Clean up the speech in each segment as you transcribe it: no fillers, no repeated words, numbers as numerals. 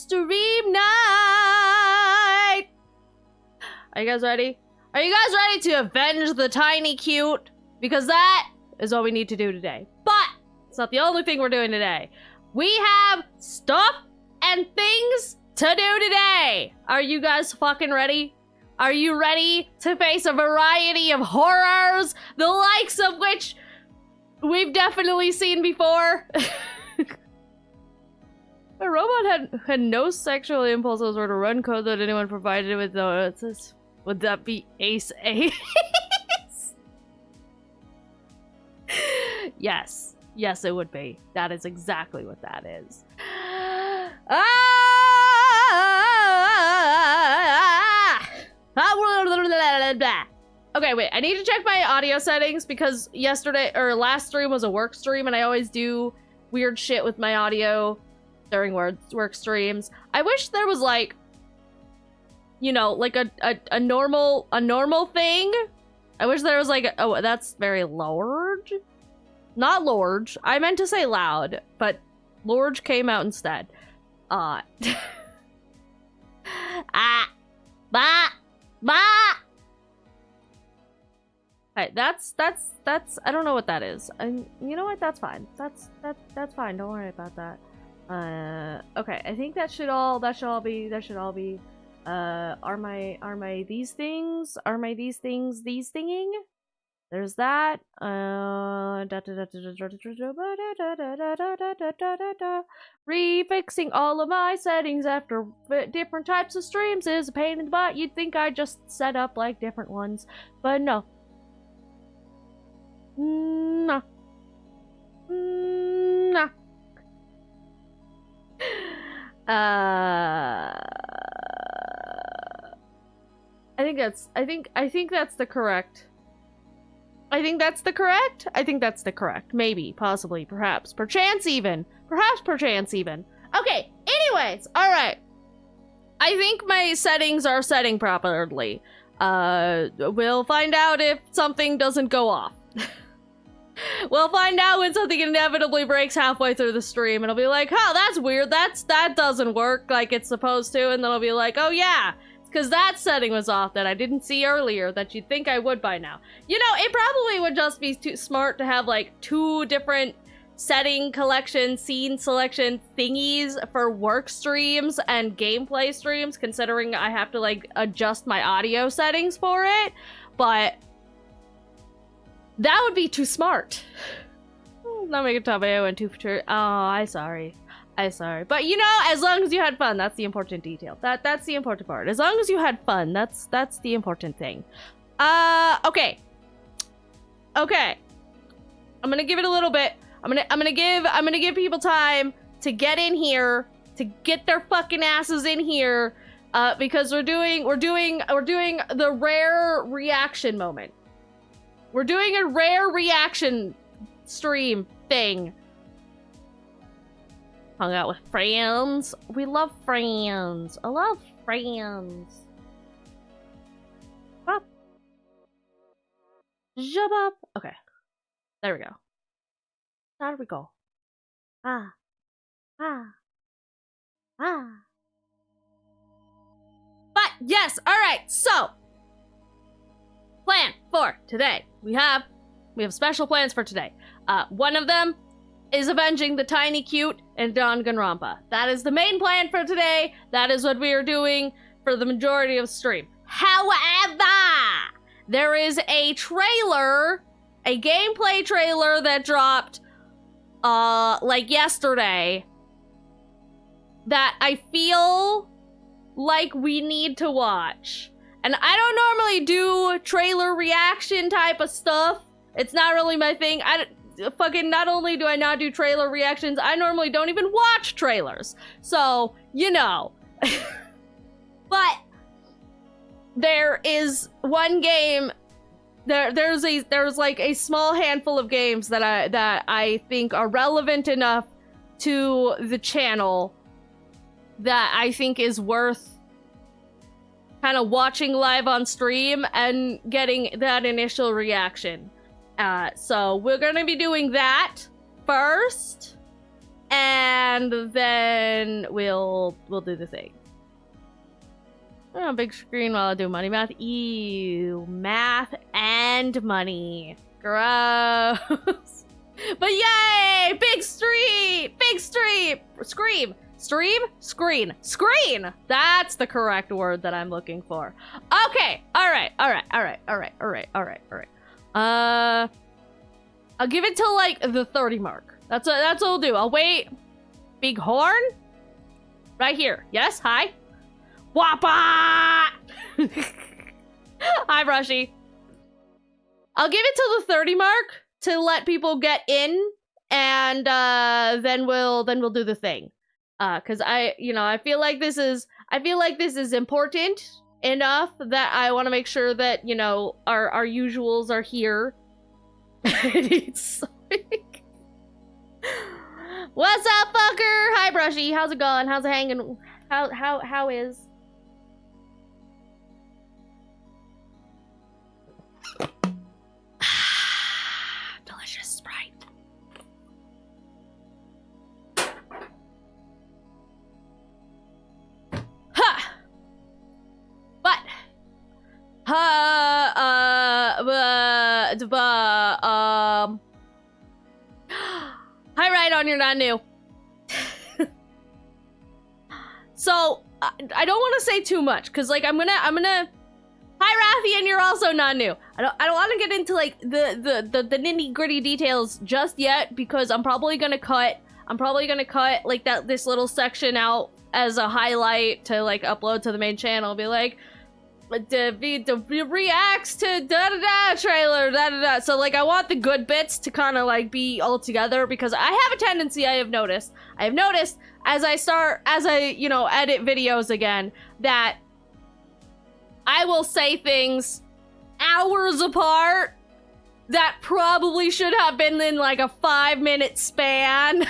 stream night. Are you guys ready? Are you guys ready to avenge the tiny cute? Because that is what we need to do today. But it's not the only thing we're doing today. We have stuff and things to do today. Are you guys fucking ready? Are you ready to face a variety of horrors, the likes of which we've definitely seen before? A robot had no sexual impulses or to run code that anyone provided with, though. It says, would that be Ace Ace? Yes. Yes, it would be. That is exactly what that is. Okay, wait. I need to check my audio settings because last stream was a work stream and I always do weird shit with my audio during work streams. I wish there was like, you know, like a normal thing. I wish there was like, oh, that's very large. Not large. I meant to say loud, but large came out instead. Ba. Alright, that's I don't know what that is. You know what? That's fine. That's fine. Don't worry about that. Okay, I think that should all be are my these things? Are my these things these thinging? There's that. Refixing all of my settings after different types of streams is a pain in the butt. You'd think I just set up like different ones, but no. No. No. I think that's the correct. I think that's the correct? I think that's the correct. Maybe, possibly, perhaps, perchance even. Perhaps, perchance even. Okay, anyways, alright. I think my settings are setting properly. We'll find out if something doesn't go off. We'll find out when something inevitably breaks halfway through the stream, and I'll be like, oh, that's weird, that doesn't work like it's supposed to, and then I'll be like, oh yeah, because that setting was off that I didn't see earlier that you'd think I would by now. You know, it probably would just be too smart to have like 2 different setting collection, scene selection thingies for work streams and gameplay streams, considering I have to like adjust my audio settings for it, but that would be too smart. Not make a top AO and 2 for sure. Oh, I'm sorry. But you know, as long as you had fun, that's the important detail. That's the important part. As long as you had fun, that's the important thing. Okay. Okay. I'm gonna give it a little bit. I'm gonna give people time to get in here, to get their fucking asses in here, because we're doing the rare reaction moment. We're doing a rare reaction stream thing. Hung out with friends. We love friends. I love friends. Up. Jump up. Okay. There we go. There we go. Ah. But yes, alright, so plan for today. We have special plans for today. One of them is avenging the tiny cute and Danganronpa. That is the main plan for today. That is what we are doing for the majority of the stream. However, there is a trailer, a gameplay trailer that dropped like yesterday that I feel like we need to watch. And I don't normally do trailer reaction type of stuff. It's not really my thing. Not only do I not do trailer reactions, I normally don't even watch trailers. So, you know. But there is one game, there's like a small handful of games that I think are relevant enough to the channel that I think is worth kind of watching live on stream and getting that initial reaction. So we're gonna be doing that first. and then we'll do the thing. Oh, big screen while I do money math. Ew, math and money. Gross. But yay! Big stream! Big stream! Scream! Stream? Screen. Screen! That's the correct word that I'm looking for. Okay. Alright. I'll give it till like the 30 mark. That's what I'll do. I'll wait. Big horn? Right here. Yes? Hi? Wappa! Hi, Brushy. I'll give it till the 30 mark to let people get in, and then we'll do the thing. Cause I feel like this is important enough that I want to make sure that, you know, our usuals are here. It's so big. What's up, fucker? Hi, Brushy. How's it going? How's it hanging? How is? Delicious Sprite. Ha! But hi, Rhydon, you're not new. So I don't want to say too much because, like, I'm gonna. Hi, Rathian, you're also not new. I don't want to get into like the nitty gritty details just yet because I'm probably gonna cut like this little section out as a highlight to like upload to the main channel. Be like, the reacts to da-da-da trailer, da-da-da. So, like, I want the good bits to kind of, like, be all together, because I have a tendency, I have noticed, as I, you know, edit videos again, that I will say things hours apart that probably should have been in, like, a 5-minute span.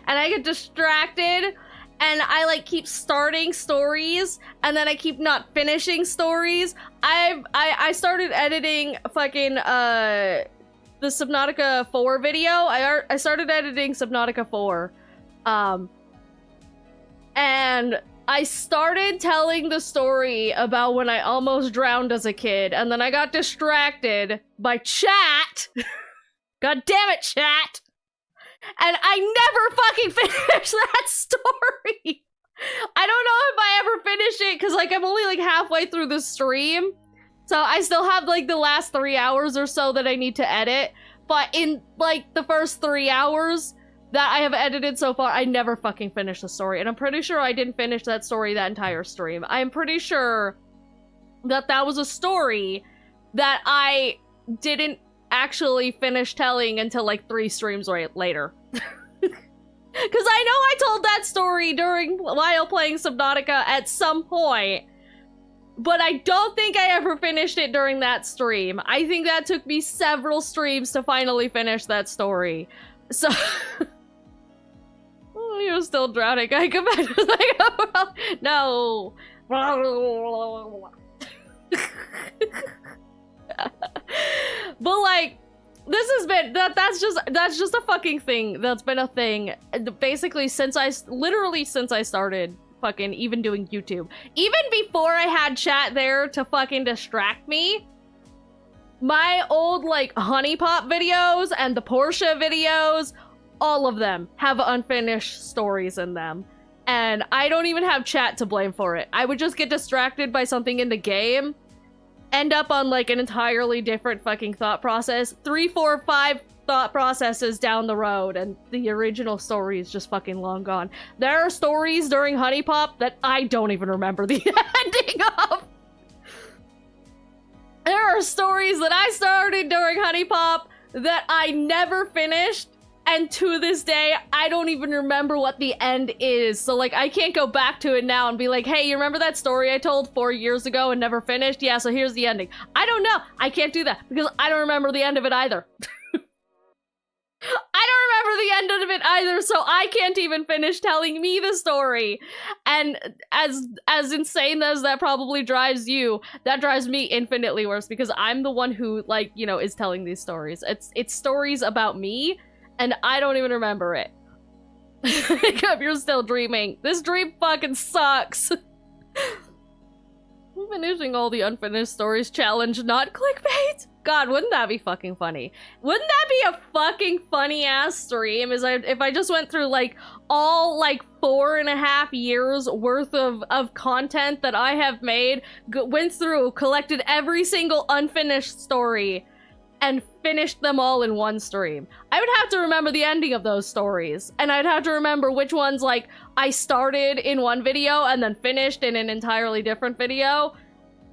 And I get distracted, and I, like, keep starting stories, and then I keep not finishing stories. I started editing fucking, the Subnautica 4 video. I started editing Subnautica 4. And I started telling the story about when I almost drowned as a kid, and then I got distracted by chat. God damn it, chat! And I never fucking finished that story. I don't know if I ever finished it, because, like, I'm only, like, halfway through the stream. So I still have, like, the last 3 hours or so that I need to edit. But in, like, the first 3 hours that I have edited so far, I never fucking finished the story. And I'm pretty sure I didn't finish that story that entire stream. I'm pretty sure that that was a story that I didn't actually finish telling until like 3 streams later. Because I know I told that story while playing Subnautica at some point, but I don't think I ever finished it during that stream. I think that took me several streams to finally finish that story. So oh, you're still drowning. I come back to like, oh, no. But like, this has been that's just a fucking thing that's been a thing basically since I started fucking even doing YouTube. Even before I had chat there to fucking distract me, my old like Honey Pop videos and the Portia videos, all of them have unfinished stories in them. And I don't even have chat to blame for it. I would just get distracted by something in the game, end up on like an entirely different fucking thought process, 3, 4, 5 thought processes down the road, and the original story is just fucking long gone. There are stories during Honey Pop that I don't even remember the ending of. There are stories that I started during Honey Pop that I never finished, and to this day, I don't even remember what the end is. So, like, I can't go back to it now and be like, hey, you remember that story I told 4 years ago and never finished? Yeah, so here's the ending. I don't know. I can't do that because I don't remember the end of it either. I don't remember the end of it either, so I can't even finish telling me the story. And as insane as that probably drives you, that drives me infinitely worse because I'm the one who, like, you know, is telling these stories. It's stories about me. and I don't even remember it. Wake up, you're still dreaming. This dream fucking sucks. Finishing all the unfinished stories challenge, not clickbait? God, wouldn't that be fucking funny? Wouldn't that be a fucking funny ass stream? If I just went through like all like 4.5 years worth of content that I have made, went through, collected every single unfinished story, and finished them all in one stream. I would have to remember the ending of those stories, and I'd have to remember which ones like I started in one video and then finished in an entirely different video.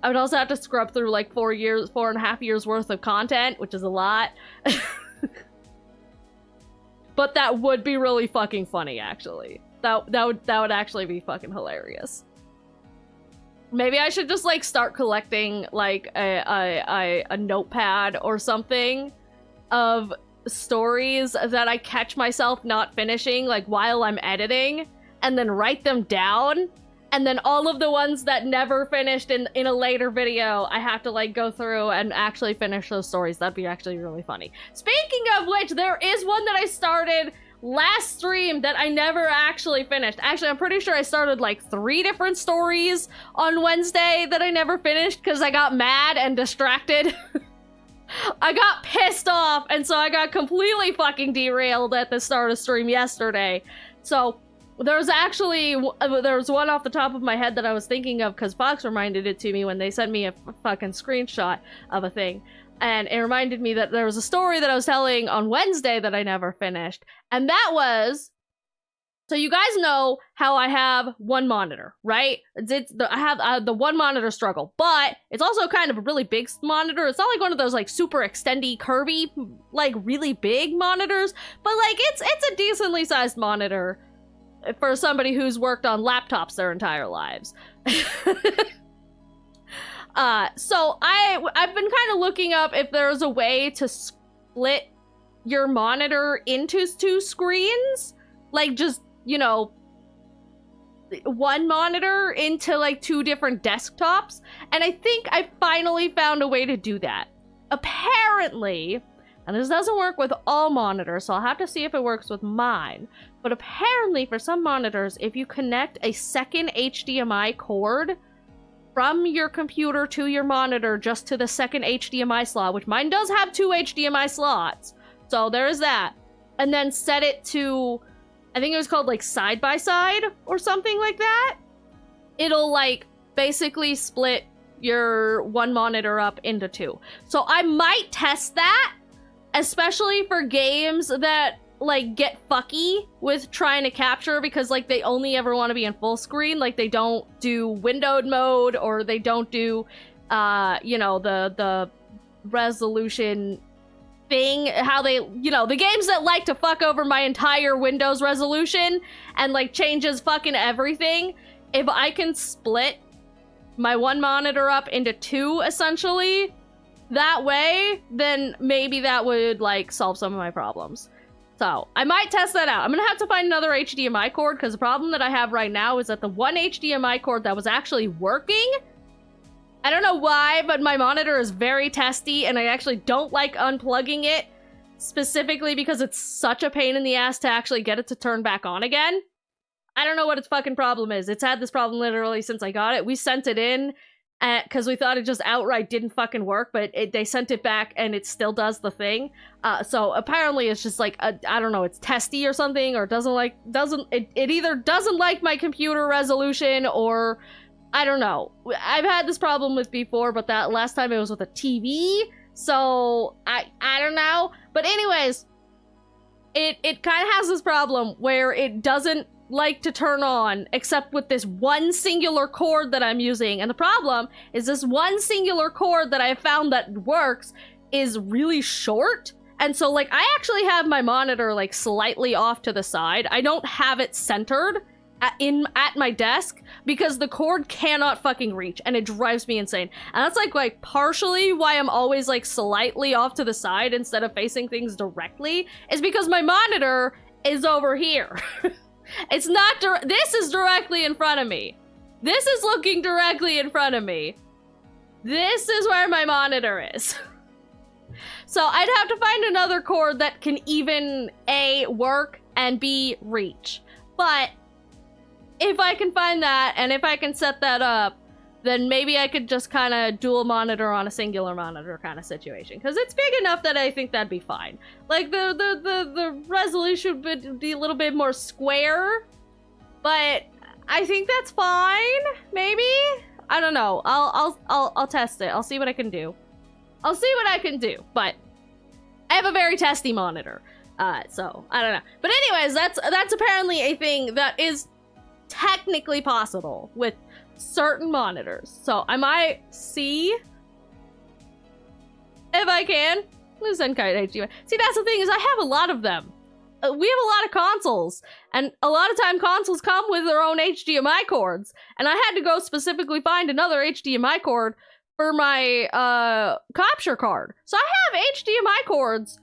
I would also have to scrub through like 4.5 years worth of content, which is a lot. But that would be really fucking funny, actually. That would actually be fucking hilarious. Maybe I should just like start collecting like a notepad or something of stories that I catch myself not finishing like while I'm editing, and then write them down, and then all of the ones that never finished in a later video, I have to like go through and actually finish those stories. That'd be actually really funny. Speaking of which, there is one that I started last stream that I never actually finished. Actually, I'm pretty sure I started like 3 different stories on Wednesday that I never finished because I got mad and distracted. I got pissed off, and so I got completely fucking derailed at the start of stream yesterday. So there's one off the top of my head that I was thinking of because Fox reminded it to me when they sent me a fucking screenshot of a thing. And it reminded me that there was a story that I was telling on Wednesday that I never finished. And that was... So you guys know how I have one monitor, right? I have the one monitor struggle, but it's also kind of a really big monitor. It's not like one of those like super extendy, curvy, like really big monitors, but like it's a decently sized monitor for somebody who's worked on laptops their entire lives. So I've been kind of looking up if there's a way to split your monitor into 2 screens, like just, you know, one monitor into like 2 different desktops, and I think I finally found a way to do that. Apparently, and this doesn't work with all monitors, so I'll have to see if it works with mine, but apparently for some monitors, if you connect a second HDMI cord from your computer to your monitor just to the second HDMI slot, which mine does have 2 HDMI slots, so there is that, and then set it to, I think it was called like side by side or something like that, it'll like basically split your one monitor up into 2. So I might test that, especially for games that like get fucky with trying to capture, because like they only ever want to be in full screen, like they don't do windowed mode, or they don't do you know, the resolution thing, how they, you know, the games that like to fuck over my entire Windows resolution and like changes fucking everything. If I can split my one monitor up into 2 essentially that way, then maybe that would like solve some of my problems. So I might test that out. I'm gonna have to find another HDMI cord, because the problem that I have right now is that the one HDMI cord that was actually working, I don't know why, but my monitor is very testy, and I actually don't like unplugging it, specifically because it's such a pain in the ass to actually get it to turn back on again. I don't know what its fucking problem is. It's had this problem literally since I got it. We sent it in because we thought it just outright didn't fucking work, but they sent it back and it still does the thing. So apparently it's just like, I don't know, it's testy or something, or it either doesn't like my computer resolution, or I don't know. I've had this problem with before, but that last time it was with a TV, so I don't know. But anyways, it kind of has this problem where it doesn't like to turn on except with this one singular cord that I'm using. And the problem is this one singular cord that I found that works is really short. And so like I actually have my monitor like slightly off to the side. I don't have it centered at my desk because the cord cannot fucking reach, and it drives me insane. And that's like partially why I'm always like slightly off to the side instead of facing things directly, is because my monitor is over here. It's not this is directly in front of me. This is looking directly in front of me. This is where my monitor is. So I'd have to find another cord that can even A, work, and B, reach. But if I can find that, and if I can set that up, then maybe I could just kind of dual monitor on a singular monitor kind of situation. Because it's big enough that I think that'd be fine. Like, the resolution would be a little bit more square, but I think that's fine, maybe? I don't know. I'll test it. I'll see what I can do. I'll see what I can do, but I have a very testy monitor, so I don't know. But anyways, that's apparently a thing that is technically possible with certain monitors. So I might see if I can. Zenkai HDMI. See, that's the thing, is I have a lot of them. We have a lot of consoles, and a lot of time consoles come with their own HDMI cords, and I had to go specifically find another HDMI cord for my capture card. So I have HDMI cords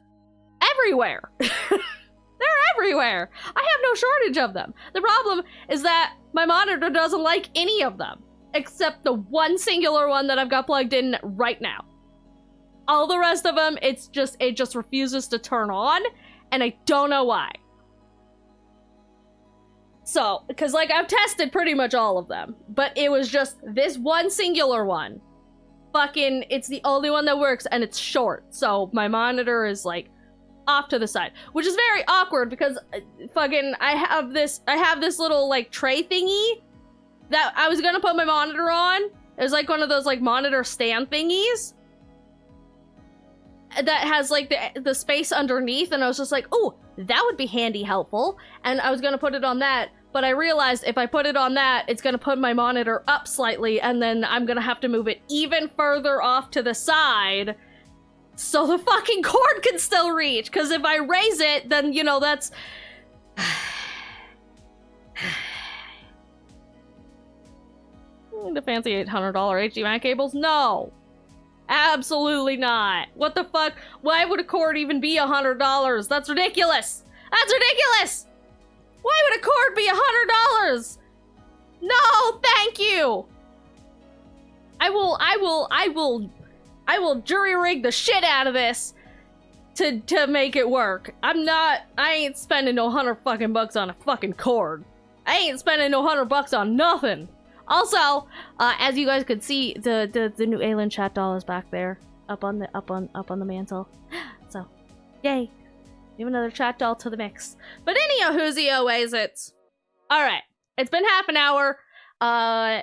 everywhere. They're everywhere. I have no shortage of them. The problem is that my monitor doesn't like any of them, except the one singular one that I've got plugged in right now. All the rest of them, it just refuses to turn on, and I don't know why. So, because like I've tested pretty much all of them, but it was just this one singular one. Fucking, it's the only one that works, and it's short, so my monitor is like off to the side, which is very awkward because fucking I have this little like tray thingy that I was gonna put my monitor on. It was like one of those like monitor stand thingies that has like the space underneath, and I was just like, oh, that would be handy helpful, and I was gonna put it on that, but I realized if I put it on that, it's gonna put my monitor up slightly, and then I'm gonna have to move it even further off to the side so the fucking cord can still reach, because if I raise it, then, you know, that's... The fancy $800 HDMI cables? No! Absolutely not. What the fuck? Why would a cord even be $100? That's ridiculous! That's ridiculous! Why would a cord be $100? No, thank you! I will jury rig the shit out of this to make it work. I ain't spending no $100 fucking bucks on a fucking cord. I ain't spending no $100 bucks on nothing. Also, as you guys could see, the new alien chat doll is back there, up on the mantle. So, yay! We have another chat doll to the mix. But anyhow, who's it's all right. It's been half an hour.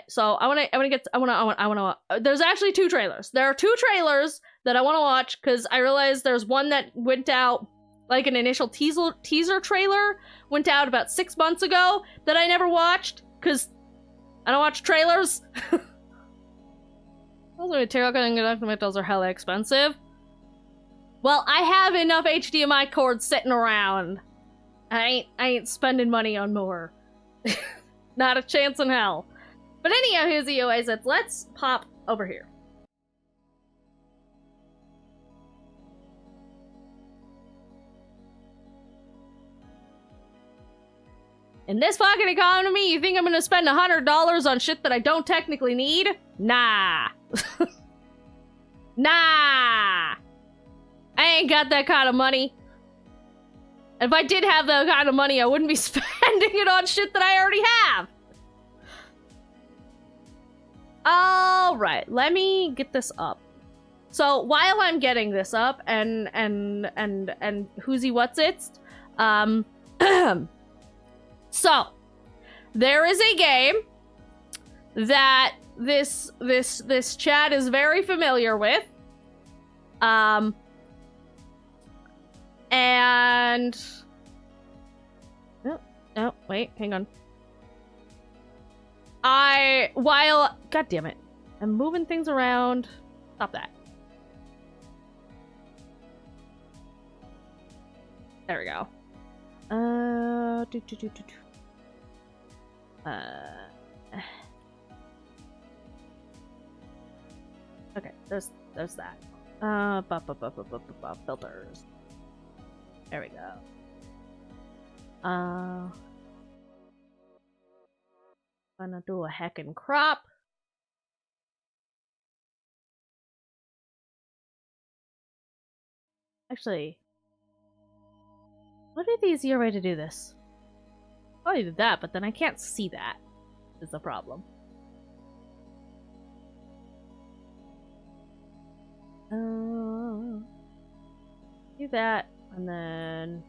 So I wanna. There's actually two trailers. There are two trailers that I want to watch because I realized there's one that went out, like an initial teaser trailer went out about 6 months ago that I never watched because I don't watch trailers. Also, material metals are hella expensive. Well, I have enough HDMI cords sitting around. I ain't spending money on more. Not a chance in hell. But anyhow, here's the OAZ. Let's pop over here. In this fucking economy, you think I'm gonna spend $100 on shit that I don't technically need? Nah. Nah. I ain't got that kind of money. If I did have that kind of money, I wouldn't be spending it on shit that I already have. All right, let me get this up. So while I'm getting this up and whoosy what's it, so there is a game that this chat is very familiar with, and oh wait, hang on. God damn it, I'm moving things around. Stop that. There we go. Okay, there's that. Filters. There we go. Gonna do a heckin' crop. Actually, what is the easier way to do this? Probably do that, but then I can't see that. Is the problem. Do that, and then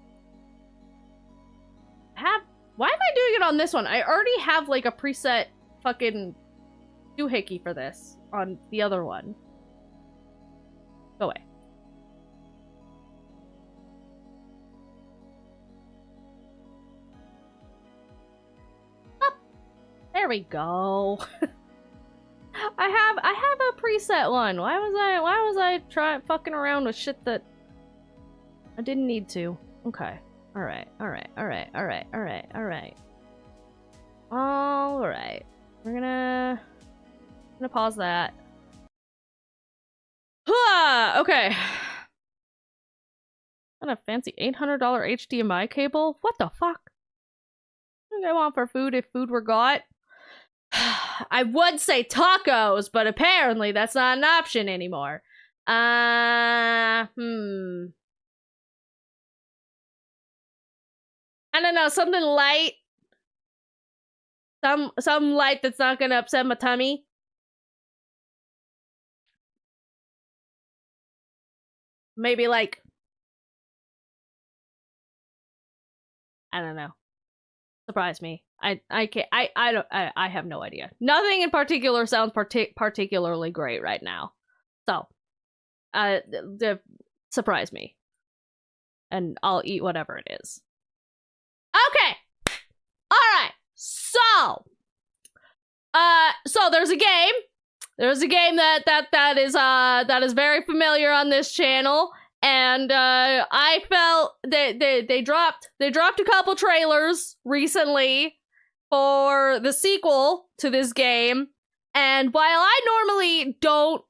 why am I doing it on this one? I already have like a preset fucking doohickey for this on the other one. Go away. Up. There we go. I have a preset one. Why was I fucking around with shit that I didn't need to? Okay. Alright. We're gonna pause that. Okay. Got a fancy $800 HDMI cable? What the fuck? What do I want for food if food were got? I would say tacos, but apparently that's not an option anymore. I don't know, something light. Some light that's not gonna upset my tummy. Maybe like, I don't know. Surprise me. I have no idea. Nothing in particular sounds particularly great right now. So, surprise me. And I'll eat whatever it is. Okay. Alright. So there's a game. There's a game that is very familiar on this channel. And I felt that they dropped a couple trailers recently for the sequel to this game. And while I normally don't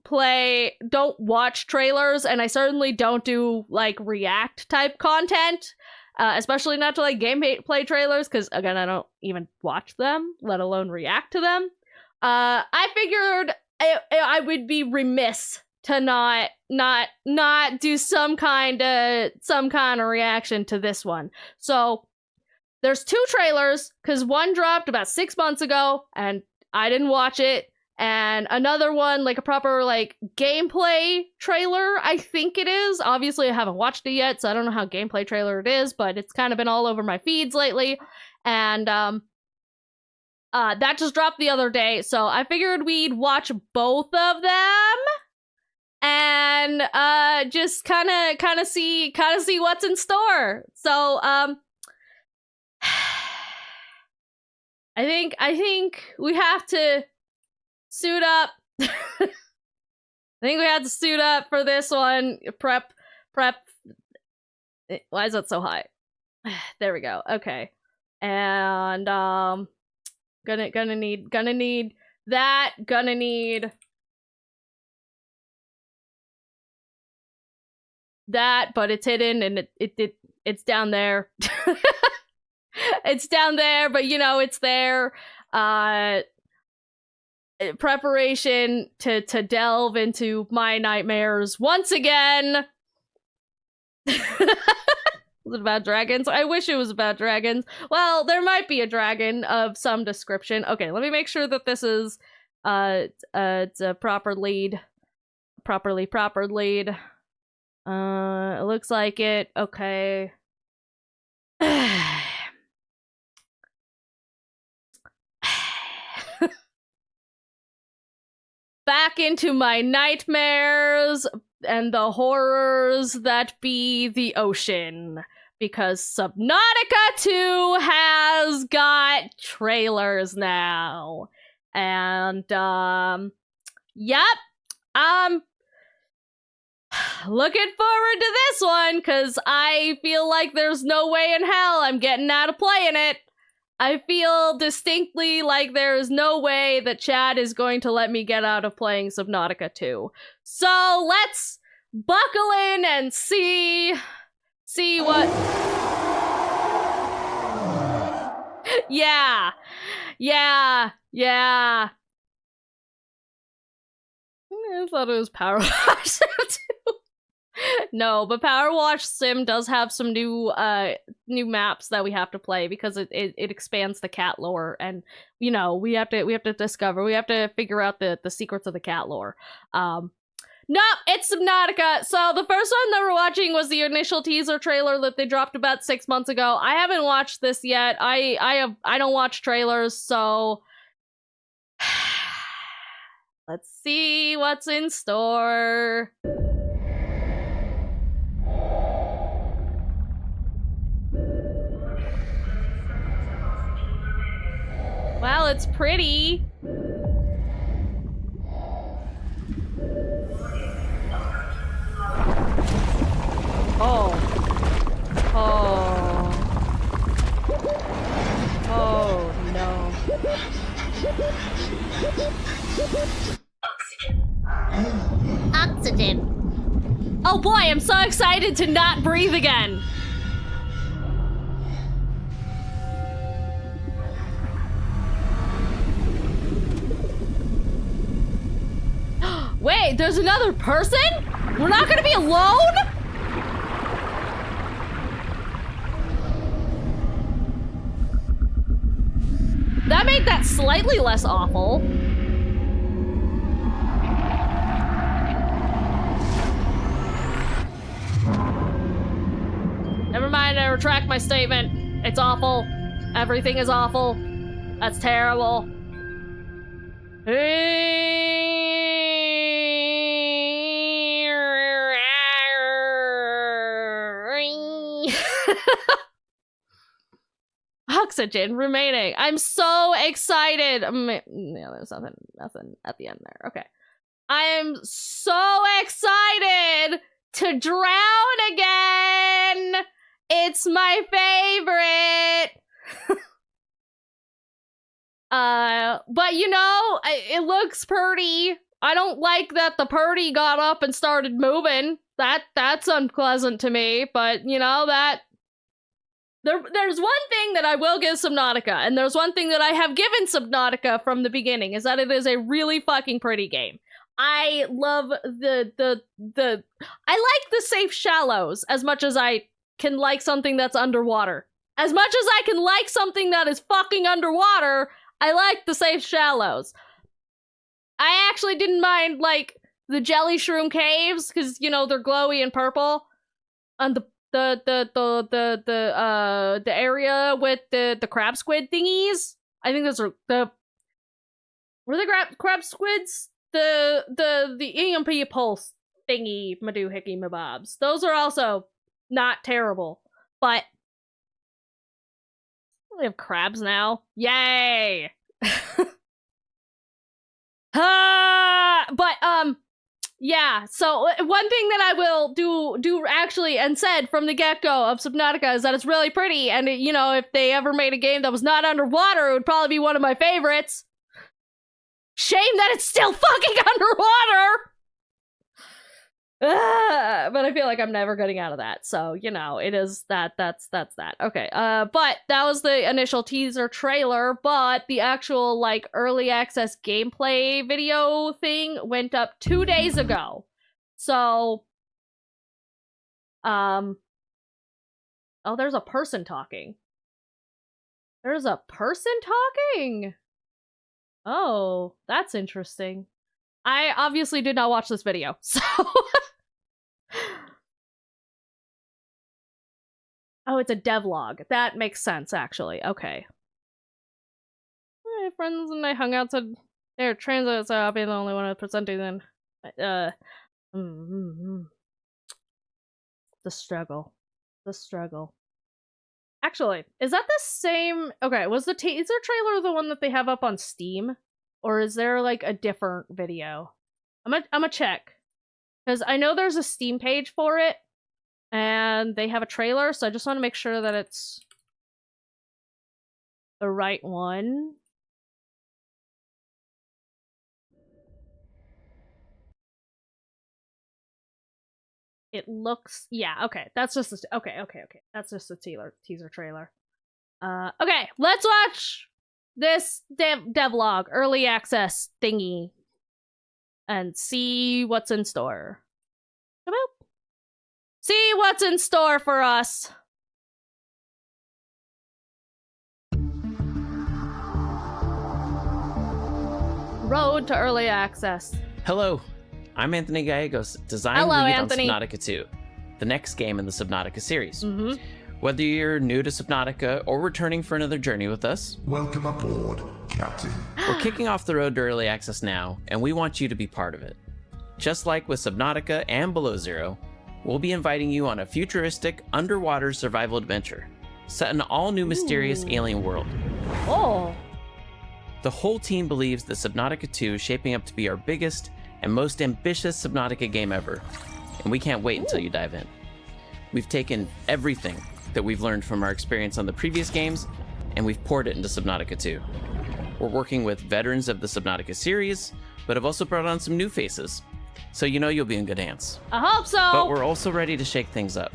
watch trailers, and I certainly don't do like react type content, especially not to like gameplay trailers, because again, I don't even watch them, let alone react to them. I figured I would be remiss to not do some kind of reaction to this one. So there's two trailers, because one dropped about 6 months ago and I didn't watch it, and another one, like a proper like gameplay trailer, I think it is. Obviously I haven't watched it yet, so I don't know how gameplay trailer it is, but it's kind of been all over my feeds lately. And that just dropped the other day, so I figured we'd watch both of them and just kind of see what's in store. So I think we have to suit up. I think we have to suit up for this one. Prep. Why is that so high? There we go. Okay. And gonna need that. Gonna need that, but it's hidden and it's down there. It's down there, but you know it's there. Preparation to delve into my nightmares once again. Was it about dragons? I wish it was about dragons. Well, there might be a dragon of some description. Okay, let me make sure that this is it's a proper lead. Proper lead. It looks like it. Okay. Back into my nightmares and the horrors that be the ocean, because Subnautica 2 has got trailers now. And yep, I'm looking forward to this one, because I feel like there's no way in hell I'm getting out of playing it. I feel distinctly like there is no way that Chad is going to let me get out of playing Subnautica 2. So let's buckle in and see what... Yeah. I thought it was Power Wash too. No, but Power Wash Sim does have some new maps that we have to play because it expands the cat lore, and you know we have to discover, we have to figure out the secrets of the cat lore. No, it's Subnautica. So the first one that we're watching was the initial teaser trailer that they dropped about 6 months ago. I haven't watched this yet. I don't watch trailers, so let's see what's in store. Well, it's pretty. Oh. Oh. Oh, no. Oxygen. Oh boy, I'm so excited to not breathe again. Wait, there's another person? We're not gonna be alone? That made that slightly less awful. Never mind, I retract my statement. It's awful. Everything is awful. That's terrible. Oxygen remaining. I'm so excited. Yeah, there's nothing at the end there. Okay. I am so excited to drown again. It's my favorite. But you know, it looks pretty. I don't like that the purdy got up and started moving. That's unpleasant to me, but you know, there's one thing that I will give Subnautica, and there's one thing that I have given Subnautica from the beginning, is that it is a really fucking pretty game. I love I like the safe shallows as much as I can like something that's underwater. As much as I can like something that is fucking underwater, I like the safe shallows. I actually didn't mind, like, the jelly shroom caves, because, you know, they're glowy and purple. And the area with the crab squid thingies. I think those are were the crab squids? The EMP pulse thingy Madoohickey Mabobs. Those are also not terrible. But we have crabs now. Yay! Yeah, so one thing that I will do actually and said from the get-go of Subnautica is that it's really pretty, and it, you know, if they ever made a game that was not underwater, it would probably be one of my favorites. Shame that it's still fucking underwater! But I feel like I'm never getting out of that, so, you know, it is that's that. Okay, but that was the initial teaser trailer, but the actual, like, early access gameplay video thing went up 2 days ago. So, oh, there's a person talking. There's a person talking? Oh, that's interesting. I obviously did not watch this video, so... Oh, it's a devlog. That makes sense, actually. Okay. My friends and I hung out said they're transit, so I'll be the only one presenting them. The struggle. The struggle. Actually, is that the same... Okay, was the teaser trailer the one that they have up on Steam? Or is there, like, a different video? I'm gonna check. Because I know there's a Steam page for it. And they have a trailer, so I just want to make sure that it's the right one. It looks... Yeah, okay. That's just a... Okay. That's just a teaser trailer. Okay, let's watch this devlog, early access thingy, and see what's in store. Come out. see what's in store for us. Road to early access. Hello, I'm Anthony Gallegos, design Hello, lead Anthony. on Subnautica 2, the next game in the Subnautica series. Mm-hmm. Whether you're new to Subnautica or returning for another journey with us, welcome aboard, Captain. we're kicking off the road to early access now, and we want you to be part of it. Just like with Subnautica and Below Zero, we'll be inviting you on a futuristic underwater survival adventure set in an all-new mysterious alien world. Oh. The whole team believes that Subnautica 2 is shaping up to be our biggest and most ambitious Subnautica game ever, and we can't wait until you dive in. We've taken everything that we've learned from our experience on the previous games, and we've poured it into Subnautica 2. We're working with veterans of the Subnautica series, but have also brought on some new faces, so you know you'll be in good hands. I hope so. But we're also ready to shake things up.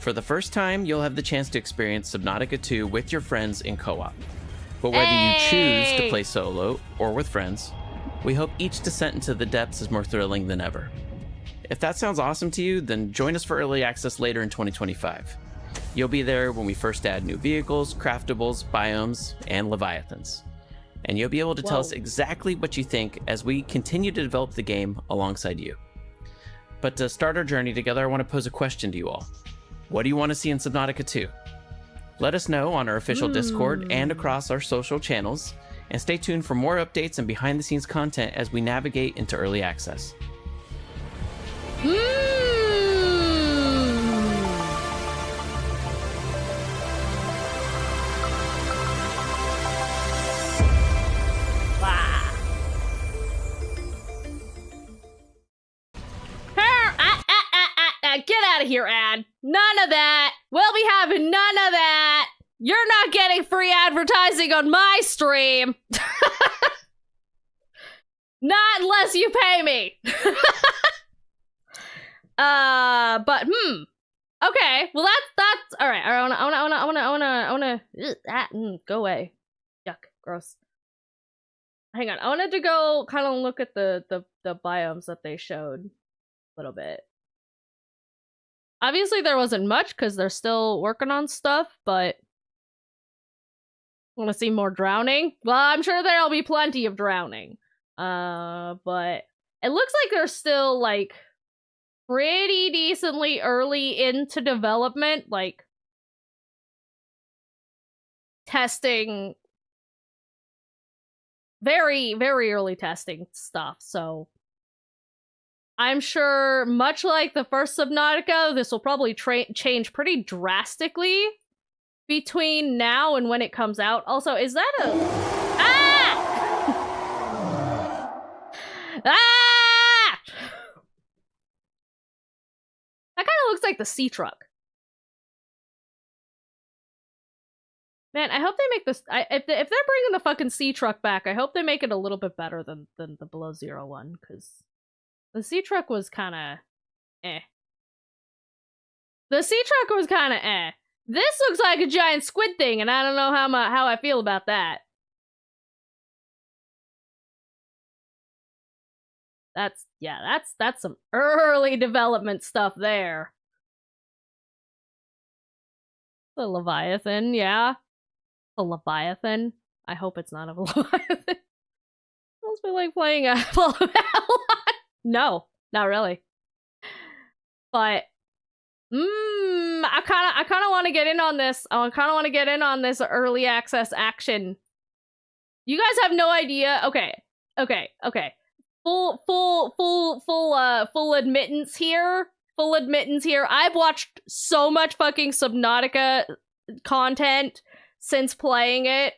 For the first time, you'll have the chance to experience Subnautica 2 with your friends in co-op. But whether you choose to play solo or with friends, we hope each descent into the depths is more thrilling than ever. If that sounds awesome to you, then join us for early access later in 2025. You'll be there when we first add new vehicles, craftables, biomes, and leviathans. And you'll be able to tell us exactly what you think as we continue to develop the game alongside you. But to start our journey together, I want to pose a question to you all. What do you want to see in Subnautica 2? Let us know on our official Discord and across our social channels, and stay tuned for more updates and behind-the-scenes content as we navigate into early access. Get out of here, ad. None of that. We'll be having none of that. You're not getting free advertising on my stream. Not unless you pay me. But okay. Well, that's all right. I wanna. Go away. Yuck. Gross. Hang on. I wanted to go kind of look at the biomes that they showed a little bit. Obviously, there wasn't much because they're still working on stuff, but want to see more drowning? Well, I'm sure there'll be plenty of drowning. But it looks like they're still, like, pretty decently early into development, like, testing, very, very early testing stuff, so I'm sure, much like the first Subnautica, this will probably change pretty drastically between now and when it comes out. Also, is that a... Ah! Ah! That kind of looks like the sea truck. Man, I hope they make this... if they're bringing the fucking sea truck back, I hope they make it a little bit better than the Below Zero one, because the sea truck was kind of eh. The sea truck was kind of eh. This looks like a giant squid thing, and I don't know how I feel about that. That's some early development stuff there. The Leviathan, yeah. A Leviathan. I hope it's not a Leviathan. It must be like playing a full No, not really. But I kind of want to get in on this. I kind of want to get in on this early access action. You guys have no idea. Okay. Full admittance here. Full admittance here. I've watched so much fucking Subnautica content since playing it.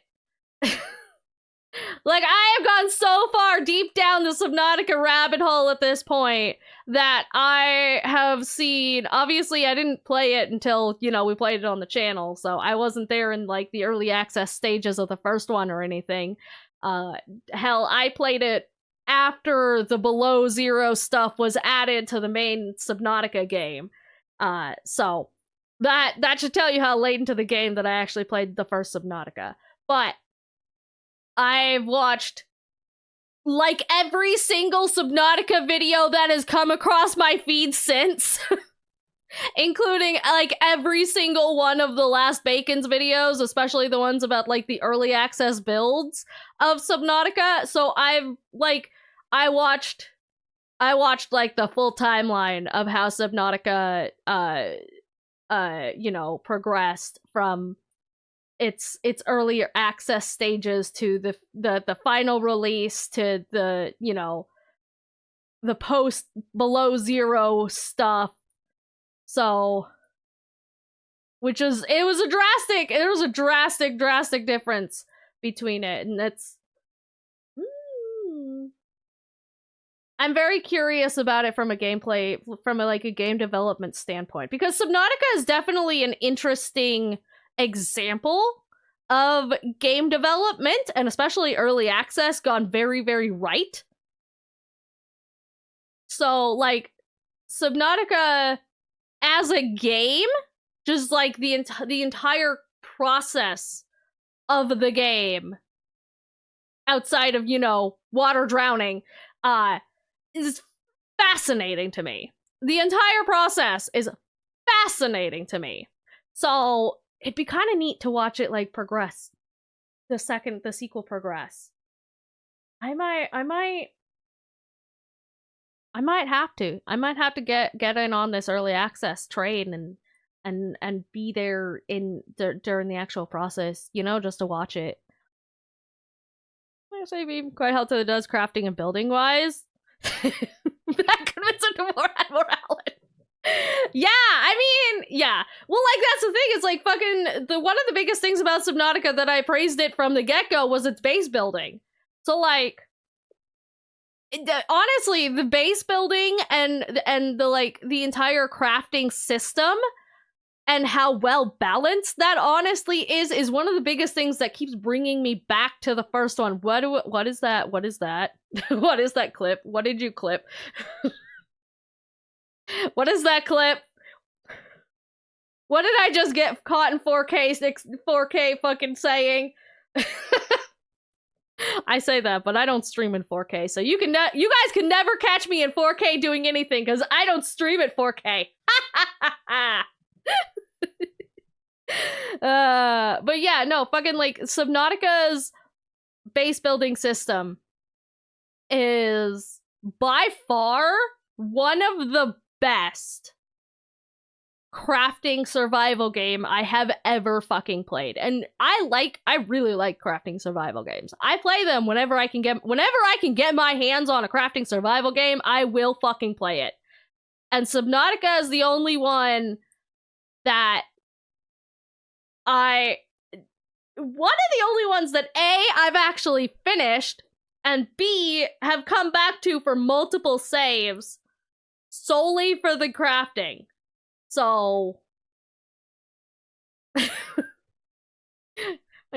Like, I have gone so far deep down the Subnautica rabbit hole at this point that I have seen... Obviously, I didn't play it until, you know, we played it on the channel, so I wasn't there in, like, the early access stages of the first one or anything. Hell, I played it after the Below Zero stuff was added to the main Subnautica game. So, that should tell you how late into the game that I actually played the first Subnautica. But I've watched, like, every single Subnautica video that has come across my feed since. including like every single one of the Last Bacon's videos, especially the ones about like the early access builds of Subnautica. So I watched like the full timeline of how Subnautica progressed from its earlier access stages to the final release to the the post below zero stuff. So, it was a drastic difference between it, and it's I'm very curious about it from a game development standpoint, because Subnautica is definitely an interesting example of game development, and especially early access gone very, very right. So, like, Subnautica as a game, just like the entire process of the game, outside of, water drowning, is fascinating to me. The entire process is fascinating to me. So it'd be kind of neat to watch it like progress. The sequel progress. I might have to. I might have to get in on this early access train and be there during the actual process, just to watch it. Actually, it'd be quite helpful it does crafting and building wise. That convinced him to more Alan. Yeah, I mean, yeah. Well, like, that's the thing. It's like fucking one of the biggest things about Subnautica that I praised it from the get-go was its base building. So, like, honestly, the base building and the entire crafting system and how well balanced that honestly is one of the biggest things that keeps bringing me back to the first one. What is that? What is that? What is that clip? What did you clip? What is that clip? What did I just get caught in 4K fucking saying? I say that, but I don't stream in 4K, so you guys can never catch me in 4K doing anything, because I don't stream at 4K. But yeah, no, fucking, like, Subnautica's base building system is by far one of the best crafting survival game I have ever fucking played. And I really like crafting survival games. I play them whenever I can get my hands on a crafting survival game, I will fucking play it. And Subnautica is the only one that one of the only ones that A, I've actually finished, and B, have come back to for multiple saves solely for the crafting. So my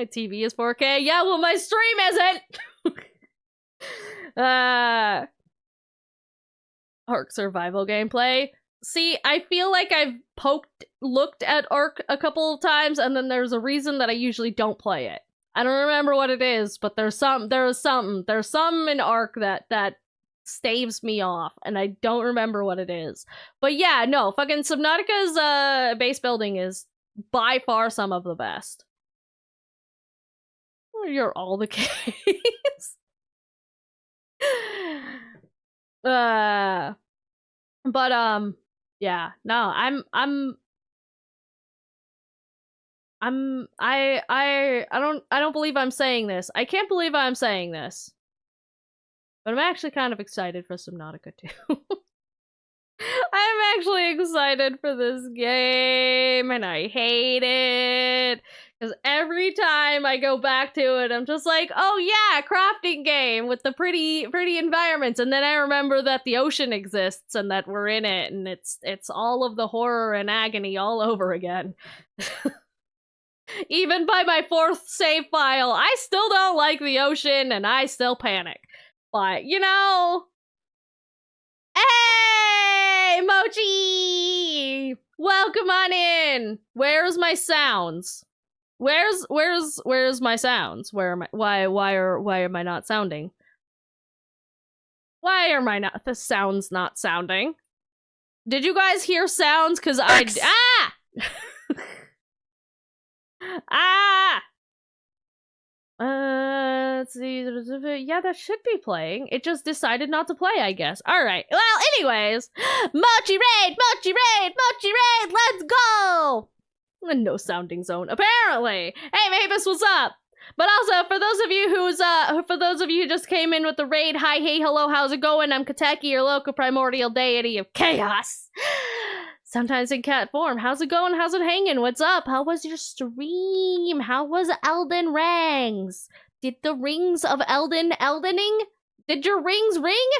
TV is 4K. Yeah, well, my stream isn't. Ark survival gameplay. See, I feel like I've looked at Ark a couple of times, and then there's a reason that I usually don't play it. I don't remember what it is, but there's something in Ark that staves me off, and I don't remember what it is. But yeah, no, fucking Subnautica's base building is by far some of the best. You're all the case. Yeah, no, I don't believe I'm saying this. I can't believe I'm saying this. But I'm actually kind of excited for Subnautica 2. I'm actually excited for this game, and I hate it. Because every time I go back to it, I'm just like, oh yeah, crafting game with the pretty environments. And then I remember that the ocean exists and that we're in it, and it's all of the horror and agony all over again. Even by my 4th save file, I still don't like the ocean, and I still panic. But, hey, Mochi! Welcome on in! Where's my sounds? Where's my sounds? Why am I not sounding? Why are the sounds not sounding? Did you guys hear sounds? Cause ah! Ah! Let's see. Yeah, that should be playing. It just decided not to play, I guess. Alright. Well, anyways. Mochi raid! Mochi raid! Mochi raid! Let's go! No sounding zone, apparently. Hey, Mavis, what's up? But also, for those of you who just came in with the raid, hi, hey, hello, how's it going? I'm Kateki, your local primordial deity of chaos. Sometimes in cat form. How's it going? How's it hanging? What's up? How was your stream? How was Elden Rings? Did the rings of Eldening? Did your rings ring?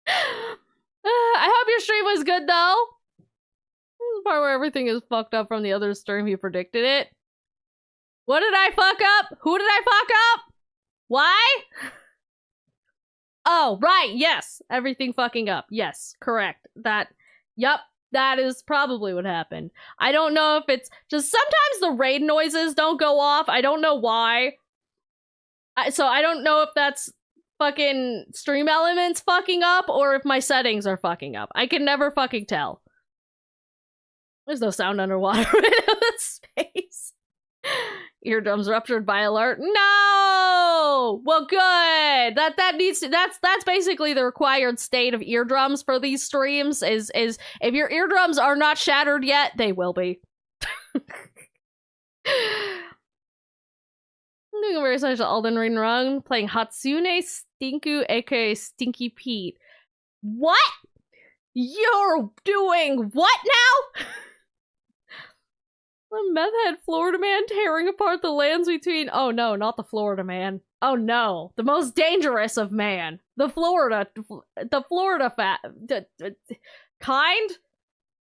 I hope your stream was good, though. The part where everything is fucked up from the other stream, you predicted it. What did I fuck up? Who did I fuck up? Why? Oh, right, yes. Everything fucking up. Yes, correct. Yup, that is probably what happened. I don't know if it's just sometimes the raid noises don't go off. I don't know why. So I don't know if that's fucking stream elements fucking up or if my settings are fucking up. I can never fucking tell. There's no sound underwater in space. Eardrums ruptured by alert. No! Well, good. That's basically the required state of eardrums for these streams is if your eardrums are not shattered yet, they will be. Doing a very essential Elden Ring run, playing Hatsune Stinku, aka Stinky Pete. What? You're doing what now? The meth head Florida man tearing apart the lands between. Oh no, not the Florida man. Oh no, the most dangerous of man. The Florida kind?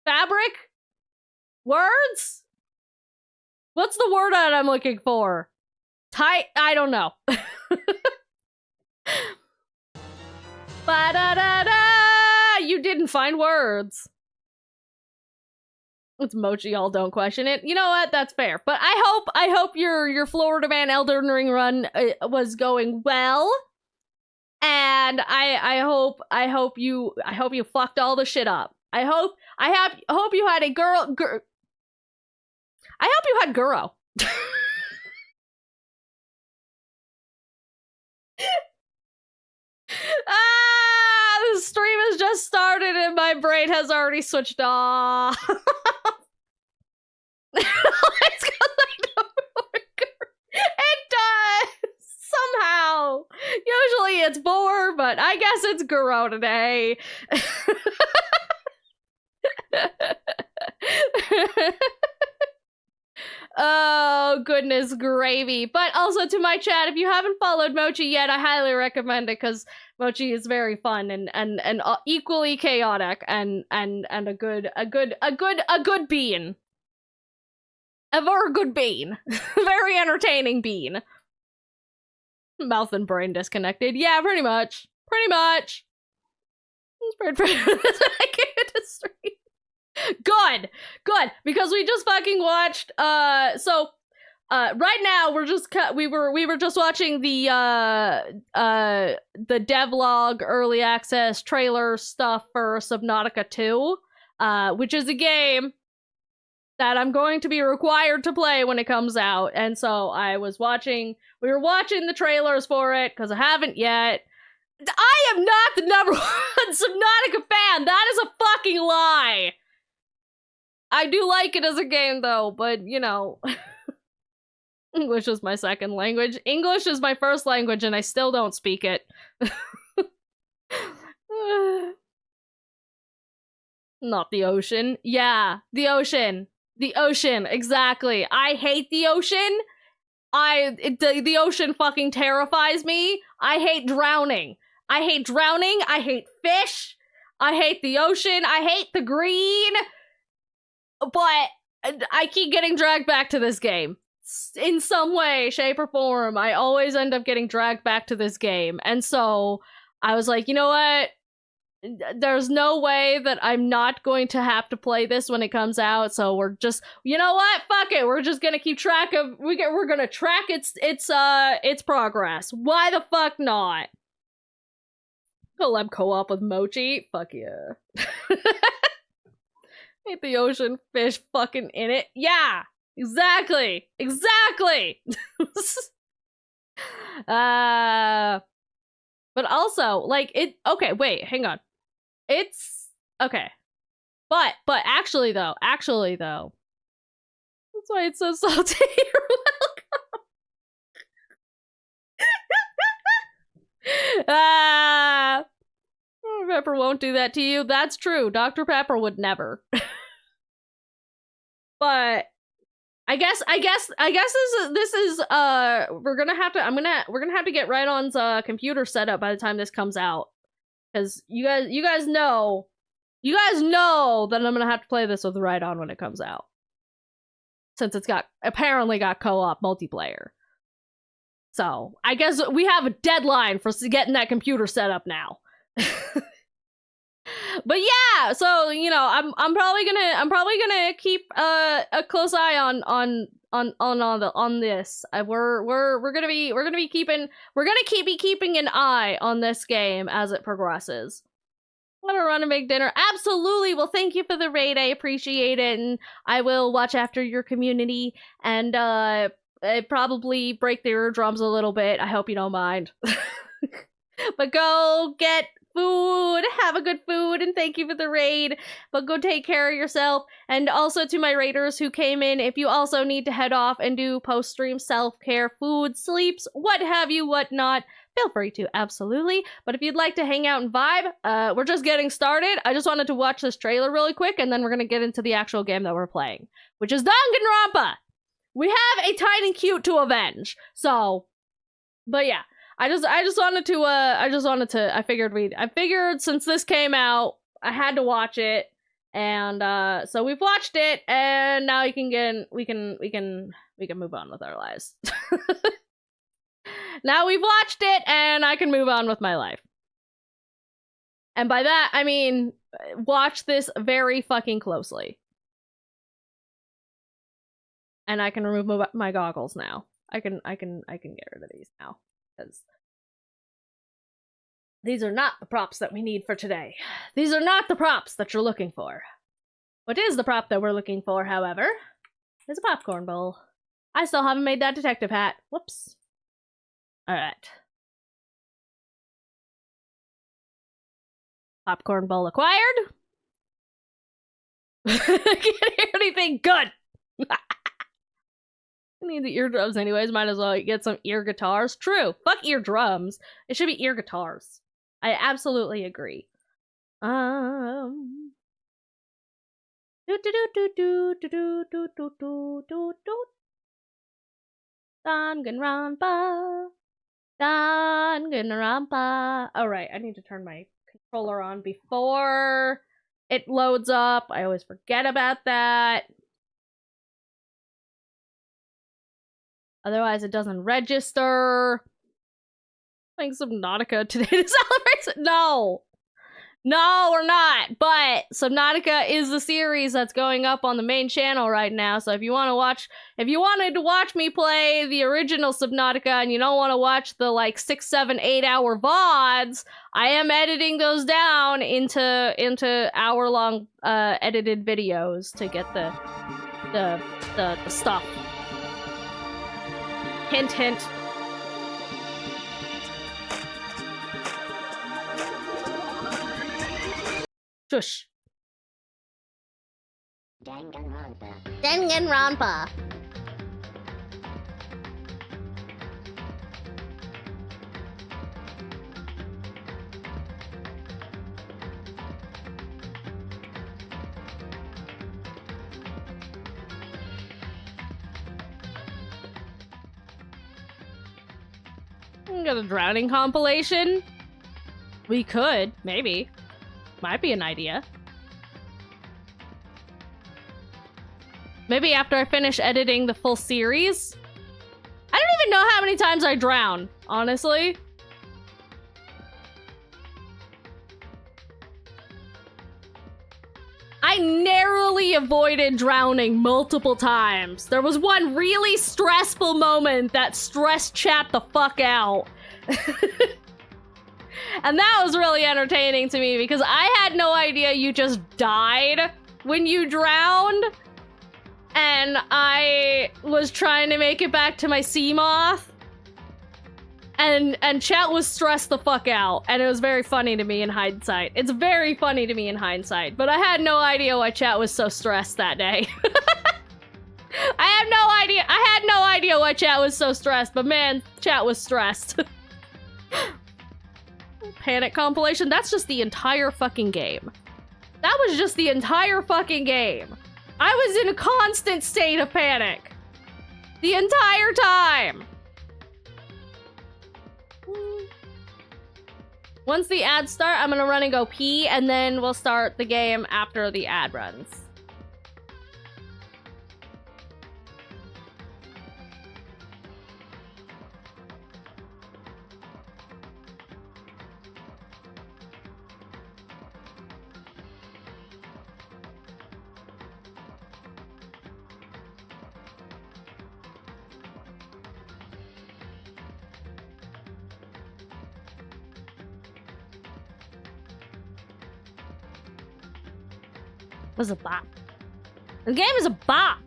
Fabric? Words? What's the word that I'm looking for? Tight? I don't know. Ba-da-da-da! You didn't find words. It's Mochi, y'all don't question it. You know what? That's fair. But I hope your Florida Man Elden Ring run was going well. And I hope you fucked all the shit up. I hope you had a girl. I hope you had Guro. The stream has just started and my brain has already switched off. It's 'cause I don't remember. It does! Somehow. Usually it's 4, but I guess it's Guro today. Oh, goodness gravy. But also to my chat, if you haven't followed Mochi yet, I highly recommend it because Mochi is very fun and equally chaotic and a good bean. A very good bean. Very entertaining bean. Mouth and brain disconnected. Yeah, pretty much. Pretty much. Good, because we just fucking watched. Right now we were just watching the devlog early access trailer stuff for Subnautica 2, which is a game that I'm going to be required to play when it comes out, and so we were watching the trailers for it because I haven't yet. I am not the number one Subnautica fan. That is a fucking lie. I do like it as a game, though, but, you know, English is my second language. English is my first language, and I still don't speak it. Not the ocean. Yeah, the ocean. The ocean, exactly. I hate the ocean. The ocean fucking terrifies me. I hate drowning. I hate fish. I hate the ocean. I hate the green. But I keep getting dragged back to this game. In some way, shape, or form, I always end up getting dragged back to this game. And so I was like, you know what? There's no way that I'm not going to have to play this when it comes out. So we're just, you know what? Fuck it. We're just gonna keep track of. We're gonna track its progress. Why the fuck not? Collab co-op with Mochi? Fuck yeah. Ain't the ocean fish fucking in it? Yeah! Exactly! Exactly! But also, like, okay, wait, hang on. It's, okay. But actually though, that's why it's so salty. You're welcome. Pepper won't do that to you. That's true. Dr. Pepper would never. But I guess this is we're gonna have to get Rhydon's computer set up by the time this comes out, because you guys know that I'm gonna have to play this with Rhydon when it comes out, since it's apparently got co-op multiplayer. So I guess we have a deadline for getting that computer set up now. But yeah, so you know, I'm probably gonna keep a close eye on this. We're gonna be keeping an eye on this game as it progresses. Want to run and make dinner? Absolutely. Well, thank you for the raid. I appreciate it, and I will watch after your community and probably break the eardrums a little bit. I hope you don't mind. But go get food, have a good food, and thank you for the raid. But go take care of yourself. And also to my raiders who came in, if you also need to head off and do post-stream self-care, food, sleeps, what have you, what not, feel free to, absolutely. But if you'd like to hang out and vibe, we're just getting started. I just wanted to watch this trailer really quick, and then we're gonna get into the actual game that we're playing, which is DanganRonpa. We have a tiny cute to avenge. So, but yeah. I figured since this came out, I had to watch it, and so we've watched it, and now we can move on with our lives. Now we've watched it, and I can move on with my life. And by that, I mean, watch this very fucking closely. And I can remove my goggles now. I can get rid of these now. Because these are not the props that we need for today. These are not the props that you're looking for. What is the prop that we're looking for, however, is a popcorn bowl. I still haven't made that detective hat. Whoops. Alright. Popcorn bowl acquired. I can't hear anything good. I need the eardrums anyways, might as well get some ear guitars. True, fuck eardrums. It should be ear guitars. I absolutely agree. DanganRonpa. DanganRonpa. Alright, I need to turn my controller on before it loads up. I always forget about that. Otherwise, it doesn't register. Playing Subnautica today to celebrate. No, we're not. But Subnautica is the series that's going up on the main channel right now. So if you wanted to watch me play the original Subnautica, and you don't want to watch the like 6, 7, 8 hour VODs, I am editing those down into hour-long edited videos to get the stuff. Hint, hint. Shush. DanganRonpa. Got a drowning compilation? We could, maybe. Might be an idea. Maybe after I finish editing the full series? I don't even know how many times I drown, honestly. I narrowly avoided drowning multiple times. There was one really stressful moment that stressed chat the fuck out. And that was really entertaining to me because I had no idea you just died when you drowned. And I was trying to make it back to my sea moth. And chat was stressed the fuck out. And it was very funny to me in hindsight. It's very funny to me in hindsight. But I had no idea why chat was so stressed that day. I have no idea. I had no idea why chat was so stressed. But man, chat was stressed. Panic compilation? That's just the entire fucking game. That was just the entire fucking game. I was in a constant state of panic. The entire time. Once the ads start, I'm gonna run and go pee, and then we'll start the game after the ad runs. It was a bop. The game is a bop.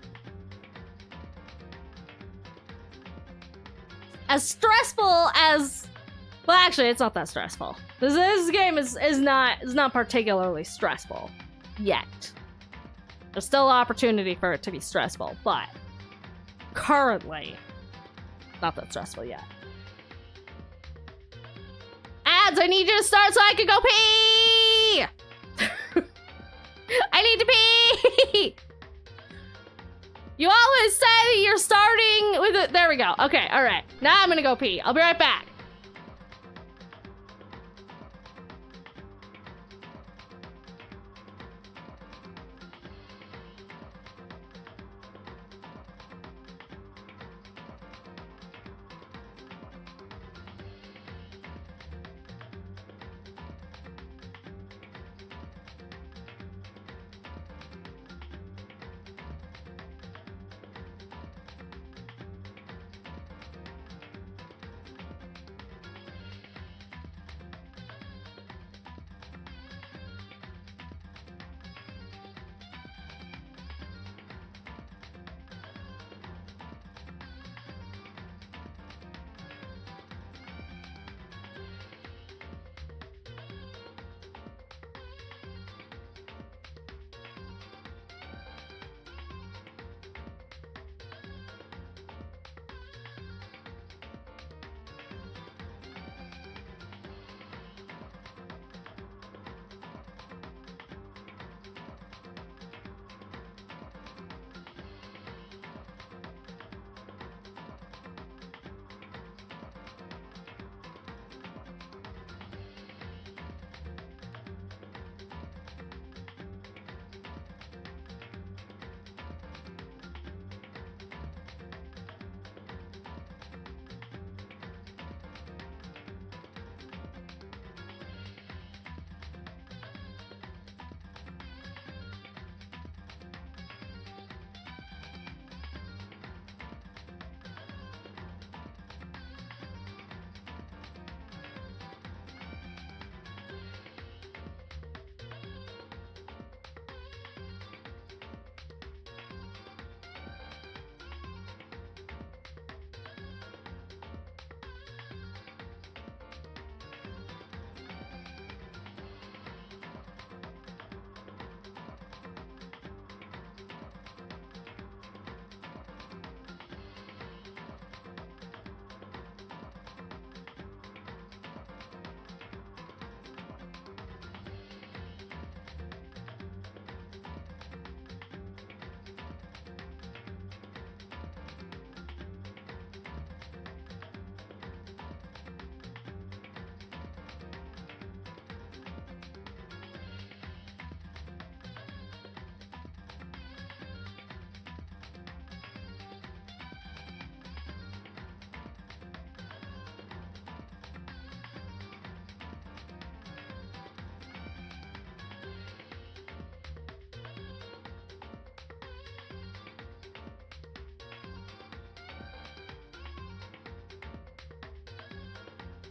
As stressful as, well, actually, it's not that stressful. This game is not particularly stressful yet. There's still opportunity for it to be stressful, but currently, not that stressful yet. Ads, I need you to start so I can go pee. I need to pee! You always say that you're starting with it. There we go. Okay, all right. Now I'm gonna go pee. I'll be right back.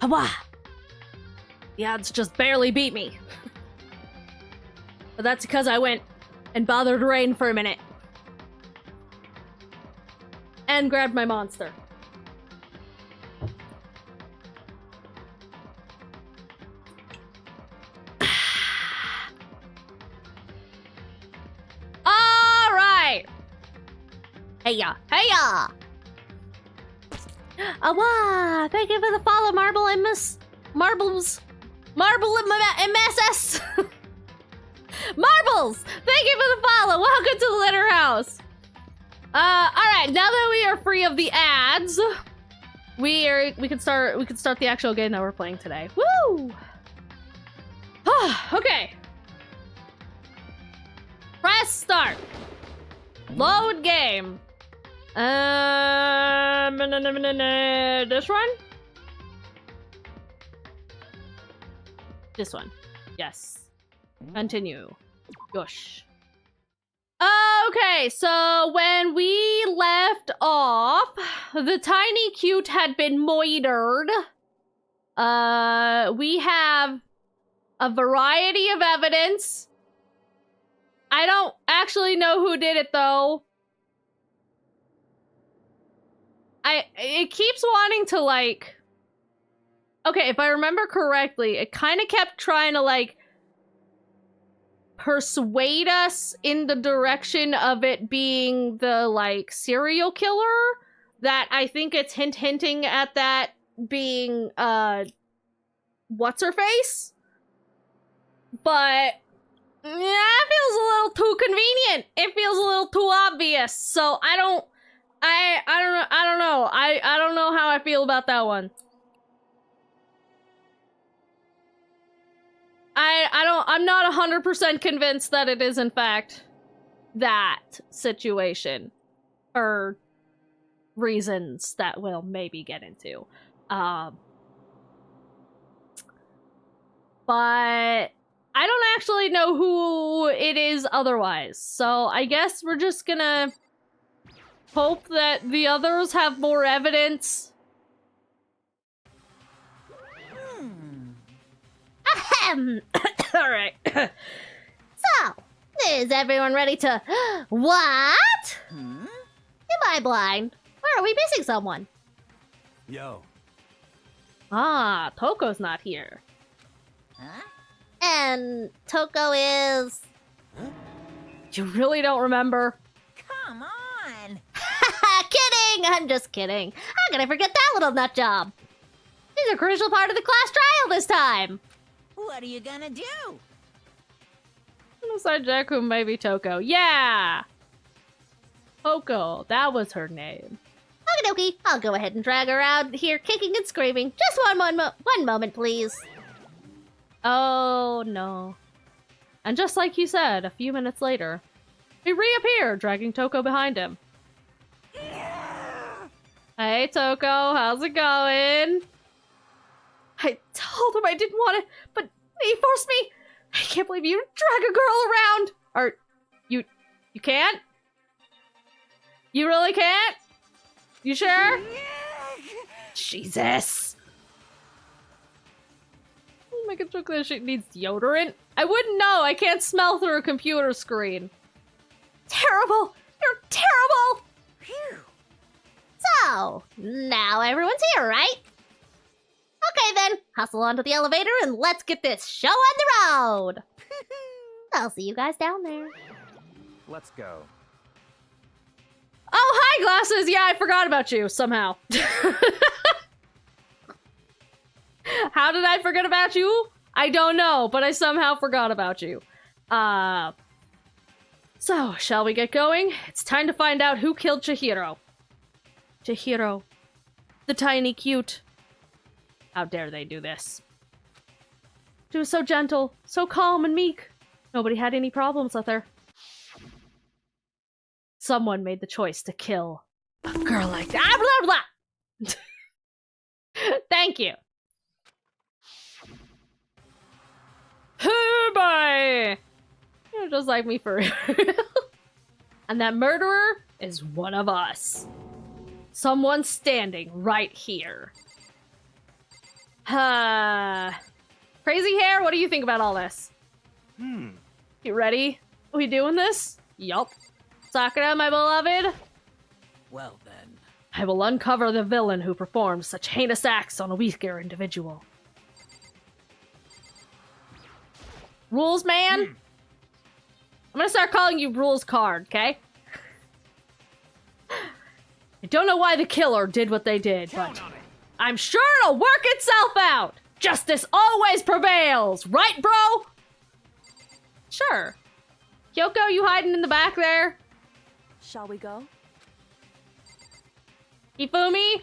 Hawa! The odds just barely beat me. But that's because I went and bothered Rain for a minute. And grabbed my monster. Alright! Heya! Heya! Awa! Thank you for the follow, Marble MS. Marbles. Marble MSS. Marbles! Thank you for the follow. Welcome to the Litter House. Alright, now that we are free of the ads, we can start the actual game that we're playing today. Woo! Okay. Press start. Load game. This one? This one. Yes. Continue. Gosh. Okay, so when we left off, the tiny cute had been moitered. We have a variety of evidence. I don't actually know who did it though. It keeps wanting to like... Okay, if I remember correctly, it kind of kept trying to like persuade us in the direction of it being the like serial killer. That I think it's hinting at that being what's her face? But yeah, it feels a little too convenient. It feels a little too obvious. So I don't know. I don't know how I feel about that one. I'm not 100% convinced that it is in fact that situation for reasons that we'll maybe get into. But I don't actually know who it is otherwise. So I guess we're just gonna hope that the others have more evidence. Ahem. All right. So, is everyone ready to... What? Am I blind? Where are we missing someone? Yo. Ah, Toko's not here. Huh? And Toko is... You really don't remember? Come on! Kidding! I'm just kidding. How could I forget that little nut job? He's a crucial part of the class trial this time. What are you gonna do? Besides Jakku, maybe Toko. Yeah! Toko, that was her name. Okie dokie, I'll go ahead and drag her out here kicking and screaming. Just one moment, please. Oh, no. And just like you said, a few minutes later, he reappeared, dragging Toko behind him. Hey, Toko, how's it going? I told him I didn't want it, but he forced me. I can't believe you drag a girl around. Or, you can't? You really can't? You sure? Jesus. Oh my god, chocolate shit needs deodorant. I wouldn't know. I can't smell through a computer screen. Terrible. You're terrible. Phew. So, now everyone's here, right? Okay then, hustle onto the elevator and let's get this show on the road. I'll see you guys down there. Let's go. Oh, hi, Glasses! Yeah, I forgot about you, somehow. How did I forget about you? I don't know, but I somehow forgot about you. So, shall we get going? It's time to find out who killed Chihiro. Chihiro. The tiny cute. How dare they do this? She was so gentle, so calm and meek. Nobody had any problems with her. Someone made the choice to kill a girl like that. Blah, blah, blah. Thank you. Hey, bye. You're just like me for real. And that murderer is one of us. Someone standing right here. Praise Crazy hair, what do you think about all this? You ready? We doing this? Yup. Sakura, my beloved? Well then. I will uncover the villain who performed such heinous acts on a weaker individual. Rules, man? I'm gonna start calling you Rules Card, okay? I don't know why the killer did what they did, but I'm sure it'll work itself out! Justice always prevails! Right, bro? Sure. Kyoko, you hiding in the back there? Shall we go? Hifumi?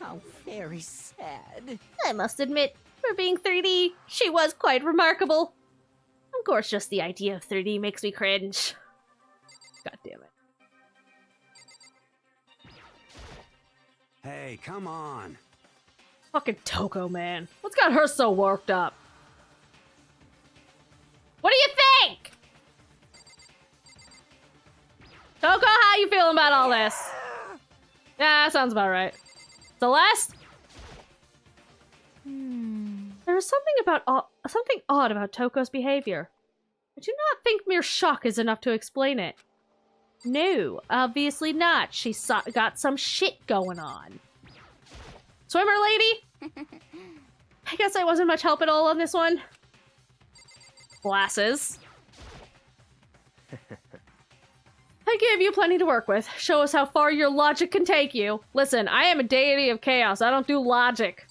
How very sad. I must admit, for being 3D, she was quite remarkable. Of course, just the idea of 3D makes me cringe. God damn it. Hey, come on. Fucking Toko, man. What's got her so worked up? What do you think? Toko, how you feeling about all this? Yeah, that sounds about right. Celeste? There is something odd about Toko's behavior. I do not think mere shock is enough to explain it. No, obviously not. She's got some shit going on. Swimmer lady? I guess I wasn't much help at all on this one. Glasses. I gave you plenty to work with. Show us how far your logic can take you. Listen, I am a deity of chaos. I don't do logic.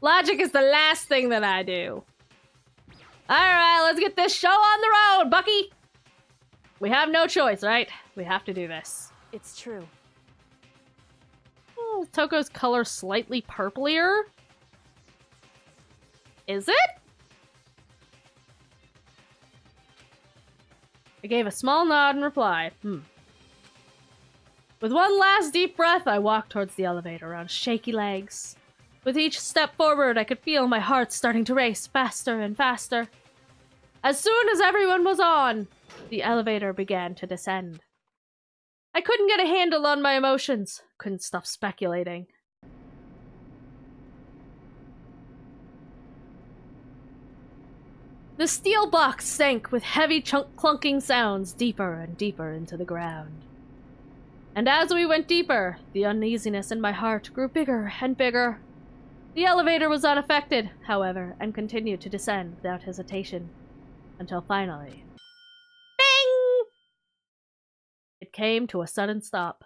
Logic is the last thing that I do. Alright, let's get this show on the road, Bucky! We have no choice, right? We have to do this. It's true. Oh, Toko's color slightly purplier? Is it? I gave a small nod in reply. With one last deep breath, I walked towards the elevator on shaky legs. With each step forward, I could feel my heart starting to race faster and faster. As soon as everyone was on, the elevator began to descend. I couldn't get a handle on my emotions. Couldn't stop speculating. The steel box sank with heavy clunking sounds deeper and deeper into the ground. And as we went deeper, the uneasiness in my heart grew bigger and bigger. The elevator was unaffected, however, and continued to descend without hesitation, until finally... Bing! It came to a sudden stop.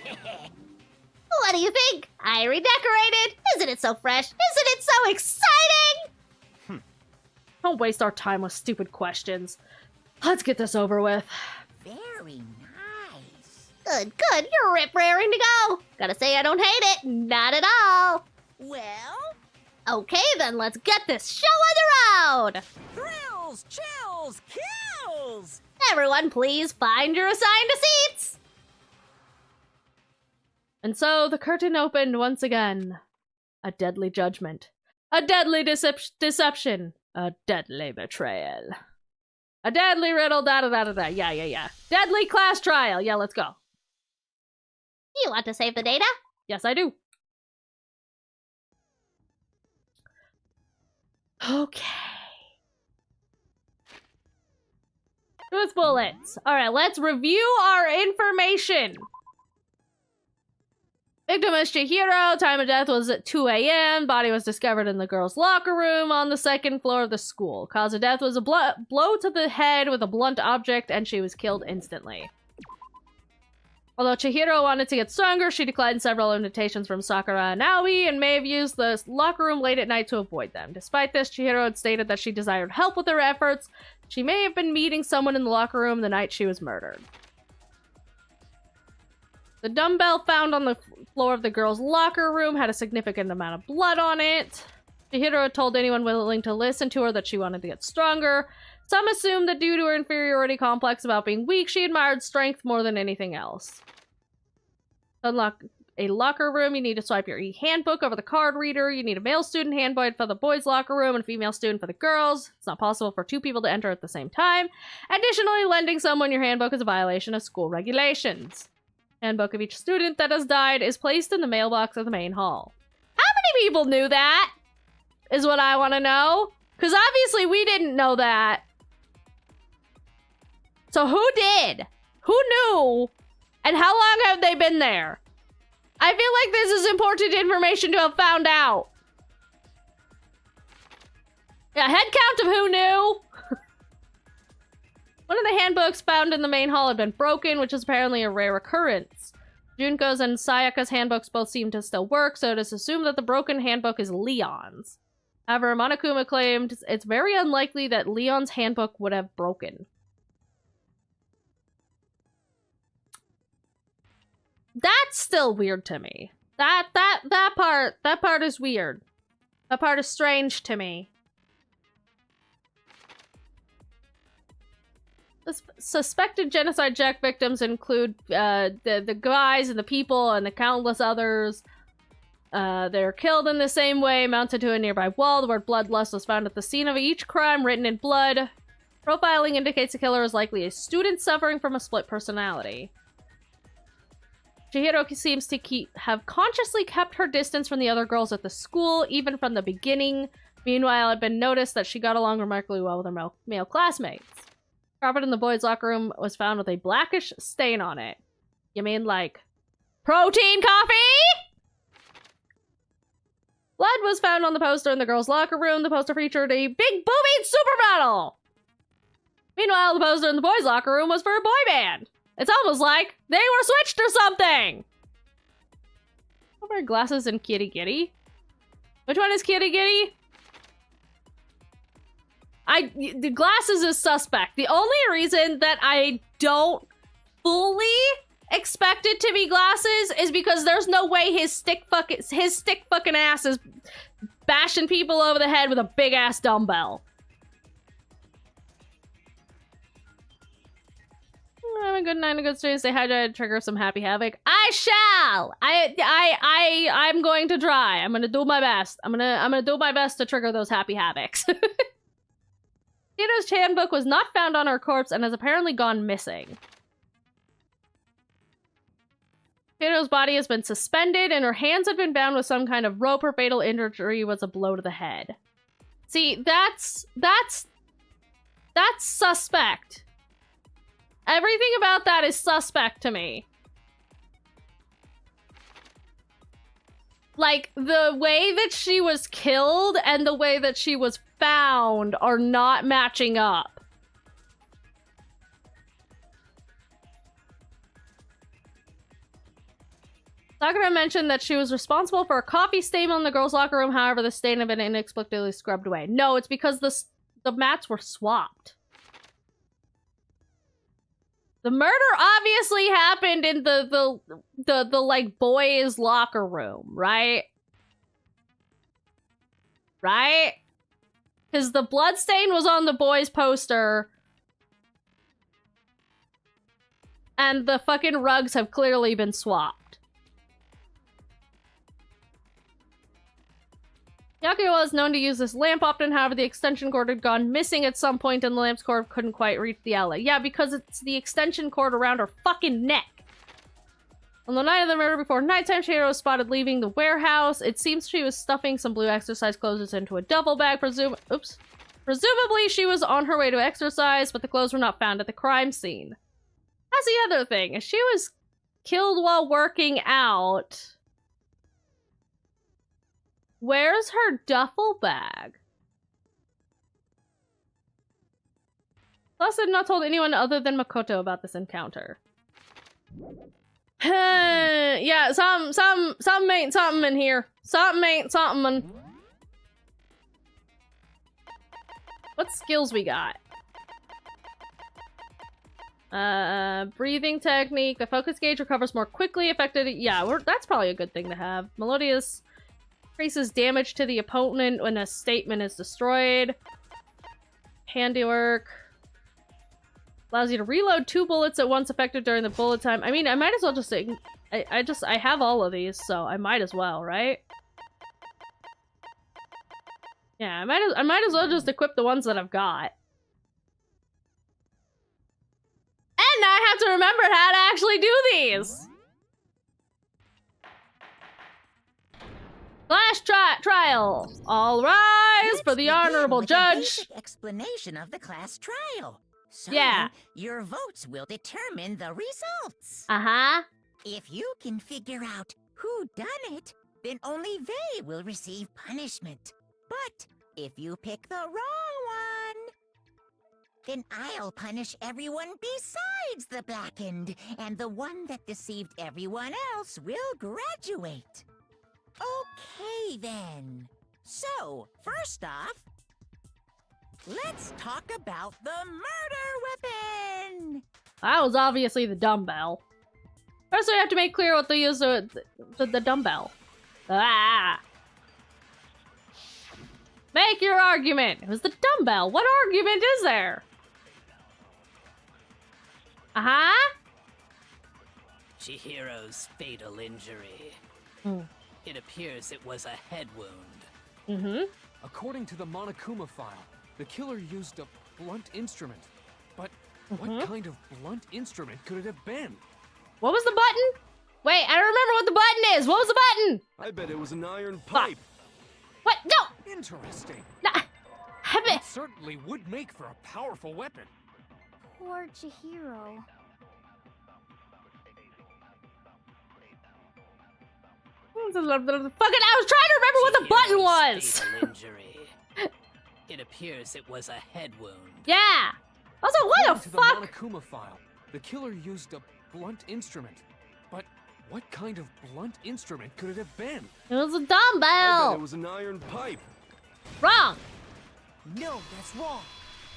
What do you think? I redecorated. Isn't it so fresh? Isn't it so exciting? Don't waste our time with stupid questions. Let's get this over with. Very nice. Good, good. You're raring to go. Gotta say I don't hate it. Not at all. Well, Okay, then let's get this show on the road. thrills, chills, kills. Everyone, please find your assigned seats. And so the curtain opened once again. A deadly judgment. A deadly deception. A deadly betrayal. A deadly riddle, da-da-da-da-da. Yeah. Deadly class trial. Yeah, let's go. You want to save the data? Yes, I do. Okay. Truth bullets. Alright, let's review our information. Victim is Chihiro. Time of death was at 2 a.m. Body was discovered in the girls' locker room on the second floor of the school. Cause of death was a blow to the head with a blunt object, and she was killed instantly. Although Chihiro wanted to get stronger, she declined several invitations from Sakura and Aoi and may have used the locker room late at night to avoid them. Despite this, Chihiro had stated that she desired help with her efforts. She may have been meeting someone in the locker room the night she was murdered. The dumbbell found on the floor of the girls' locker room had a significant amount of blood on it. Chihiro had told anyone willing to listen to her that she wanted to get stronger. Some assumed that due to her inferiority complex about being weak, she admired strength more than anything else. To unlock a locker room, you need to swipe your e-handbook over the card reader. You need a male student handbook for the boys' locker room and a female student for the girls'. It's not possible for two people to enter at the same time. Additionally, lending someone your handbook is a violation of school regulations. Handbook of each student that has died is placed in the mailbox of the main hall. people knew that, is what I want to know. Because obviously we didn't know that. So who did? Who knew? And how long have they been there? I feel like this is important information to have found out. Yeah, head count of who knew. One of the handbooks found in the main hall had been broken, which is apparently a rare occurrence. Junko's and Sayaka's handbooks both seem to still work, so it is assumed that the broken handbook is Leon's. However, Monokuma claimed it's very unlikely that Leon's handbook would have broken. That's still weird to me. That part is weird. That part is strange to me. Suspected genocide jack victims include the guys and the people and the countless others. They're killed in the same way, mounted to a nearby wall. The word bloodlust was found at the scene of each crime, written in blood. Profiling indicates the killer is likely a student suffering from a split personality. Chihiro seems to have consciously kept her distance from the other girls at the school, even from the beginning. Meanwhile, it had been noticed that she got along remarkably well with her male classmates. Carpet in the boys' locker room was found with a blackish stain on it. You mean like protein coffee? Blood was found on the poster in the girls' locker room. The poster featured a big boobied supermodel. Meanwhile, the poster in the boys' locker room was for a boy band. It's almost like they were switched or something. I wear glasses in Kitty Kitty. Which one is Kitty Kitty? The glasses is suspect. The only reason that I don't fully expect it to be glasses is because there's no way his stick fucking ass is bashing people over the head with a big ass dumbbell. Have a good night and a good stay. Say hi to trigger some happy havoc. I shall. I'm going to try. I'm gonna do my best. I'm gonna do my best to trigger those happy havocs. Theodore's handbook was not found on her corpse and has apparently gone missing. Theodore's body has been suspended and her hands had been bound with some kind of rope. Her fatal injury was a blow to the head. See, that's suspect. Everything about that is suspect to me. Like, the way that she was killed and the way that she was found are not matching up. Sakura mentioned that she was responsible for a coffee stain on the girls' locker room. However, the stain had been inexplicably scrubbed away. No, it's because the mats were swapped. The murder obviously happened in the like boys' locker room, right? Right? Because the bloodstain was on the boys' poster. And the fucking rugs have clearly been swapped. Yakuya was known to use this lamp often, however, the extension cord had gone missing at some point and the lamp's cord couldn't quite reach the outlet. Yeah, because it's the extension cord around her fucking neck. On the night of the murder before nighttime, Chihiro was spotted leaving the warehouse. It seems she was stuffing some blue exercise clothes into a duffel bag. Presumably she was on her way to exercise, but the clothes were not found at the crime scene. That's the other thing. If she was killed while working out, where's her duffel bag? Plus, I've not told anyone other than Makoto about this encounter. Yeah, something ain't something in here. Something ain't something. What skills we got? Breathing technique. The focus gauge recovers more quickly. Affected. Yeah, that's probably a good thing to have. Melodious increases damage to the opponent when a statement is destroyed. Handiwork. Allows you to reload 2 bullets at once affected during the bullet time. I mean, I might as well just say... I have all of these, so I might as well, right? Yeah, I might as well just equip the ones that I've got. And now I have to remember how to actually do these! Flash trial. All rise Let's for the begin honorable with a judge. basic explanation of the class trial. So, Yeah. your votes will determine the results. Uh-huh. If you can figure out who done it, then only they will receive punishment. But if you pick the wrong one, then I'll punish everyone besides the blackened, and the one that deceived everyone else will graduate. Okay, then. So, first off, let's talk about the murder weapon! That was obviously the dumbbell. First, we have to make clear what the use of the dumbbell. Ah! Make your argument. It was the dumbbell. What argument is there? Uh-huh. Chihiro's fatal injury. Hmm. It appears it was a head wound. Mm-hmm. According to the Monokuma file, the killer used a blunt instrument. But what kind of blunt instrument could it have been? What was the button? Wait, I don't remember what the button is. What was the button? I bet it was an iron pipe. What? No! Interesting. Nah. It certainly would make for a powerful weapon. Poor Chihiro. Fucking, I was trying to remember what the button was. Fatal injury. It appears it was a head wound. Yeah. Also, what According the to fuck? the Monokuma file, the killer used a blunt instrument. But what kind of blunt instrument could it have been? It was a I bet dumbbell. it was an iron pipe. Wrong. No, that's wrong.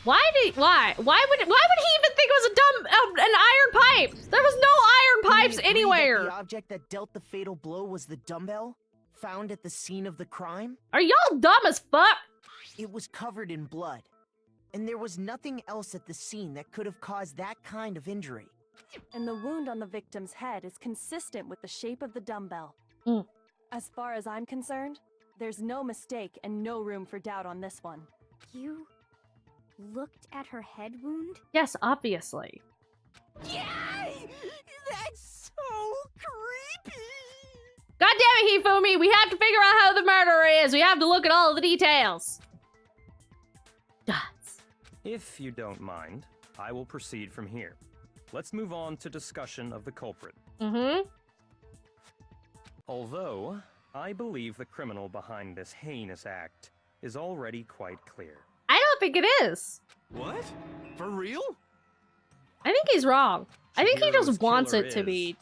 Why would he even think it was an iron pipe? There was no iron pipes Do we agree anywhere. that the object that dealt the fatal blow was the dumbbell found at the scene of the crime? Are y'all dumb as fuck? It was covered in blood, and there was nothing else at the scene that could have caused that kind of injury. And the wound on the victim's head is consistent with the shape of the dumbbell. Mm. As far as I'm concerned, there's no mistake and no room for doubt on this one. You looked at her head wound? Yes, obviously. Yay! That's so creepy! God damn it, Hifumi, we have to figure out how the murderer is. We have to look at all of the details. Dots. If you don't mind, I will proceed from here. Let's move on to discussion of the culprit. Mm-hmm. Although, I believe the criminal behind this heinous act is already quite clear. I don't think it is. What? For real? I think he's wrong. I think he Chihiro's just wants killer it to is be.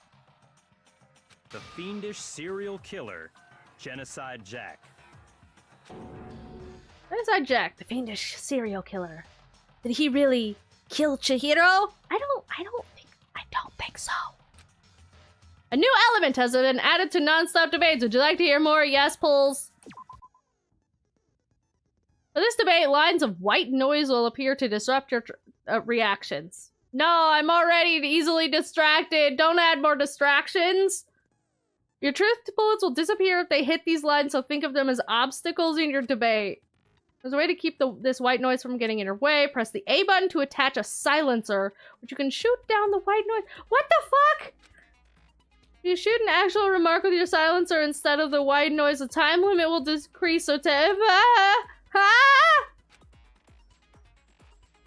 the fiendish serial killer, Genocide Jack. Genocide Jack, the fiendish serial killer. Did he really kill Chihiro? I don't think so. A new element has been added to non-stop debates. Would you like to hear more? Yes, polls. For this debate, lines of white noise will appear to disrupt your reactions. No, I'm already easily distracted. Don't add more distractions. Your truth bullets will disappear if they hit these lines, so think of them as obstacles in your debate. There's a way to keep this white noise from getting in your way. Press the A button to attach a silencer, which you can shoot down the white noise. What the fuck? If you shoot an actual remark with your silencer instead of the white noise, the time limit will decrease so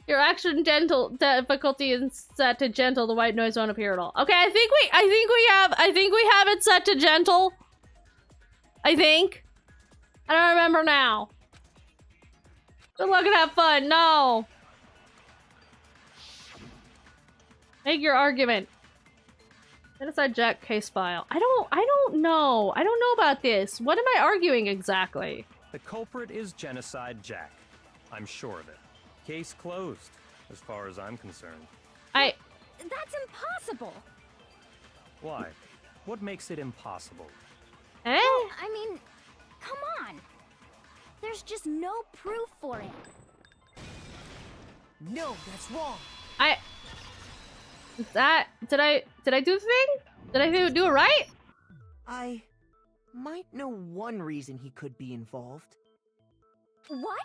your action gentle difficulty is set to gentle. The white noise won't appear at all. Okay, I think we have it set to gentle. I think. I don't remember now. Good luck and have fun. No. Make your argument. Genocide Jack case file. I don't know. I don't know about this. What am I arguing exactly? The culprit is Genocide Jack. I'm sure of it. Case closed, as far as I'm concerned. That's impossible! Why? What makes it impossible? Eh? I mean, come on! There's just no proof for it. No, that's wrong. Did I do the thing? Did I do it right? I might know one reason he could be involved. What?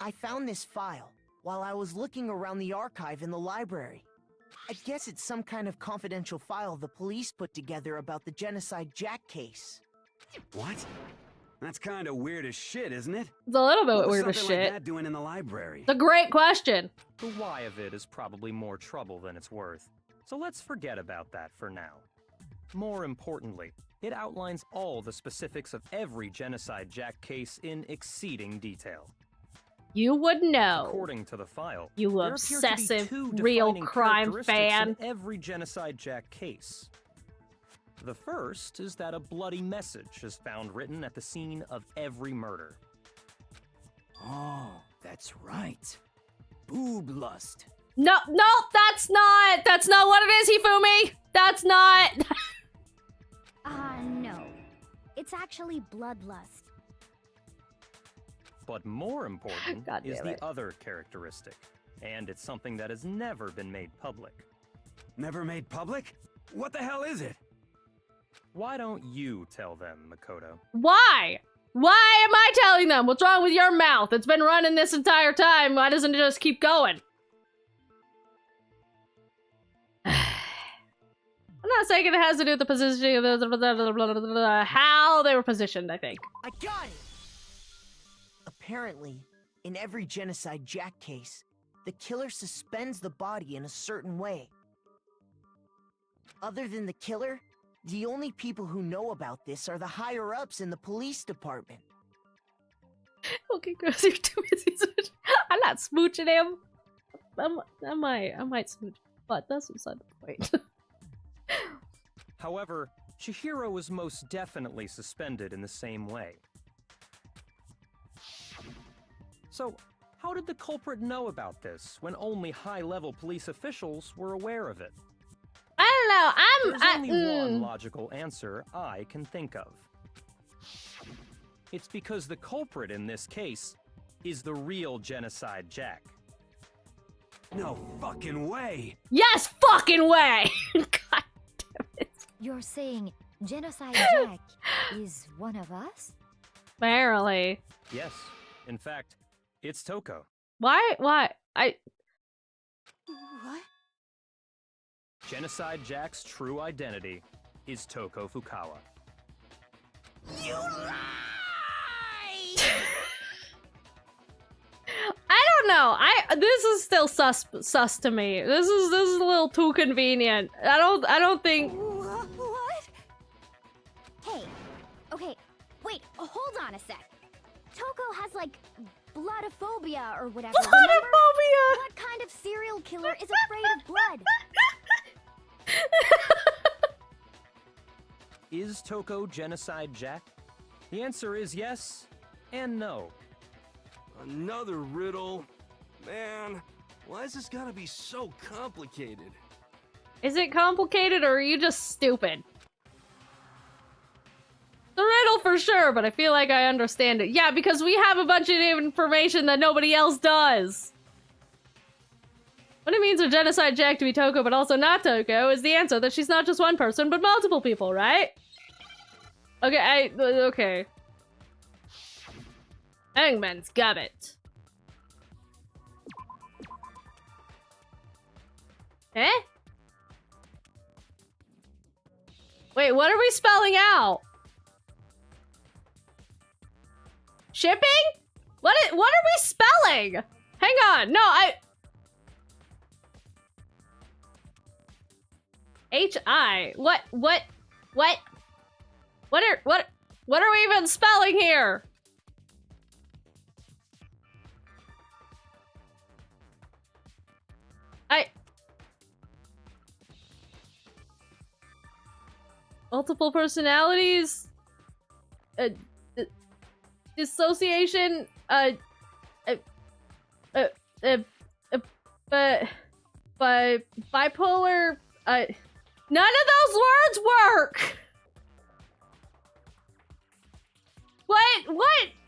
I found this file while I was looking around the archive in the library. I guess it's some kind of confidential file the police put together about the Genocide Jack case. What? That's kind of weird as shit, isn't it? It's a little bit What was weird as something like shit. that doing in the library? It's a great question. The why of it is probably more trouble than it's worth, so let's forget about that for now. More importantly, it outlines all the specifics of every Genocide Jack case in exceeding detail. You would know. According to the file, You there appear to be obsessive two real defining crime characteristics fan. in every Genocide Jack case. The first is that a bloody message is found written at the scene of every murder. Oh, that's right. Boob lust. No, that's not what it is, Hifumi. That's not. No. It's actually bloodlust. But more important God is damn the it. other characteristic, and it's something that has never been made public. Never made public? What the hell is it? Why don't you tell them, Makoto? Why? Why am I telling them? What's wrong with your mouth? It's been running this entire time. Why doesn't it just keep going? I'm not saying it has to do with the positioning of how they were positioned, I think. I got it! Apparently, in every Genocide Jack case, the killer suspends the body in a certain way. Other than the killer, the only people who know about this are the higher-ups in the police department. Okay, girls, you're too busy smooching. I'm not smooching him. I might smooch, but that's beside the point. However, Chihiro was most definitely suspended in the same way. So, how did the culprit know about this when only high-level police officials were aware of it? I don't know. There's only one logical answer I can think of. It's because the culprit in this case is the real Genocide Jack. No fucking way! Yes, fucking way! God damn it. You're saying Genocide Jack is one of us? Barely. Yes, in fact, it's Toko. Why? What? Genocide Jack's true identity is Toko Fukawa. You lie! I don't know. This is still sus to me. This is a little too convenient. I don't think. What? Hey, okay, wait, hold on a sec. Toko has like bloodophobia or whatever. Bloodophobia! What kind of serial killer is afraid of blood? Is Toko Genocide Jack? The answer is yes and no. Another riddle? Man, why is this gotta be so complicated? Is it complicated or are you just stupid? The riddle for sure, but I feel like I understand it. Yeah, because we have a bunch of information that nobody else does. What it means for Genocide Jack to be Toko but also not Toko is the answer that she's not just one person but multiple people, right? Okay, okay. Hangman's Gubbit. Eh? Wait, what are we spelling out? Shipping? What are we spelling? Hang on, no, H-I. What are we even spelling here? Multiple personalities? Dissociation? Bipolar? None of those words work!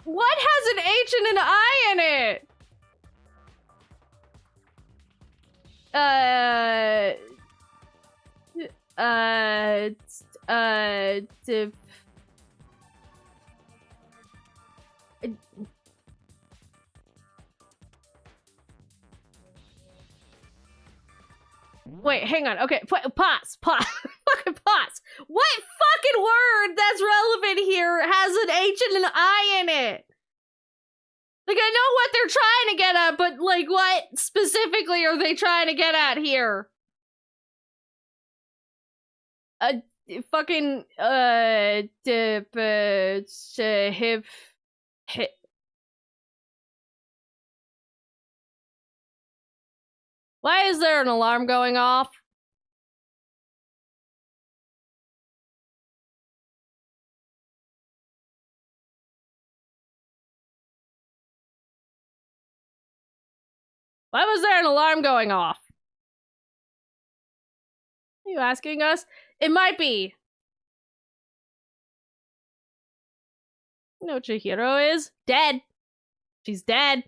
What has an H and an I in it? Wait, hang on. Okay, pause. Fucking pause. What fucking word that's relevant here has an H and an I in it. Like, I know what they're trying to get at, but, like, what specifically are they trying to get at here? Fucking, hip. Why is there an alarm going off? Why was there an alarm going off? Are you asking us? It might be. You know what Chihiro is? Dead. She's dead.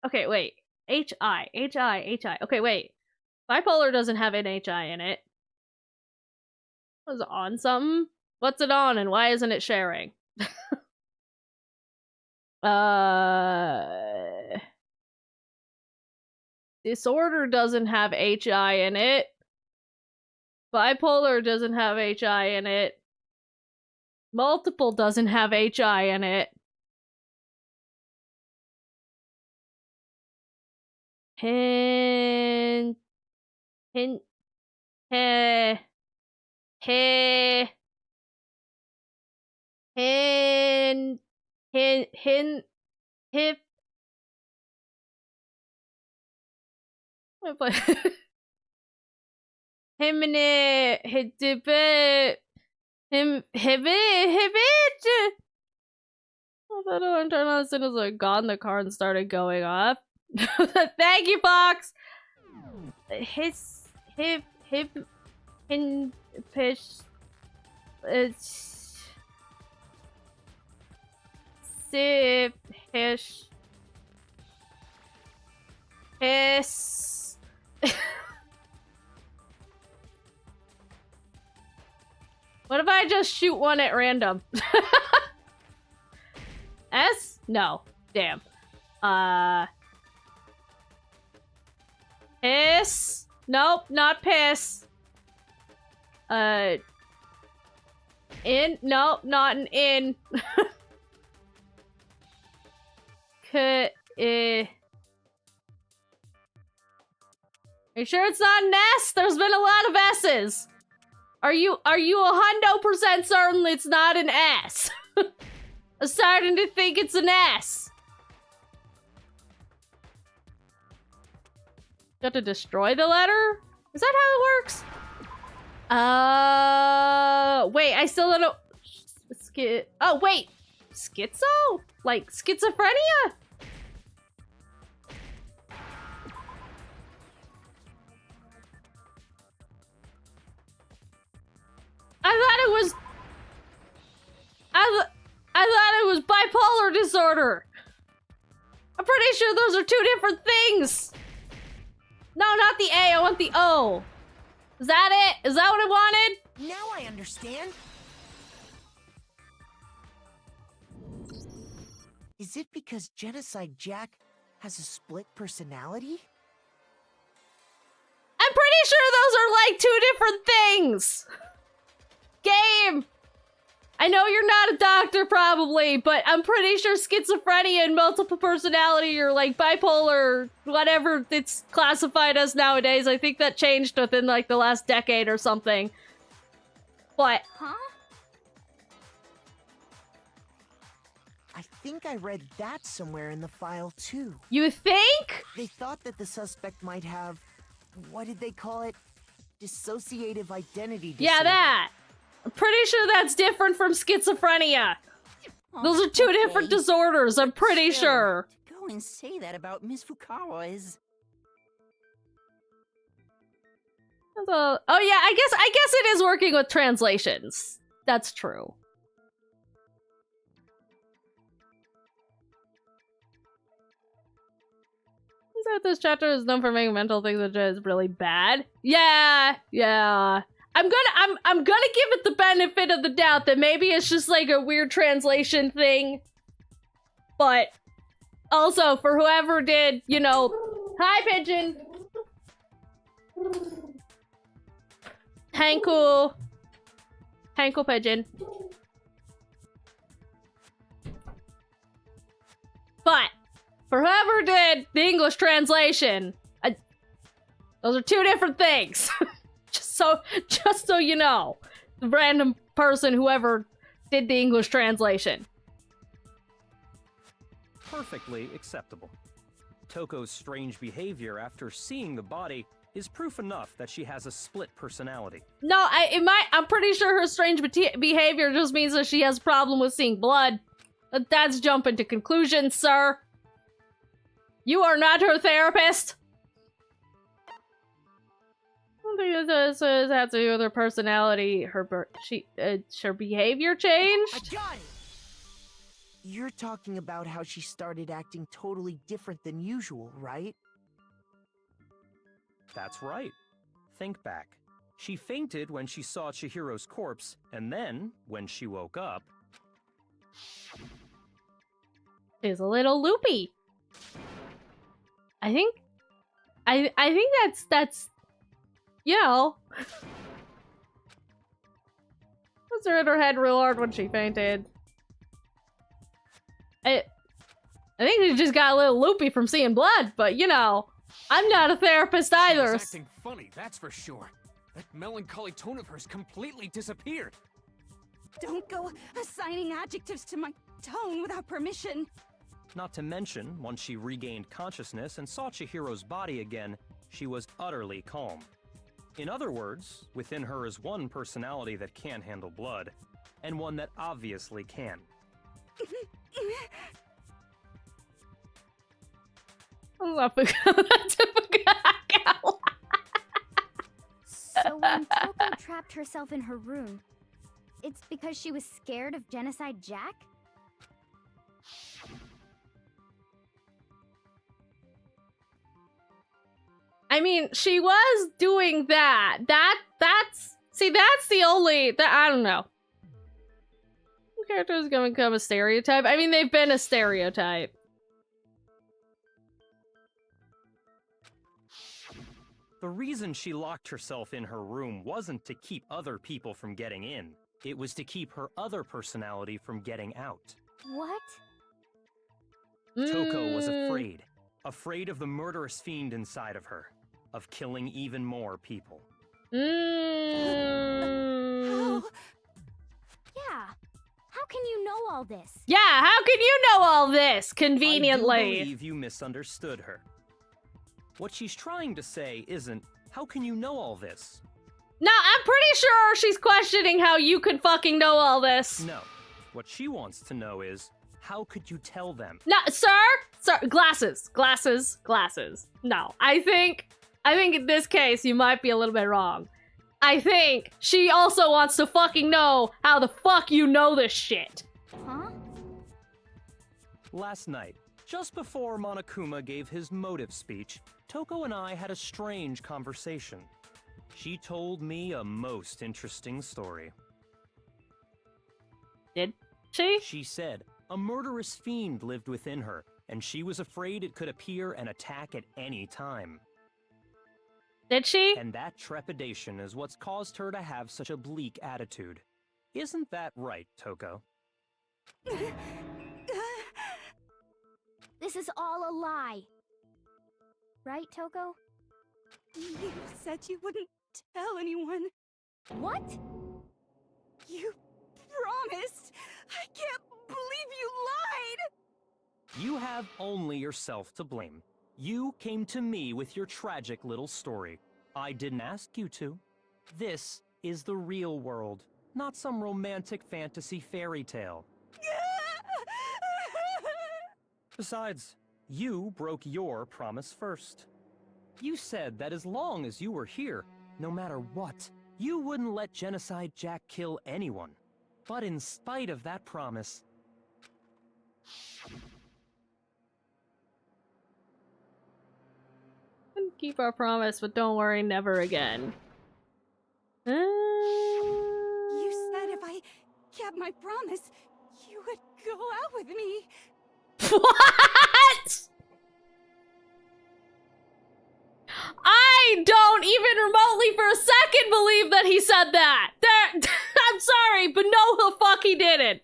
Okay, wait. H-I. Okay, wait. Bipolar doesn't have an H-I in it. Was it on something? What's it on and why isn't it sharing? Disorder doesn't have H-I in it. Bipolar doesn't have H-I in it. Multiple doesn't have H-I in it. Hin... Hin... Heh... Heh... Hin... Hin... Hip... Himine... Hidibe... Him... Hibit... I thought I turned on as soon as I got in the car and started going off. Thank you, Fox! His... Hip... Hin... Pish... It's... Sip... Hish... Hiss... What if I just shoot one at random? S? No. Damn. Piss? Nope, not piss. In? Nope, not an in. Are you sure it's not an S? There's been a lot of S's. Are you 100% certain it's not an S? I'm starting to think it's an S. You have to destroy the letter? Is that how it works? Wait, I still don't know. Oh, wait. Schizo? Like schizophrenia? I thought it was bipolar disorder. I'm pretty sure those are two different things. No, not the A. I want the O. Is that it? Is that what I wanted? Now I understand. Is it because Genocide Jack has a split personality? I'm pretty sure those are like two different things. Game. I know you're not a doctor probably, but I'm pretty sure schizophrenia and multiple personality or like bipolar, whatever it's classified as nowadays. I think that changed within like the last decade or something. But Huh? I think I read that somewhere in the file too. You think? They thought that the suspect might have, what did they call it? Dissociative identity disorder. Yeah, that. I'm pretty sure that's different from schizophrenia. Those are two different disorders, I'm pretty sure. To go and say that about Miss Fukawa is... Oh yeah, I guess it is working with translations. That's true. So this chapter is known for making mental things which is really bad. Yeah. I'm gonna give it the benefit of the doubt that maybe it's just like a weird translation thing. But also for whoever did, you know, hi Pigeon. Hanku pigeon. But for whoever did the English translation, those are two different things. just so you know, the random person whoever did the English translation. Perfectly acceptable. Toko's strange behavior after seeing the body is proof enough that she has a split personality. No, I'm pretty sure her strange behavior just means that she has a problem with seeing blood. That's jumping to conclusions, sir. You are not her therapist. I don't think this has to do with her personality. Her behavior changed. I got it. You're talking about how she started acting totally different than usual, right? That's right. Think back. She fainted when she saw Chihiro's corpse, and then, when she woke up... She's a little loopy. I think that's you know. Was her in her head real hard when she fainted. I think she just got a little loopy from seeing blood, but you know, I'm not a therapist either. She's acting funny, that's for sure. That melancholy tone of hers completely disappeared. Don't go assigning adjectives to my tone without permission. Not to mention, once she regained consciousness and saw Chihiro's body again, she was utterly calm. In other words, within her is one personality that can't handle blood, and one that obviously can. So when Toko trapped herself in her room, it's because she was scared of Genocide Jack? I mean, she was doing that. That's the only that I don't know. Character is gonna become a stereotype. I mean, they've been a stereotype. The reason she locked herself in her room wasn't to keep other people from getting in. It was to keep her other personality from getting out. What? Toko was afraid. Afraid of the murderous fiend inside of her. Of killing even more people. How? Yeah. How can you know all this? Yeah, how can you know all this? Conveniently. I do believe you misunderstood her. What she's trying to say isn't, how can you know all this? No, I'm pretty sure she's questioning how you could fucking know all this. No. What she wants to know is, how could you tell them? No, sir, glasses. No, I think in this case you might be a little bit wrong. I think she also wants to fucking know how the fuck you know this shit. Huh? Last night, just before Monokuma gave his motive speech, Toko and I had a strange conversation. She told me a most interesting story. Did she? She said a murderous fiend lived within her, and she was afraid it could appear and attack at any time. Did she? And that trepidation is what's caused her to have such a bleak attitude. Isn't that right, Toko? This is all a lie. Right, Toko? You said you wouldn't tell anyone. What? You promised! I can't believe you lied! You have only yourself to blame. You came to me with your tragic little story. I didn't ask you to. This is the real world, not some romantic fantasy fairy tale. Besides, you broke your promise first. You said that as long as you were here, no matter what, you wouldn't let Genocide Jack kill anyone. But in spite of that promise... Keep our promise, but don't worry, never again. You said if I kept my promise, you would go out with me. What? I I don't even remotely for a second believe that he said that. I'm sorry, but no, the fuck he didn't.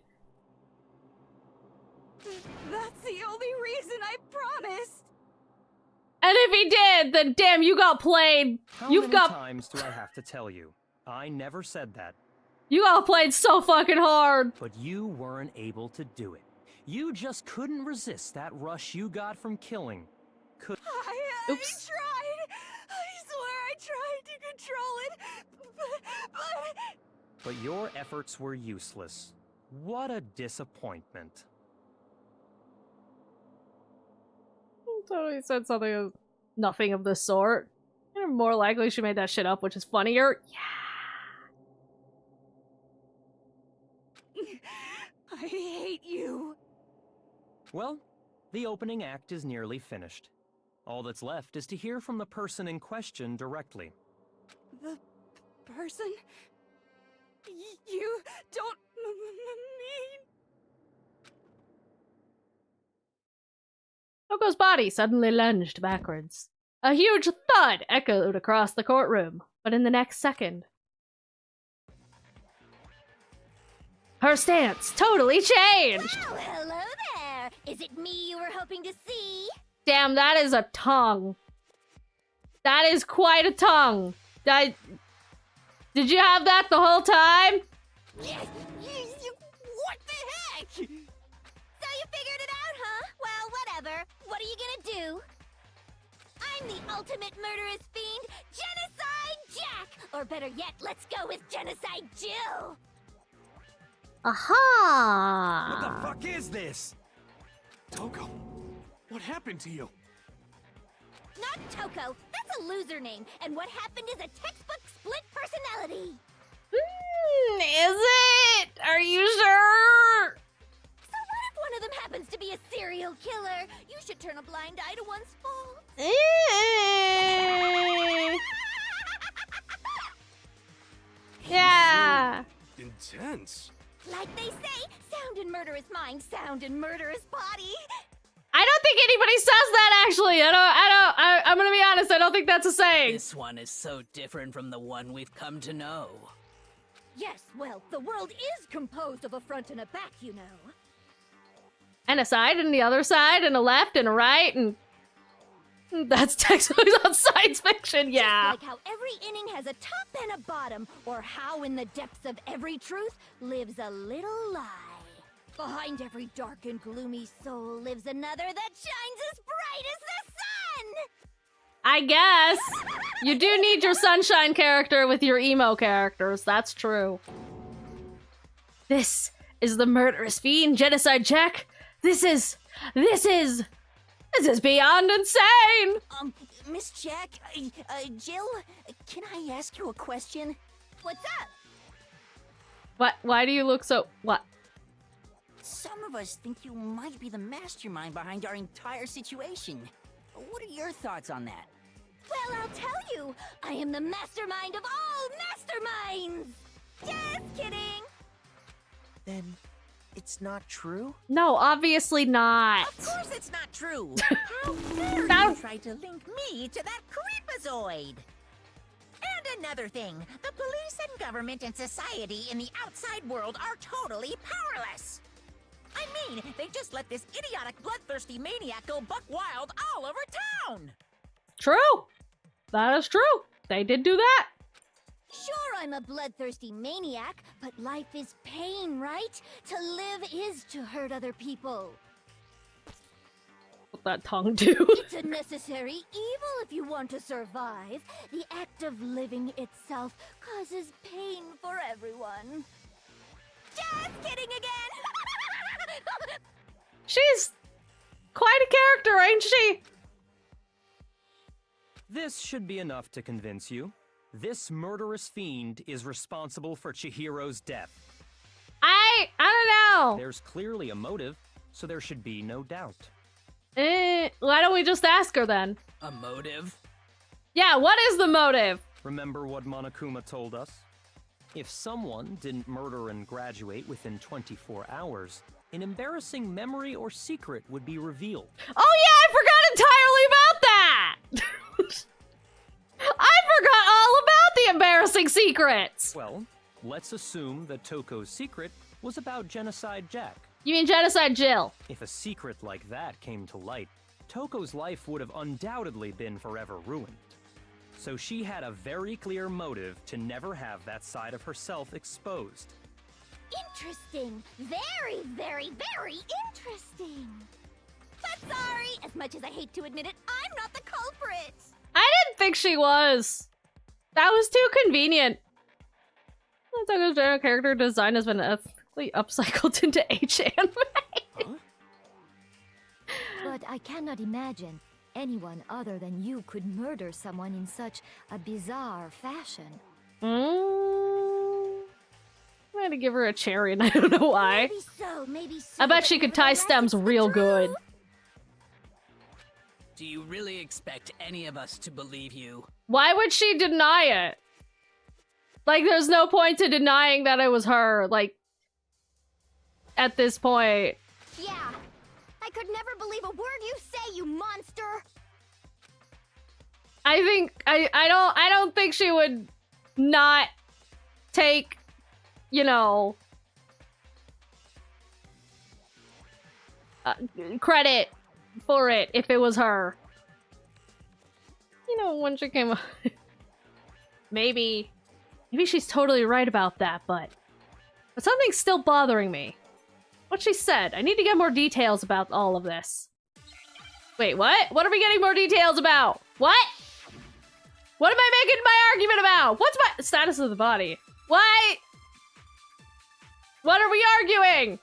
That's the only reason I promised. And if he did, then damn, you got played. How many times do I have to tell you? I never said that. You got played so fucking hard. But you weren't able to do it. You just couldn't resist that rush you got from killing. I tried. I swear I tried to control it, but your efforts were useless. What a disappointment. Totally said something nothing of the sort. More likely she made that shit up, which is funnier. Yeah. I hate you. Well, the opening act is nearly finished. All that's left is to hear from the person in question directly. The person? You don't mean... Toko's body suddenly lunged backwards. A huge thud echoed across the courtroom, but in the next second, her stance totally changed! Well, hello there! Is it me you were hoping to see? Damn, that is a tongue. That is quite a tongue. Did you have that the whole time? Yes! What the heck? So you figured it out, huh? Well, whatever. What are you gonna do? I'm the ultimate murderous fiend, Genocide Jack! Or better yet, let's go with Genocide Jill! Aha! What the fuck is this? Toko, what happened to you? Not Toko. That's a loser name. And what happened is a textbook split personality. Is it? Are you sure? So what if one of them happens to be a serial killer? You should turn a blind eye to one's fault. Yeah. Intense. Like they say, sound in murderous mind, sound in murderous body. I don't think anybody says that, actually. I'm gonna be honest, I don't think that's a saying. This one is so different from the one we've come to know. Yes, well, the world is composed of a front and a back, you know. And a side, and the other side, and a left, and a right, and... That's textbooks on science fiction, yeah. Just like how every inning has a top and a bottom, or how in the depths of every truth lives a little lie. Behind every dark and gloomy soul lives another that shines as bright as the sun! I guess. You do need your sunshine character with your emo characters, that's true. This is the murderous fiend, Genocide Jack. This is beyond insane! Miss Jack, Jill, can I ask you a question? What's up? What? Why do you look so... What? Some of us think you might be the mastermind behind our entire situation. What are your thoughts on that? Well, I'll tell you. I am the mastermind of all masterminds! Just kidding! Then it's not true? No, obviously not. Of course it's not true! How dare you try to link me to that creepazoid? And another thing, the police and government and society in the outside world are totally powerless! I mean, they just let this idiotic, bloodthirsty maniac go buck wild all over town! True. That is true. They did do that. Sure, I'm a bloodthirsty maniac, but life is pain, right? To live is to hurt other people. What that tongue do? It's a necessary evil if you want to survive. The act of living itself causes pain for everyone. Just kidding again! She's quite a character, ain't she? This should be enough to convince you. This murderous fiend is responsible for Chihiro's death. I don't know. There's clearly a motive, so there should be no doubt. Why don't we just ask her then? A motive? Yeah, what is the motive? Remember what Monokuma told us? If someone didn't murder and graduate within 24 hours, an embarrassing memory or secret would be revealed. Oh yeah, I forgot entirely about that! embarrassing secrets. Well, let's assume that Toko's secret was about Genocide Jack. You mean Genocide Jill? If a secret like that came to light, Toko's life would have undoubtedly been forever ruined. So she had a very clear motive to never have that side of herself exposed. Interesting. Very, very, very interesting. But sorry, as much as I hate to admit it, I'm not the culprit. I didn't think she was. That was too convenient. Toko's general character design has been ethically upcycled into H anime. But I cannot imagine anyone other than you could murder someone in such a bizarre fashion. I'm gonna give her a cherry, and I don't know why. Maybe so, maybe so. I bet she could tie stems real good. Do you really expect any of us to believe you? Why would she deny it? Like, there's no point to denying that it was her, like, at this point. Yeah, I could never believe a word you say, you monster. I think, I don't think she would not take, you know, credit for it if it was her. You know, when she came up. Maybe she's totally right about that, but something's still bothering me. What she said. I need to get more details about all of this. Wait, what? What are we getting more details about? What? What am I making my argument about? What's my status of the body? What? What are we arguing?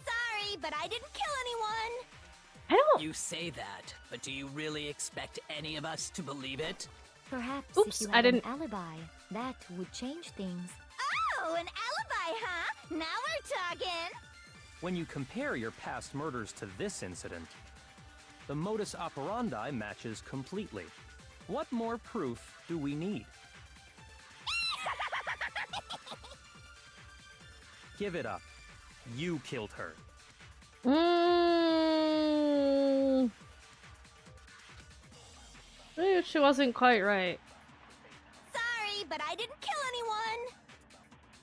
Sorry, but I didn't kill anyone. I don't... You say that, but do you really expect any of us to believe it? Perhaps Oops, if you I had didn't... an alibi, that would change things. Oh, an alibi, huh? Now we're talking. When you compare your past murders to this incident, the modus operandi matches completely. What more proof do we need? Give it up. You killed her. Maybe she wasn't quite right. Sorry, but I didn't kill anyone.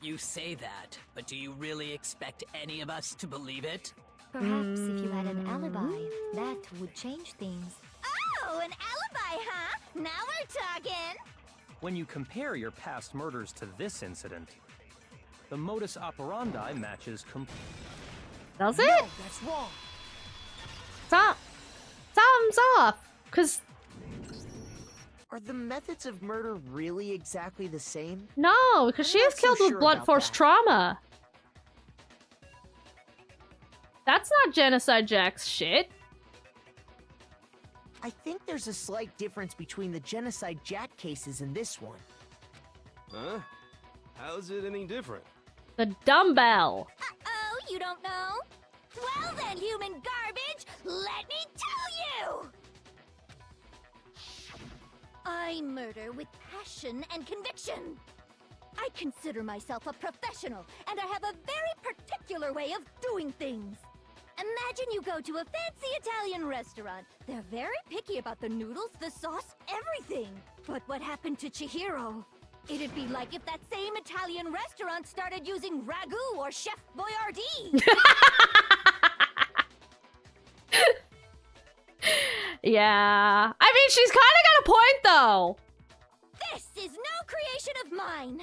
You say that, but do you really expect any of us to believe it? Perhaps if you had an alibi, that would change things. Oh, an alibi, huh? Now we're talking. When you compare your past murders to this incident, the modus operandi matches completely. Does it? No, that's wrong. Something's off. Cause Are the methods of murder really exactly the same? no, because she is not so killed with sure blunt about force that. trauma. That's not Genocide Jack's shit. I think there's a slight difference between the Genocide Jack cases and this one. Huh? How's it any different? The dumbbell. Uh-oh, you don't know? Well then, human garbage, let me tell you! I murder with passion and conviction. I consider myself a professional, and I have a very particular way of doing things. Imagine you go to a fancy Italian restaurant. They're very picky about the noodles, the sauce, everything. But what happened to Chihiro? It'd be like if that same Italian restaurant started using ragu or Chef Boyardee. Yeah. I mean, she's kind of got a point, though. This is no creation of mine.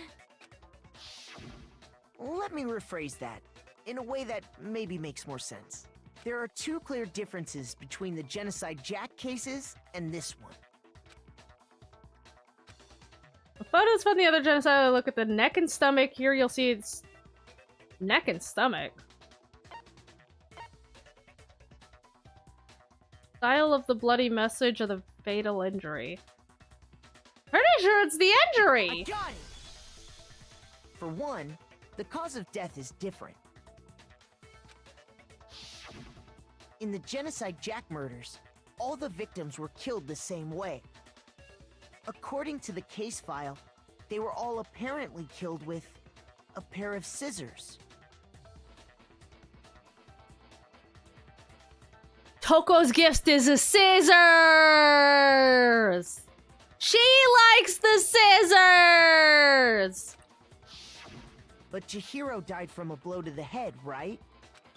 Let me rephrase that in a way that maybe makes more sense. There are two clear differences between the Genocide Jack cases and this one. The photos from the other genocide look at the neck and stomach. Here you'll see it's neck and stomach. Style of the bloody message of the fatal injury. Pretty sure it's the injury! I got it! For one, the cause of death is different. In the Genocide Jack murders, all the victims were killed the same way. According to the case file, they were all apparently killed with a pair of scissors. Toko's gift is a scissors! She likes the scissors! But Chihiro died from a blow to the head, right?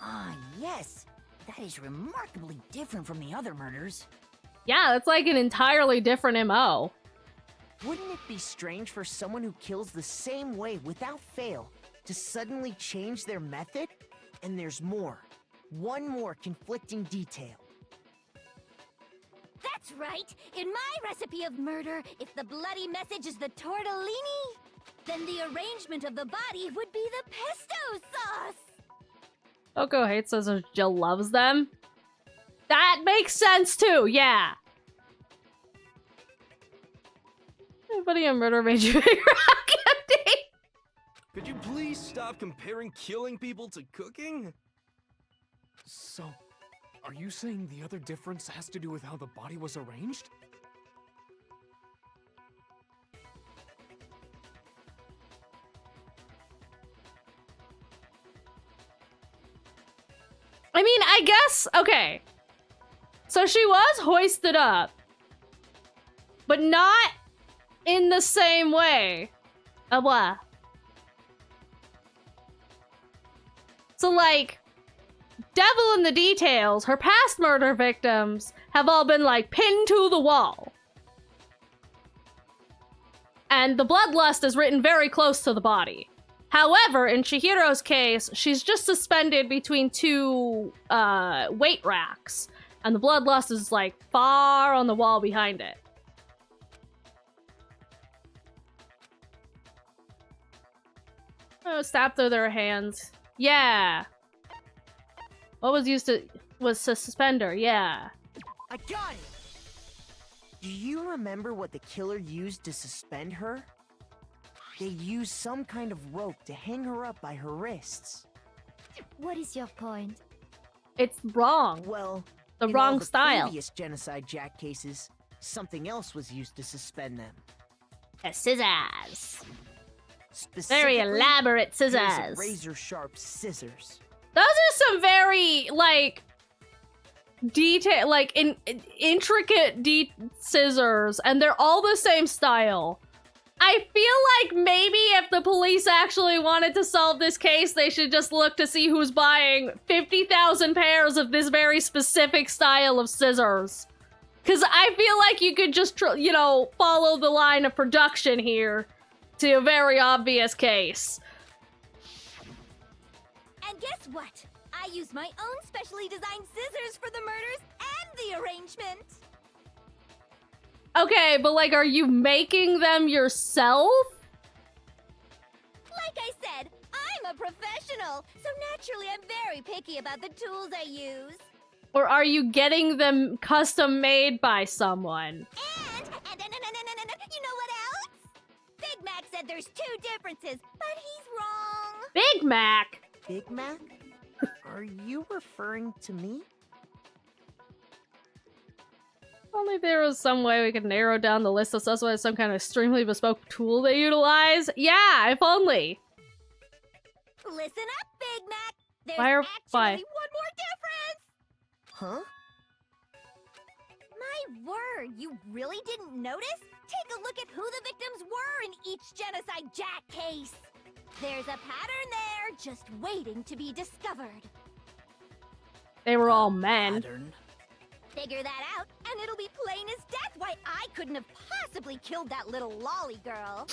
Ah, yes. That is remarkably different from the other murders. Yeah, that's like an entirely different MO. Wouldn't it be strange for someone who kills the same way without fail to suddenly change their method? And there's more. One more conflicting detail. That's right! In my recipe of murder, if the bloody message is the tortellini, then the arrangement of the body would be the pesto sauce! Oko hates scissors, Jill loves them. That makes sense too, yeah. Anybody in murder made you figure out Candy? Could you please stop comparing killing people to cooking? So, are you saying the other difference has to do with how the body was arranged? I mean, I guess, okay. So she was hoisted up, but not in the same way. What? So, like, devil in the details, her past murder victims have all been, like, pinned to the wall. And the bloodlust is written very close to the body. However, in Chihiro's case, she's just suspended between two weight racks, and the bloodlust is, like, far on the wall behind it. Oh, stabbed through their hands. Yeah. What was used to was a suspender, yeah. I got it! Do you remember what the killer used to suspend her? They used some kind of rope to hang her up by her wrists. What is your point? It's wrong. Well, the in wrong all the style. Previous genocide Jack cases, something else was used to suspend them. A scissors. Specifically, Very elaborate here's a scissors. razor-sharp scissors. Those are some very, like, detail, like, intricate scissors, and they're all the same style. I feel like maybe if the police actually wanted to solve this case, they should just look to see who's buying 50,000 pairs of this very specific style of scissors. Because I feel like you could just, you know, follow the line of production here to a very obvious case. And guess what? I use my own specially designed scissors for the murders and the arrangement. Okay, but like, are you making them yourself? Like I said, I'm a professional, so naturally I'm very picky about the tools I use. Or are you getting them custom made by someone? And you know what else? Big Mac said there's two differences, but he's wrong. Big Mac? Big Mac? Are you referring to me? Only there was some way we could narrow down the list of suspects, some kind of extremely bespoke tool they utilize. Yeah, if only. Listen up, Big Mac. There's Why? actually one more difference. Huh? My word, you really didn't notice? Take a look at who the victims were in each Genocide Jack case. There's a pattern there, just waiting to be discovered. They were all men. Figure that out, and it'll be plain as death why I couldn't have possibly killed that little lolly girl.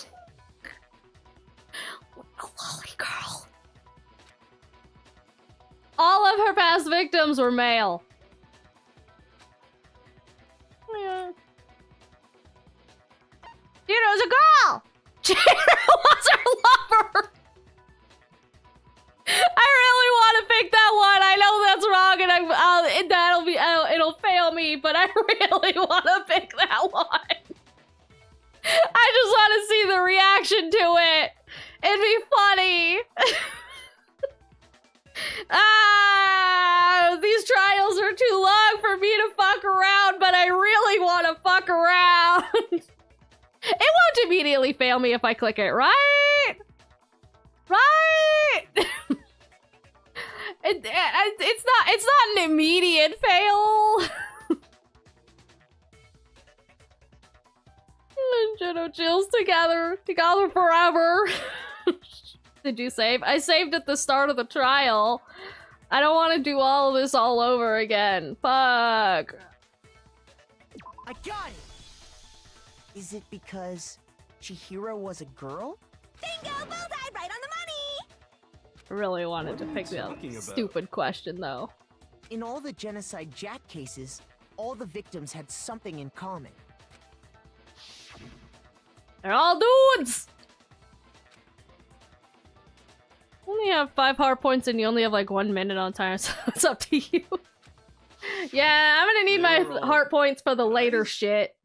A lolly girl. All of her past victims were male. Yeah. Cheeto's a girl! Cheeto was her lover! I really want to pick that one. I know that's wrong, and it'll fail me. But I really want to pick that one. I just want to see the reaction to it. It'd be funny. These trials are too long for me to fuck around, but I really want to fuck around. It won't immediately fail me if I click it, right? Right? It's not an immediate fail. Juno chills together forever. Did you save? I saved at the start of the trial. I don't want to do all of this all over again. Fuck. I got it! Is it because Chihiro was a girl? Bingo! Bullseye! Right on the money! I really wanted to pick that stupid question, though. In all the Genocide Jack cases, all the victims had something in common. They're all dudes! Only have 5 heart points and you only have like 1 minute on time, so it's up to you. Yeah, I'm gonna need my heart points for the later shit.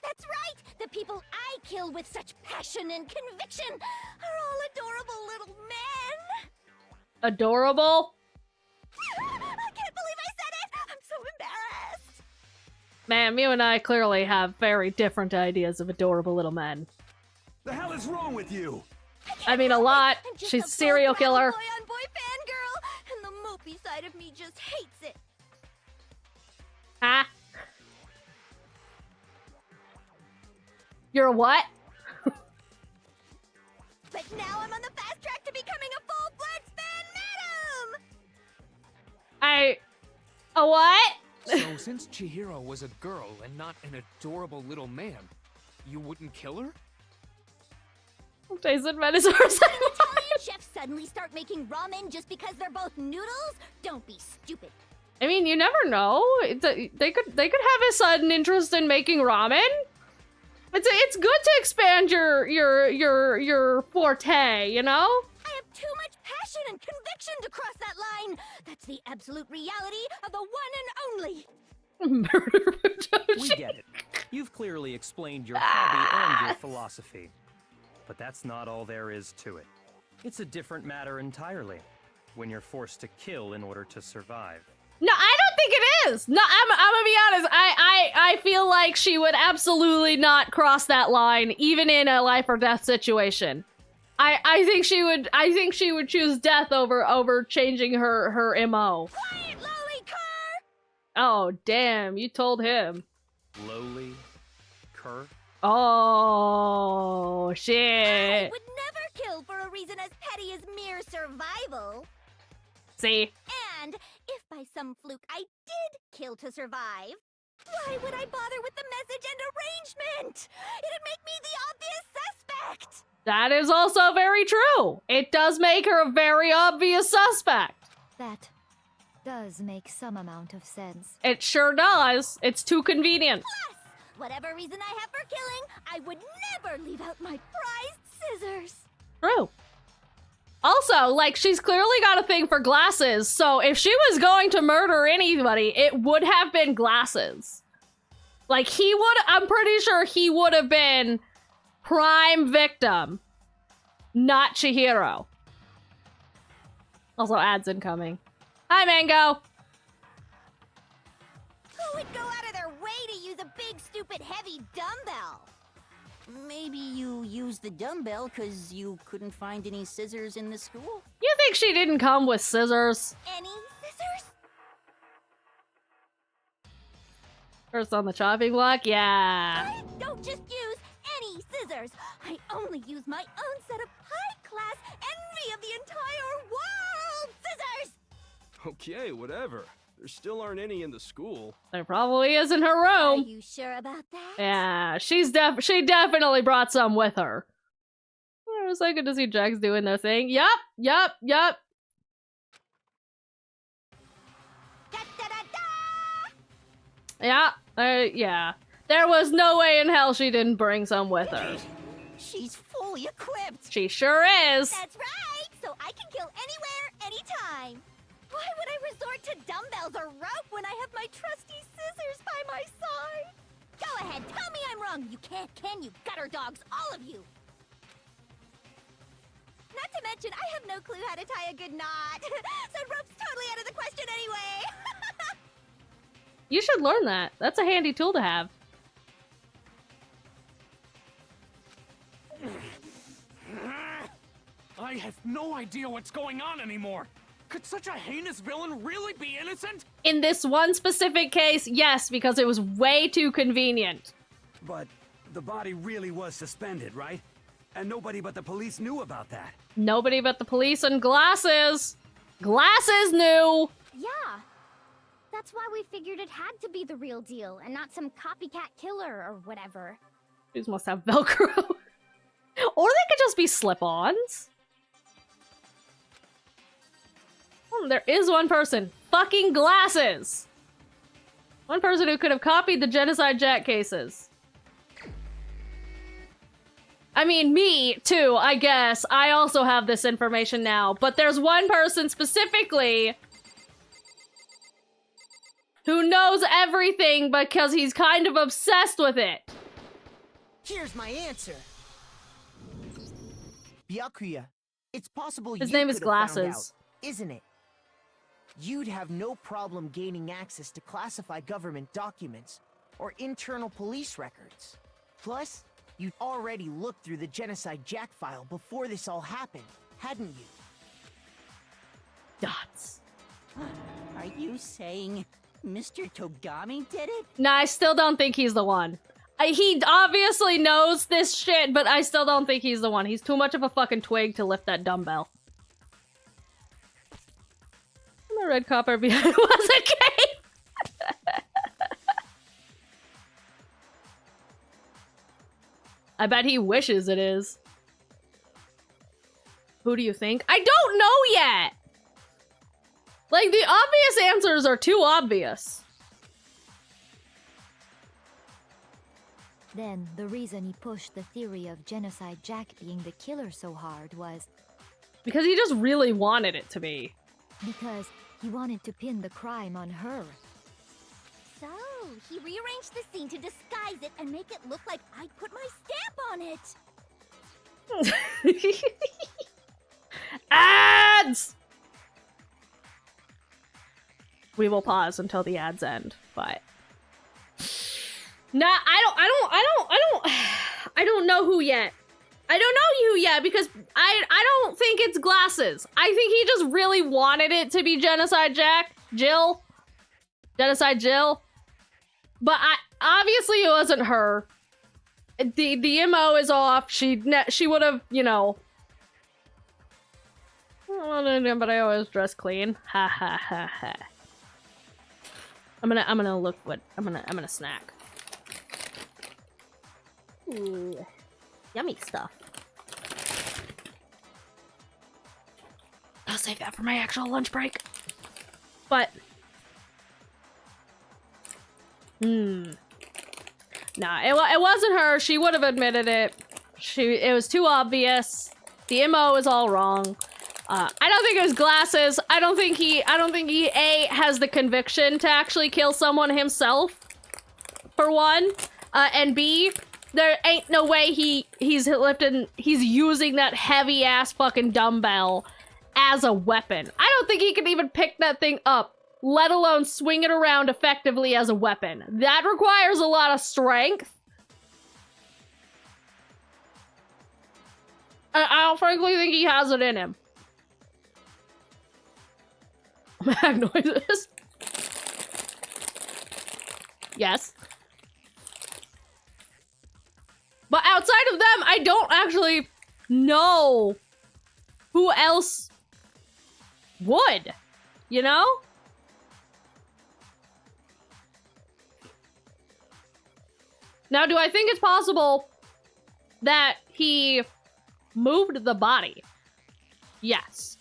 That's right! The people I kill with such passion and conviction are all adorable little men! Adorable? I can't believe I said it! I'm so embarrassed! Man, you and I clearly have very different ideas of adorable little men. The hell is wrong with you? I mean, a lot. She's a serial killer. Boy-on-boy fangirl, and the mopey side of me just hates it. Ah. You're a what? But now I'm on the fast track to becoming a full-fledged fan madam! A what? So since Chihiro was a girl and not an adorable little man, you wouldn't kill her? Jason Menacer. Italian chefs suddenly start making ramen just because they're both noodles? Don't be stupid. I mean, you never know. They could have a sudden interest in making ramen. It's good to expand your forte, you know? I have too much passion and conviction to cross that line. That's the absolute reality of the one and only. Murder Fujoshi. We get it. You've clearly explained your hobby and your philosophy. But that's not all there is to it. It's a different matter entirely, when you're forced to kill in order to survive. No, I don't think it is. No, I'm gonna be honest. I feel like she would absolutely not cross that line, even in a life or death situation. I think she would choose death over changing her MO. Quiet, lowly cur! Oh damn, you told him. Lowly cur? Oh shit. I would never kill for a reason as petty as mere survival. See? And if by some fluke I did kill to survive, why would I bother with the message and arrangement? It'd make me the obvious suspect. That is also very true. It does make her a very obvious suspect. That does make some amount of sense. It sure does. It's too convenient. Plus, whatever reason I have for killing, I would never leave out my prized scissors. True. Also, like, she's clearly got a thing for glasses, so if she was going to murder anybody, it would have been glasses. Like, I'm pretty sure he would have been prime victim, not Chihiro. Also, ads incoming. Hi, Mango! Who would go out of their way to use a big, stupid, heavy dumbbell? Maybe you used the dumbbell because you couldn't find any scissors in the school? You think she didn't come with scissors? Any scissors? First on the chopping block? Yeah. I don't just use any scissors. I only use my own set of high-class envy of the entire world scissors! Okay, whatever. There still aren't any in the school. There probably is in her room. Are you sure about that? Yeah, she definitely brought some with her. It was so good to see Jax doing their thing. Yup. Da, da, da. Yeah. There was no way in hell she didn't bring some with her. She's fully equipped. She sure is. That's right! So I can kill anywhere, anytime. Why would I resort to dumbbells or rope when I have my trusty scissors by my side? Go ahead, tell me I'm wrong. You can't, can you, gutter dogs, all of you? Not to mention, I have no clue how to tie a good knot. So rope's totally out of the question anyway. You should learn that. That's a handy tool to have. I have no idea what's going on anymore. Could such a heinous villain really be innocent? In this one specific case, yes, because it was way too convenient. But the body really was suspended, right? And nobody but the police knew about that. Nobody but the police and Glasses. Glasses knew. Yeah. That's why we figured it had to be the real deal and not some copycat killer or whatever. These must have Velcro. Or they could just be slip-ons. There is one person. Fucking Glasses. One person who could have copied the Genocide Jack cases. I mean, me, too, I guess. I also have this information now. But there's one person specifically who knows everything because he's kind of obsessed with it. Here's my answer. Byakuya, it's possible His you name is could have found Glasses. out, isn't it? You'd have no problem gaining access to classified government documents or internal police records. Plus, you'd already looked through the Genocide Jack file before this all happened, hadn't you? Dots. Are you saying Mr. Togami did it? Nah, I still don't think he's the one. He obviously knows this shit, but I still don't think he's the one. He's too much of a fucking twig to lift that dumbbell. The red copper behind was a cape. I bet he wishes it is. Who do you think? I don't know yet! Like, the obvious answers are too obvious. Then, the reason he pushed the theory of Genocide Jack being the killer so hard was... Because he just really wanted it to be. Because he wanted to pin the crime on her. So, he rearranged the scene to disguise it and make it look like I put my stamp on it. Ads! We will pause until the ads end, but... Nah, I don't know who yet. I don't know who yet because I don't think it's Glasses. I think he just really wanted it to be Genocide Jack, Jill, Genocide Jill. But obviously it wasn't her. The MO is off. She would have, you know. But I always dress clean. Ha ha ha ha. I'm gonna look what I'm gonna snack. Ooh, yummy stuff. I'll save that for my actual lunch break. But nah, it wasn't her. She would have admitted it. It was too obvious. The MO is all wrong. I don't think it was Glasses. I don't think he A, has the conviction to actually kill someone himself, for one. And B, there ain't no way he's using that heavy ass fucking dumbbell as a weapon. I don't think he can even pick that thing up, let alone swing it around effectively as a weapon. That requires a lot of strength. I don't frankly think he has it in him. Mag noises. Yes. But outside of them, I don't actually know who else would, you know? Now, do I think it's possible that he moved the body? Yes.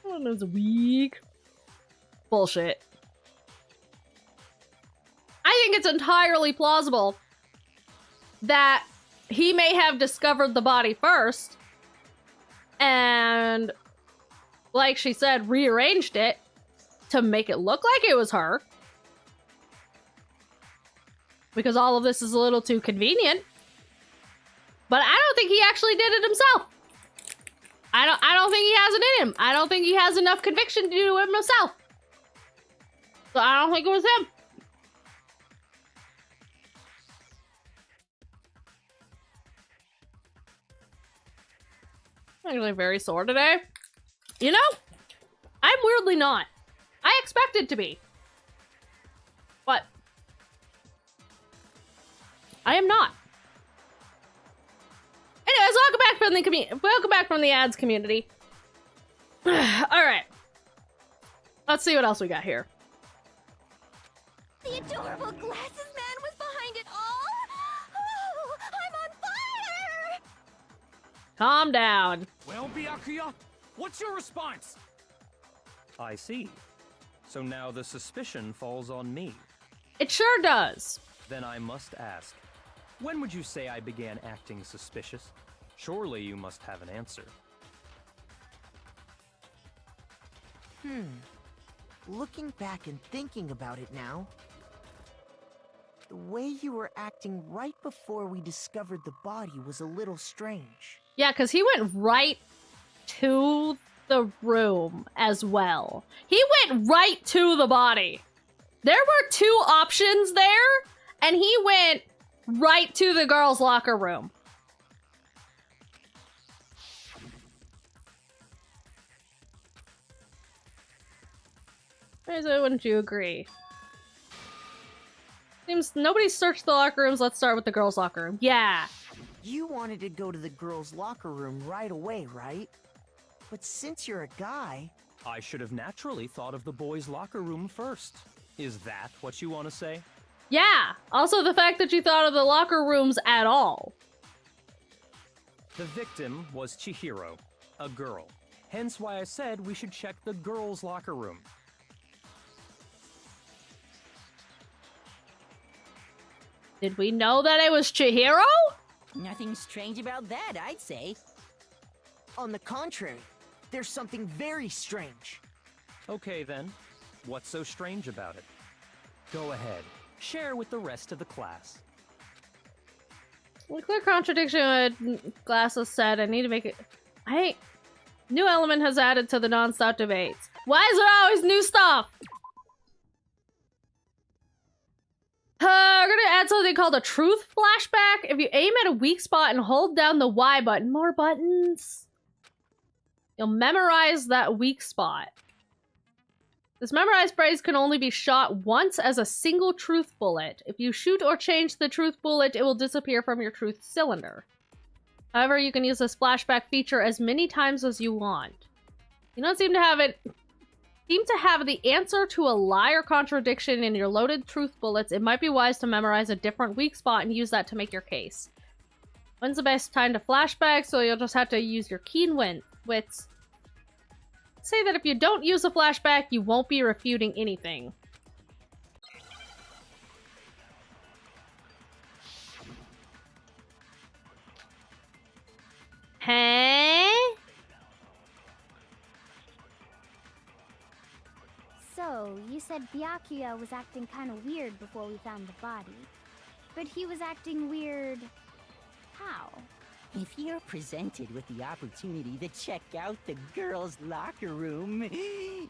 That was weak. Bullshit. I think it's entirely plausible that he may have discovered the body first and, like she said, rearranged it to make it look like it was her. Because all of this is a little too convenient. But I don't think he actually did it himself. I don't think he has it in him. I don't think he has enough conviction to do it himself. So I don't think it was him. I'm actually very sore today. You know, I'm weirdly not. I expected to be. I am not. Anyways, welcome back from the ads community. All right. Let's see what else we got here. The adorable glasses man was behind it all. Oh, I'm on fire! Calm down. Well, Byakuya, what's your response? I see. So now the suspicion falls on me. It sure does. Then I must ask, when would you say I began acting suspicious? Surely you must have an answer. Looking back and thinking about it now, the way you were acting right before we discovered the body was a little strange. Yeah, because he went right to the room as well. He went right to the body. There were two options there, and he went right to the girls' locker room. So wouldn't you agree? Seems nobody searched the locker rooms. Let's start with the girls' locker room. Yeah. You wanted to go to the girls' locker room right away, right? But since you're a guy... I should have naturally thought of the boys' locker room first. Is that what you want to say? Yeah. Also the fact that you thought of the locker rooms at all. The victim was Chihiro, a girl. Hence why I said we should check the girls' locker room. Did we know that it was Chihiro? Nothing strange about that, I'd say. On the contrary, there's something very strange. Okay then, what's so strange about it? Go ahead, share with the rest of the class. A clear contradiction what Glasses said. I need to make it... New element has added to the non-stop debates. Why is there always new stuff? We're gonna add something called a truth flashback. If you aim at a weak spot and hold down the Y button, more buttons, you'll memorize that weak spot. This memorized phrase can only be shot once as a single truth bullet. If you shoot or change the truth bullet, it will disappear from your truth cylinder. However, you can use this flashback feature as many times as you want. You don't seem to have the answer to a lie or contradiction in your loaded truth bullets. It might be wise to memorize a different weak spot and use that to make your case. When's the best time to flashback? So you'll just have to use your keen wits. Say that if you don't use a flashback, you won't be refuting anything. Hey? So, you said Byakuya was acting kind of weird before we found the body. But he was acting weird... how? If you're presented with the opportunity to check out the girls' locker room,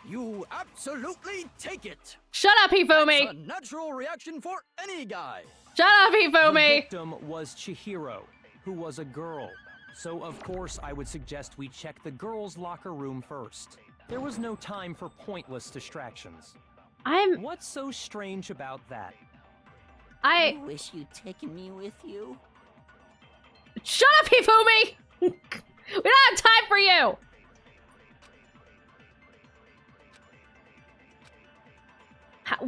you absolutely take it! Shut up, Hifumi! That's a natural reaction for any guy! Shut up, Hifumi! The victim was Chihiro, who was a girl. So of course I would suggest we check the girls' locker room first. There was no time for pointless distractions. What's so strange about that? I wish you'd taken me with you. Shut up, Hifumi! We don't have time for you!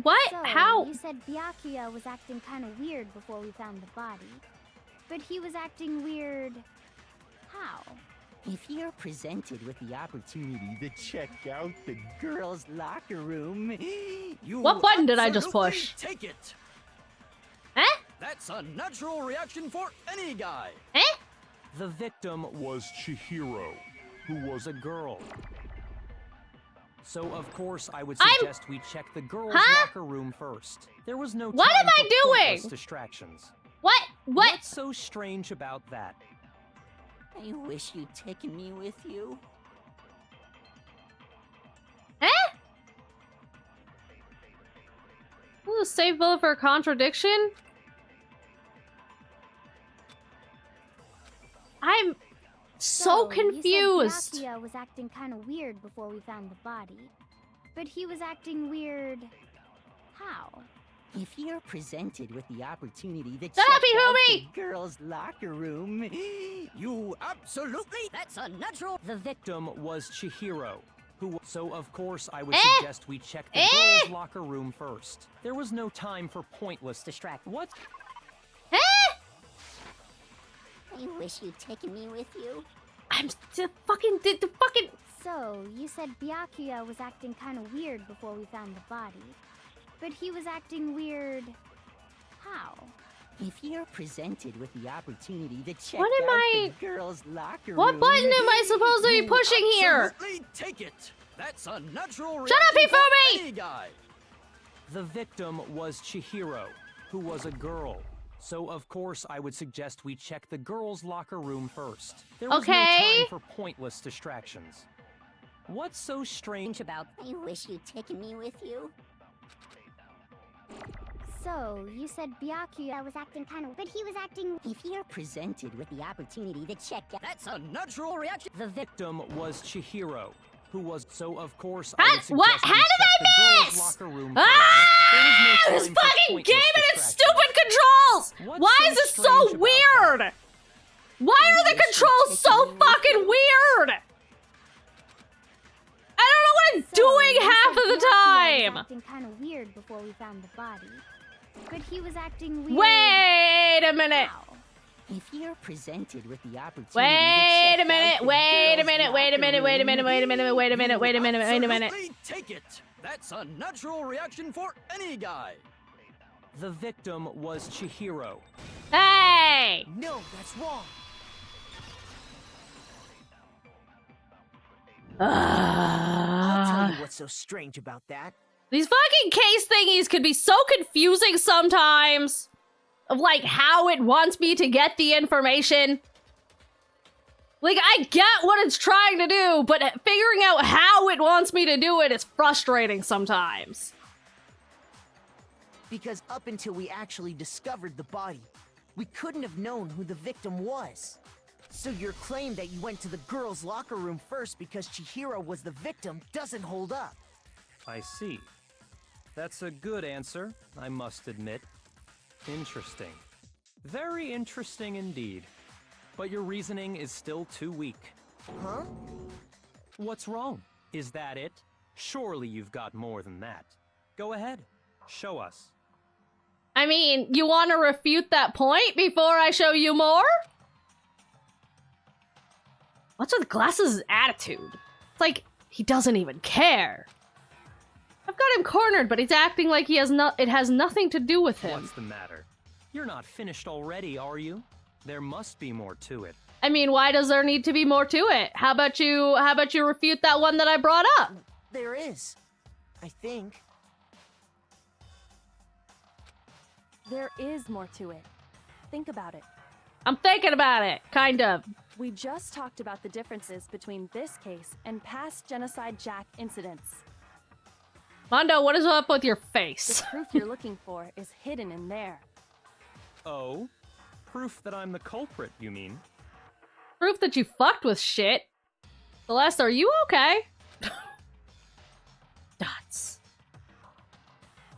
What? So, How? You said Byakuya was acting kind of weird before we found the body. But he was acting weird... how? If you're presented with the opportunity to check out the girls' locker room, you What button did I just push? Take it! Eh? That's a natural reaction for any guy! Eh? The victim was Chihiro, who was a girl. So of course I would suggest we check the girls' locker room first. There was no time What am I for pointless doing? distractions. What? What's so strange about that? I wish you'd taken me with you. Eh? Ooh, save bullet for a contradiction? I'm so confused. You said Byakuya was acting kind of weird before we found the body. But he was acting weird... how? If you're presented with the opportunity to Shut check up, out the Ifumi! girls' locker room, You absolutely. That's unnatural. The victim was Chihiro, so of course I would Eh? suggest we check the Eh? girls' locker room first. There was no time for pointless Distract. What? Eh? I wish you'd taken me with you. I'm the fucking the fucking. So, you said Byakuya was acting kind of weird before we found the body. But he was acting weird... how? if you're presented with the opportunity to check What am out I- the girls' locker room, What button am I supposed to be You pushing here? absolutely take it. That's a natural Shut up, reaction for Ifumi! any guy. The victim was Chihiro, who was a girl. So of course I would suggest we check the girls' locker room first. There was no Okay. time for pointless distractions. What's so strange about I wish you'd taken me with you. So, you said Byakuya was acting kind of... but he was acting... if you're presented with the opportunity to check out... That's a natural reaction. The victim was Chihiro, who was so of course How- I would suggest what? we How did check I the miss? girls' locker room Ah! first. There was This no time for fucking pointless game and its distractions. stupid controls! What's Why so is it strange so about weird? Why are the controls so fucking weird? I don't know what I'm doing you half said of the Byakuya time. was acting kind of weird before we found the body. But he was acting weird... Wait a minute. how? if you're presented with the opportunity Wait to a check minute. out the Wait a girls' minute. Wait a locker minute. Wait a minute. room, Wait a minute. Wait a minute. Wait a minute. Wait a minute. Absolutely take it. That's a natural reaction for any guy. The victim was Chihiro. Hey! No, that's wrong. I'll tell you what's so strange about that. These fucking case thingies could be so confusing sometimes. Of like how it wants me to get the information. Like, I get what it's trying to do, but figuring out how it wants me to do it is frustrating sometimes. Because up until we actually discovered the body, we couldn't have known who the victim was. So your claim that you went to the girls' locker room first because Chihiro was the victim doesn't hold up. I see. That's a good answer, I must admit. Interesting. Very interesting indeed. But your reasoning is still too weak. Huh? What's wrong? Is that it? Surely you've got more than that. Go ahead. Show us. I mean, you want to refute that point before I show you more? What's with Glass's attitude? It's like, he doesn't even care. I've got him cornered, but he's acting like he has it has nothing to do with him. What's the matter? You're not finished already, are you? There must be more to it. I mean, why does there need to be more to it? How about you refute that one that I brought up? There is. I think. There is more to it. Think about it. I'm thinking about it, kind of. We just talked about the differences between this case and past Genocide Jack incidents. Mondo, what is up with your The face? proof you're looking for is hidden in there. Oh? Proof that I'm the culprit, you mean? Proof that you fucked with shit. Celeste, are you okay? Dots.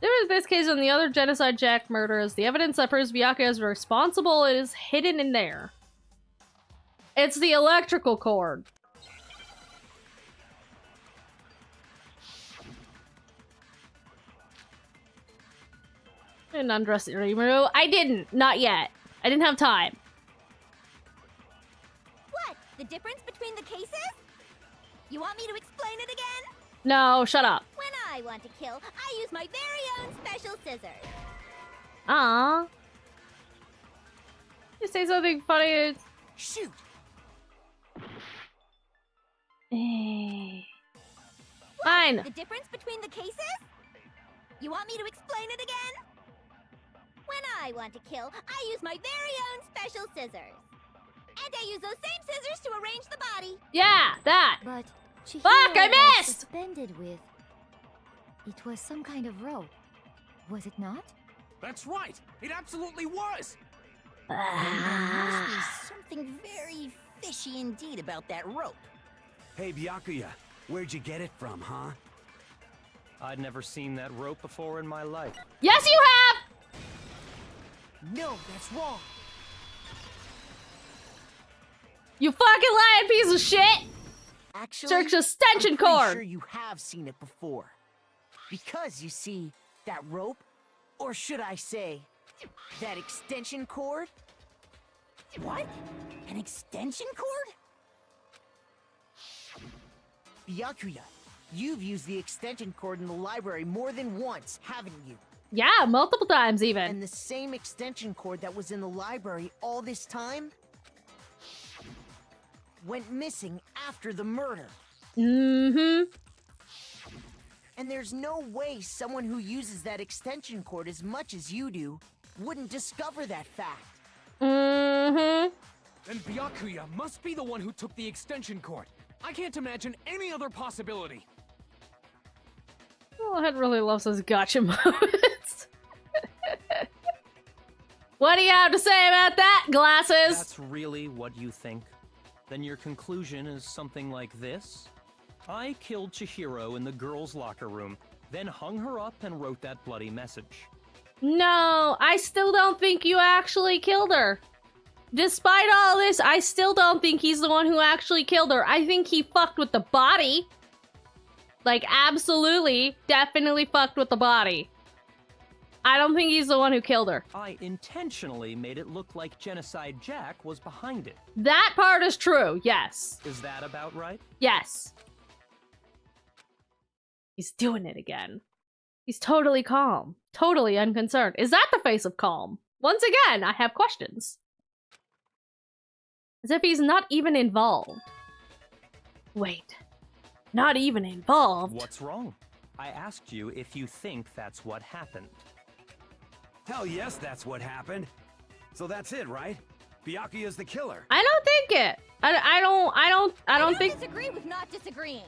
There is this case and the other Genocide Jack murders. The evidence that proves Byakuya is responsible is hidden in there. It's the electrical cord. I didn't undress Rimuru. I didn't. Not yet. I didn't have time. What? The difference between the cases? You want me to explain it again? No, shut up. When I want to kill, I use my very own special scissors. Aww. You say something funny. Shoot. Fine. The difference between the cases? You want me to explain it again? When I want to kill, I use my very own special scissors. And I use those same scissors to arrange the body. Yeah, that. But Chihiro Fuck, I was missed! suspended with... It was some kind of rope. Was it not? That's right. It absolutely was. There must be something very fishy indeed about that rope. Hey, Byakuya, where'd you get it from, huh? I'd never seen that rope before in my life. Yes, you have! No, that's wrong. You fucking lying piece of shit! Actually, Search extension I'm pretty cord. sure you have seen it before. Because you see, that rope, or should I say, that extension cord? What? An extension cord? Byakuya, you've used the extension cord in the library more than once, haven't you? Yeah, multiple times even. And the same extension cord that was in the library all this time went missing after the murder. Mm-hmm. And there's no way someone who uses that extension cord as much as you do wouldn't discover that fact. Mm-hmm. Then Byakuya must be the one who took the extension cord. I can't imagine any other possibility. Oh, Head really loves his gotcha moments. What do you have to say about that, Glasses? That's really what you think? Then your conclusion is something like this? I killed Chihiro in the girls' locker room, then hung her up and wrote that bloody message. No, I still don't think you actually killed her. Despite all this, I still don't think he's the one who actually killed her. I think he fucked with the body. Like, absolutely, definitely fucked with the body. I don't think he's the one who killed her. I intentionally made it look like Genocide Jack was behind it. That part is true, yes. Is that about right? Yes. He's doing it again. He's totally calm. Totally unconcerned. Is that the face of calm? Once again, I have questions. As if he's not even involved. Wait. Not even involved? What's wrong? I asked you if you think that's what happened. Hell yes, that's what happened. So that's it, right? Byakuya's the killer. I don't think it. I don't think. Disagree with not disagreeing.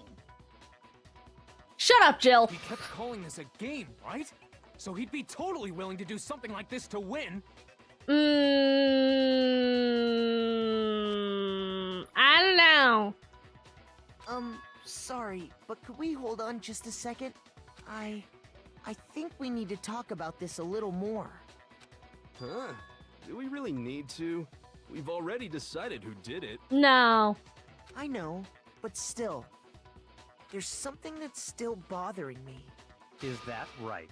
Shut up, Jill. He kept calling this a game, right? So he'd be totally willing to do something like this to win. I don't know. Sorry, but could we hold on just a second? I think we need to talk about this a little more. Huh? Do we really need to? We've already decided who did it. No. I know, but still. There's something that's still bothering me. Is that right?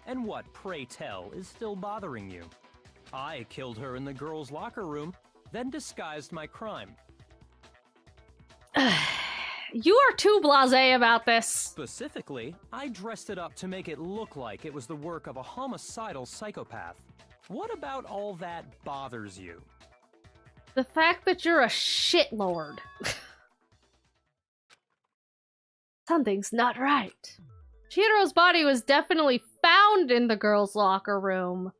And what, pray tell, is still bothering you? I killed her in the girls' locker room, then disguised my crime. You are too blasé about this. Specifically, I dressed it up to make it look like it was the work of a homicidal psychopath. What about all that bothers you? The fact that you're a shitlord. Something's not right. Chihiro's body was definitely found in the girls' locker room.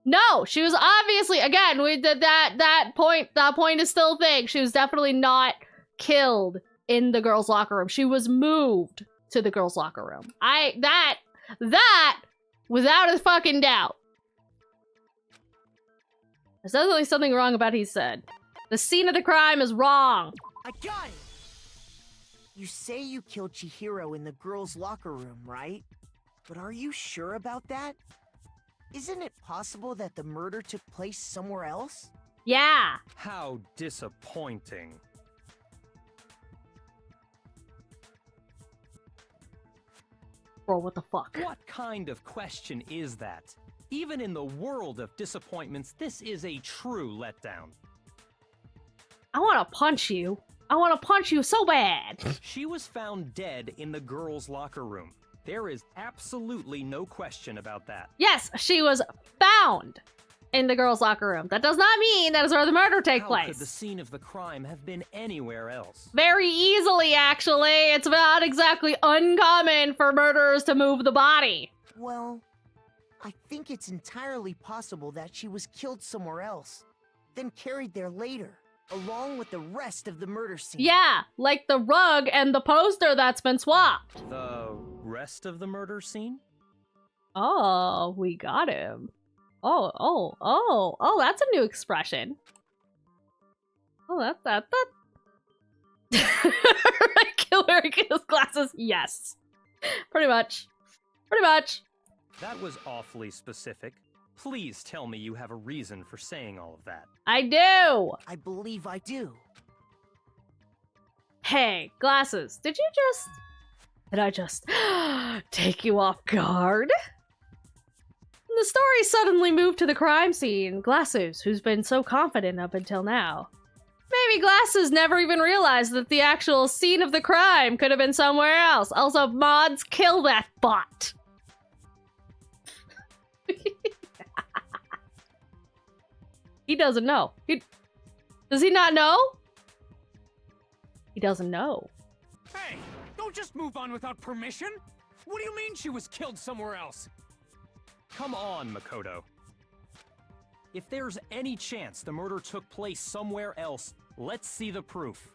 No, she was obviously, again, we did that point is still a thing. She was definitely not killed in the girls' locker room. She was moved to the girls' locker room. That, without a fucking doubt. There's definitely something wrong about what he said. The scene of the crime is wrong. I got it! You say you killed Chihiro in the girls' locker room, right? But are you sure about that? Isn't it possible that the murder took place somewhere else? Yeah. How disappointing. Bro, what the fuck? What kind of question is that? Even in the world of disappointments, this is a true letdown. I want to punch you. I want to punch you so bad. She was found dead in the girls' locker room. There is absolutely no question about that. Yes, she was found in the girls' locker room. That does not mean that is where the murder take place. How could the scene of the crime have been anywhere else? Very easily, actually. It's not exactly uncommon for murderers to move the body. Well, I think it's entirely possible that she was killed somewhere else, then carried there later, along with the rest of the murder scene. Yeah, like the rug and the poster that's been swapped. The rest of the murder scene? Oh, we got him. Oh, that's a new expression. Oh, that. Killer kills glasses. Yes. Pretty much. Pretty much. That was awfully specific. Please tell me you have a reason for saying all of that. I do. I believe I do. Hey, Glasses, did I just take you off guard? The story suddenly moved to the crime scene. Glasses, who's been so confident up until now. Maybe Glasses never even realized that the actual scene of the crime could have been somewhere else. Also, mods, kill that bot. He doesn't know. Does he not know? He doesn't know. Hey, don't just move on without permission. What do you mean she was killed somewhere else? Come on, Makoto. If there's any chance the murder took place somewhere else, let's see the proof.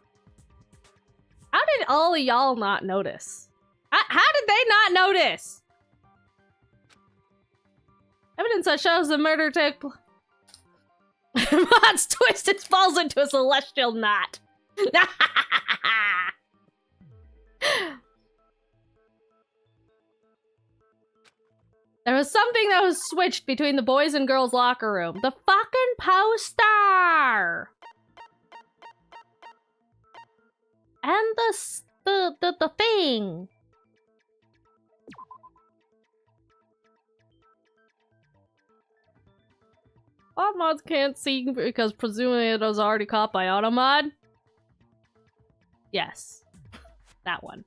How did all of y'all not notice? How did they not notice? Evidence that shows the murder took place. Mod's twisted falls into a celestial knot. There was something that was switched between the boys and girls' locker room. The fucking poster! And the thing. All mods can't see because presumably it was already caught by Automod. Yes. That one.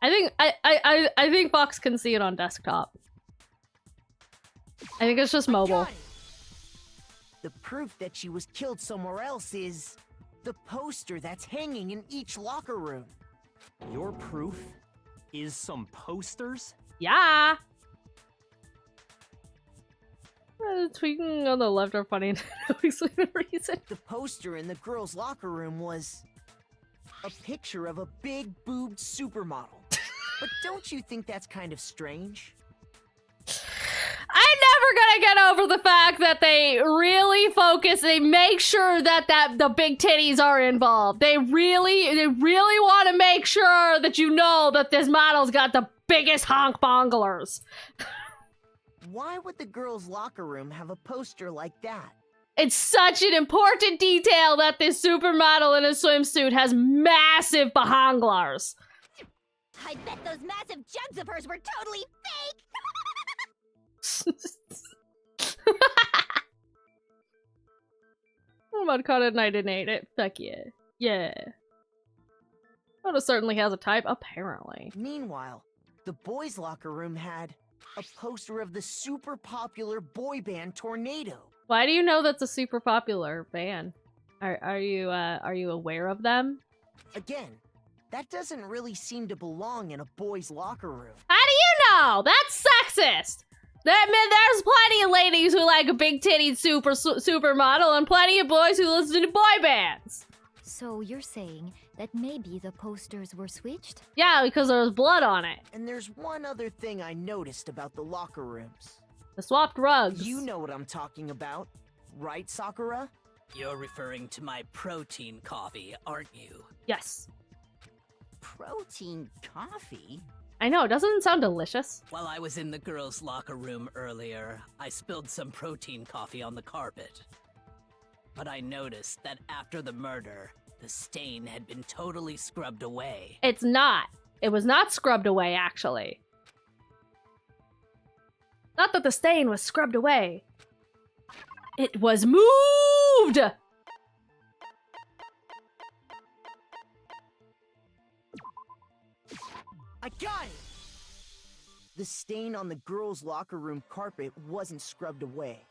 I think Fox can see it on desktop. I think it's just mobile. The proof that she was killed somewhere else is the poster that's hanging in each locker room. Your proof is some posters? Yeah. Tweaking on the left are funny and no even reason. The poster in the girls' locker room was a picture of a big boobed supermodel. But don't you think that's kind of strange? I'm never gonna get over the fact that they really focus, they make sure that the big titties are involved. They really want to make sure that you know that this model's got the biggest honk bonglers. Why would the girls' locker room have a poster like that? It's such an important detail that this supermodel in a swimsuit has massive bahonglars. I bet those massive jugs of hers were totally fake! Mod caught it and I didn't hate it. Fuck yeah. Yeah. Oda certainly has a type, apparently. Meanwhile, the boys' locker room had a poster of the super popular boy band Tornado. Why do you know that's a super popular band? Are you aware of them? Again, that doesn't really seem to belong in a boys' locker room. How do you know? That's sexist! There's plenty of ladies who like a big-titted supermodel and plenty of boys who listen to boy bands. So you're saying that maybe the posters were switched? Yeah, because there was blood on it. And there's one other thing I noticed about the locker rooms. The swapped rugs. You know what I'm talking about, right, Sakura? You're referring to my protein coffee, aren't you? Yes. Protein coffee? I know, doesn't it sound delicious? While I was in the girls' locker room earlier, I spilled some protein coffee on the carpet. But I noticed that after the murder, the stain had been totally scrubbed away. It's not. It was not scrubbed away, actually. Not that the stain was scrubbed away. It was moved! I got it! The stain on the girls' locker room carpet wasn't scrubbed away.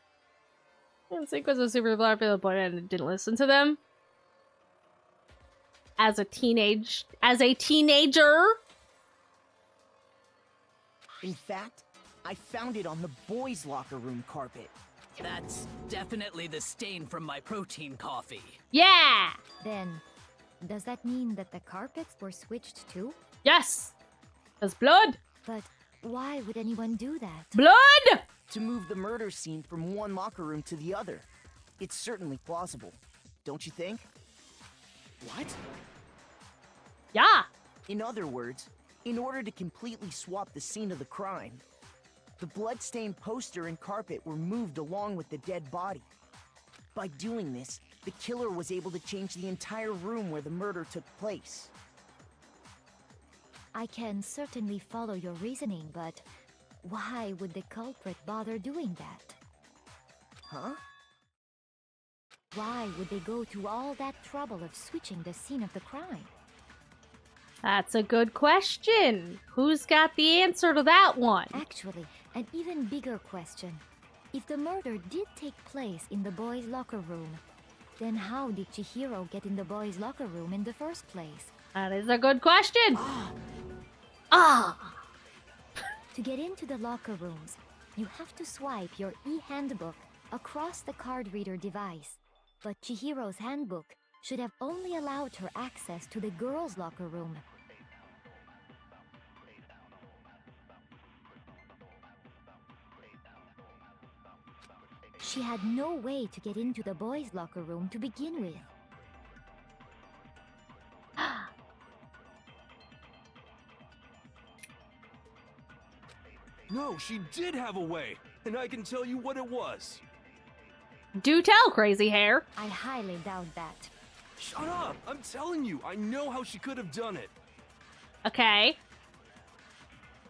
And Sequence was super popular boy and didn't listen to them. As a teenager. In fact, I found it on the boys' locker room carpet. That's definitely the stain from my protein coffee. Yeah! Then, does that mean that the carpets were switched too? Yes! There's blood! But why would anyone do that? Blood! To move the murder scene from one locker room to the other. It's certainly plausible, don't you think? What? Yeah! In other words, in order to completely swap the scene of the crime, The blood-stained poster and carpet were moved along with the dead body. By doing this, the killer was able to change the entire room where the murder took place. I can certainly follow your reasoning, but why would the culprit bother doing that? Huh? Why would they go to all that trouble of switching the scene of the crime? That's a good question. Who's got the answer to that one? Actually, an even bigger question. If the murder did take place in the boys' locker room, then how did Chihiro get in the boys' locker room in the first place? That is a good question. To get into the locker rooms, you have to swipe your e-handbook across the card reader device. But Chihiro's handbook should have only allowed her access to the girls' locker room. She had no way to get into the boys' locker room to begin with. No, she did have a way, and I can tell you what it was. Do tell, crazy hair. I highly doubt that. Shut up! I'm telling you, I know how she could have done it. Okay.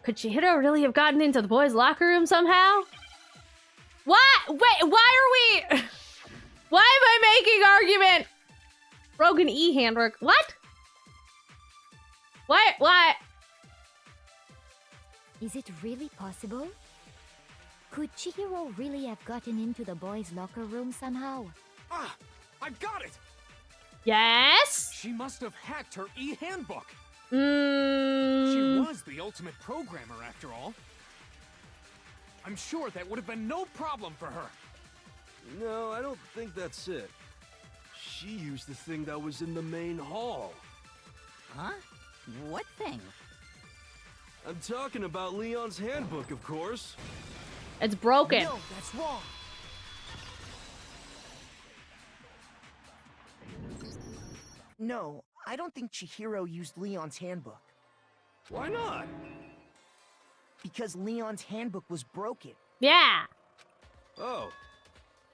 Could Chihiro really have gotten into the boys' locker room somehow? What? Wait, why are we... Why am I making argument? Broken e-handbook. What? What? Is it really possible? Could Chihiro really have gotten into the boys' locker room somehow? Ah! I've got it! Yes? She must have hacked her e-handbook. She was the ultimate programmer, after all. I'm sure that would have been no problem for her. No, I don't think that's it. She used the thing that was in the main hall. Huh? What thing? I'm talking about Leon's handbook, of course. It's broken. No, that's wrong. No, I don't think Chihiro used Leon's handbook. Why not? Because Leon's handbook was broken. Yeah. Oh.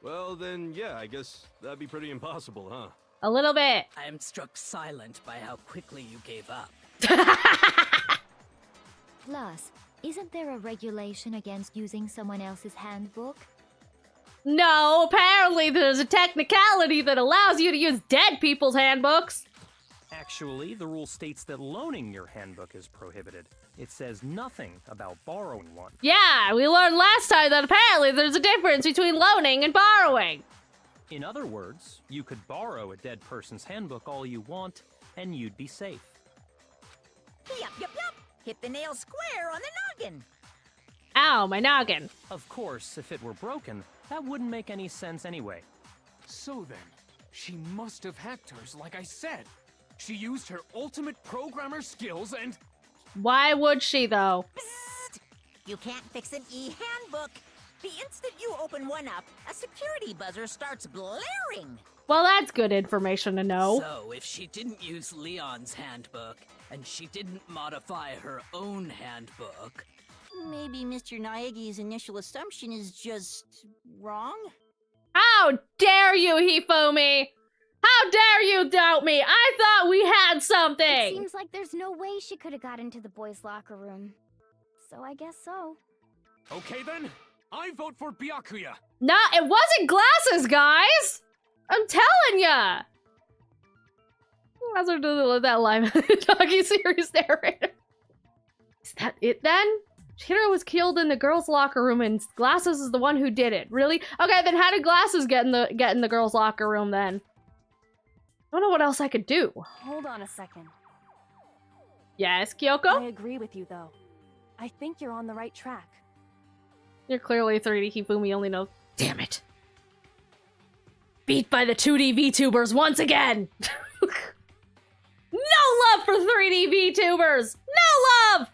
Well, then, yeah, I guess that'd be pretty impossible, huh? A little bit. I am struck silent by how quickly you gave up. Plus, isn't there a regulation against using someone else's handbook? No, apparently there's a technicality that allows you to use dead people's handbooks. Actually, the rule states that loaning your handbook is prohibited. It says nothing about borrowing one. Yeah, we learned last time that apparently there's a difference between loaning and borrowing. In other words, you could borrow a dead person's handbook all you want, and you'd be safe. Yup. Hit the nail square on the noggin. Ow, my noggin. Of course, if it were broken, that wouldn't make any sense anyway. So then, she must have hacked hers, like I said. She used her ultimate programmer skills and... Why would she, though? Psst! You can't fix an e-handbook. The instant you open one up, a security buzzer starts blaring. Well, that's good information to know. So, if she didn't use Leon's handbook, and she didn't modify her own handbook... Maybe Mr. Naegi's initial assumption is just wrong? How dare you, Hifumi! How dare you doubt me? I thought we had something! It seems like there's no way she could have got into the boys' locker room. So I guess so. Okay then, I vote for Byakuya. Nah, it wasn't glasses, guys! I'm telling ya! That's what doing that live doggy series narrator. Is that it then? Chihiro was killed in the girls' locker room and Glasses is the one who did it. Really? Okay, then how did Glasses get in the girls' locker room then? I don't know what else I could do. Hold on a second. Yes, Kyoko? I agree with you, though. I think you're on the right track. You're clearly 3D Hifumi only knows. Damn it. Beat by the 2D VTubers once again! No love for 3D VTubers! No love!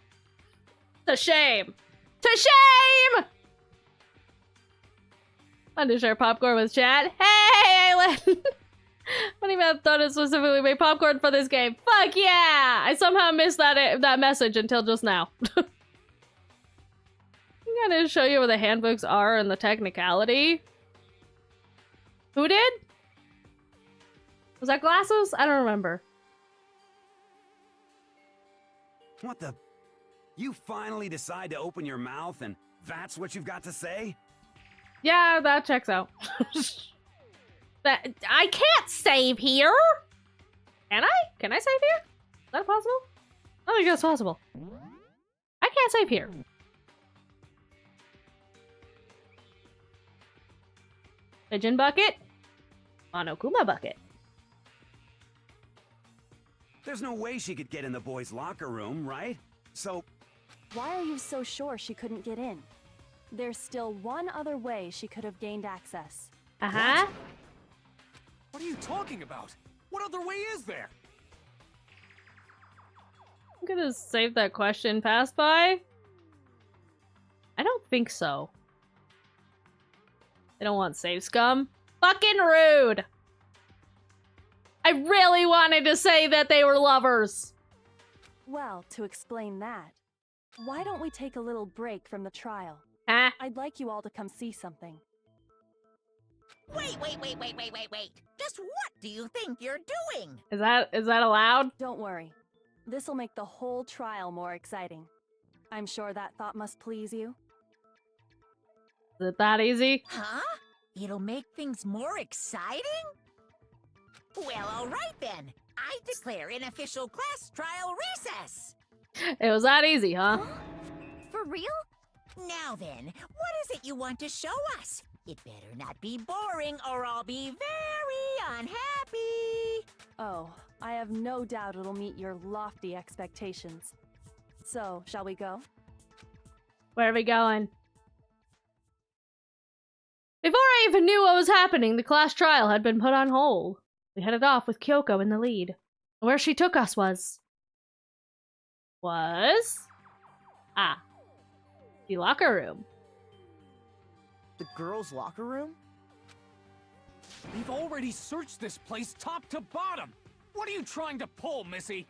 To shame. To shame! Fun to share popcorn with chat. Hey, Aylin! Funny man thought it specifically made popcorn for this game. Fuck yeah! I somehow missed that message until just now. I'm gonna show you where the handbooks are and the technicality. Who did? Was that Glasses? I don't remember. What the? You finally decide to open your mouth and that's what you've got to say? Yeah, that checks out. I can't save here! Can I? Can I save here? Is that possible? I don't think that's possible. I can't save here. Pigeon bucket. Monokuma bucket. There's no way she could get in the boys' locker room, right? So... Why are you so sure she couldn't get in? There's still one other way she could have gained access. Uh-huh. What are you talking about? What other way is there? I'm gonna save that question pass by. I don't think so. They don't want save scum. Fucking rude! I really wanted to say that they were lovers. Well, to explain that, why don't we take a little break from the trial? Huh? I'd like you all to come see something. Wait. Just what do you think you're doing? Is that allowed? Don't worry. This'll make the whole trial more exciting. I'm sure that thought must please you. Is it that easy? Huh? It'll make things more exciting? Well, all right then. I declare an official class trial recess. It was that easy, huh? For real? Now then, what is it you want to show us? It better not be boring or I'll be very unhappy. Oh, I have no doubt it'll meet your lofty expectations. So, shall we go? Where are we going? Before I even knew what was happening, the class trial had been put on hold. We headed off with Kyoko in the lead. Where she took us was... the locker room. The girls' locker room? We've already searched this place top to bottom. What are you trying to pull, Missy?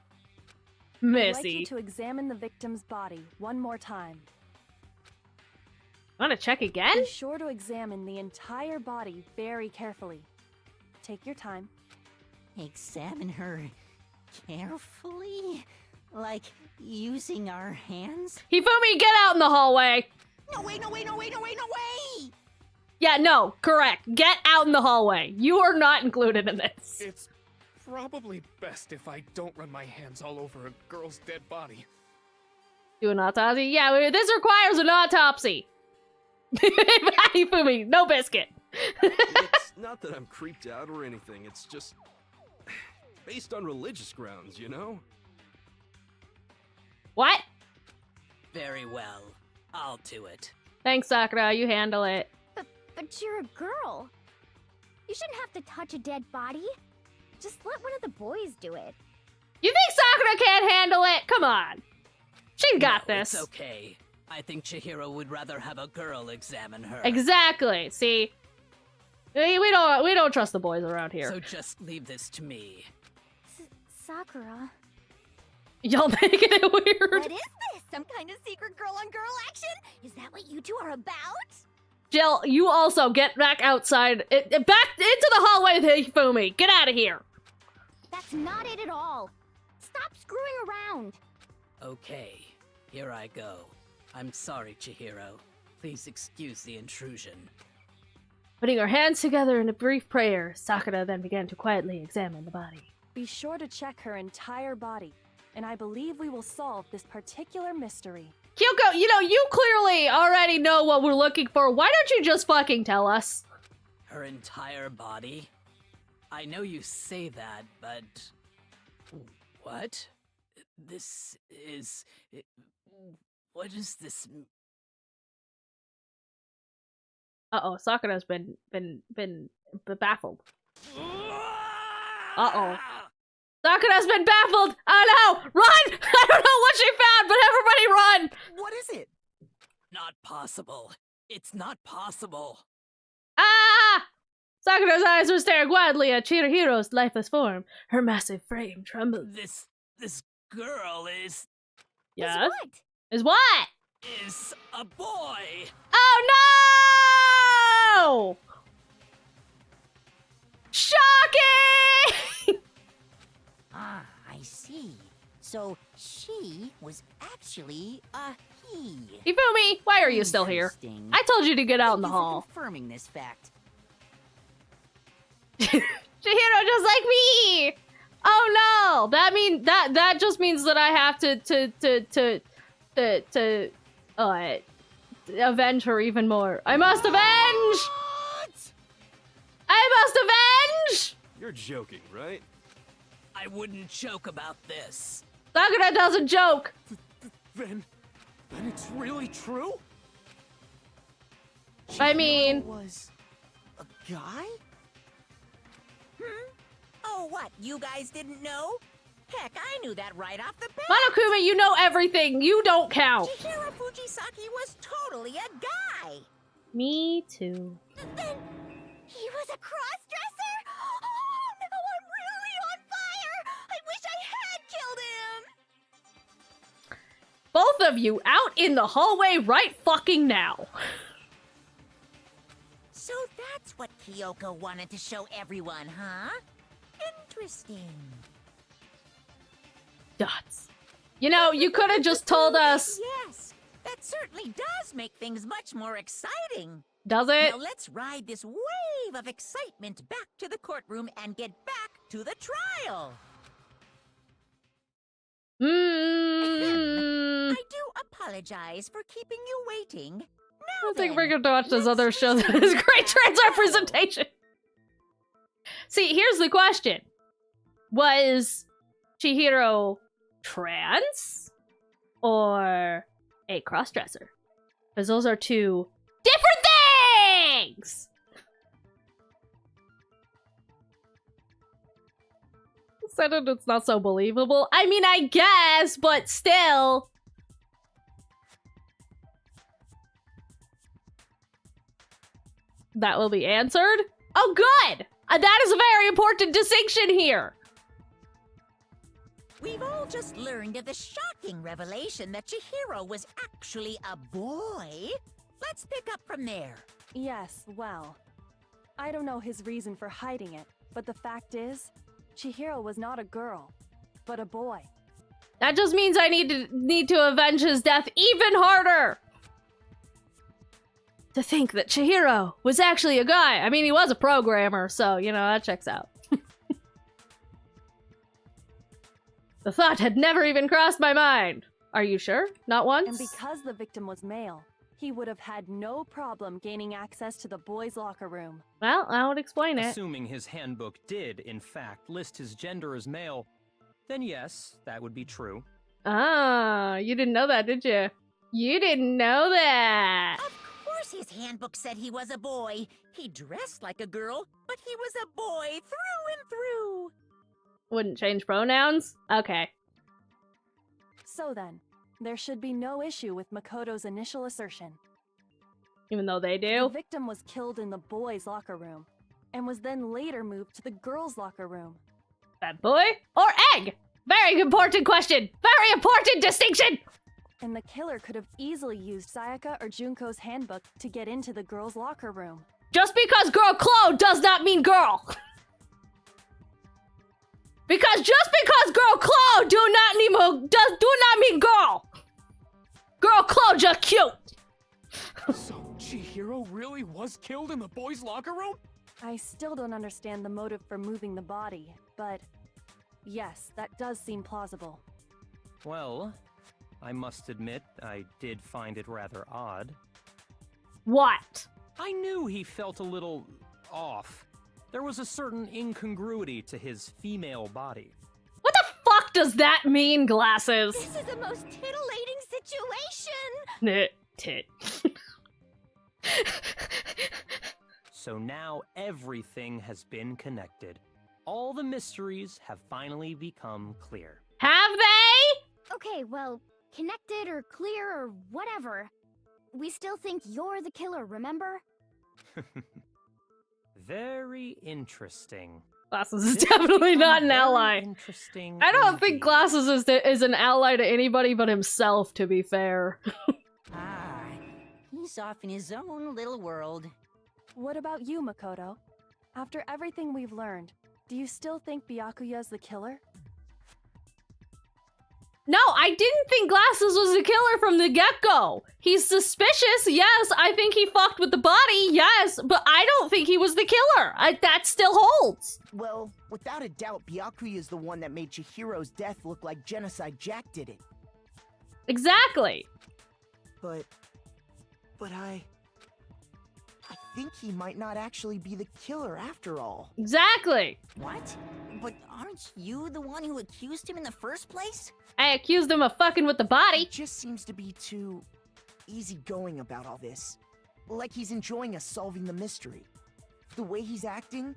I'd like Missy. you to examine the victim's body one more time. Want to check again? Be sure to examine the entire body very carefully. Take your time. Examine her carefully? Like using our hands? Hifumi, get out in the hallway! No way! Yeah, no, correct. Get out in the hallway. You are not included in this. It's probably best if I don't run my hands all over a girl's dead body. Do an autopsy? Yeah, this requires an autopsy. Hifumi, no biscuit. It's not that I'm creeped out or anything, it's just... based on religious grounds, you know? What? Very well. I'll do it. Thanks, Sakura. You handle it. But you're a girl. You shouldn't have to touch a dead body. Just let one of the boys do it. You think Sakura can't handle it? Come on. She got this. It's okay. I think Chihiro would rather have a girl examine her. Exactly. See? We don't trust the boys around here. So just leave this to me. Sakura. Y'all making it weird. What is this? Some kind of secret girl-on-girl action? Is that what you two are about? Jill, you also get back outside. Back into the hallway with Hifumi. Get out of here. That's not it at all. Stop screwing around. Okay, here I go. I'm sorry, Chihiro. Please excuse the intrusion. Putting her hands together in a brief prayer, Sakura then began to quietly examine the body. Be sure to check her entire body, and I believe we will solve this particular mystery. Kyoko, you clearly already know what we're looking for. Why don't you just fucking tell us? Her entire body? I know you say that, but... What? This is... What is this? Uh-oh, Sakura's been baffled. Uh-oh. Sakura's been baffled! Oh no! Run! I don't know what she found, but everybody run! What is it? Not possible. It's not possible. Ah! Sakura's eyes were staring wildly at Chihiro's lifeless form. Her massive frame trembled. This girl is... Yes? Is what? Is what? is a boy. Oh no! Shocking! Ah, I see. So she was actually a he. Ifumi, why are you still here? Interesting. I told you to get out in the Thank you for hall. confirming this fact. Chihiro just like me! Oh no! That just means that I have to avenge her even more. I must avenge! I must avenge! You're joking, right? I wouldn't joke about this. Sakura doesn't joke! Then it's really true? I mean... was a guy? Oh, what? You guys didn't know? Heck, I knew that right off the bat. Monokuma, you know everything! You don't count! Chihiro Fujisaki was totally a guy. Me too. Then he was a cross-dresser? Oh, now I'm really on fire! I wish I had killed him! Both of you out in the hallway right fucking now. So that's what Kyoko wanted to show everyone, huh? Interesting. Dots. You know, you could have just told us. Yes, that certainly does make things much more exciting. Does it? Now let's ride this wave of excitement back to the courtroom and get back to the trial. I do apologize for keeping you waiting. I think we're going to watch this other show that has great trans representation. See, here's the question. Was Chihiro trans or a crossdresser? Because those are two different things! Said it's not so believable. I mean, I guess, but still. That will be answered. Oh, good! That is a very important distinction here. We've all just learned of the shocking revelation that Chihiro was actually a boy. Let's pick up from there. Yes, well, I don't know his reason for hiding it, but the fact is, Chihiro was not a girl, but a boy. That just means I need to avenge his death even harder. To think that Chihiro was actually a guy. I mean, he was a programmer, so, you know, that checks out. The thought had never even crossed my mind. Are you sure? Not once? And because the victim was male, he would have had no problem gaining access to the boys' locker room. Well, I would explain it. Assuming his handbook did, in fact, list his gender as male, then yes, that would be true. Ah, you didn't know that, did you? You didn't know that. Of course his handbook said he was a boy. He dressed like a girl, but he was a boy through and through. Wouldn't change pronouns? Okay. So then, there should be no issue with Makoto's initial assertion. Even though they do? The victim was killed in the boys' locker room, and was then later moved to the girls' locker room. That boy or egg? Very important question! Very important distinction! And the killer could have easily used Sayaka or Junko's handbook to get into the girls' locker room. Just because girl clone does not mean girl! Because just because girl clone do not mean girl! Girl clone just cute! So Chihiro really was killed in the boys' locker room? I still don't understand the motive for moving the body, but yes, that does seem plausible. Well, I must admit, I did find it rather odd. What? I knew he felt a little off. There was a certain incongruity to his female body. What the fuck does that mean, Glasses? This is the most titillating situation! Tit. So now everything has been connected. All the mysteries have finally become clear. Have they? Okay, well, connected or clear or whatever. We still think you're the killer, remember? Very interesting. Glasses is definitely not an ally. Interesting. I don't think Glasses is an ally to anybody but himself, to be fair. He's off in his own little world. What about you, Makoto? After everything we've learned, do you still think Byakuya's the killer? No, I didn't think Glasses was the killer from the get-go. He's suspicious, yes. I think he fucked with the body, yes. But I don't think he was the killer. That still holds. Well, without a doubt, Byakuya is the one that made Chihiro's death look like Genocide Jack did it. Exactly. But I think he might not actually be the killer after all. Exactly. What? But aren't you the one who accused him in the first place? I accused him of fucking with the body. He just seems to be too easygoing about all this. Like he's enjoying us solving the mystery. The way he's acting,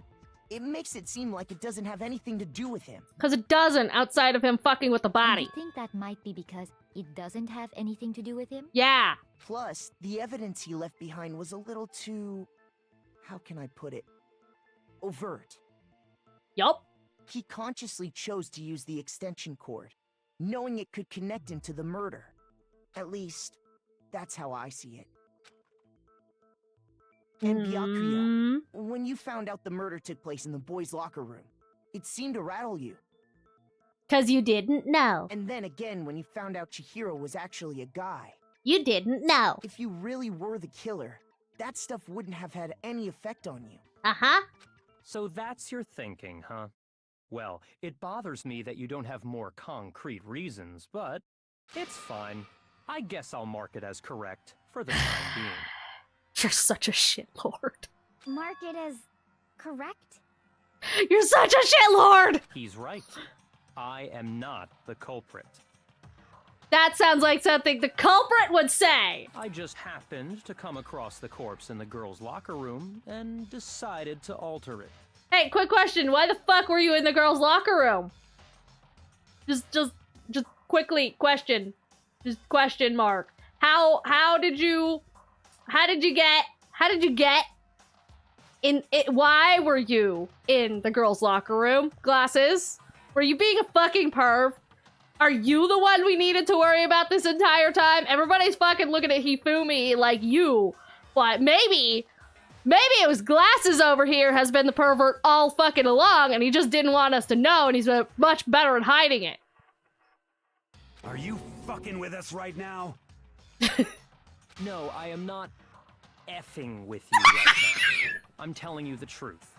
it makes it seem like it doesn't have anything to do with him. Because it doesn't, outside of him fucking with the body. You think that might be because it doesn't have anything to do with him? Yeah. Plus, the evidence he left behind was a little too... how can I put it? Overt. Yup. He consciously chose to use the extension cord, knowing it could connect him to the murder. At least, that's how I see it. And Byakuya, when you found out the murder took place in the boys' locker room, it seemed to rattle you. 'Cause you didn't know. And then again, when you found out Chihiro was actually a guy. You didn't know. If you really were the killer, that stuff wouldn't have had any effect on you. Uh-huh. So that's your thinking, huh? Well, it bothers me that you don't have more concrete reasons, but it's fine. I guess I'll mark it as correct for the time being. You're such a shitlord. Mark it as correct? You're such a shitlord! He's right. I am not the culprit. That sounds like something the culprit would say. I just happened to come across the corpse in the girls' locker room and decided to alter it. Hey, quick question. Why the fuck were you in the girls' locker room? Just quickly, question. Just question mark. How did you get in it? Why were you in the girls' locker room? Glasses? Were you being a fucking perv? Are you the one we needed to worry about this entire time? Everybody's fucking looking at Hifumi like you. But maybe it was Glasses over here has been the pervert all fucking along and he just didn't want us to know and he's much better at hiding it. Are you fucking with us right now? No, I am not effing with you right now. I'm telling you the truth.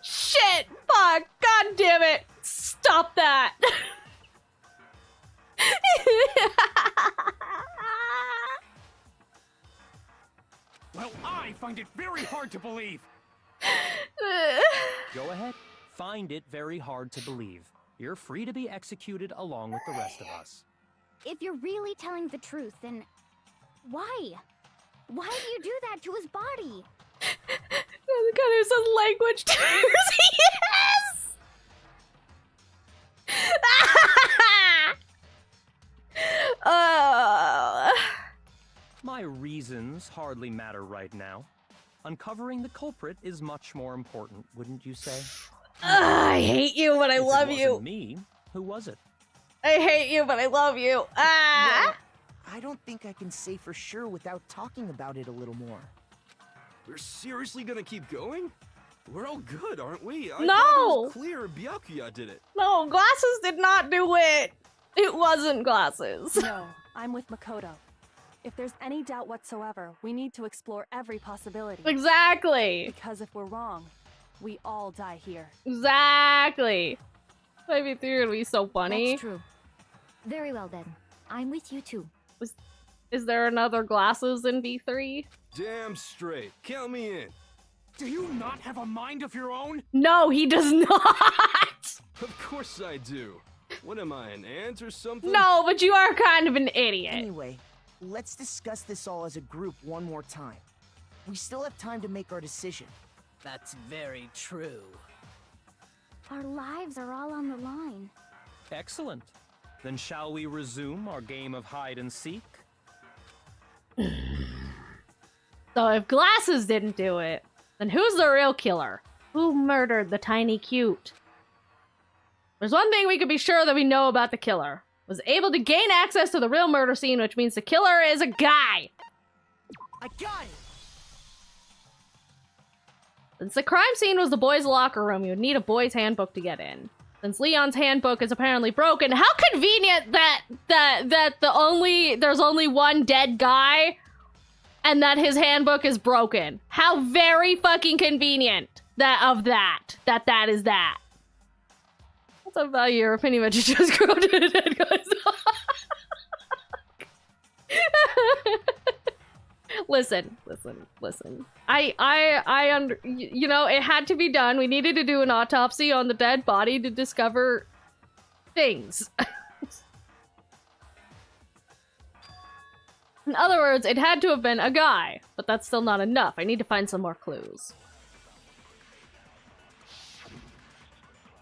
Shit! Fuck! God damn it! Stop that! Well, I find it very hard to believe. Go ahead. Find it very hard to believe. You're free to be executed along with the rest of us. If you're really telling the truth, then why? Why do you do that to his body? The guy who says language tears. Yes! My reasons hardly matter right now. Uncovering the culprit is much more important, wouldn't you say? I hate you, but I love If it you. wasn't me, who was it? I hate you, but I love you. Well, I don't think I can say for sure without talking about it a little more. We're seriously gonna keep going? We're all good, aren't we? I No! thought it was clear Byakuya did it. No, Glasses did not do it. It wasn't Glasses. No, I'm with Makoto. If there's any doubt whatsoever, we need to explore every possibility. Exactly. Because if we're wrong, we all die here. Exactly. Maybe three would be so funny. That's true. Very well then. I'm with you too. Is there another Glasses in V3? Damn straight. Count me in. Do you not have a mind of your own? No, he does not. Of course I do. What am I, an ant or something? No, but you are kind of an idiot. Anyway, let's discuss this all as a group one more time. We still have time to make our decision. That's very true. Our lives are all on the line. Excellent. Then shall we resume our game of hide and seek? So if glasses didn't do it, then who's the real killer? Who murdered the tiny cute? There's one thing we could be sure that we know about the killer. Was able to gain access to the real murder scene, which means the killer is a guy. I got it! Since the crime scene was the boys' locker room, you would need a boys' handbook to get in. Since Leon's handbook is apparently broken, how convenient that there's only one dead guy and that his handbook is broken. How very fucking convenient that is that. What's up about your opinion that you just grew up to the dead guys? Listen. You know, it had to be done. We needed to do an autopsy on the dead body to discover things. In other words, it had to have been a guy, but that's still not enough. I need to find some more clues.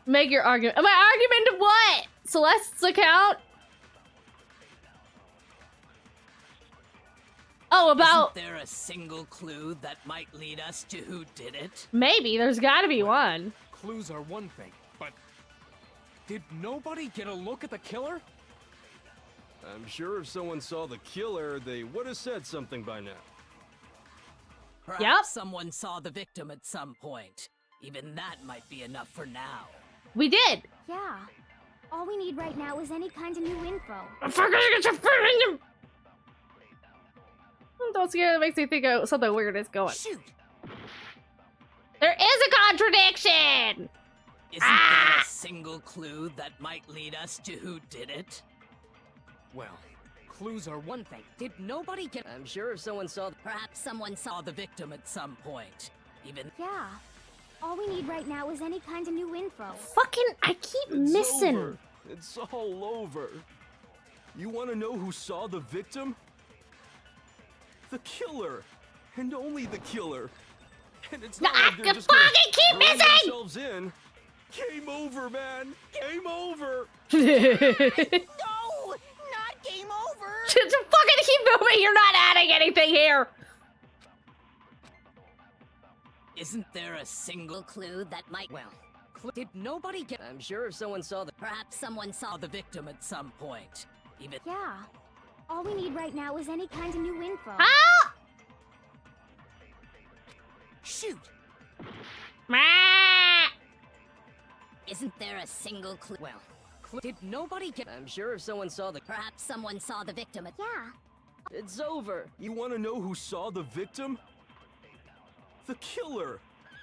Make your argument. My argument of what? Celeste's account? Oh, about... Isn't there a single clue that might lead us to who did it? Maybe. There's gotta be one. Clues are one thing, but did nobody get a look at the killer? I'm sure if someone saw the killer, they would have said something by now. Perhaps someone saw the victim at some point. Even that might be enough for now. We did! Yeah. All we need right now is any kind of new info. Don't scare, that makes me think of something weird is going. Shoot! There is a contradiction! Isn't there a single clue that might lead us to who did it? Well, clues are one thing. Did nobody get... I'm sure if someone saw... Perhaps someone saw the victim at some point. Even... Yeah. All we need right now is any kind of new info. Fucking, I keep missing. Over. It's all over. You want to know who saw the victim? The killer. And only the killer. And it's not like they're just gonna keep throw missing! themselves in. Game over, man. Game over. No! Not game over! Just fucking keep moving, you're not adding anything here! Isn't there a single clue that might... Well, did nobody get... I'm sure if someone saw the... Perhaps someone saw the victim at some point. Even... Yeah. All we need right now is any kind of new info. Ah! Shoot! Isn't there a single clue? Well, did nobody get... I'm sure if someone saw the... Perhaps someone saw the victim at... Yeah. It's over. You want to know who saw the victim? The killer.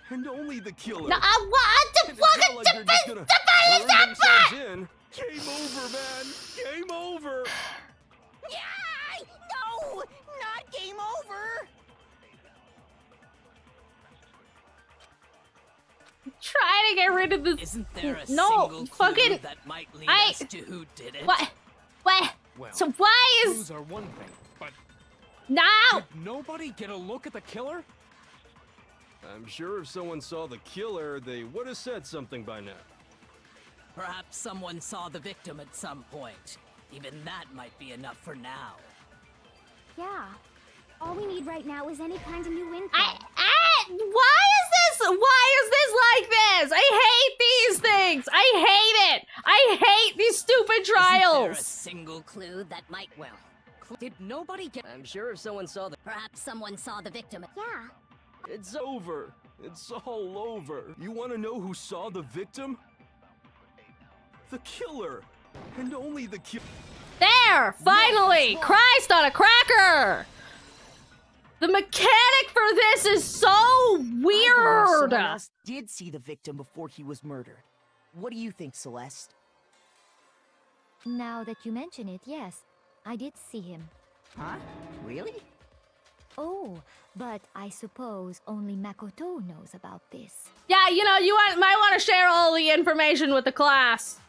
And only the killer. No, what the fuck? Like they're just gonna throw themselves in. Game over, man. Game over. Yeah! No! Not game over! Try to get rid of this. Isn't there a no, single fucking... clue that might lead us to who did it? What? Well, so why is... Clues are one thing, but... Now! Did nobody get a look at the killer? I'm sure if someone saw the killer, they would have said something by now. Perhaps someone saw the victim at some point. Even that might be enough for now. Yeah. All we need right now is any kind of new info. Why is this like this? I hate these things. I hate it. I hate these stupid trials. Isn't there a single clue that might... Well, did nobody get... I'm sure if someone saw the... Perhaps someone saw the victim at... Yeah. It's over. It's all over. You want to know who saw the victim? The killer. And only the killer. There! Finally! Christ on a cracker! The mechanic for this is so weird! Someone else did see the victim before he was murdered. What do you think, Celeste? Now that you mention it, yes. I did see him. Huh? Really? Oh, but I suppose only Makoto knows about this. Yeah, you know, you might want to share all the information with the class.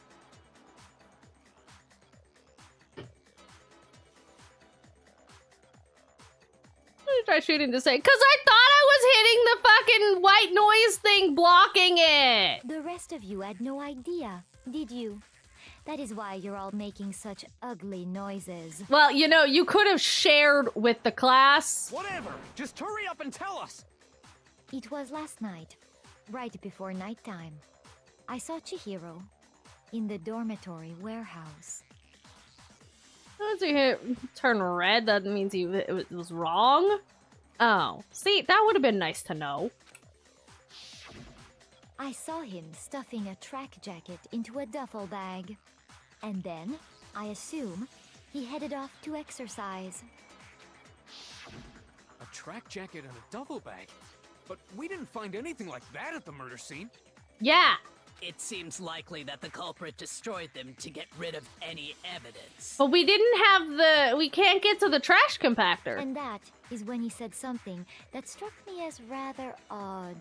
try shooting this thing. Because I thought I was hitting the fucking white noise thing blocking it. The rest of you had no idea, did you? That is why you're all making such ugly noises. Well, you know, you could have shared with the class. Whatever. Just hurry up and tell us. It was last night, right before nighttime. I saw Chihiro in the dormitory warehouse. Once you hit turn red, that means it was wrong? Oh, see, that would have been nice to know. I saw him stuffing a track jacket into a duffel bag. And then, I assume, he headed off to exercise. A track jacket and a duffel bag? But we didn't find anything like that at the murder scene. Yeah. It seems likely that the culprit destroyed them to get rid of any evidence. But we didn't have we can't get to the trash compactor. And that is when he said something that struck me as rather odd.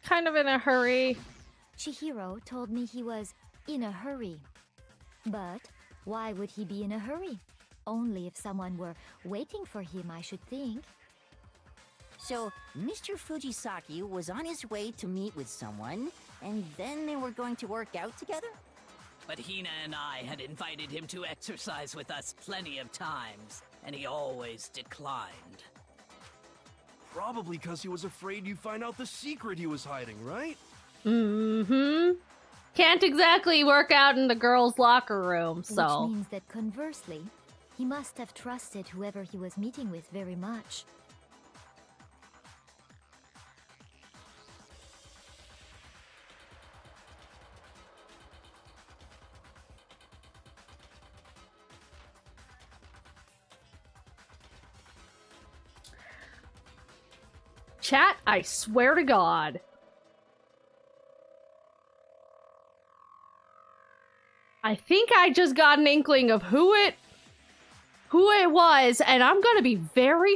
Kind of in a hurry. Chihiro told me he was in a hurry. But why would he be in a hurry? Only if someone were waiting for him, I should think. So, Mr. Fujisaki was on his way to meet with someone, and then they were going to work out together? But Hina and I had invited him to exercise with us plenty of times, and he always declined. Probably because he was afraid you'd find out the secret he was hiding, right? Mm-hmm. Can't exactly work out in the girls' locker room, so... Which means that conversely, he must have trusted whoever he was meeting with very much. Chat, I swear to God. I think I just got an inkling of who it was, and I'm gonna be very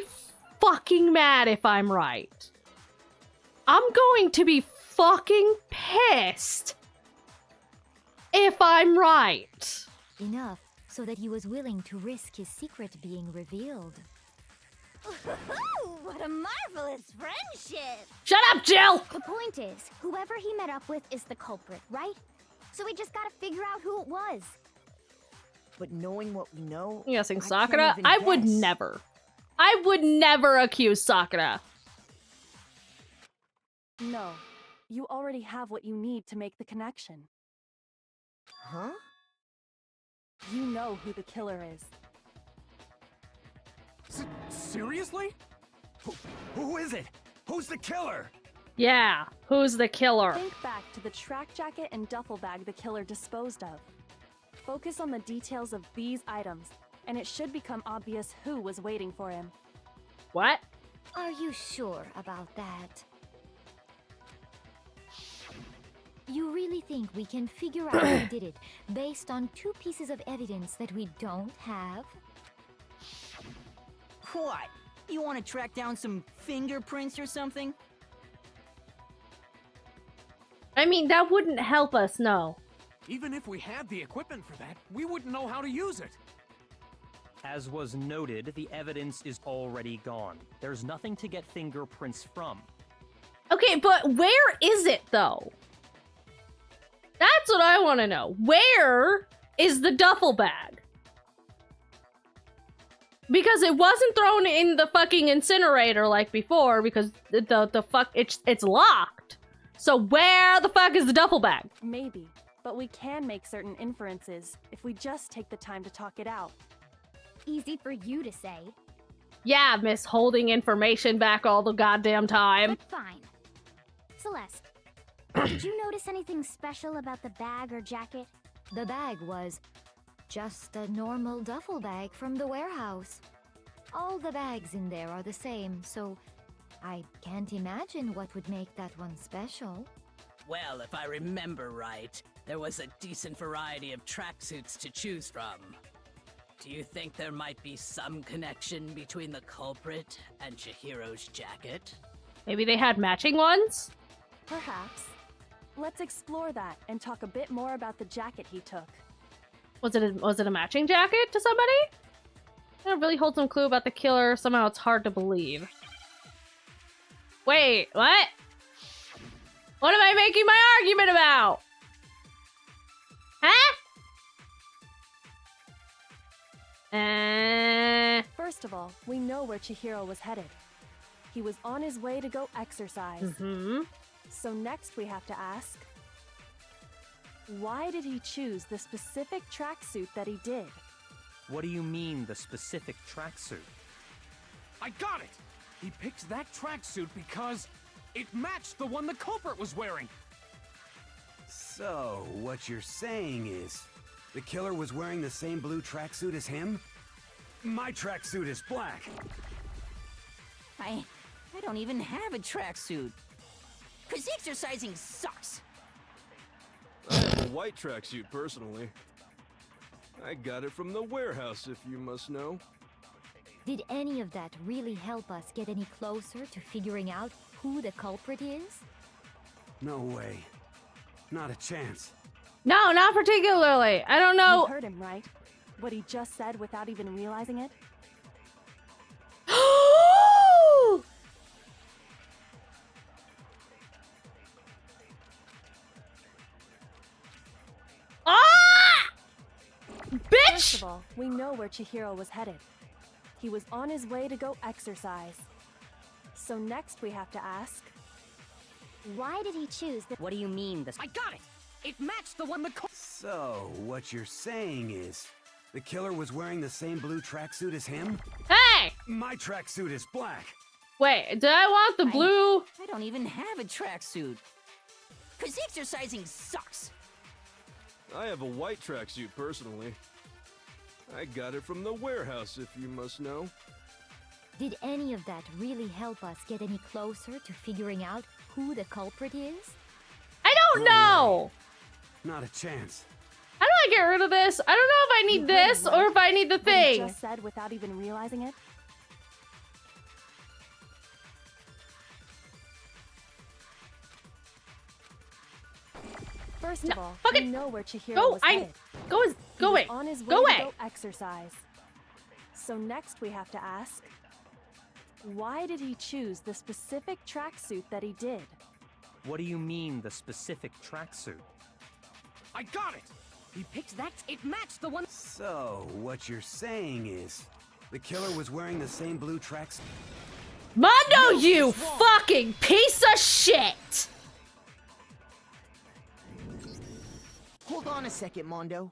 fucking mad if I'm right. I'm going to be fucking pissed if I'm right. Enough so that he was willing to risk his secret being revealed. Ooh, what a marvelous friendship! Shut up, Jill! The point is, whoever he met up with is the culprit, right? So we just gotta figure out who it was. But knowing what we know... I'm guessing I can't Sakura? even I would guess. never. I would never accuse Sakura. No. You already have what you need to make the connection. Huh? You know who the killer is. Seriously? Who is it? Who's the killer? Yeah, who's the killer? Think back to the track jacket and duffel bag the killer disposed of. Focus on the details of these items, and it should become obvious who was waiting for him. What? Are you sure about that? You really think we can figure out who did it based on 2 pieces of evidence that we don't have? What? You want to track down some fingerprints or something? I mean, that wouldn't help us, no. Even if we had the equipment for that, we wouldn't know how to use it. As was noted, the evidence is already gone. There's nothing to get fingerprints from. Okay, but where is it, though? That's what I want to know. Where is the duffel bag? Because it wasn't thrown in the fucking incinerator like before, because the fuck, it's locked. So where the fuck is the duffel bag? Maybe, but we can make certain inferences if we just take the time to talk it out. Easy for you to say. Yeah, miss holding information back all the goddamn time. But fine. Celeste, did you notice anything special about the bag or jacket? The bag was just a normal duffel bag from the warehouse. All the bags in there are the same, so I can't imagine what would make that one special. Well, if I remember right, there was a decent variety of tracksuits to choose from. Do you think there might be some connection between the culprit and Chihiro's jacket? Maybe they had matching ones? Perhaps. Let's explore that and talk a bit more about the jacket he took. Was it a matching jacket to somebody? That really holds some clue about the killer. Somehow it's hard to believe. Wait, what? What am I making my argument about? Huh? First of all, we know where Chihiro was headed. He was on his way to go exercise. Mm-hmm. So next we have to ask, why did he choose the specific tracksuit that he did? What do you mean, the specific tracksuit? I got it! He picked that tracksuit because it matched the one the culprit was wearing. So, what you're saying is, the killer was wearing the same blue tracksuit as him? My tracksuit is black. I don't even have a tracksuit. 'Cause exercising sucks. I have a white tracksuit, personally. I got it from the warehouse, if you must know. Did any of that really help us get any closer to figuring out who the culprit is? No way. Not a chance. No, not particularly. I don't know. You heard him, right? What he just said without even realizing it? Bitch! First of all, we know where Chihiro was headed. He was on his way to go exercise. So next we have to ask, why did he choose the— What do you mean, I got it! It matched the one the So, what you're saying is, the killer was wearing the same blue tracksuit as him? Hey! My tracksuit is black. Wait, did I want the blue? I don't even have a tracksuit. 'Cause exercising sucks. I have a white tracksuit, personally. I got it from the warehouse, if you must know. Did any of that really help us get any closer to figuring out who the culprit is? I don't know! Not a chance. How do I get rid of this? I don't know if I need this or if I need the what he thing. just said without even realizing it? First of all, we know where Chihiro was headed. Go away. On his way Go away. to go exercise. So next we have to ask, why did he choose the specific tracksuit that he did? What do you mean, the specific tracksuit? I got it! He picked that. It matched the one. So, what you're saying is, the killer was wearing the same blue tracksuit. Mondo, you fucking piece of shit! Hold on a second, Mondo.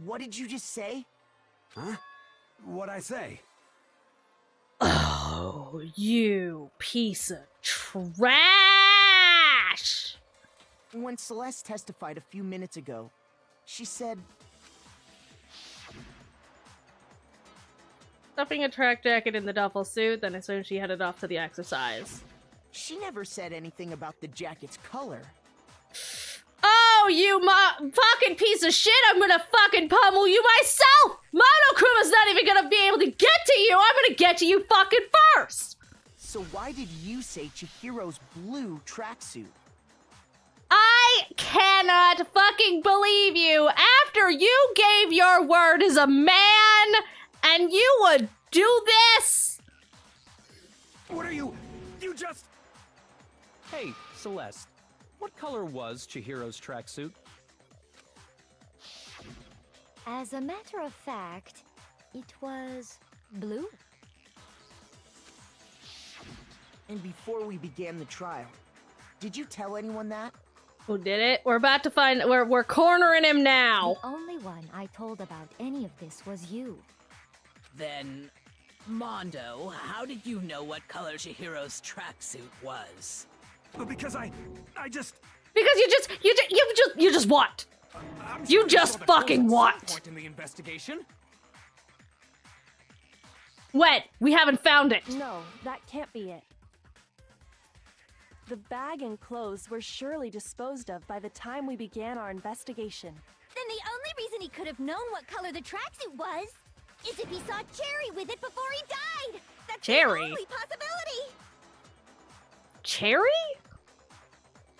What did you just say? Huh? What'd I say? Oh, you piece of trash! When Celeste testified a few minutes ago, she said... Stuffing a track jacket in the duffel suit, then as soon as she headed off to the exercise. She never said anything about the jacket's color. Oh, you fucking piece of shit! I'm gonna fucking pummel you myself! Monokuma's not even gonna be able to get to you! I'm gonna get to you fucking first! So why did you say Chihiro's blue tracksuit? I cannot fucking believe you! After you gave your word as a man, and you would do this! What are you? You just... Hey, Celeste. What color was Chihiro's tracksuit? As a matter of fact, it was blue. And before we began the trial, did you tell anyone that? Who did it? We're about to find... We're cornering him now. The only one I told about any of this was you. Then, Mondo, how did you know what color Chihiro's tracksuit was? Because I just... Because you just what? You just fucking what? Point in the investigation. When? We haven't found it. No, that can't be it. The bag and clothes were surely disposed of by the time we began our investigation. Then the only reason he could have known what color the tracksuit was is if he saw Cherry with it before he died. That's Cherry? the only possibility. Cherry?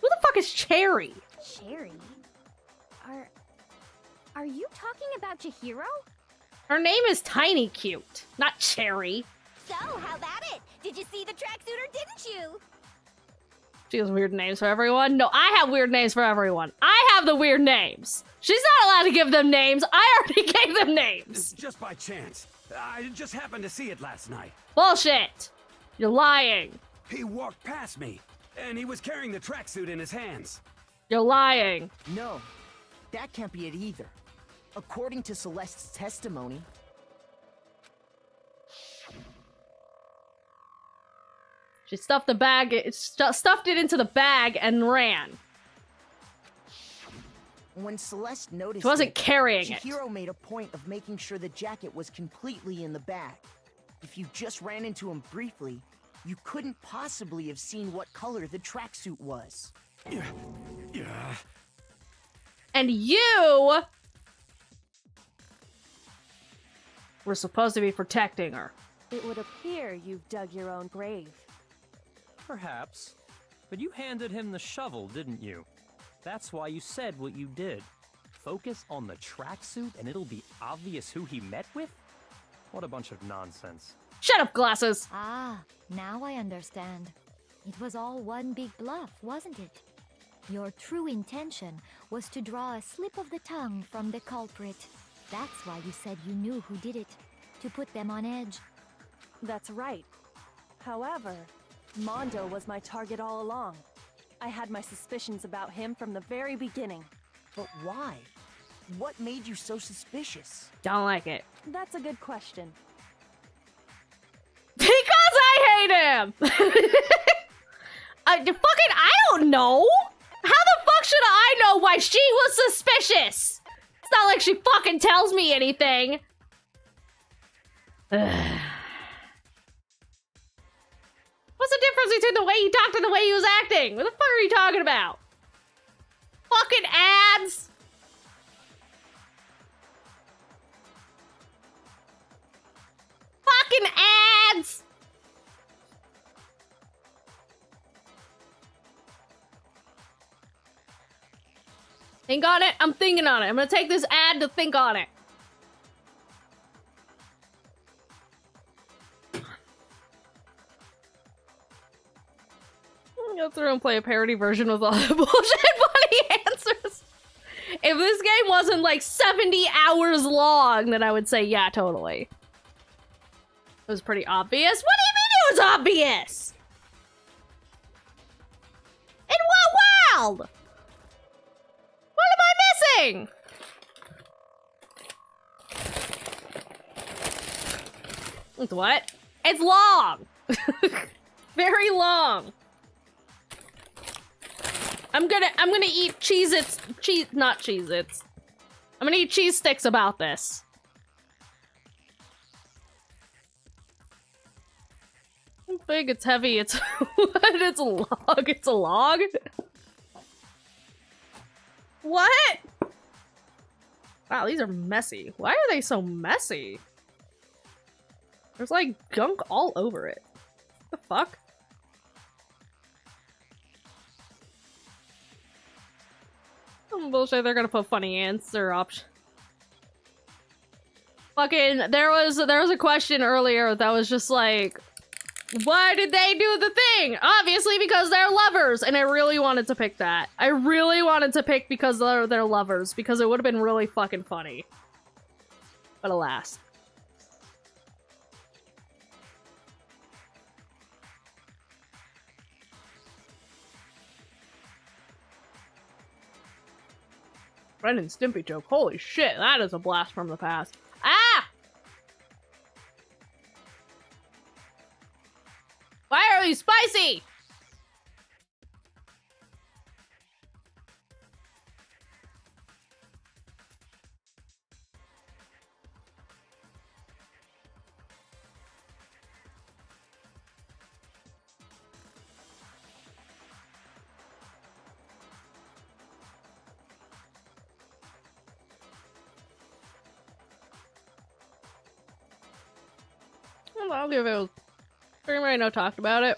Who the fuck is Cherry? Cherry? Are you talking about Chihiro? Her name is Tiny Cute, not Cherry. So, how about it? Did you see the tracksuit or didn't you? She has weird names for everyone. No, I have weird names for everyone. I have the weird names. She's not allowed to give them names. I already gave them names. Just by chance. I just happened to see it last night. Bullshit. You're lying. He walked past me, and he was carrying the tracksuit in his hands. You're lying. No, that can't be it either. According to Celeste's testimony, she stuffed the bag, stuffed it into the bag and ran. when Celeste noticed she wasn't carrying it. Chihiro made a point of making sure the jacket was completely in the bag. If you just ran into him briefly, you couldn't possibly have seen what color the tracksuit was. Yeah. And you were supposed to be protecting her. It would appear you've dug your own grave. Perhaps. But you handed him the shovel, didn't you? That's why you said what you did. Focus on the tracksuit and it'll be obvious who he met with? What a bunch of nonsense. Shut up, glasses! Ah, now I understand. It was all one big bluff, wasn't it? Your true intention was to draw a slip of the tongue from the culprit. That's why you said you knew who did it, to put them on edge. That's right. However, Mondo was my target all along. I had my suspicions about him from the very beginning. But why? What made you so suspicious? Don't like it. That's a good question. Because I hate him! I don't know! How the fuck should I know why she was suspicious? It's not like she fucking tells me anything. What's the difference between the way he talked and the way he was acting? What the fuck are you talking about? Fucking ads! Fucking ads! Think on it? I'm thinking on it. I'm gonna take this ad to think on it. Go through and play a parody version with all the bullshit funny answers. If this game wasn't like 70 hours long, then I would say, yeah, totally. It was pretty obvious. What do you mean it was obvious? In what world? What am I missing? It's what? It's long. Very long. I'm gonna eat not Cheez-Its. I'm gonna eat cheese sticks about this. It's big, it's heavy, it's what? It's a log. It's a log? What? Wow, these are messy. Why are they so messy? There's like gunk all over it. What the fuck? Some bullshit, they're gonna put funny answer option. Fucking, there was a question earlier that was just like, why did they do the thing? Obviously because they're lovers, and I really wanted to pick that. I really wanted to pick because they're lovers, because it would have been really fucking funny. But alas. Ren and Stimpy joke. Holy shit, that is a blast from the past. Ah! Why are you spicy? I'll give it. Pretty much no talked about it.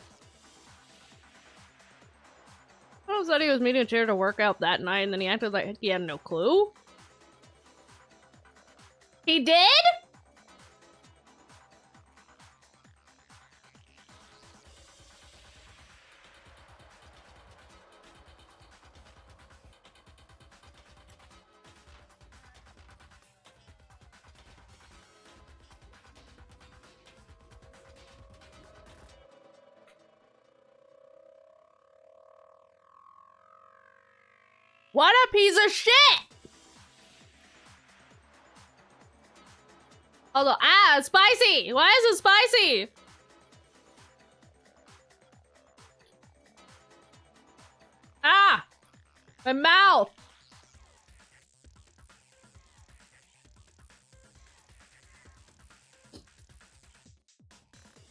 I said he was meeting a chair to work out that night, and then he acted like he had no clue. He did? What a piece of shit! Although, it's spicy! Why is it spicy? Ah! My mouth!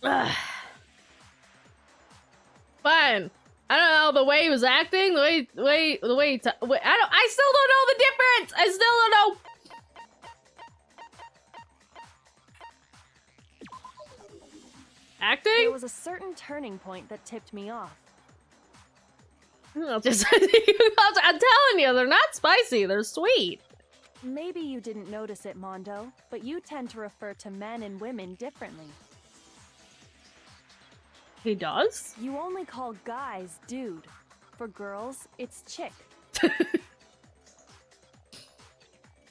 Ugh. Fine. I don't know, the way he was acting, the way I still don't know the difference! I still don't know! Acting? There was a certain turning point that tipped me off. I'm telling you, they're not spicy, they're sweet. Maybe you didn't notice it, Mondo, but you tend to refer to men and women differently. He does? You only call guys dude. For girls, it's chick.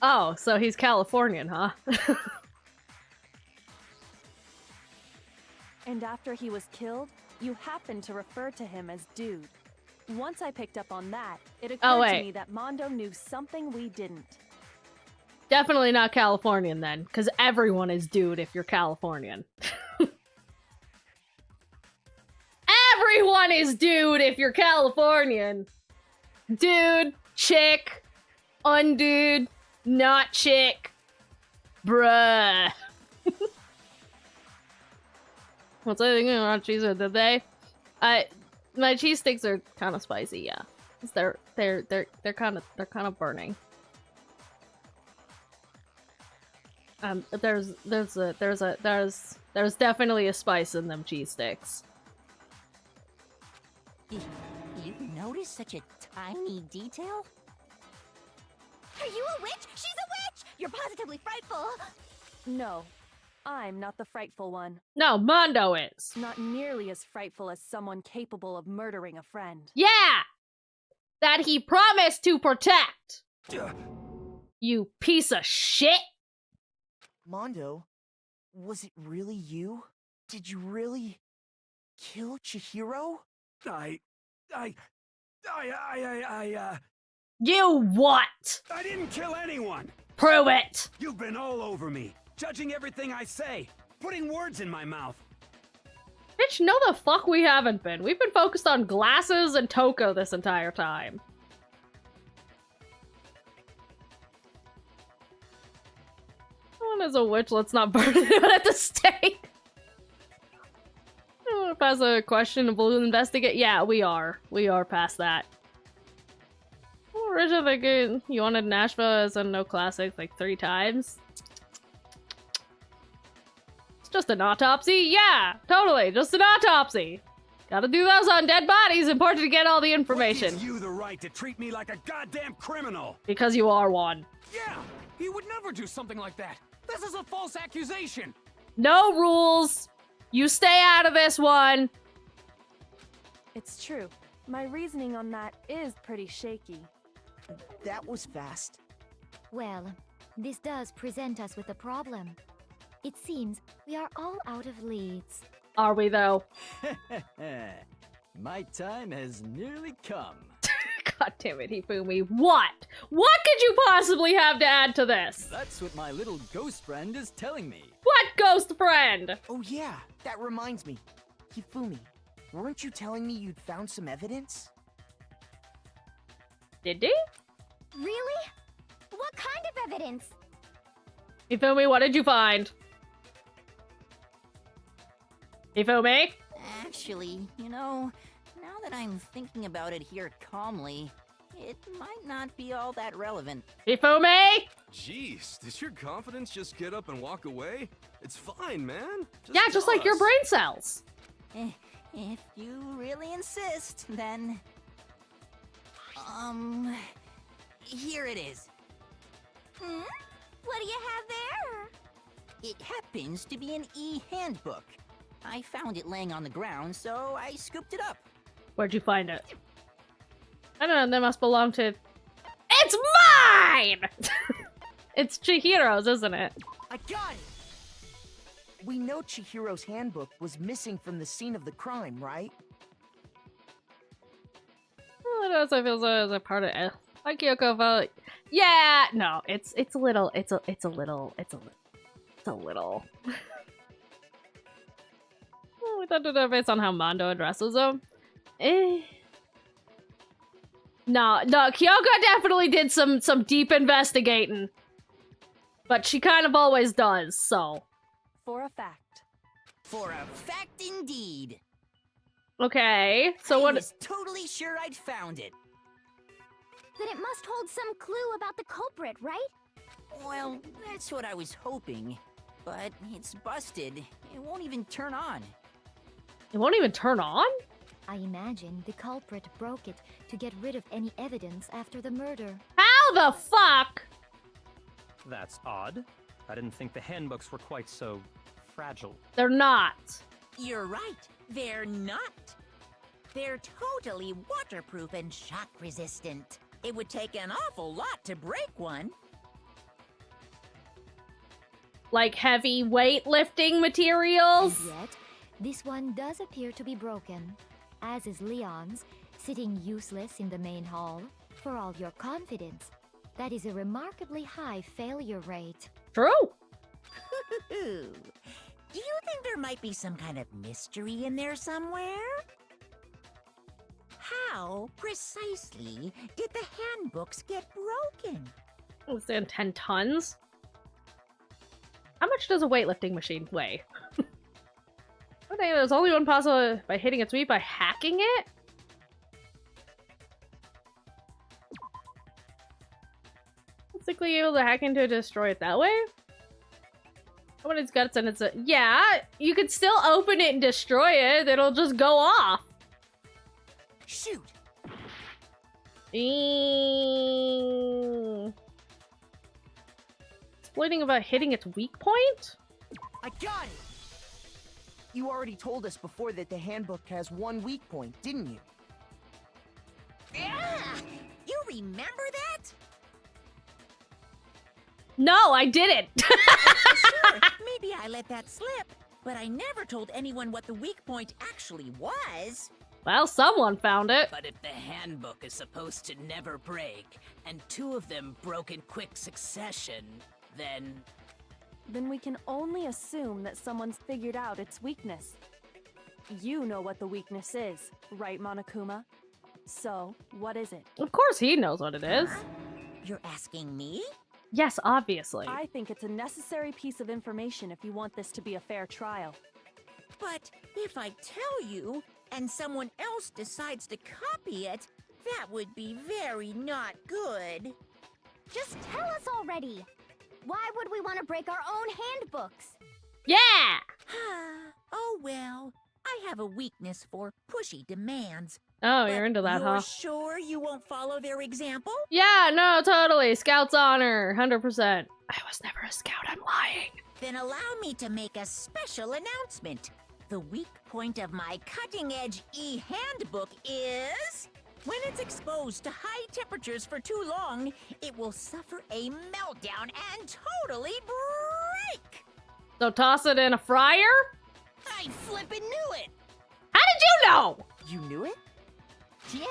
Oh, so he's Californian, huh? And after he was killed, you happened to refer to him as dude. Once I picked up on that, it occurred to me that Mondo knew something we didn't. Definitely not Californian then, because everyone is dude if you're Californian. Everyone is dude if you're Californian. Dude, chick, undude, not chick, bruh. What's I thinking about cheese today? My cheese sticks are kind of spicy, yeah. They're kind of burning. There's definitely a spice in them cheese sticks. You notice such a tiny detail? Are you a witch? She's a witch! You're positively frightful! No, I'm not the frightful one. No, Mondo is. Not nearly as frightful as someone capable of murdering a friend. Yeah! That he promised to protect! You piece of shit! Mondo, was it really you? Did you really kill Chihiro? You what? I didn't kill anyone! Prove it! You've been all over me, judging everything I say, putting words in my mouth. Bitch, no the fuck we haven't been. We've been focused on glasses and Toko this entire time. Someone is a witch, let's not burn it at the stake. I want to pass a questionable investigate. Yeah, we are. We are past that. Oh, Richard, thinking you wanted Nashville as a no classics like 3 times. It's just an autopsy? Yeah, totally. Just an autopsy. Gotta do those on dead bodies. Important to get all the information. What gives you the right to treat me like a goddamn criminal? Because you are one. Yeah, he would never do something like that. This is a false accusation. No rules. You stay out of this one. It's true. My reasoning on that is pretty shaky. That was fast. Well, this does present us with a problem. It seems we are all out of leads. Are we, though? My time has nearly come. God damn it, Hifumi. What? What could you possibly have to add to this? That's what my little ghost friend is telling me. What ghost friend? Oh yeah, that reminds me. Hifumi, weren't you telling me you'd found some evidence? Did he? Really? What kind of evidence? Hifumi, what did you find? Hifumi? Actually, you know, now that I'm thinking about it here calmly, it might not be all that relevant. Hifumi? Jeez, did your confidence just get up and walk away? It's fine, man. Just like your brain cells. If you really insist, then... here it is. What do you have there? It happens to be an e-handbook. I found it laying on the ground, so I scooped it up. Where'd you find it? I don't know, they must belong to... It's mine! It's Chihiro's, isn't it? I got it! We know Chihiro's handbook was missing from the scene of the crime, right? Well, it also feels as a part of Hi, Kyoko vote. Yeah, no, it's a little. Oh, we thought to know based on how Mondo addresses him. No, Kyoko definitely did some deep investigating. But she kind of always does, so. For a fact. For a fact indeed. Okay, so what? I was totally sure I'd found it. Then it must hold some clue about the culprit, right? Well, that's what I was hoping. But it's busted. It won't even turn on. It won't even turn on? I imagine the culprit broke it to get rid of any evidence after the murder. How the fuck? That's odd. I didn't think the handbooks were quite so fragile. They're not. You're right. They're not. They're totally waterproof and shock resistant. It would take an awful lot to break one. Like heavy weightlifting materials? And yet, this one does appear to be broken, as is Leon's, sitting useless in the main hall. For all your confidence, that is a remarkably high failure rate. True. Do you think there might be some kind of mystery in there somewhere? How precisely did the handbooks get broken? Stand 10 tons? How much does a weightlifting machine weigh? I think there's only one possible by hitting its weight by hacking it? Basically able to hack into it to destroy it that way? How about its guts and it's a... Yeah, you could still open it and destroy it. It'll just go off. Shoot. Exploiting about hitting its weak point? I got it! You already told us before that the handbook has one weak point, didn't you? Yeah! You remember that? No, I didn't. Sure, maybe I let that slip, but I never told anyone what the weak point actually was. Well, someone found it. But if the handbook is supposed to never break, and two of them broke in quick succession, then we can only assume that someone's figured out its weakness. You know what the weakness is, right, Monokuma? So, what is it? Of course he knows what it is. You're asking me? Yes, obviously. I think it's a necessary piece of information if you want this to be a fair trial. But if I tell you, and someone else decides to copy it, that would be very not good. Just tell us already! Why would we want to break our own handbooks? Yeah! Oh well, I have a weakness for pushy demands. Oh, you're into that, You're huh? sure you won't follow their example? Yeah, no, totally. Scout's honor, 100%. I was never a scout, I'm lying. Then allow me to make a special announcement. The weak point of my cutting-edge e-handbook is... when it's exposed to high temperatures for too long, it will suffer a meltdown and totally break! So toss it in a fryer? I flippin' knew it! How did you know? You knew it? Yeah,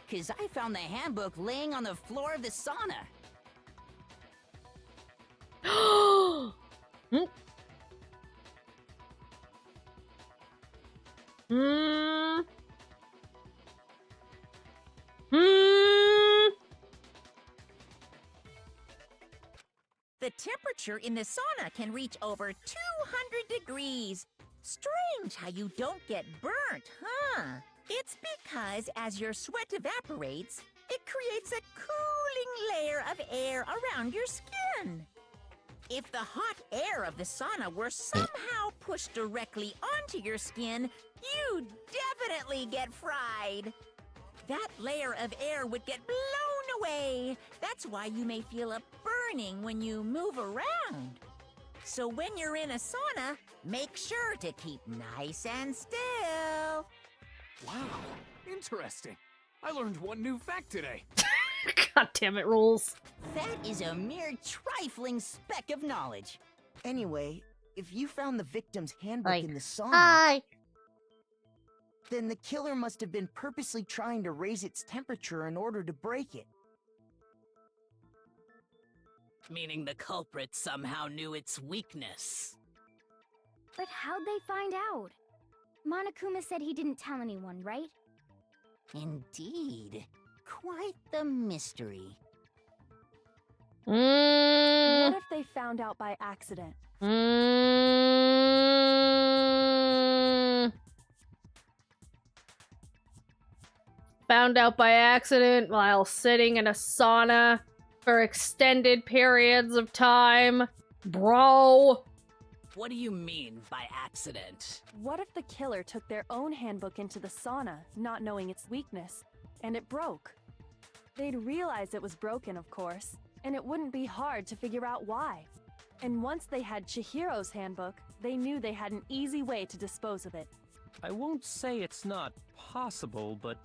because I found the handbook laying on the floor of the sauna. The temperature in the sauna can reach over 200 degrees. Strange how you don't get burnt, huh? It's because as your sweat evaporates, it creates a cooling layer of air around your skin. If the hot air of the sauna were somehow pushed directly onto your skin, you'd definitely get fried. That layer of air would get blown away. That's why you may feel a burning when you move around. So when you're in a sauna, make sure to keep nice and still. Wow, interesting. I learned one new fact today. God damn it, rules. That is a mere trifling speck of knowledge. Anyway, if you found the victim's handbook in the sauna... then the killer must have been purposely trying to raise its temperature in order to break it. Meaning the culprit somehow knew its weakness. But how'd they find out? Monokuma said he didn't tell anyone, right? Indeed. Quite the mystery. What if they found out by accident? Found out by accident while sitting in a sauna for extended periods of time. Bro. What do you mean by accident? What if the killer took their own handbook into the sauna, not knowing its weakness, and it broke? They'd realize it was broken, of course, and it wouldn't be hard to figure out why. And once they had Chihiro's handbook, they knew they had an easy way to dispose of it. I won't say it's not possible, but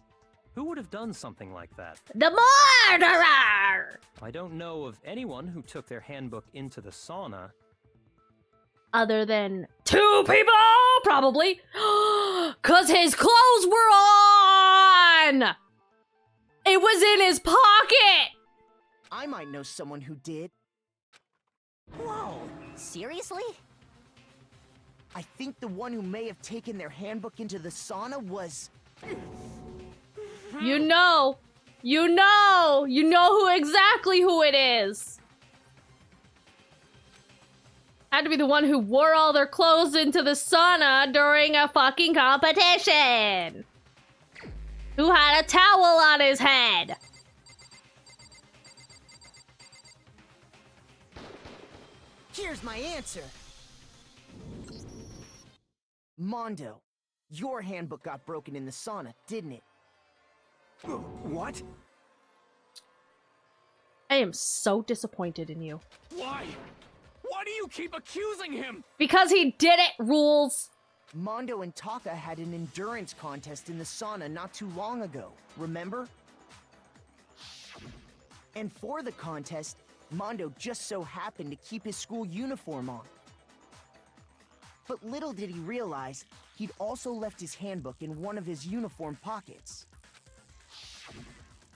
who would have done something like that? The murderer! I don't know of anyone who took their handbook into the sauna. Other than 2 people, probably. 'Cause his clothes were on! It was in his pocket! I might know someone who did. Whoa, seriously? I think the one who may have taken their handbook into the sauna was... You know exactly who it is. Had to be the one who wore all their clothes into the sauna during a fucking competition. Who had a towel on his head. Here's my answer. Mondo, your handbook got broken in the sauna, didn't it? What? I am so disappointed in you. Why? Why do you keep accusing him? Because he did it, Rules. Mondo and Taka had an endurance contest in the sauna not too long ago, remember? And for the contest, Mondo just so happened to keep his school uniform on. But little did he realize, he'd also left his handbook in one of his uniform pockets.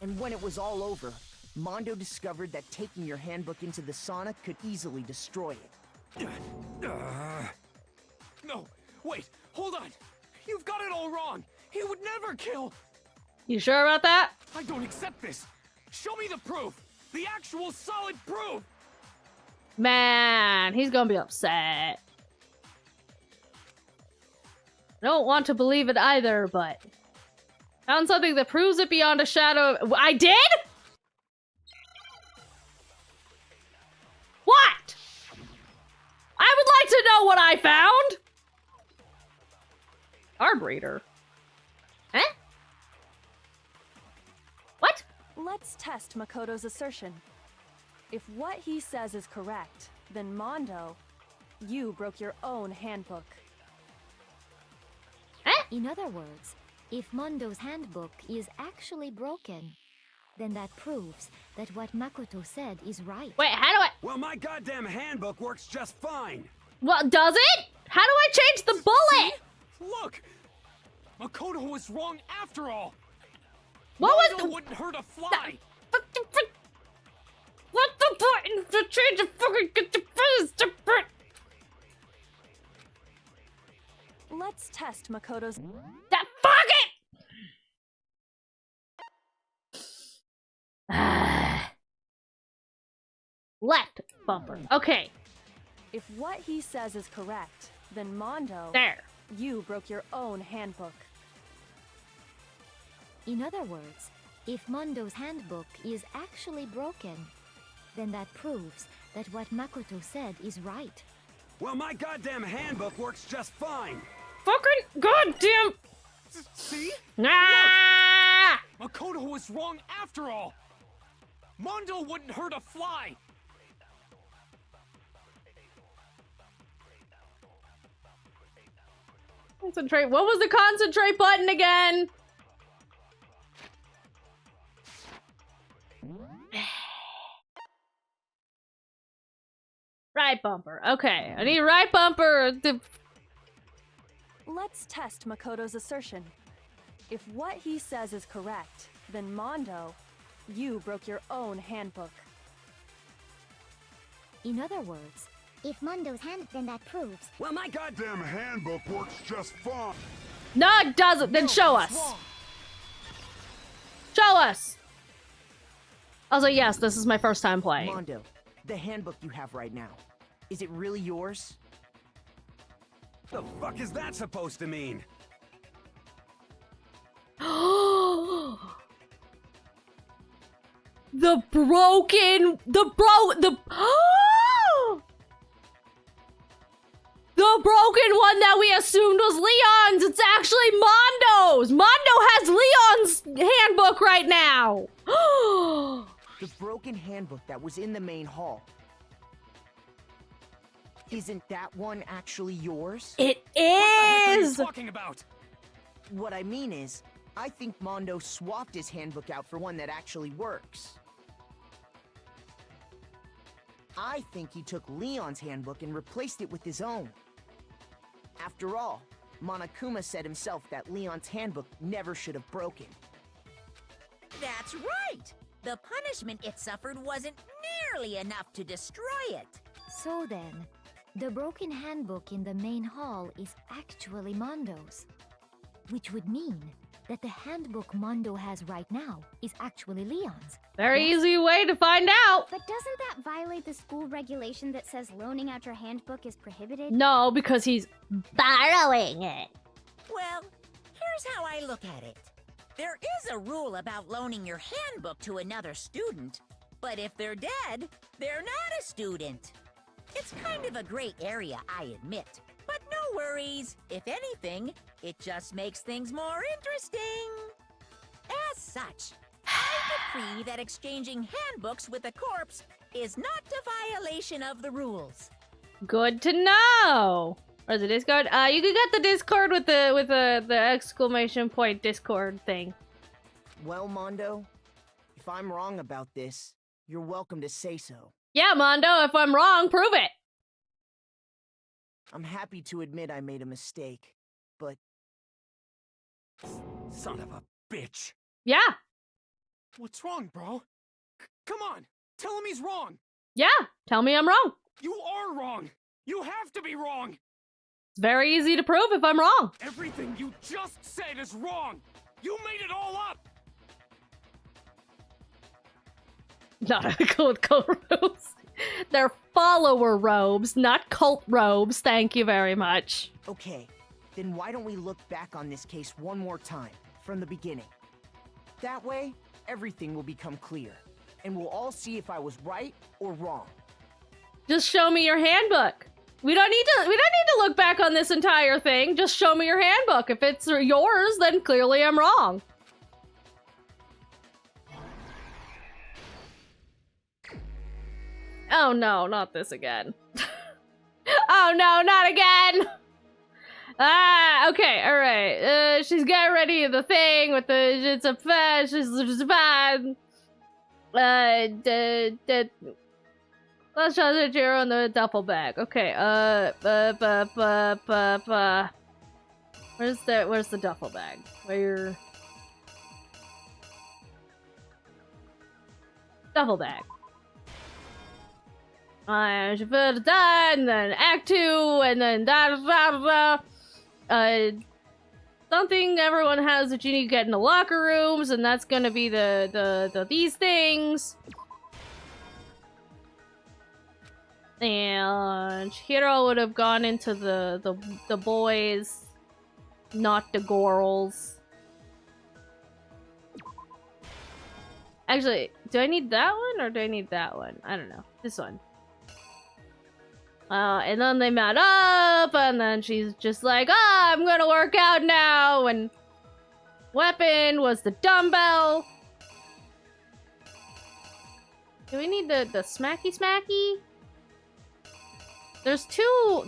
And when it was all over, Mondo discovered that taking your handbook into the sauna could easily destroy it. No, wait, hold on. You've got it all wrong. He would never kill. You sure about that? I don't accept this. Show me the proof. The actual solid proof. Man, he's gonna be upset. I don't want to believe it either, but... Found something that proves it beyond a shadow of... I did?! What?! I would like to know what I found! Carburetor. Eh? What? Let's test Makoto's assertion. If what he says is correct, then Mondo, you broke your own handbook. In other words, if Mondo's handbook is actually broken, then that proves that what Makoto said is right. Wait, how do I... Well, my goddamn handbook works just fine. Well, does it? How do I change the bullet? See? Look! Makoto was wrong after all! What was Mondo wouldn't hurt a fly! What's the button to change the fucking... get the different? Let's test Makoto's... That fuck it! Left bumper. Okay. If what he says is correct, then Mondo... There. You broke your own handbook. In other words, if Mondo's handbook is actually broken, then that proves that what Makoto said is right. Well, my goddamn handbook works just fine. Fucking goddamn... See? Ah! Look! Makoto was wrong after all! Mondo wouldn't hurt a fly! Concentrate. What was the concentrate button again? Right bumper. Okay, I need right bumper. Let's test Makoto's assertion. If what he says is correct, then Mondo, you broke your own handbook. In other words, if Mondo's hand, then that proves. Well, my goddamn handbook works just fine. No, it doesn't. Then show us. Show us. I was like, yes, this is my first time playing. Mondo, the handbook you have right now, is it really yours? The fuck is that supposed to mean? The broken one that we assumed was Leon's, it's actually Mondo's! Mondo has Leon's handbook right now! The broken handbook that was in the main hall. Isn't that one actually yours? It What the heck are you is! talking about? What I mean is, I think Mondo swapped his handbook out for one that actually works. I think he took Leon's handbook and replaced it with his own. After all, Monokuma said himself that Leon's handbook never should have broken. That's right! The punishment it suffered wasn't nearly enough to destroy it. So then, the broken handbook in the main hall is actually Mondo's. Which would mean that the handbook Mondo has right now is actually Leon's. Very easy way to find out. But doesn't that violate the school regulation that says loaning out your handbook is prohibited? No, because he's borrowing it. Well, here's how I look at it. There is a rule about loaning your handbook to another student, but if they're dead, they're not a student. It's kind of a gray area, I admit. But no worries. If anything, it just makes things more interesting. As such, I decree that exchanging handbooks with a corpse is not a violation of the rules. good to know. Where's the Discord? You can get the Discord with the exclamation point Discord thing. Well, Mondo, if I'm wrong about this, you're welcome to say so. Yeah, Mondo, if I'm wrong, prove it. I'm happy to admit I made a mistake, but... Son of a bitch. Yeah. What's wrong, bro? Come on, tell him he's wrong. Yeah, tell me I'm wrong. You are wrong. You have to be wrong. It's very easy to prove if I'm wrong. Everything you just said is wrong. You made it all up. Not with cult robes. They're follower robes, not cult robes. Thank you very much. Okay, then why don't we look back on this case one more time, from the beginning? That way, everything will become clear, and we'll all see if I was right or wrong. Just show me your handbook. We don't need to look back on this entire thing. Just show me your handbook. If it's yours, then clearly I'm wrong. Oh no, not this again. Oh no, not again! Ah, okay, alright. She's getting ready the thing with the... It's a fan, she's bad. Let's try the Jiro in the duffel bag. Okay, where's the duffel bag? Where... Duffel bag. She put it down, and then Act 2, and then something everyone has that you need to get in the locker rooms, and that's gonna be these things. And Hiro would have gone into the boys, not the girls. Actually, do I need that one or do I need that one? I don't know. This one. And then they met up, and then she's just like, I'm gonna work out now, and weapon was the dumbbell. Do we need the smacky smacky? There's two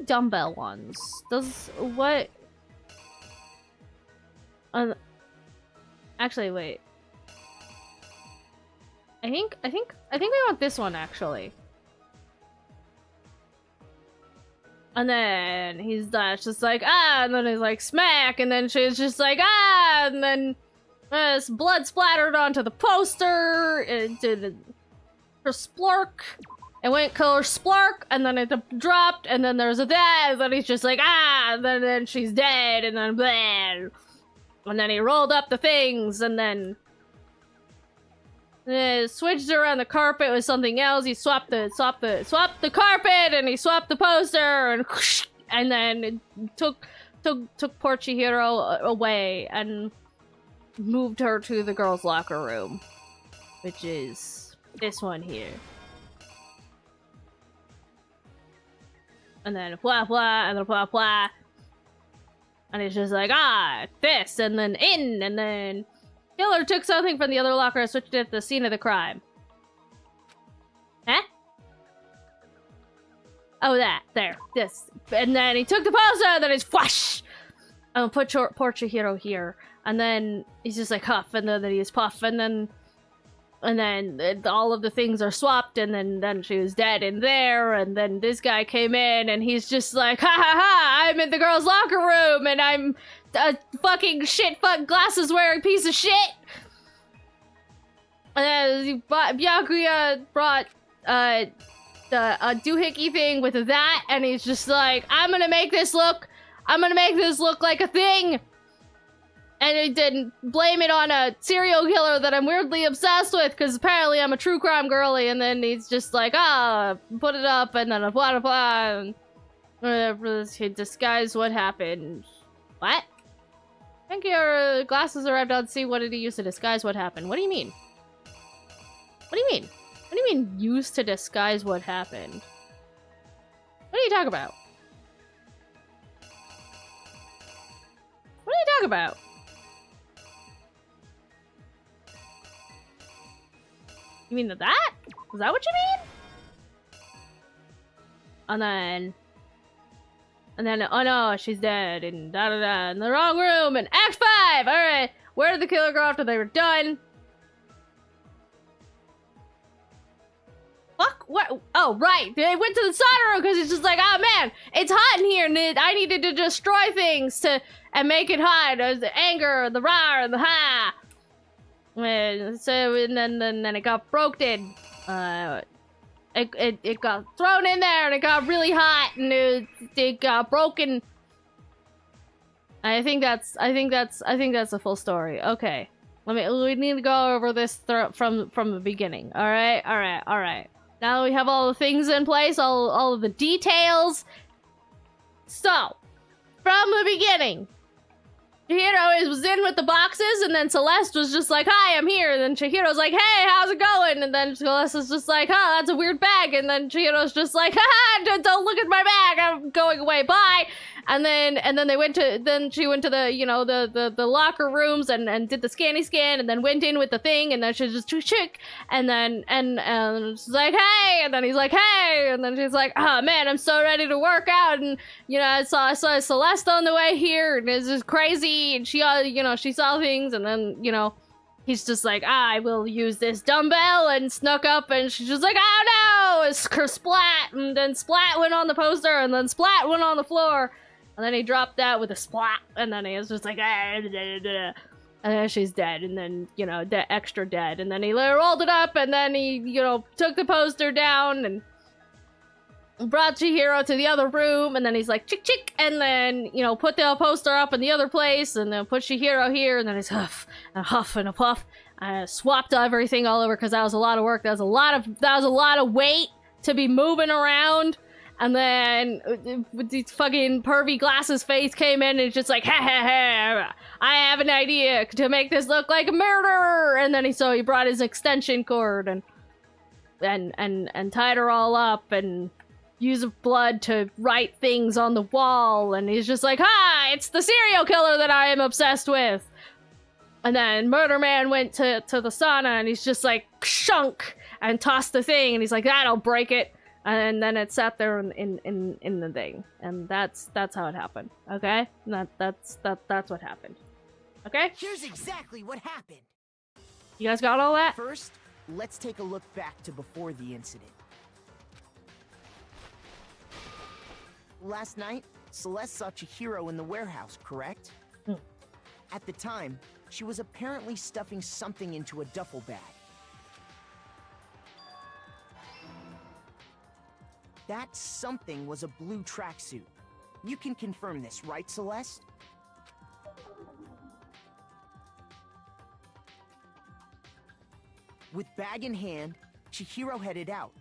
dumbbell ones. Does what? Actually, wait. I think we want this one actually. And then he's just like, and then he's like, smack, and then she's just like, and then blood splattered onto the poster, it did a splurk, it went color splark, and then it dropped, and then there's a death, and then he's just like, ah, and then she's dead, and then blah. And then he rolled up the things, and then switched around the carpet with something else. He swapped the carpet, and he swapped the poster, and then took poor Chihiro away and moved her to the girls' locker room, which is this one here. And then blah blah, and then blah blah. And it's just like, this, and then in, and then killer took something from the other locker and switched it to the scene of the crime. Huh? Oh, this. And then he took the poster, and then he's whoosh! And put poor Chihiro here. And then he's just like huff, and then he's puff, and then all of the things are swapped, and then she was dead in there, and then this guy came in, and he's just like, ha ha ha, I'm in the girls' locker room, and I'm a fucking shit-fuck glasses-wearing piece of shit! And then Byakuya brought a doohickey thing with that, and he's just like, I'm gonna make this look like a thing! And he didn't blame it on a serial killer that I'm weirdly obsessed with, because apparently I'm a true crime girly, and then he's just like, put it up, and then blah blah blah, and he disguised what happened. What? I think your glasses arrived on scene. What did he use to disguise what happened? What do you mean? What do you mean? What do you mean, use to disguise what happened? What are you talking about? What are you talking about? You mean that? Is that what you mean? And then, oh no, she's dead, and da-da-da, in the wrong room, and Act 5! Alright, where did the killer go after they were done? Fuck, what? Oh, right, they went to the sauna room, because it's just like, oh man, it's hot in here, and I needed to destroy things and make it hot. There's the anger, the rar, the ha! And then it got broken. It got thrown in there, and it got really hot, and it got broken. I think that's the full story. Okay, we need to go over this from the beginning. All right. Now that we have all the things in place, all of the details. So, from the beginning. Chihiro was in with the boxes, and then Celeste was just like, hi, I'm here. And then Chihiro's like, hey, how's it going? And then Celeste is just like, oh, that's a weird bag. And then Chihiro's just like, haha, don't look at my bag, I'm going away, bye. And then she went to the locker rooms and did the scanny scan, and then went in with the thing, and then she's just too chick. And then she's like, hey, and then he's like, hey, and then she's like, oh man, I'm so ready to work out. And I saw Celeste on the way here, and it's just crazy, and she saw things, and then he's just like, I will use this dumbbell, and snuck up, and she's just like, oh no, it's her splat, and then splat went on the poster, and then splat went on the floor. And then he dropped that with a splat, and then he was just like, and then she's dead, and then, extra dead. And then he rolled it up, and then he, took the poster down, and brought Chihiro to the other room, and then he's like, chick, and then, put the poster up in the other place, and then put Chihiro here, and then he's huff, and a puff. I swapped everything all over, because that was a lot of work. That was a lot of weight to be moving around. And then the fucking pervy glasses face came in, and it's just like, ha, I have an idea to make this look like a murder. And then he brought his extension cord and tied her all up and used blood to write things on the wall. And he's just like, it's the serial killer that I am obsessed with. And then Murder Man went to the sauna, and he's just like, shunk, and tossed the thing, and he's like, that'll break it. And then it sat there in the thing, and that's how it happened. Okay, that's what happened. Okay. Here's exactly what happened. You guys got all that? First, let's take a look back to before the incident. Last night, Celeste saw Chihiro in the warehouse, correct? At the time, she was apparently stuffing something into a duffel bag. That something was a blue tracksuit. You can confirm this, right, Celeste? With bag in hand, Chihiro headed out,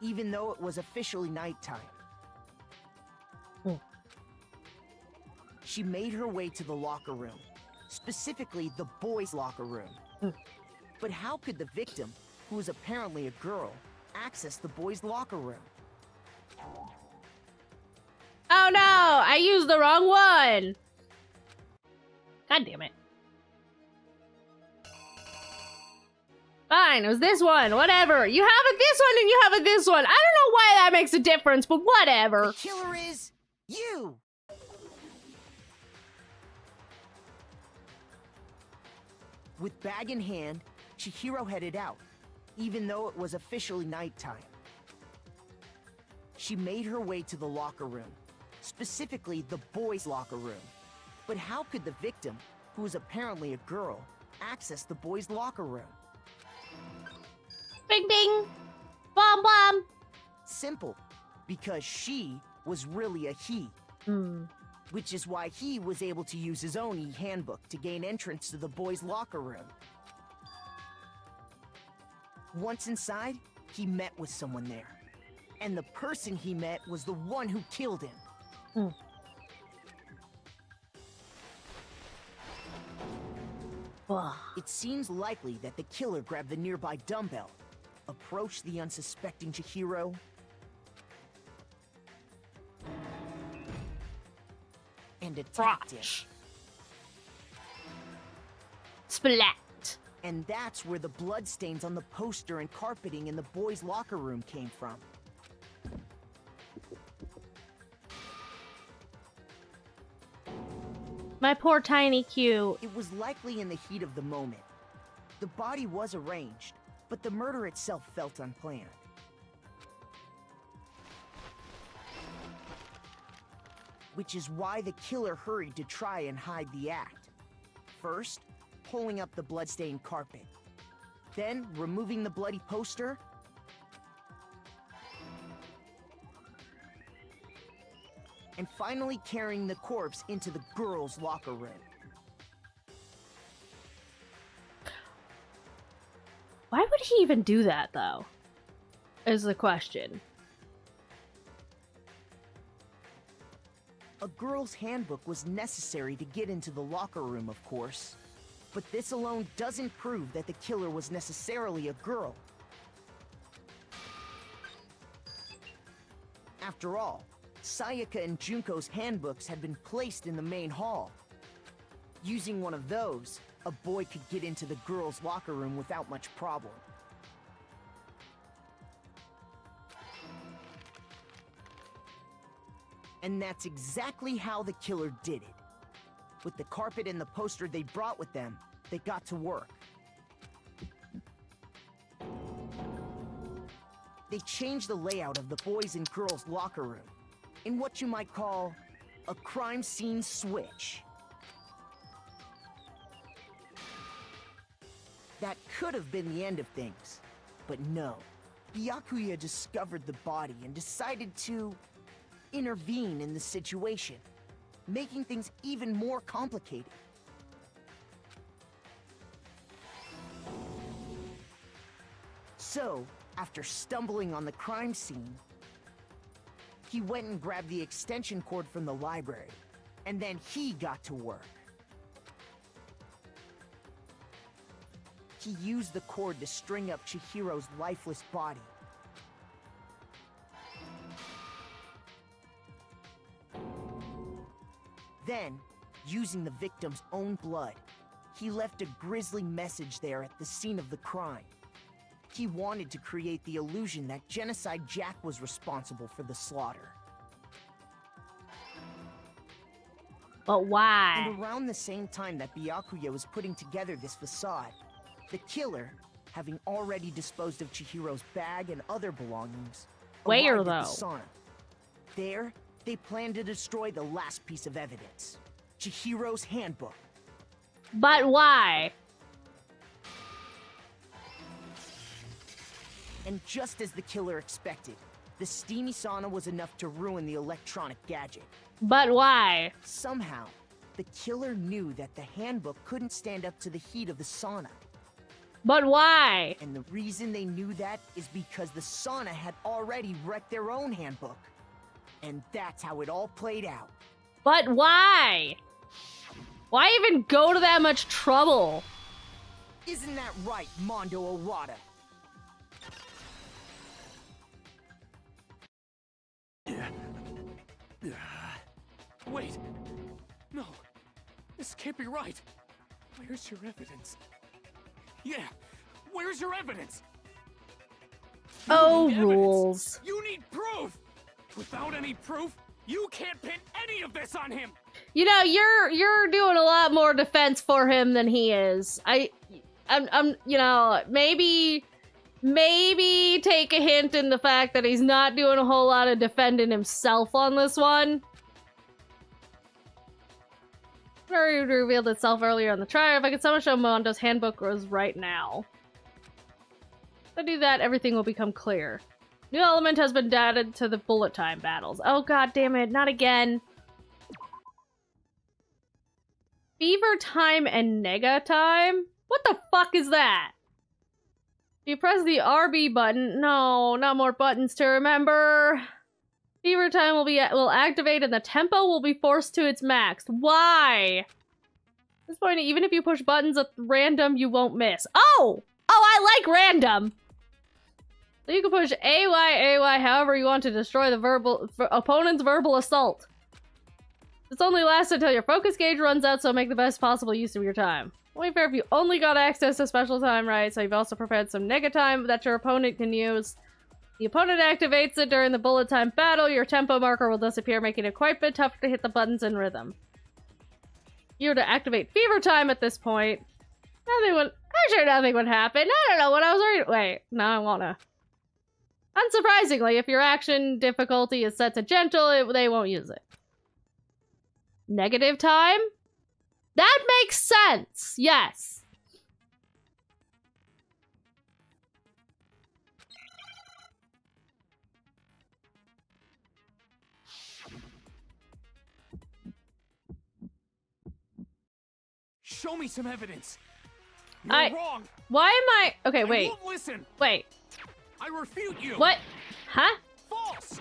even though it was officially nighttime. She made her way to the locker room, specifically the boys' locker room. But how could the victim, who was apparently a girl, access the boys' locker room? Oh no, I used the wrong one. God damn it. Fine, it was this one, whatever. You have it this one and you have it this one. I don't know why that makes a difference, but whatever. The killer is you! With bag in hand, Chihiro headed out, even though it was officially nighttime. She made her way to the locker room, specifically the boys' locker room. But how could the victim, who was apparently a girl, access the boys' locker room? Bing bing! Bom bom! Simple, because she was really a he. Which is why he was able to use his own e-handbook to gain entrance to the boys' locker room. Once inside, he met with someone there. And the person he met was the one who killed him. It seems likely that the killer grabbed the nearby dumbbell, approached the unsuspecting Chihiro, and attacked him. Splat. And that's where the bloodstains on the poster and carpeting in the boys' locker room came from. My poor tiny Q. It was likely in the heat of the moment. The body was arranged, but the murder itself felt unplanned. Which is why the killer hurried to try and hide the act. First, pulling up the bloodstained carpet. Then, removing the bloody poster. And finally carrying the corpse into the girls' locker room. Why would he even do that, though? Is the question. A girl's handbook was necessary to get into the locker room, of course. But this alone doesn't prove that the killer was necessarily a girl. After all, Sayaka and Junko's handbooks had been placed in the main hall. Using one of those, a boy could get into the girls' locker room without much problem. And that's exactly how the killer did it. With the carpet and the poster they brought with them, they got to work. They changed the layout of the boys' and girls' locker room in what you might call a crime scene switch. That could have been the end of things, but no. Byakuya discovered the body and decided to intervene in the situation, making things even more complicated. So, after stumbling on the crime scene, he went and grabbed the extension cord from the library, and then he got to work. He used the cord to string up Chihiro's lifeless body. Then, using the victim's own blood, he left a grisly message there at the scene of the crime. He wanted to create the illusion that Genocide Jack was responsible for the slaughter. But why? And around the same time that Byakuya was putting together this facade, the killer, having already disposed of Chihiro's bag and other belongings, Where, arrived at though? the sauna. There, they planned to destroy the last piece of evidence, Chihiro's handbook. But why? And just as the killer expected, The steamy sauna was enough to ruin the electronic gadget. But why? Somehow, the killer knew that the handbook couldn't stand up to the heat of the sauna. But why? And the reason they knew that is because the sauna had already wrecked their own handbook. And that's how it all played out. But why? Why even go to that much trouble? Isn't that right, Mondo Owada? Wait! No! This can't be right! Where's your evidence? Yeah! Where's your evidence? Oh, rules. You need proof! Without any proof, you can't pin any of this on him! You know, you're doing a lot more defense for him than he is. I'm you know, maybe take a hint in the fact that he's not doing a whole lot of defending himself on this one. Story revealed itself earlier on the trial. If I could somehow show Mondo's handbook was right now. If I do that, everything will become clear. New element has been added to the bullet time battles. Oh god damn it, not again. Fever time and nega time? What the fuck is that? If you press the RB button, no, not more buttons to remember. Fever time will activate and the tempo will be forced to its max. Why? At this point, even if you push buttons at random, you won't miss. Oh! Oh, I like random! So you can push AY, however you want to destroy the opponent's verbal assault. This only lasts until your focus gauge runs out, so make the best possible use of your time. Only fair if you only got access to special time, right? So you've also prepared some nega time that your opponent can use. The opponent activates it during the bullet time battle. Your tempo marker will disappear, making it quite a bit tougher to hit the buttons in rhythm. You were to activate fever time at this point. I'm sure nothing would happen. I don't know what I was worried. Wait, no, I wanna. Unsurprisingly, if your action difficulty is set to gentle, they won't use it. Negative time? That makes sense. Yes. Show me some evidence. You're wrong. Why am I? Okay, wait. I won't listen. Wait. I refute you. What? Huh? False.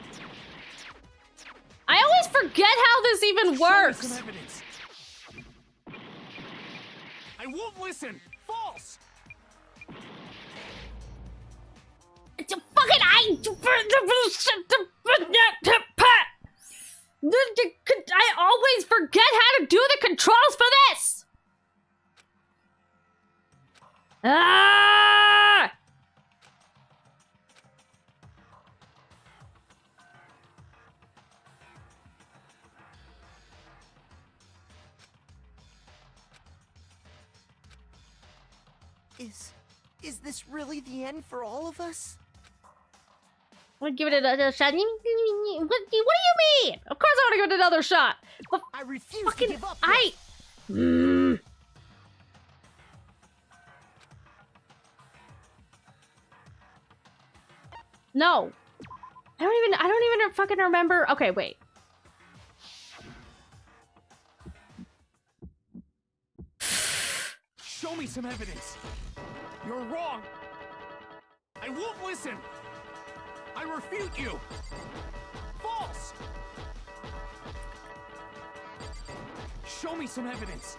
I always forget how this even works. Show me some evidence. I won't listen. False. It's a fucking I always forget how to do the controls for this. Ah! Is this really the end for all of us? I want to give it another shot. What do you mean? Of course I want to give it another shot. But I refuse to give up. No. I don't even fucking remember. Okay, wait. Show me some evidence. You're wrong. I won't listen. I refute you. False. Show me some evidence.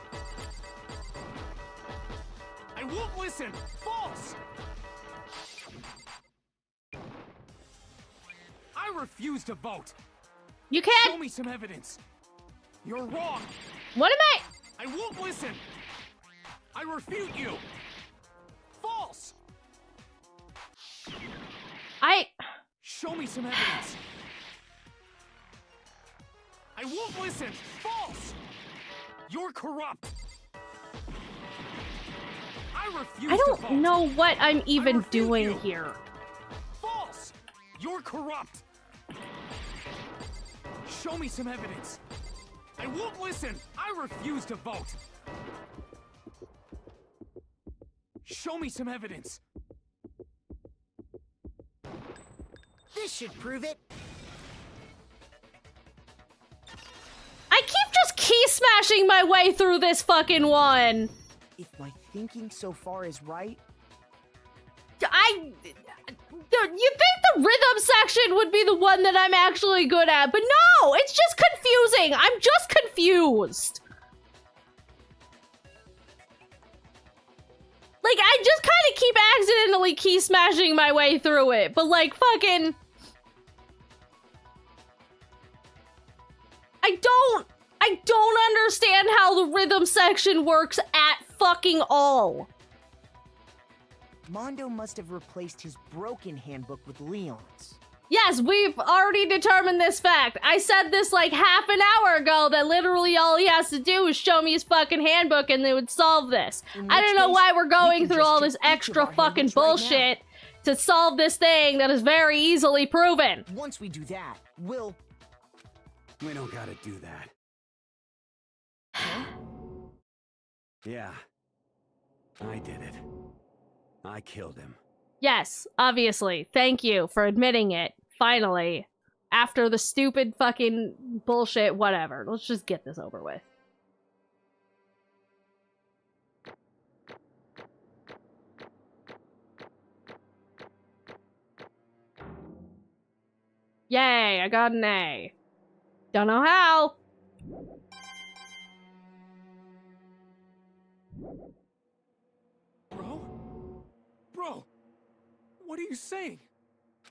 I won't listen. False. I refuse to vote. You can't. Show me some evidence. You're wrong. What am I won't listen. I refute you. False. Show me some evidence. I won't listen. False. You're corrupt. I refuse I to don't vote. know what I'm even refute doing you. here. False. You're corrupt. Show me some evidence. I won't listen. I refuse to vote. Show me some evidence. This should prove it. I keep just key smashing my way through this fucking one. If my thinking so far is right... You think the rhythm section would be the one that I'm actually good at, but no, it's just confusing. I'm just confused. Like, I just kind of keep accidentally key smashing my way through it, but like fucking... I don't understand how the rhythm section works at fucking all. Mondo must have replaced his broken handbook with Leon's. Yes, we've already determined this fact. I said this like half an hour ago that literally all he has to do is show me his fucking handbook and they would solve this. I don't know why we're going through all this extra fucking bullshit to solve this thing that is very easily proven. Once we do that, we'll... We don't gotta do that. Yeah. I did it. I killed him. Yes, obviously. Thank you for admitting it. Finally. After the stupid fucking bullshit, whatever. Let's just get this over with. Yay, I got an A. Don't know how. Bro, what are you saying?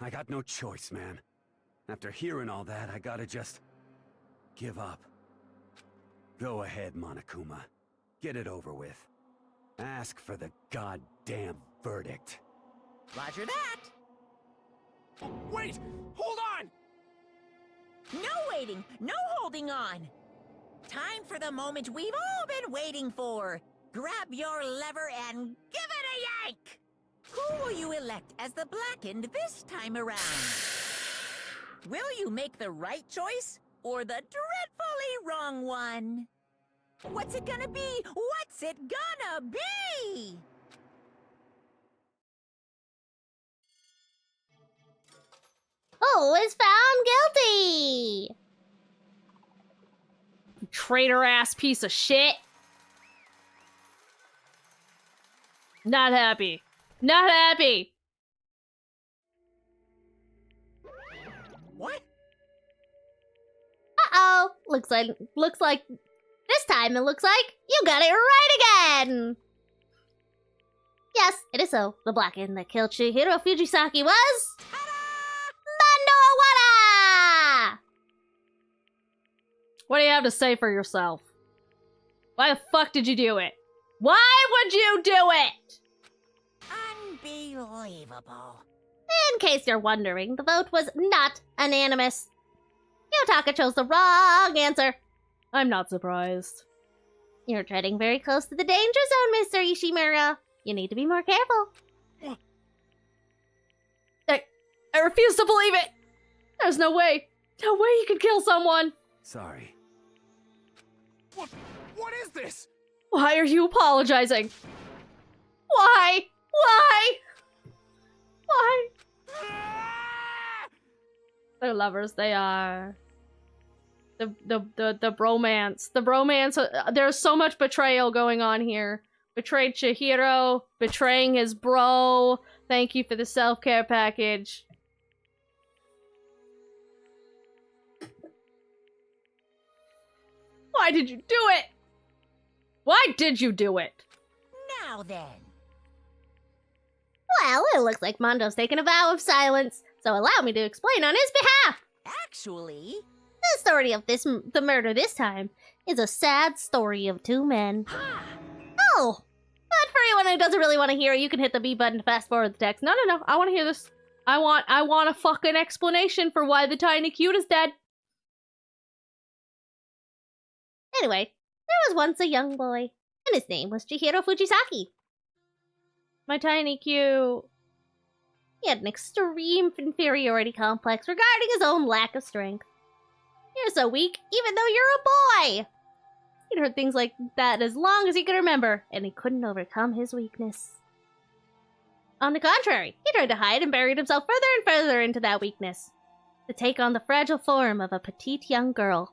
I got no choice, man. After hearing all that, I gotta just... give up. Go ahead, Monokuma. Get it over with. Ask for the goddamn verdict. Roger that! Wait! Hold on! No waiting! No holding on! Time for the moment we've all been waiting for! Grab your lever and give it a yank! Who will you elect as the Blackened this time around? Will you make the right choice or the dreadfully wrong one? What's it gonna be? What's it gonna be? Who is found guilty? Traitor ass piece of shit. Not happy. Not happy. What? Uh-oh. Looks like this time it looks like you got it right again. Yes, it is so. The Blackened that killed Chihiro Fujisaki was... Mando Awada! What do you have to say for yourself? Why the fuck did you do it? Why would you do it? Unbelievable. In case you're wondering, the vote was not unanimous. Yotaka chose the wrong answer. I'm not surprised. You're treading very close to the danger zone, Mr. Ishimura. You need to be more careful. I refuse to believe it! There's no way. No way you could kill someone. Sorry. What is this? Why are you apologizing? Why? Why? Why? They're lovers, they are. The bromance. The bromance, there's so much betrayal going on here. Betrayed Chihiro, betraying his bro. Thank you for the self-care package. Why did you do it? Why did you do it? Now then. Well, it looks like Mondo's taken a vow of silence, so allow me to explain on his behalf. Actually... The story of the murder this time is a sad story of two men. Oh! But for anyone who doesn't really want to hear it, you can hit the B button to fast forward the text. No, I want to hear this. I want a fucking explanation for why the tiny cute is dead. Anyway, there was once a young boy, and his name was Chihiro Fujisaki. My tiny cute. He had an extreme inferiority complex regarding his own lack of strength. You're so weak, even though you're a boy! He'd heard things like that as long as he could remember, and he couldn't overcome his weakness. On the contrary, he tried to hide and buried himself further and further into that weakness, to take on the fragile form of a petite young girl.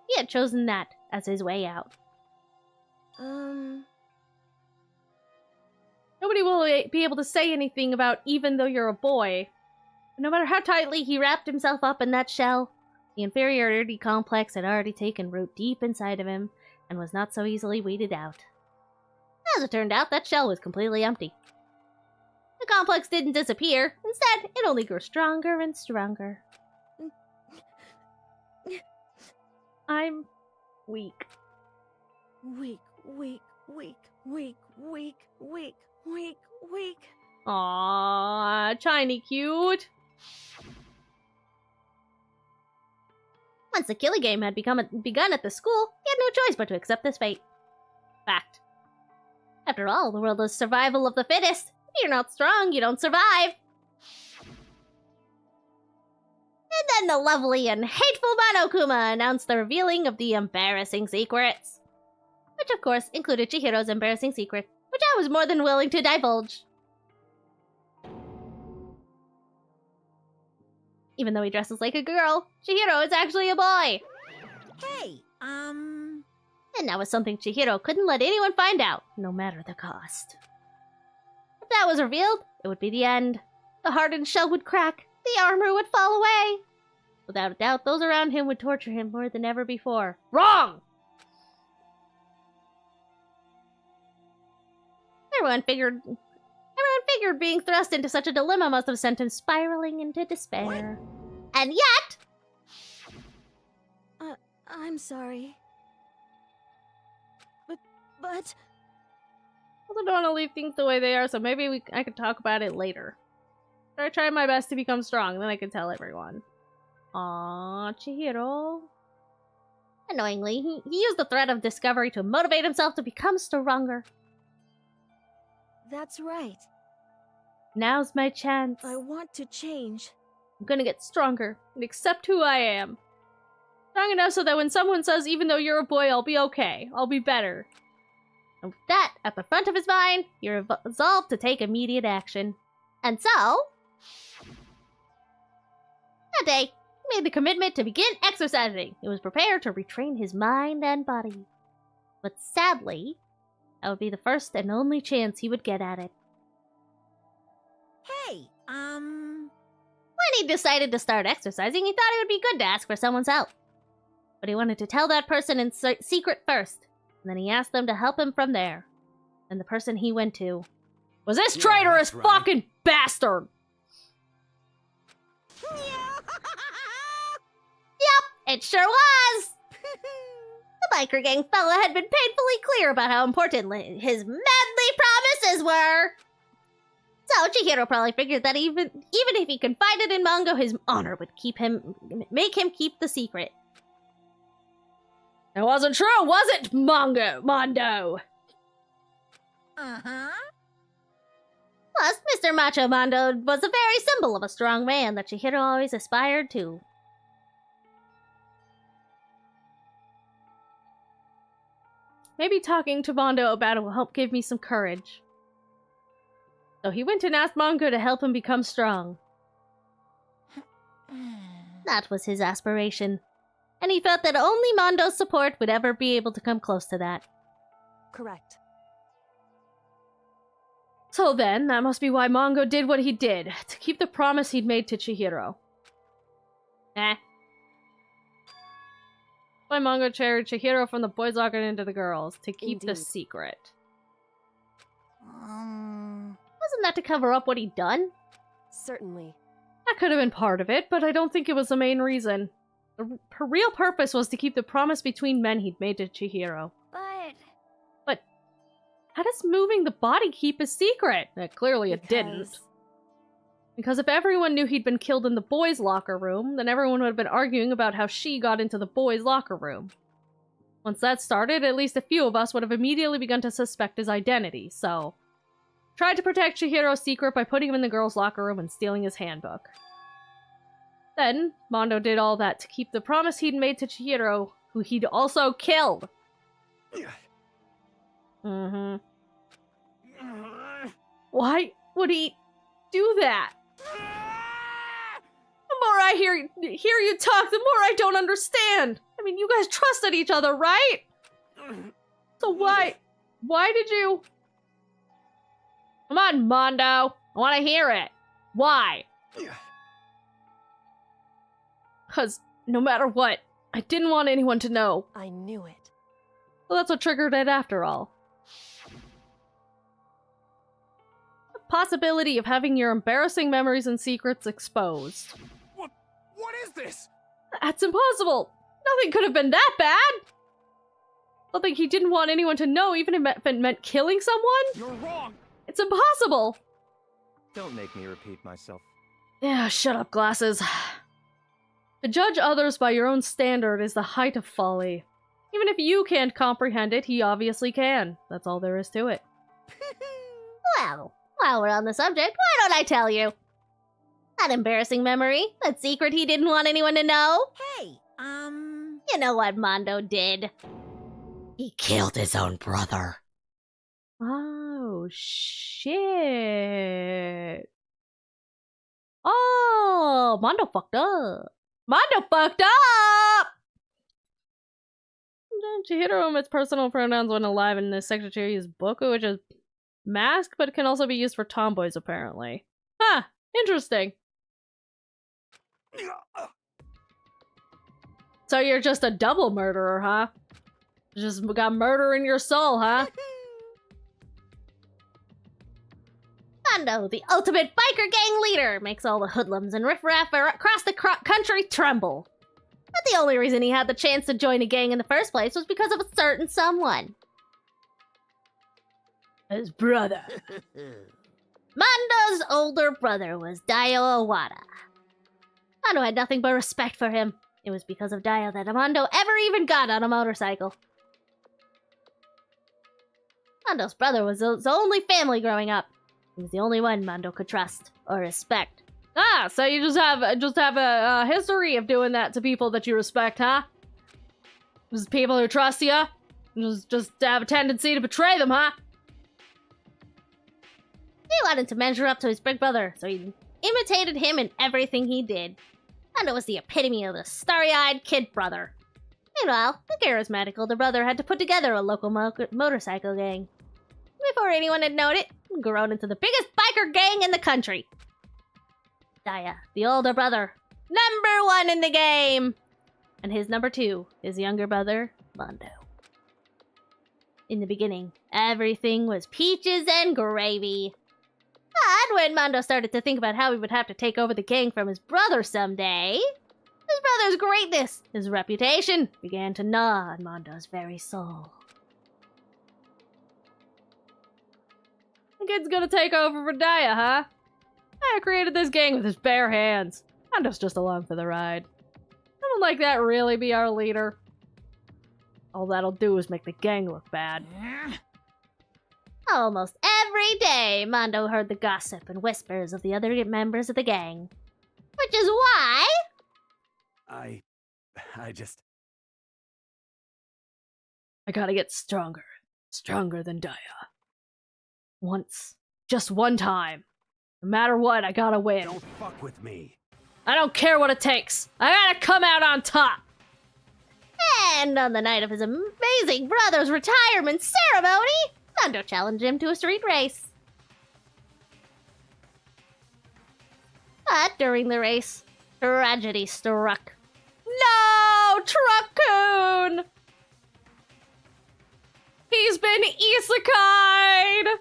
He had chosen that as his way out. Nobody will be able to say anything about even though you're a boy. But no matter how tightly he wrapped himself up in that shell, the inferiority complex had already taken root deep inside of him and was not so easily weeded out. As it turned out, that shell was completely empty. The complex didn't disappear. Instead, it only grew stronger and stronger. I'm weak. Weak, weak, weak, weak, weak, weak, weak, weak. Aww, tiny cute. Once the killing game had begun at the school, he had no choice but to accept this fate. Fact. After all, the world is survival of the fittest. If you're not strong, you don't survive. And then the lovely and hateful Monokuma announced the revealing of the embarrassing secrets. Which, of course, included Chihiro's embarrassing secret, which I was more than willing to divulge. Even though he dresses like a girl, Chihiro is actually a boy. Hey, And that was something Chihiro couldn't let anyone find out, no matter the cost. If that was revealed, it would be the end. The hardened shell would crack, the armor would fall away. Without a doubt, those around him would torture him more than ever before. Wrong! Everyone figured being thrust into such a dilemma must have sent him spiraling into despair. What? And yet... I'm sorry. But... I don't want to leave things the way they are, so maybe I could talk about it later. I try my best to become strong, then I can tell everyone. Aww, Chihiro. Annoyingly, he used the threat of discovery to motivate himself to become stronger. That's right. Now's my chance. I want to change. I'm gonna get stronger and accept who I am. Strong enough so that when someone says, even though you're a boy, I'll be okay. I'll be better. And with that at the front of his mind, he resolved to take immediate action. And so... that day, he made the commitment to begin exercising. He was prepared to retrain his mind and body. But sadly, that would be the first and only chance he would get at it. Hey, When he decided to start exercising, he thought it would be good to ask for someone's help. But he wanted to tell that person in secret first, and then he asked them to help him from there. And the person he went to was this traitorous fucking bastard! Yep, it sure was! The biker gang fella had been painfully clear about how important his manly promises were. So Chihiro probably figured that even if he confided in Mongo, his honor would make him keep the secret. It wasn't true, was it, Mondo? Uh-huh. Plus, Mr. Macho Mondo was the very symbol of a strong man that Chihiro always aspired to. Maybe talking to Mondo about it will help give me some courage. So he went and asked Mongo to help him become strong. That was his aspiration. And he felt that only Mondo's support would ever be able to come close to that. Correct. So then, that must be why Mongo did what he did, to keep the promise he'd made to Chihiro. Why Mongo carried Chihiro from the boys' locker into the girls, to keep the secret. Wasn't that to cover up what he'd done? Certainly. That could have been part of it, but I don't think it was the main reason. Her real purpose was to keep the promise between men he'd made to Chihiro. But how does moving the body keep a secret? Clearly it didn't. Because if everyone knew he'd been killed in the boys' locker room, then everyone would have been arguing about how she got into the boys' locker room. Once that started, at least a few of us would have immediately begun to suspect his identity, so... tried to protect Chihiro's secret by putting him in the girls' locker room and stealing his handbook. Then, Mondo did all that to keep the promise he'd made to Chihiro, who he'd also killed. Why would he do that? The more I hear you talk, the more I don't understand. I mean, you guys trusted each other, right? So why did you... Come on, Mondo. I want to hear it. Why? Because no matter what, I didn't want anyone to know. I knew it. Well, that's what triggered it after all. The possibility of having your embarrassing memories and secrets exposed. What is this? That's impossible. Nothing could have been that bad. Something he didn't want anyone to know, even if it meant killing someone? You're wrong. It's impossible. Don't make me repeat myself. Yeah, shut up, glasses. To judge others by your own standard is the height of folly. Even if you can't comprehend it, he obviously can. That's all there is to it. Well, while we're on the subject, why don't I tell you? That embarrassing memory, that secret he didn't want anyone to know. Hey, You know what Mondo did? He killed his own brother. Oh, shit. Oh, Mondo fucked up. Mondo fucked up! Chihiro omits personal pronouns when alive in the secretary is Boku, which is mask, but can also be used for tomboys, apparently. Huh, interesting. So you're just a double murderer, huh? You just got murder in your soul, huh? Mondo, the ultimate biker gang leader, makes all the hoodlums and riffraff across the country tremble. But the only reason he had the chance to join a gang in the first place was because of a certain someone. His brother. Mondo's older brother was Dio Owada. Mondo had nothing but respect for him. It was because of Dio that Mondo ever even got on a motorcycle. Mondo's brother was his only family growing up. He was the only one Mondo could trust or respect. Ah, so you just have a history of doing that to people that you respect, huh? Just people who trust you? Just have a tendency to betray them, huh? He wanted to measure up to his big brother, so he imitated him in everything he did. Mondo was the epitome of the starry-eyed kid brother. Meanwhile, the charismatic older brother had to put together a local motorcycle gang. Before anyone had known it, he'd grown into the biggest biker gang in the country. Daya, the older brother, #1 in the game! And his #2, his younger brother, Mondo. In the beginning, everything was peaches and gravy. But when Mondo started to think about how he would have to take over the gang from his brother someday, his brother's greatness, his reputation, began to gnaw on Mondo's very soul. The kid's gonna take over for Daya, huh? I created this gang with his bare hands. Mondo's just along for the ride. Someone like that really be our leader? All that'll do is make the gang look bad. Almost every day, Mondo heard the gossip and whispers of the other members of the gang. Which is why... I gotta get stronger. Stronger than Daya. Once. Just one time. No matter what, I gotta win. Don't fuck with me. I don't care what it takes. I gotta come out on top. And on the night of his amazing brother's retirement ceremony, Mondo challenged him to a street race. But during the race, tragedy struck. No! Truck-kun! He's been isekai'd!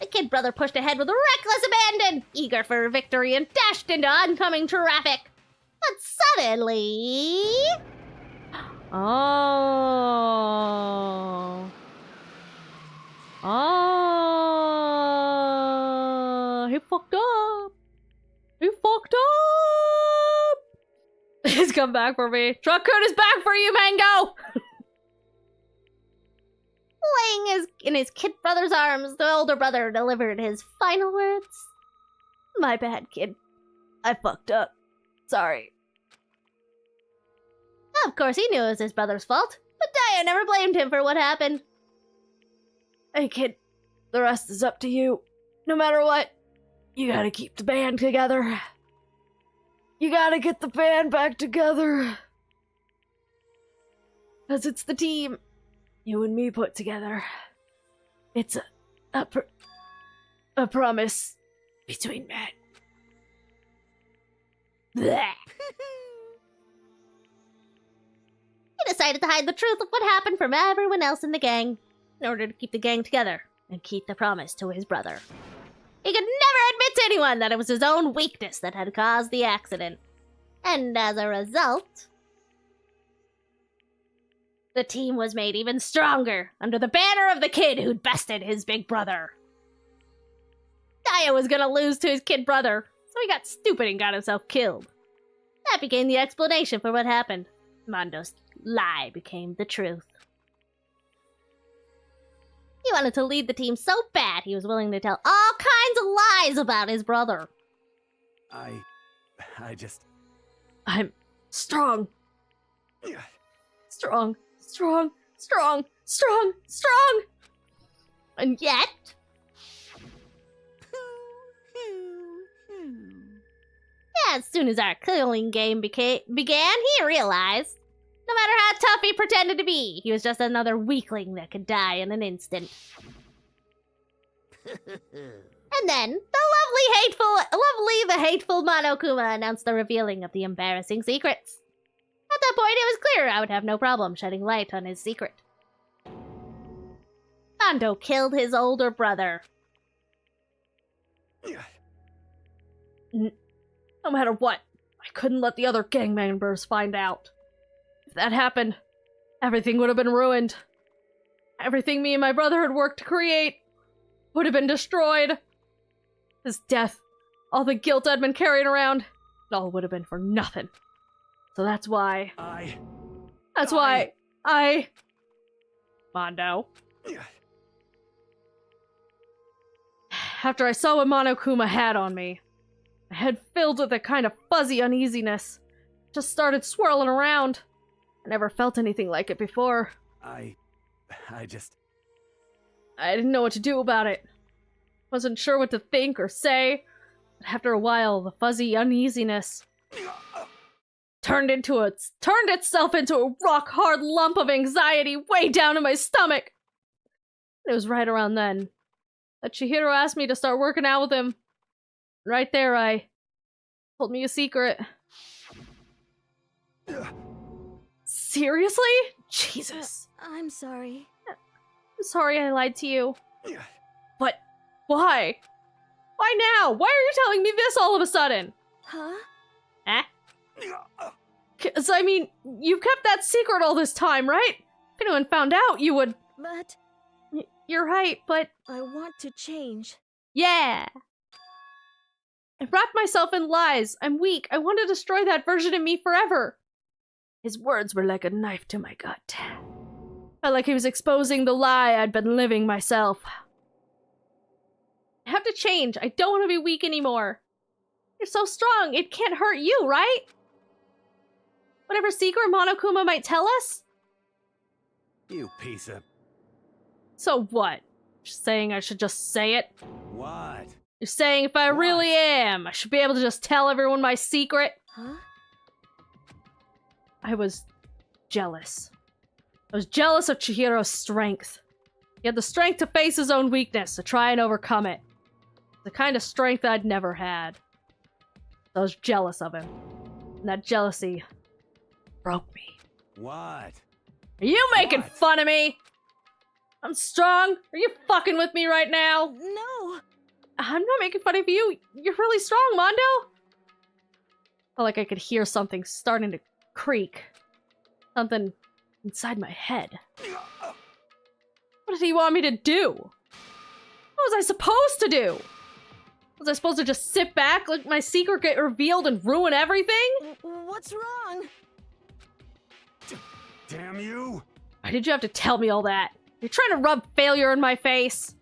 The kid brother pushed ahead with reckless abandon, eager for victory, and dashed into oncoming traffic. But suddenly... Oh. Oh. He fucked up. He fucked up. He's come back for me. Truck-kun is back for you, Mango! Laying in his kid brother's arms, the older brother delivered his final words. My bad, kid. I fucked up. Sorry. Of course, he knew it was his brother's fault, but Daya never blamed him for what happened. Hey, kid. The rest is up to you. no matter what, you gotta keep the band together. You gotta get the band back together. Because it's the team you and me put together. It's a promise between men. Blech. He decided to hide the truth of what happened from everyone else in the gang in order to keep the gang together and keep the promise to his brother. He could never admit to anyone that it was his own weakness that had caused the accident. And as a result, the team was made even stronger under the banner of the kid who'd bested his big brother. Daya was gonna lose to his kid brother, so he got stupid and got himself killed. That became the explanation for what happened. Mondo's lie became the truth. He wanted to lead the team so bad he was willing to tell all kinds of lies about his brother. I'm strong. Strong, strong, strong, strong, strong. And yet... As soon as our killing game began, he realized, no matter how tough he pretended to be, he was just another weakling that could die in an instant. And then, the hateful Monokuma announced the revealing of the embarrassing secrets. At that point, it was clear I would have no problem shedding light on his secret. Mondo killed his older brother. No matter what, I couldn't let the other gang members find out. If that happened, everything would have been ruined. Everything me and my brother had worked to create would have been destroyed. His death, all the guilt I'd been carrying around, it all would have been for nothing. So that's why... Mondo. After I saw what Monokuma had on me, my head filled with a kind of fuzzy uneasiness. Just started swirling around. I never felt anything like it before. I didn't know what to do about it. Wasn't sure what to think or say. But after a while, the fuzzy uneasiness turned itself into a rock-hard lump of anxiety way down in my stomach. It was right around then that Chihiro asked me to start working out with him. Right there, I told me a secret. Seriously? Jesus. I'm sorry. I'm sorry I lied to you. But why? Why now? Why are you telling me this all of a sudden? Huh? Eh? 'Cause, I mean, you've kept that secret all this time, right? If anyone found out, you would... But... You're right, but... I want to change. Yeah! I wrapped myself in lies. I'm weak. I want to destroy that version of me forever. His words were like a knife to my gut. Felt like he was exposing the lie I'd been living myself. I have to change. I don't want to be weak anymore. You're so strong. It can't hurt you, right? Whatever secret Monokuma might tell us? You piece of... So what? Just saying I should just say it? What? You're saying if I really am, I should be able to just tell everyone my secret? Huh? I was jealous. I was jealous of Chihiro's strength. He had the strength to face his own weakness, to try and overcome it. The kind of strength I'd never had. I was jealous of him. And that jealousy broke me. What? Are you making fun of me? I'm strong? Are you fucking with me right now? No. I'm not making fun of you. You're really strong, Mondo. Felt like I could hear something starting to creak. Something inside my head. What did he want me to do? What was I supposed to do? Was I supposed to just sit back, let my secret get revealed and ruin everything? What's wrong? Damn you! Why did you have to tell me all that? You're trying to rub failure in my face.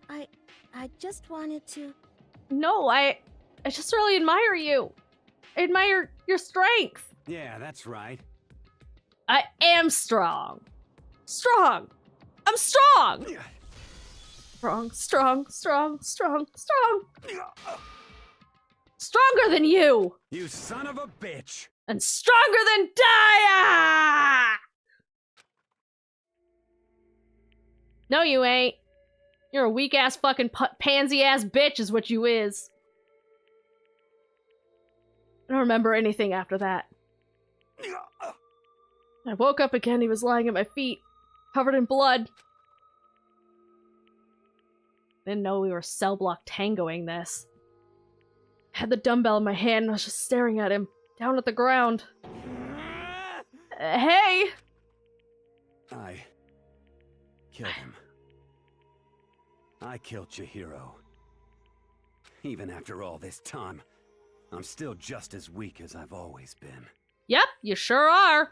I just wanted to... No, I just really admire you. I admire your strength. Yeah, that's right. I am strong. Strong! I'm strong! Strong, strong, strong, strong, strong. Stronger than you! You son of a bitch! And stronger than Dia! No, you ain't. You're a weak-ass fucking pansy-ass bitch is what you is. I don't remember anything after that. I woke up again, he was lying at my feet, covered in blood. Didn't know we were cell block tangoing this. I had the dumbbell in my hand and I was just staring at him, down at the ground. Hey! I killed him. I killed Chihiro. Even after all this time, I'm still just as weak as I've always been. Yep, you sure are.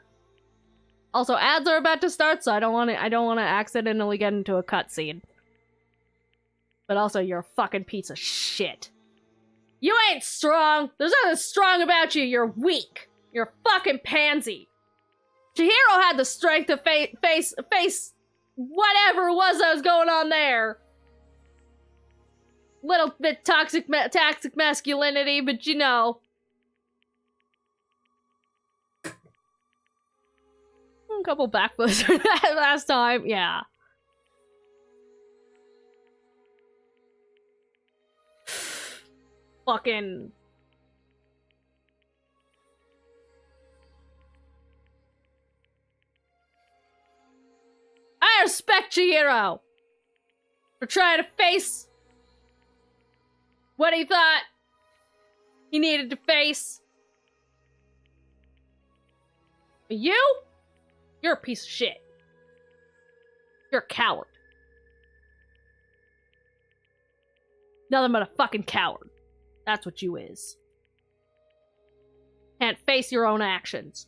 Also, ads are about to start, so I don't want to accidentally get into a cutscene. But also, you're a fucking piece of shit. You ain't strong. There's nothing strong about you. You're weak. You're a fucking pansy. Chihiro had the strength to face whatever it was that was going on there. Little bit toxic masculinity, but you know. A couple backflips for that last time, yeah. Fucking. I respect Chihiro for trying to face what he thought he needed to face. But you're a piece of shit. You're a coward. Nothing but a fucking coward. That's what you is. Can't face your own actions.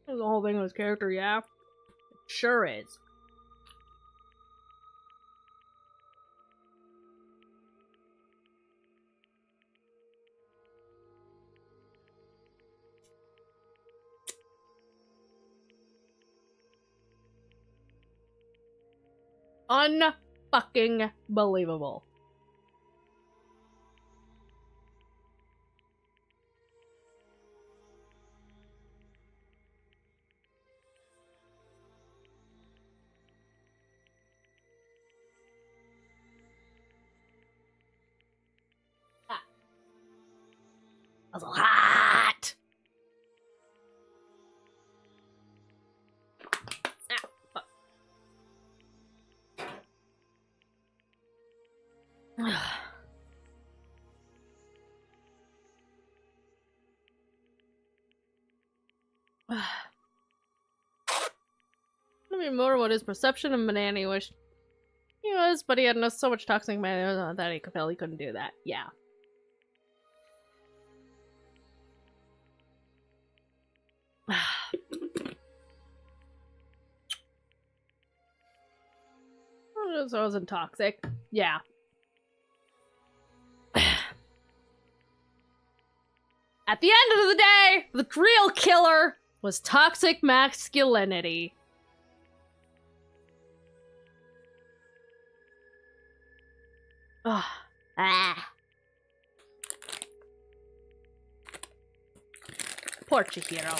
The whole thing with his character, yeah. It sure is. Un-fucking believable. That was hot! Ah, fuck. Let me remember what his perception of Manani was. He was, but he had so much toxic matter that he felt he couldn't do that. Yeah. So I wasn't toxic. Yeah. At the end of the day, the real killer was toxic masculinity. Ah. Poor Chihiro.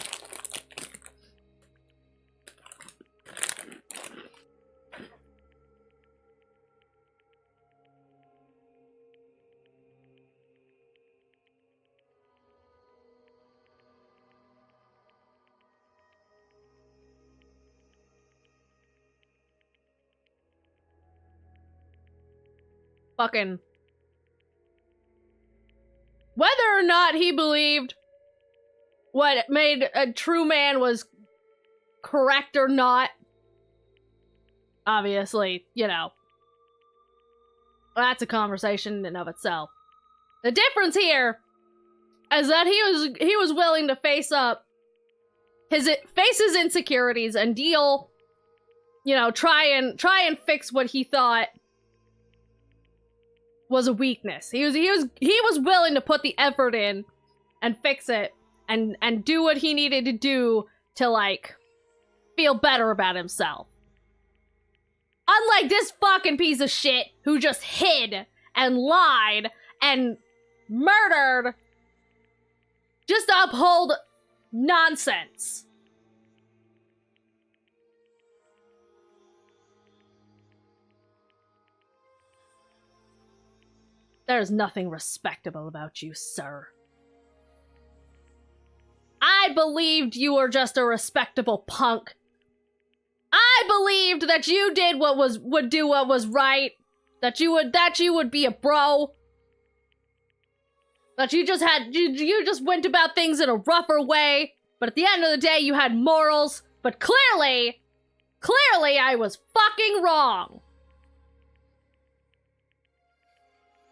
Fucking. Whether or not he believed what made a true man was correct or not, obviously, you know, that's a conversation in and of itself. The difference here is that he was willing to face his insecurities and deal, you know, try and fix what he thought was a weakness. He was willing to put the effort in and fix it and do what he needed to do to, like, feel better about himself. Unlike this fucking piece of shit who just hid and lied and murdered just to uphold nonsense. There's nothing respectable about you, sir. I believed you were just a respectable punk. I believed that you did would do what was right. That you would be a bro. That you just went about things in a rougher way. But at the end of the day, you had morals. But clearly I was fucking wrong.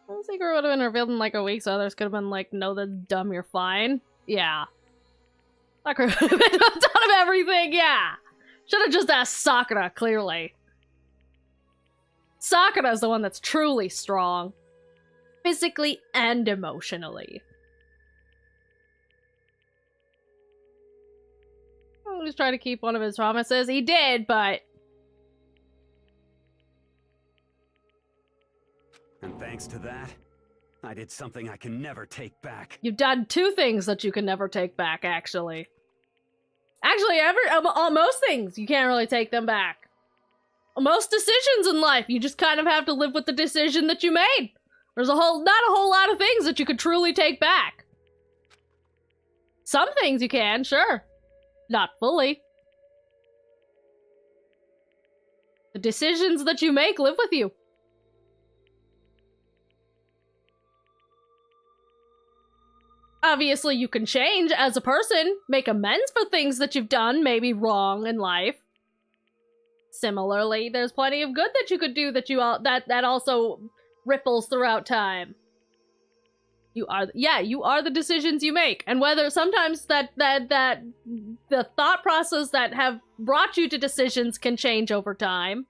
The secret would have been revealed in like a week, so others could have been like, no, that's dumb, you're fine. Yeah. That could have been a ton of everything, yeah. Should have just asked Sakura, clearly. Sakura's the one that's truly strong. Physically and emotionally. He was trying to keep one of his promises. He did, but... And thanks to that, I did something I can never take back. You've done two things that you can never take back, actually. Actually, most things, you can't really take them back. Most decisions in life, you just kind of have to live with the decision that you made. There's not a whole lot of things that you could truly take back. Some things you can, sure. Not fully. The decisions that you make live with you. Obviously, you can change as a person, make amends for things that you've done, maybe wrong in life. Similarly, there's plenty of good that you could do that also ripples throughout time. You are the decisions you make, and whether sometimes that the thought process that have brought you to decisions can change over time,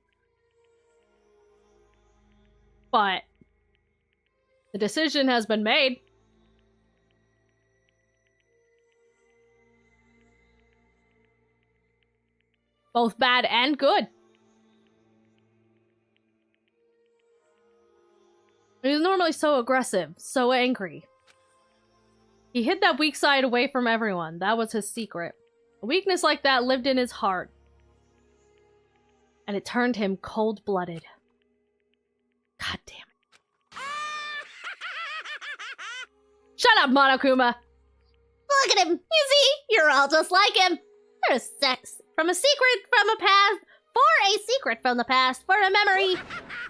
but the decision has been made. Both bad and good. He was normally so aggressive, so angry. He hid that weak side away from everyone. That was his secret. A weakness like that lived in his heart. And it turned him cold-blooded. God damn it. Shut up, Monokuma! Look at him! You see? You're all just like him! There's sex from a secret from a past, for a secret from the past, for a memory. For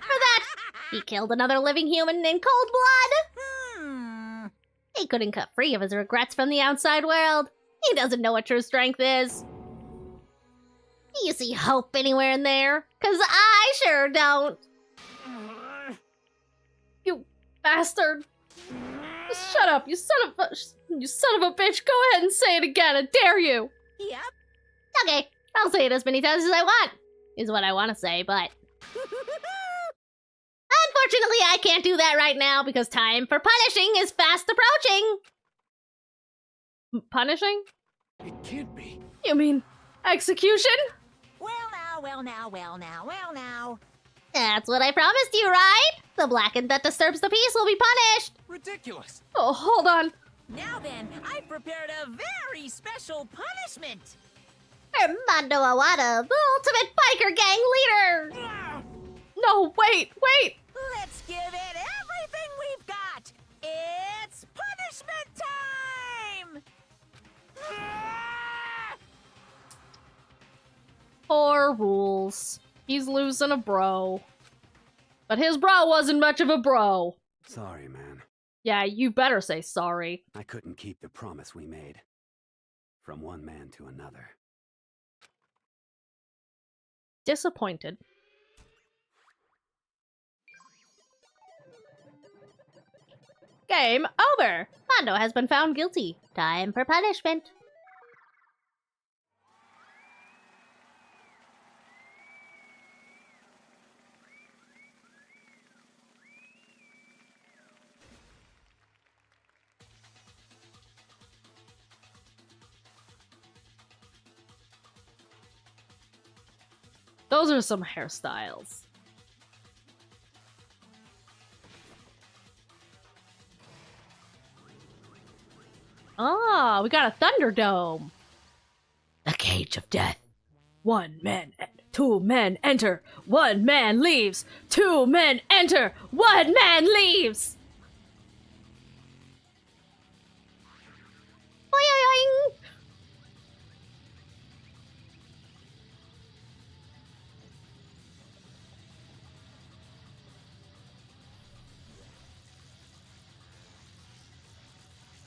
that, he killed another living human in cold blood. He couldn't cut free of his regrets from the outside world. He doesn't know what true strength is. You see hope anywhere in there? 'Cause I sure don't. You bastard. Shut up, you son of a bitch. Go ahead and say it again, I dare you. Yep. Okay, I'll say it as many times as I want, is what I want to say, but... Unfortunately, I can't do that right now because time for punishing is fast approaching. Punishing? It can't be. You mean execution? Well now. That's what I promised you, right? The blackened that disturbs the peace will be punished. Ridiculous. Oh, hold on. Now then, I've prepared a very special punishment. Armando Awada, the ultimate biker gang leader! No, wait! Let's give it everything we've got! It's punishment time! Poor rules. He's losing a bro. But his bro wasn't much of a bro. Sorry, man. Yeah, you better say sorry. I couldn't keep the promise we made. From one man to another. Disappointed. Game over. Mondo has been found guilty. Time for punishment. Those are some hairstyles. Ah, we got a Thunderdome. The cage of death. 1 man, 2 men enter. 1 man leaves. 2 men enter. 1 man leaves. Boing!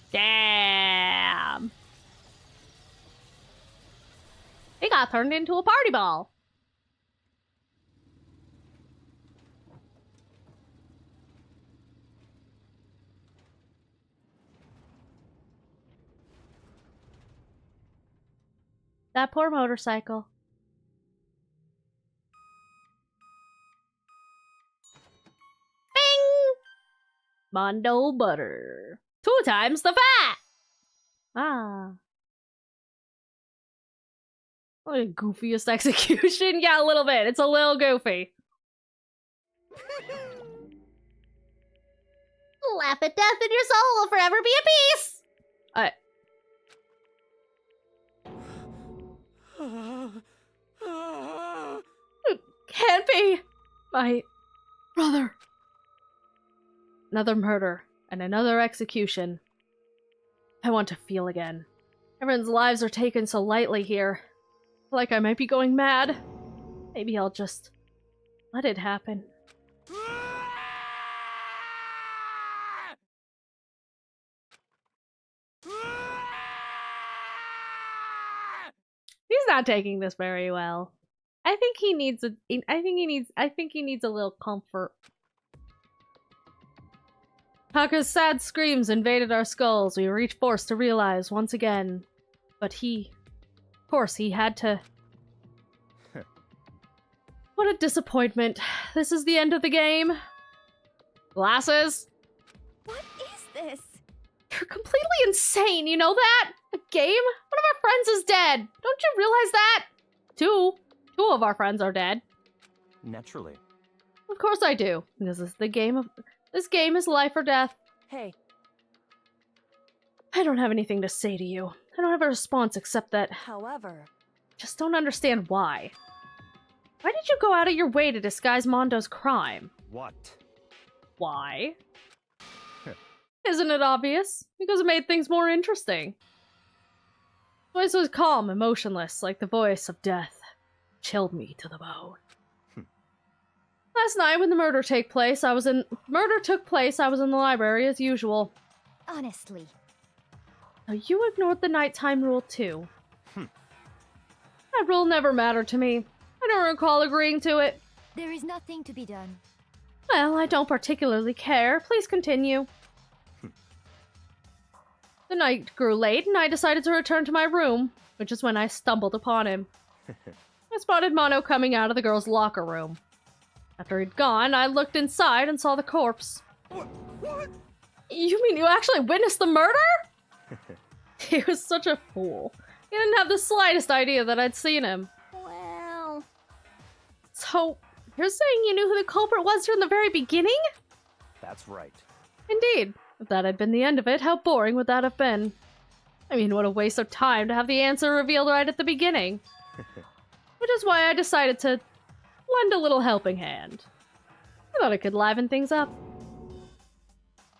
Damn. It got turned into a party ball. That poor motorcycle. Bing! Mondo butter. 2 times the fat! Ah. What a goofiest execution. Yeah, a little bit. It's a little goofy. Laugh at death and your soul will forever be at peace! It can't be. My brother. Another murder and another execution. I want to feel again. Everyone's lives are taken so lightly here. Like I might be going mad. Maybe I'll just let it happen. He's not taking this very well. I think he needs a little comfort. Taka's sad screams invaded our skulls. We were each forced to realize once again. But of course, he had to. What a disappointment. This is the end of the game. Glasses? What is this? You're completely insane, you know that? A game? One of our friends is dead. Don't you realize that? Two of our friends are dead. Naturally. Of course I do. This is the game of. This game is life or death. Hey. I don't have anything to say to you. I don't have a response except that. However. Just don't understand why. Why did you go out of your way to disguise Mondo's crime? What? Why? Isn't it obvious? Because it made things more interesting. His voice was calm, emotionless, like the voice of death. Chilled me to the bone. Last night when the murder took place, I was in the library as usual. Honestly. Now you ignored the nighttime rule too. That rule never mattered to me. I don't recall agreeing to it. There is nothing to be done. Well, I don't particularly care. Please continue. The night grew late and I decided to return to my room, which is when I stumbled upon him. I spotted Mono coming out of the girls' locker room. After he'd gone, I looked inside and saw the corpse. What? You mean you actually witnessed the murder? He was such a fool. He didn't have the slightest idea that I'd seen him. Well... So, you're saying you knew who the culprit was from the very beginning? That's right. Indeed. If that had been the end of it, how boring would that have been? I mean, what a waste of time to have the answer revealed right at the beginning. Which is why I decided to lend a little helping hand. I thought it could liven things up.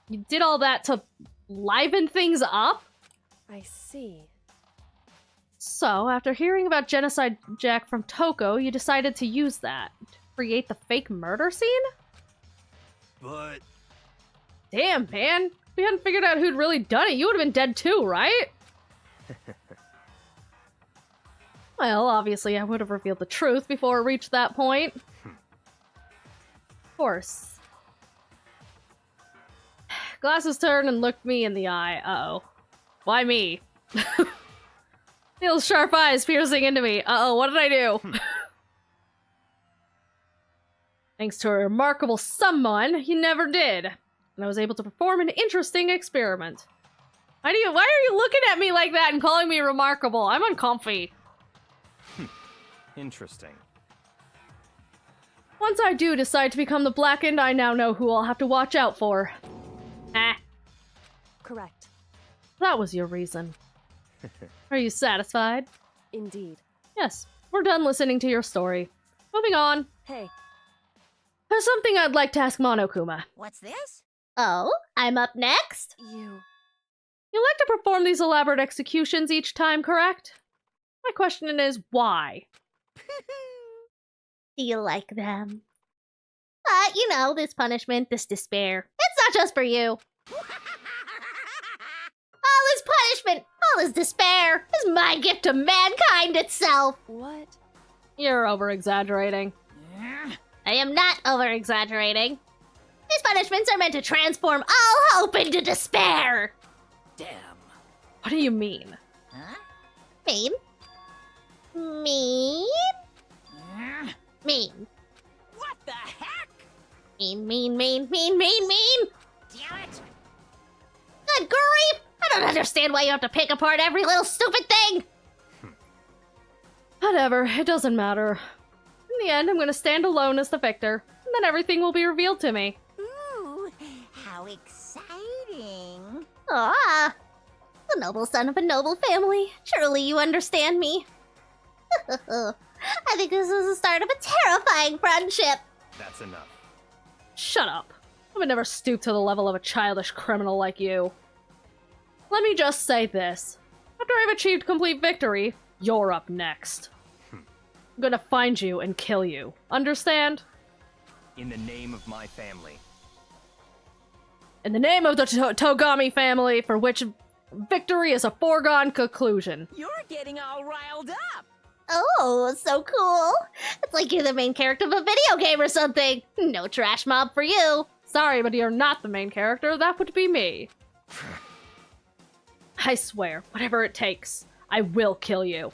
You did all that to liven things up? I see. So, after hearing about Genocide Jack from Toko, you decided to use that to create the fake murder scene? But... Damn, man. If we hadn't figured out who'd really done it, you would have been dead too, right? Well, obviously I would have revealed the truth before it reached that point. Of course. Glasses turned and looked me in the eye. Uh-oh. Why me? Neil's sharp eyes piercing into me. Uh-oh, what did I do? Thanks to a remarkable someone, he never did. And I was able to perform an interesting experiment. Why are you looking at me like that and calling me remarkable? I'm uncomfy. Interesting. Once I do decide to become the Blackened, I now know who I'll have to watch out for. Ah. Correct. That was your reason. Are you satisfied? Indeed. Yes, we're done listening to your story. Moving on. Hey. There's something I'd like to ask Monokuma. What's this? Oh, I'm up next? You like to perform these elaborate executions each time, correct? My question is, why? Do you like them? You know, this punishment, this despair. It's not just for you. All this punishment, all this despair, is my gift to mankind itself. What? You're over-exaggerating. I am not over-exaggerating. These punishments are meant to transform all hope into despair. Damn. What do you mean? Huh? Mean? Mean? Mean. What the heck? Mean, mean, mean, mean, mean, mean! Damn it! Good grief! I don't understand why you have to pick apart every little stupid thing! Whatever, it doesn't matter. In the end, I'm gonna stand alone as the victor, and then everything will be revealed to me. Ooh, how exciting! Ah, the noble son of a noble family. Surely you understand me. I think this is the start of a terrifying friendship. That's enough. Shut up. I would never stoop to the level of a childish criminal like you. Let me just say this. After I've achieved complete victory, you're up next. I'm gonna find you and kill you. Understand? In the name of my family. In the name of the Togami family, for which victory is a foregone conclusion. You're getting all riled up. Oh, so cool. It's like you're the main character of a video game or something. No trash mob for you. Sorry, but you're not the main character. That would be me. I swear, whatever it takes, I will kill you.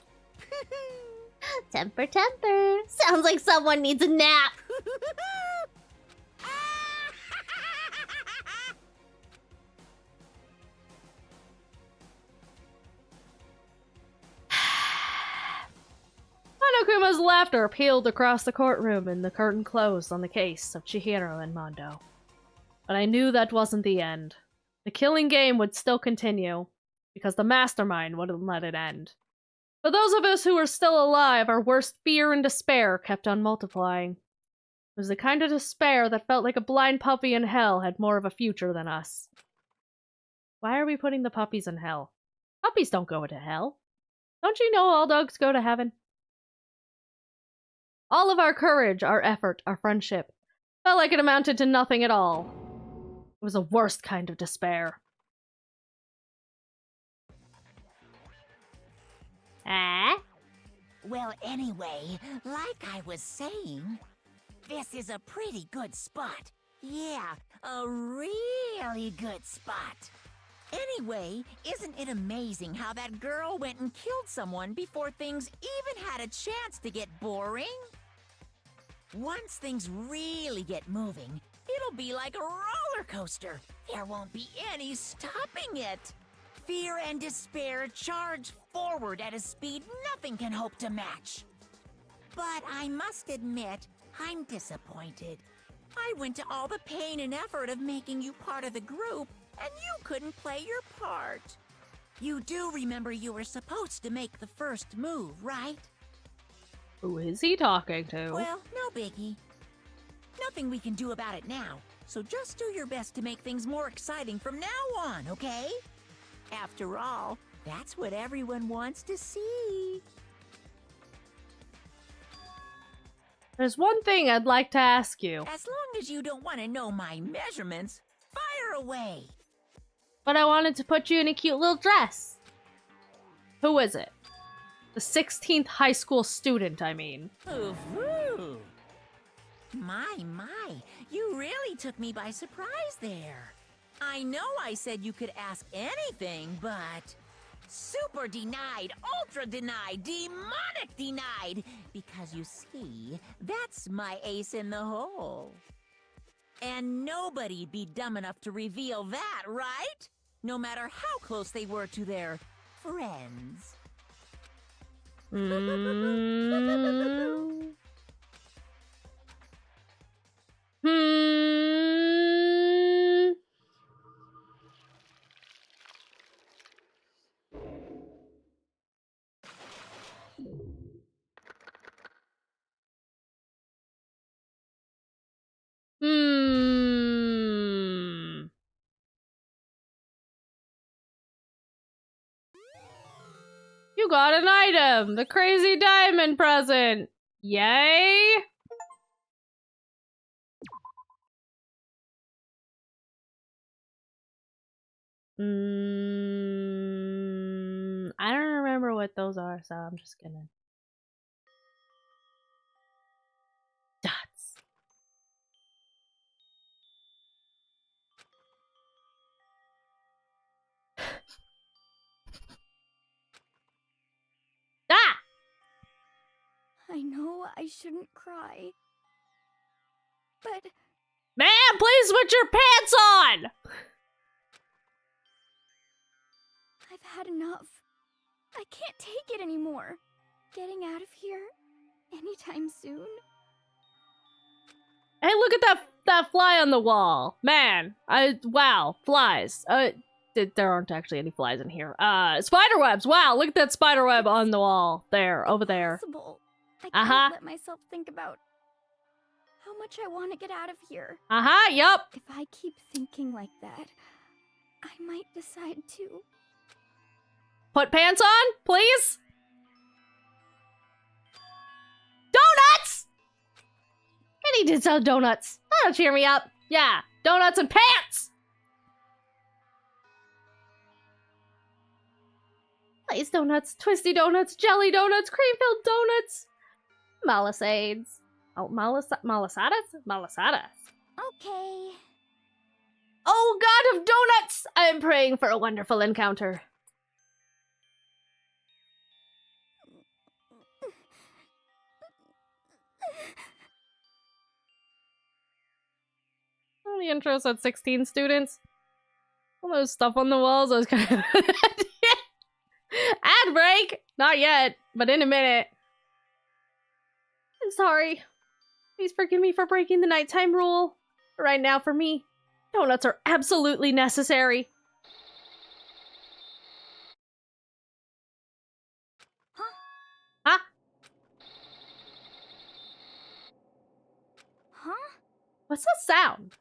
Temper, temper. Sounds like someone needs a nap. Monokuma's laughter pealed across the courtroom and the curtain closed on the case of Chihiro and Mondo. But I knew that wasn't the end. The killing game would still continue, because the mastermind wouldn't let it end. For those of us who were still alive, our worst fear and despair kept on multiplying. It was the kind of despair that felt like a blind puppy in hell had more of a future than us. Why are we putting the puppies in hell? Puppies don't go to hell. Don't you know all dogs go to heaven? All of our courage, our effort, our friendship, felt like it amounted to nothing at all. It was the worst kind of despair. Well, anyway, like I was saying, this is a pretty good spot. Yeah, a really good spot. Anyway, isn't it amazing how that girl went and killed someone before things even had a chance to get boring? Once things really get moving, it'll be like a roller coaster. There won't be any stopping it. Fear and despair charge forward at a speed nothing can hope to match. But I must admit, I'm disappointed. I went to all the pain and effort of making you part of the group, and you couldn't play your part. You do remember you were supposed to make the first move, right? Who is he talking to? Well, no biggie. Nothing we can do about it now, so just do your best to make things more exciting from now on, okay? After all, that's what everyone wants to see. There's one thing I'd like to ask you. As long as you don't want to know my measurements, fire away. But I wanted to put you in a cute little dress. Who is it? The 16th high school student, I mean. Ooh. My, you really took me by surprise there. I know I said you could ask anything, but... Super denied, ultra denied, demonic denied! Because you see, that's my ace in the hole. And nobody'd be dumb enough to reveal that, right? No matter how close they were to their friends. You got an item! The crazy diamond present! Yay! I don't remember what those are, so I'm just gonna... Dots. Ah! I know I shouldn't cry. But... Man, please put your pants on! I've had enough. I can't take it anymore. Getting out of here anytime soon. Hey, look at that fly on the wall. Man, wow, flies. There aren't actually any flies in here. Spider webs. Wow, look at that spider web on the wall. There, over there. Impossible. I can't let myself think about how much I want to get out of here. Yup. If I keep thinking like that, I might decide to. Put pants on, please. Donuts! I need to sell donuts. That'll cheer me up. Yeah, donuts and pants! Glazed donuts, twisty donuts, jelly donuts, cream-filled donuts. Malasades. Oh, malasadas? Malasadas. Okay. Oh, God of donuts! I am praying for a wonderful encounter. Oh, the intro said 16 students. All those stuff on the walls, I was kind of... Ad break! Not yet, but in a minute. I'm sorry. Please forgive me for breaking the nighttime rule. But right now, for me, donuts are absolutely necessary. Huh? What's that sound?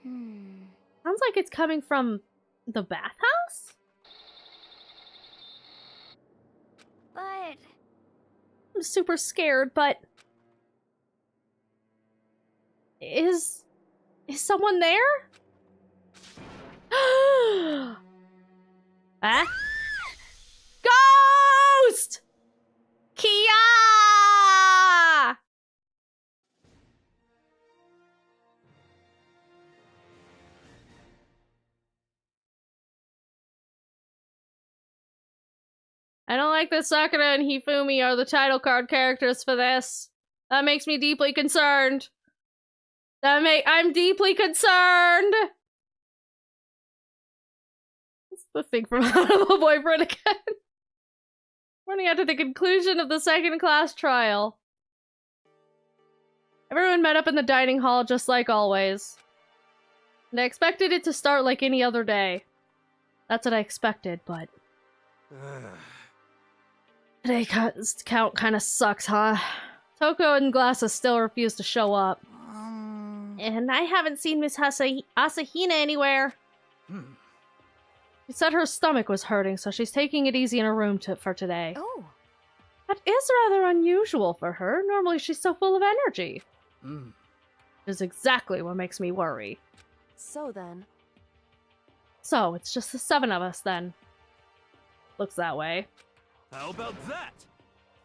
Sounds like it's coming from the bathhouse? But... I'm super scared, but... Is someone there? Ah? Ghost! Kia! I don't like that Sakura and Hifumi are the title card characters for this. That makes me deeply concerned. I'm deeply concerned! It's the thing from Honorable Boyfriend again. Running out to the conclusion of the second class trial. Everyone met up in the dining hall just like always. And I expected it to start like any other day. That's what I expected, but... Today count kind of sucks, huh? Toko and Glasses still refuse to show up. And I haven't seen Miss Asahina anywhere. She said her stomach was hurting, so she's taking it easy in her room for today. Oh. That is rather unusual for her. Normally she's so full of energy. Which is exactly what makes me worry. So then... So, it's just the 7 of us then. Looks that way. How about that?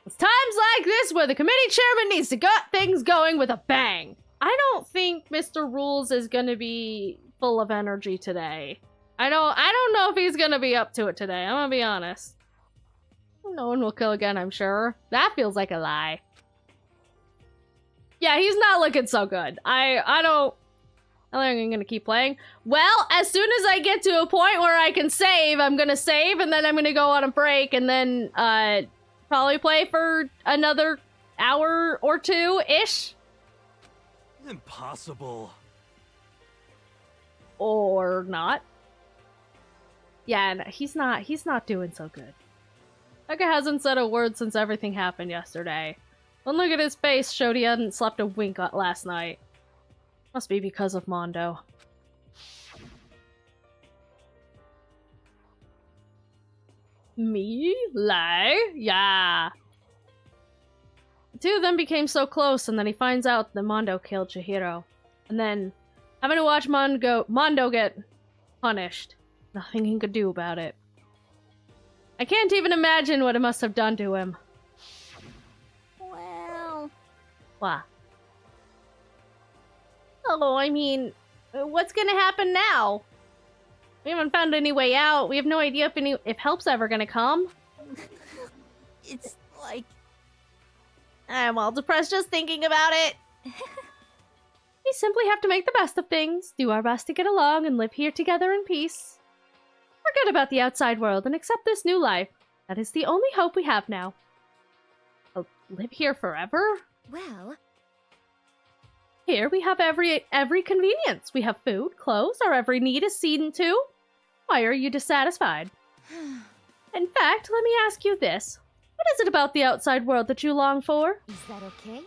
It's times like this where the committee chairman needs to get things going with a bang. I don't think Mr. Rules is gonna be full of energy today. I don't know if he's gonna be up to it today. I'm gonna be honest. No one will kill again, I'm sure. That feels like a lie. Yeah, he's not looking so good. I think I'm gonna keep playing. Well, as soon as I get to a point where I can save, I'm gonna save, and then I'm gonna go on a break, and then probably play for another hour or two-ish. Impossible. Or not. Yeah, no, he's not doing so good. Becca hasn't said a word since everything happened yesterday. One look at his face showed he hadn't slept a wink last night. Must be because of Mondo. Me? Lie? Yeah. The two of them became so close, and then he finds out that Mondo killed Chihiro. And then, having to watch Mondo get punished. Nothing he could do about it. I can't even imagine what it must have done to him. Well... What? Oh, I mean, what's gonna happen now? We haven't found any way out. We have no idea if help's ever gonna come. It's like... I'm all depressed just thinking about it. We simply have to make the best of things, do our best to get along, and live here together in peace. Forget about the outside world and accept this new life. That is the only hope we have now. I'll live here forever? Well... Here we have every convenience. We have food, clothes, our every need is seen to. Why are you dissatisfied? In fact, let me ask you this. What is it about the outside world that you long for? Is that okay?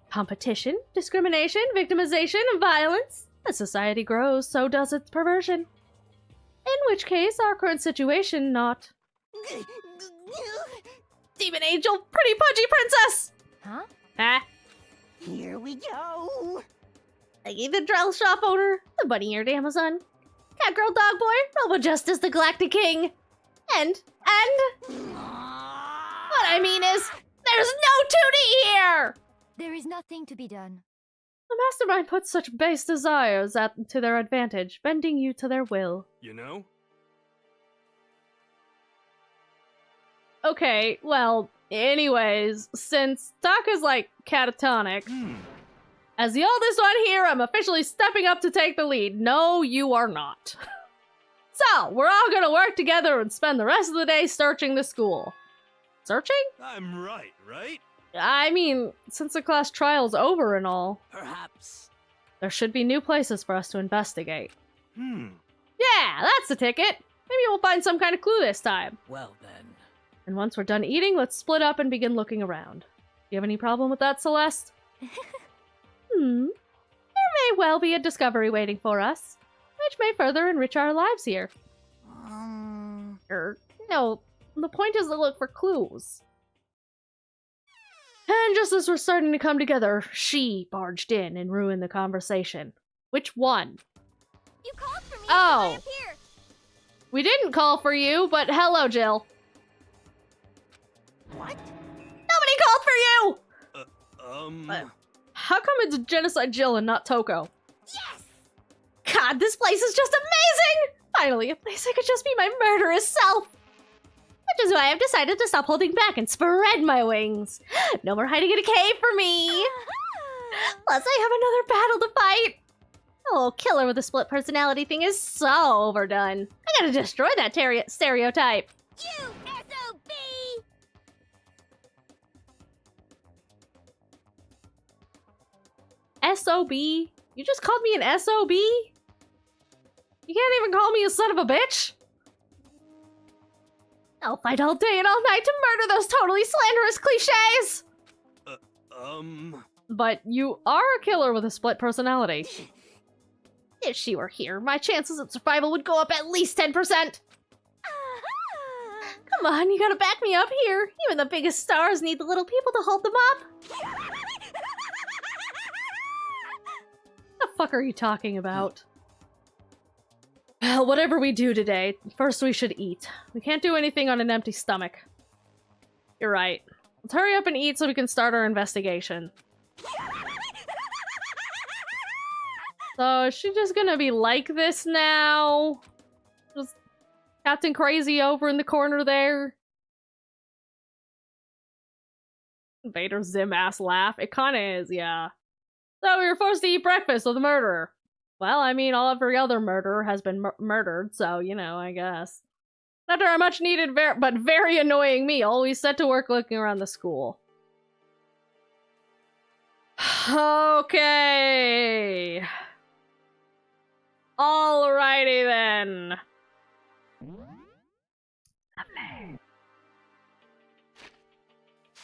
Competition, discrimination, victimization, and violence. As society grows, so does its perversion. In which case, our current situation not... Demon Angel, pretty pudgy princess! Huh? Ah. Here we go. The Drell shop owner, the bunny-eared Amazon, cat girl dog boy, Robo Justice the Galactic King, and what I mean is, there's no 2D here! There is nothing to be done. The mastermind puts such base desires to their advantage, bending you to their will. You know? Okay, well, anyways, since Taka's like catatonic, as the oldest one here, I'm officially stepping up to take the lead. No, you are not. So, we're all gonna work together and spend the rest of the day searching the school. Searching? I'm right? I mean, since the class trial's over and all. Perhaps. There should be new places for us to investigate. Hmm. Yeah, that's the ticket. Maybe we'll find some kind of clue this time. Well then. And once we're done eating, let's split up and begin looking around. Do you have any problem with that, Celeste? There may well be a discovery waiting for us, which may further enrich our lives here. No, the point is to look for clues. And just as we're starting to come together, she barged in and ruined the conversation. Which one? You called for me, Oh. so I am here. We didn't call for you, but hello, Jill. What? Nobody called for you! How come it's Genocide Jill and not Toko? Yes! God, this place is just amazing! Finally, a place I could just be my murderous self! Which is why I've decided to stop holding back and spread my wings. No more hiding in a cave for me! Plus, I have another battle to fight! The little killer with a split personality thing is so overdone. I gotta destroy that stereotype. You SOB! SOB? You just called me an SOB? You can't even call me a son of a bitch? I'll fight all day and all night to murder those totally slanderous cliches! But you are a killer with a split personality. If she were here, my chances of survival would go up at least 10%! Come on, you gotta back me up here. Even the biggest stars need the little people to hold them up. What the fuck are you talking about? Well, whatever we do today, first we should eat. We can't do anything on an empty stomach. You're right. Let's hurry up and eat so we can start our investigation. So is she just gonna be like this now? Just Captain Crazy over in the corner there. Vader's Zim-ass laugh. It kinda is, yeah. So we were forced to eat breakfast with the murderer. Well, I mean, every other murderer has been murdered, so, you know, I guess. After a much needed but very annoying meal, we set to work looking around the school. Okay. Alrighty then. Lovely.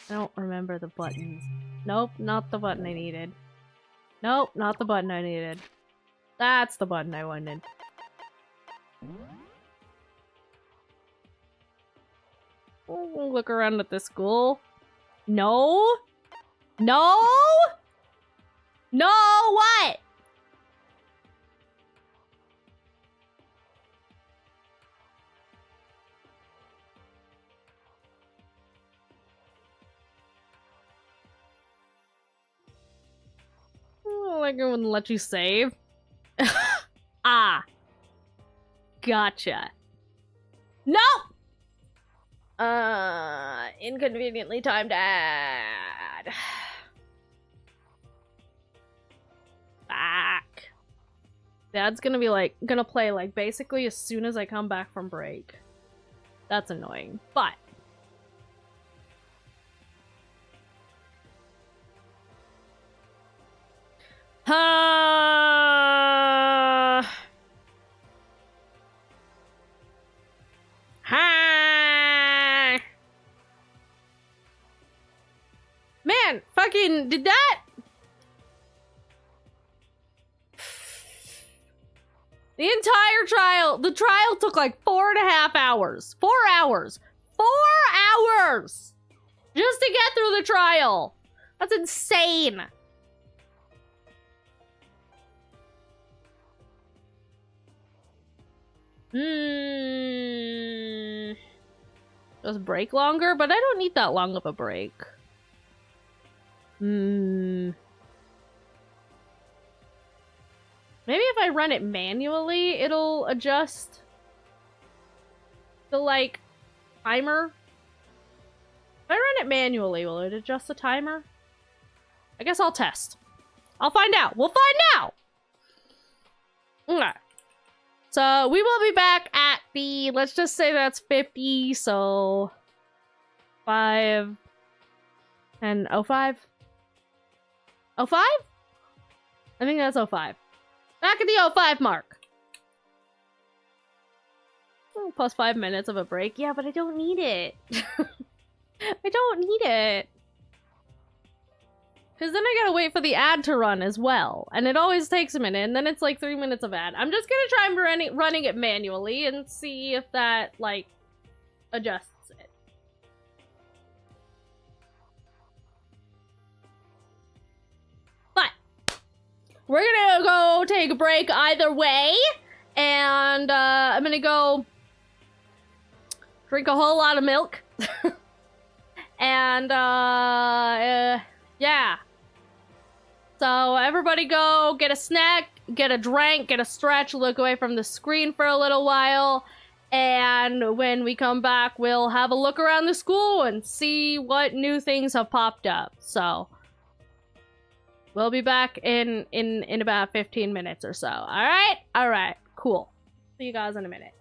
I don't remember the buttons. Nope, not the button I needed. Nope, not the button I needed. That's the button I wanted. We'll look around at the school. No? No? No, what? Like it wouldn't let you save. Ah. Gotcha. Nope! Inconveniently timed ad. Back. Dad's gonna be like, gonna play like basically as soon as I come back from break. That's annoying, but. Man, fucking did that? The entire trial, the trial took like 4.5 hours. 4 hours. 4 hours! Just to get through the trial. That's insane. Does break longer? But I don't need that long of a break. Maybe if I run it manually, it'll adjust the, like, timer. If I run it manually, will it adjust the timer? I guess I'll test. I'll find out. We'll find out! Okay. So, we will be back at the, let's just say that's 50, so 5 and 05? 05? I think that's 05. Back at the 05 mark. Oh, plus 5 minutes of a break. Yeah, but I don't need it. I don't need it. Because then I gotta wait for the ad to run as well. And it always takes a minute, and then it's like 3 minutes of ad. I'm just gonna try running it manually and see if that, like, adjusts it. But we're gonna go take a break either way. And I'm gonna go drink a whole lot of milk. And yeah. So everybody go get a snack, get a drink, get a stretch, look away from the screen for a little while. And when we come back, we'll have a look around the school and see what new things have popped up. So we'll be back in about 15 minutes or so. All right? All right. Cool. See you guys in a minute.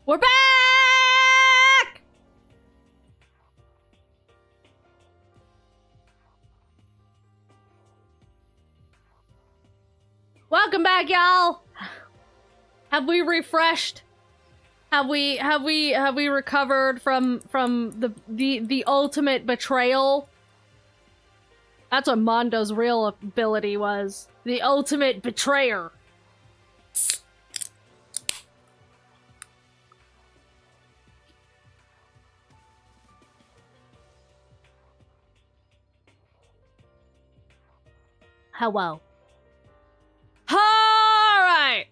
We're back! Welcome back, y'all. Have we refreshed? Have we recovered from the ultimate betrayal? That's what Mondo's real ability was. The ultimate betrayer. Hello. Alright.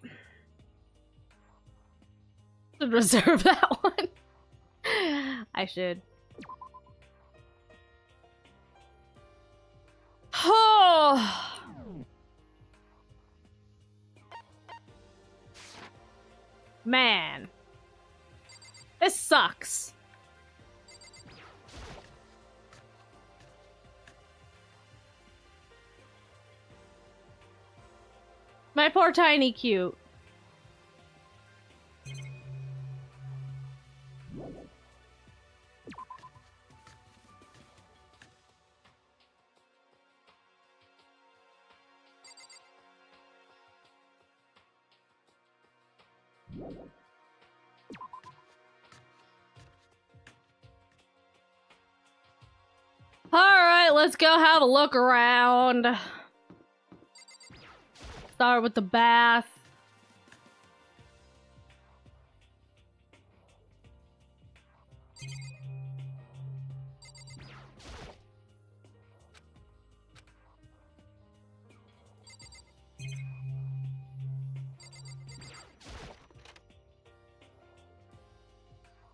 Should reserve that one. I should. Oh. Man. This sucks. My poor tiny cute. Alright, let's go have a look around. Start with the bath.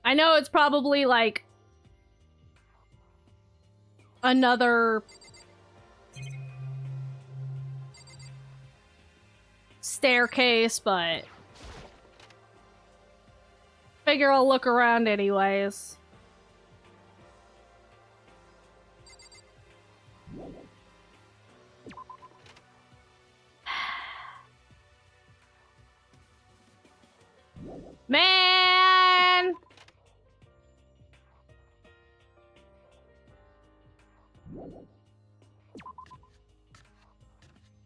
I know it's probably like another staircase, but figure I'll look around anyways. Man!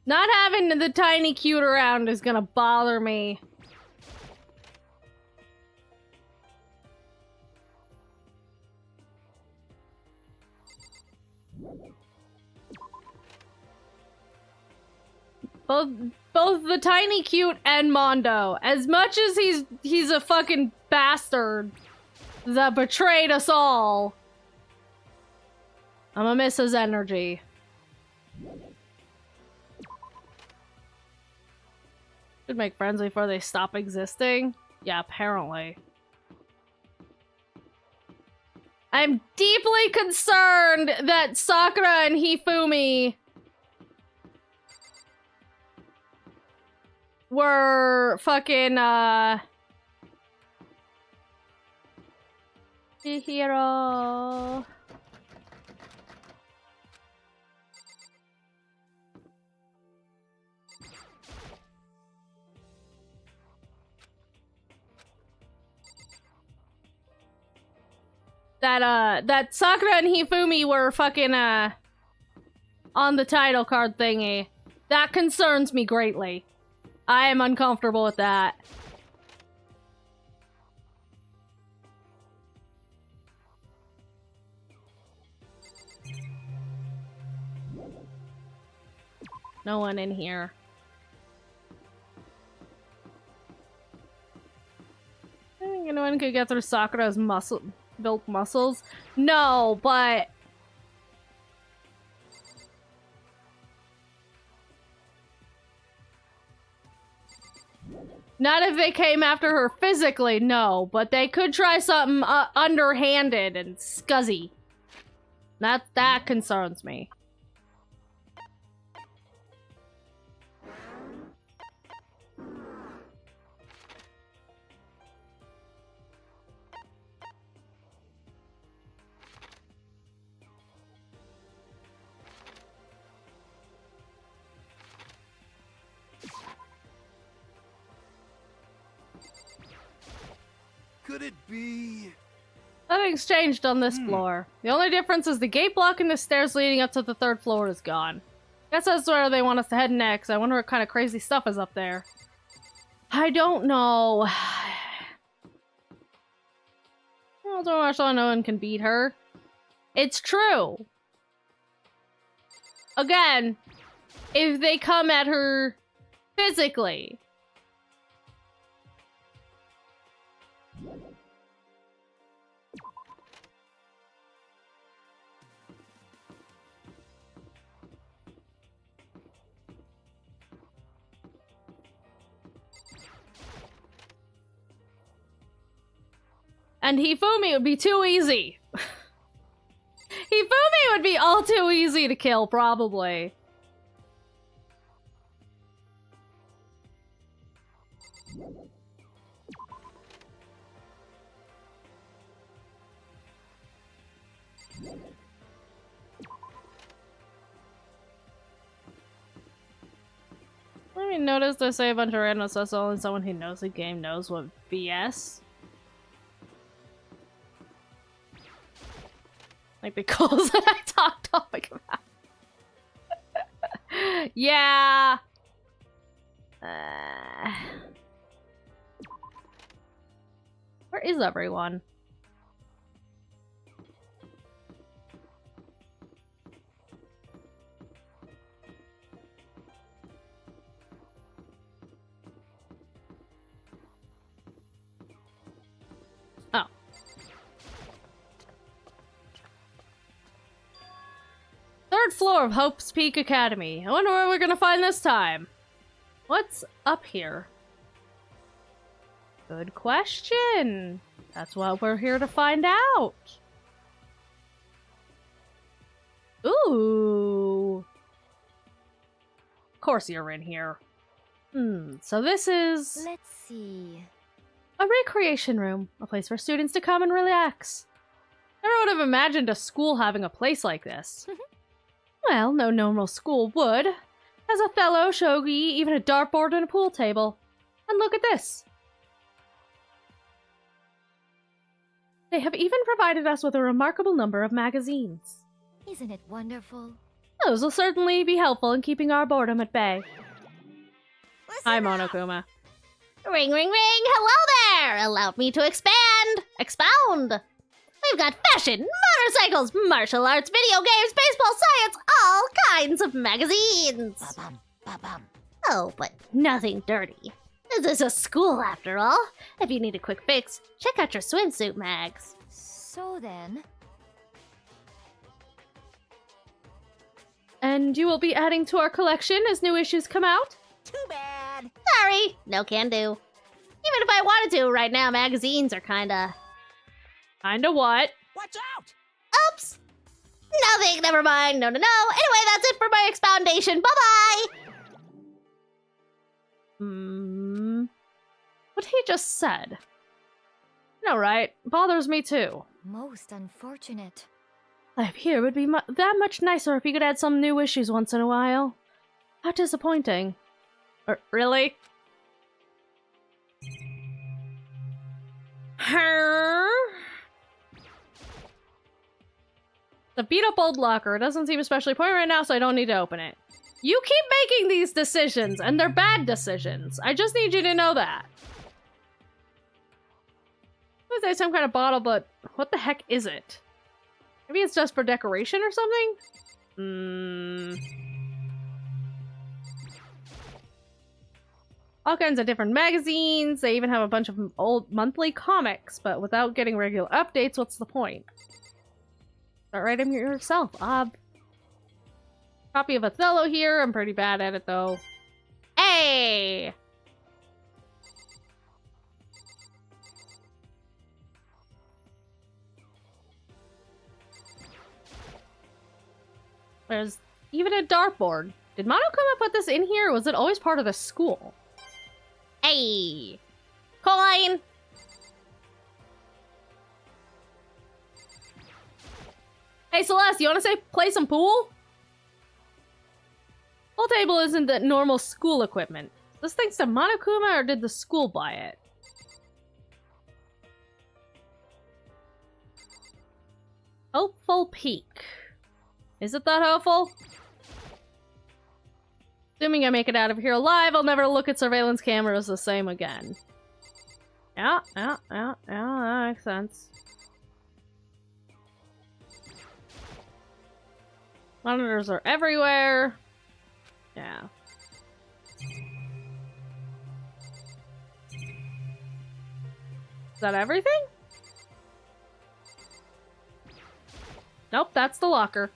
Not having the tiny cute around is gonna bother me. Both the tiny cute and Mondo. As much as he's a fucking bastard that betrayed us all, I'm gonna miss his energy. Should make friends before they stop existing? Yeah, apparently. I'm deeply concerned that Sakura and Hifumi were fucking, Chihiro. That Sakura and Hifumi were fucking, on the title card thingy. That concerns me greatly. I am uncomfortable with that. No one in here. I think anyone could get through Sakura's built muscles? No, but not if they came after her physically, no. But they could try something underhanded and scuzzy. That concerns me. Could it be? Nothing's changed on this floor. The only difference is the gate block and the stairs leading up to the 3rd floor is gone. Guess that's where they want us to head next. I wonder what kind of crazy stuff is up there. I don't know. Well, don't watch on, no one can beat her. It's true. Again, if they come at her physically. And Hifumi would be too easy. Hifumi would be all too easy to kill, probably. Let me notice they say a bunch of random stuff, so only someone who knows the game knows what BS. Like the calls that I talked topic about. Yeah. Where is everyone? Oh. Third floor of Hope's Peak Academy. I wonder where we're gonna find this time. What's up here? Good question. That's what we're here to find out. Ooh. Of course you're in here. So this is... Let's see. A recreation room. A place for students to come and relax. Never would have imagined a school having a place like this. Well, no normal school would. Has a Othello, shogi, even a dartboard and a pool table. And look at this. They have even provided us with a remarkable number of magazines. Isn't it wonderful? Those will certainly be helpful in keeping our boredom at bay. Hi, Monokuma. Ring, ring, ring! Hello there! Allow me to expound! We've got fashion, motorcycles, martial arts, video games, baseball, science, all kinds of magazines! Ba-bum, ba-bum. Oh, but nothing dirty. This is a school after all. If you need a quick fix, check out your swimsuit mags. So then... And you will be adding to our collection as new issues come out? Too bad. Sorry, no can do. Even if I wanted to, right now magazines are kinda... Kinda what? Watch out! Oops! Nothing, never mind, no. Anyway, that's it for my expoundation. Bye-bye! What he just said. No, right? Bothers me too. Most unfortunate. Life here would be that much nicer if you could add some new issues once in a while. How disappointing. Really? The beat up old locker doesn't seem especially important right now, so I don't need to open it. You keep making these decisions, and they're bad decisions. I just need you to know that. There's some kind of bottle, but what the heck is it? Maybe it's just for decoration or something? All kinds of different magazines. They even have a bunch of old monthly comics, but without getting regular updates, what's the point? Start writing yourself, Copy of Othello here. I'm pretty bad at it, though. Hey! There's even a dartboard. Did Monokuma put this in here, or was it always part of the school? Hey! Coin! Hey, Celeste, you want to play some pool? Pool table isn't the normal school equipment. This thanks to Monokuma, or did the school buy it? Hopeful peak. Is it that hopeful? Assuming I make it out of here alive, I'll never look at surveillance cameras the same again. Yeah, that makes sense. Monitors are everywhere. Yeah. Is that everything? Nope, that's the locker.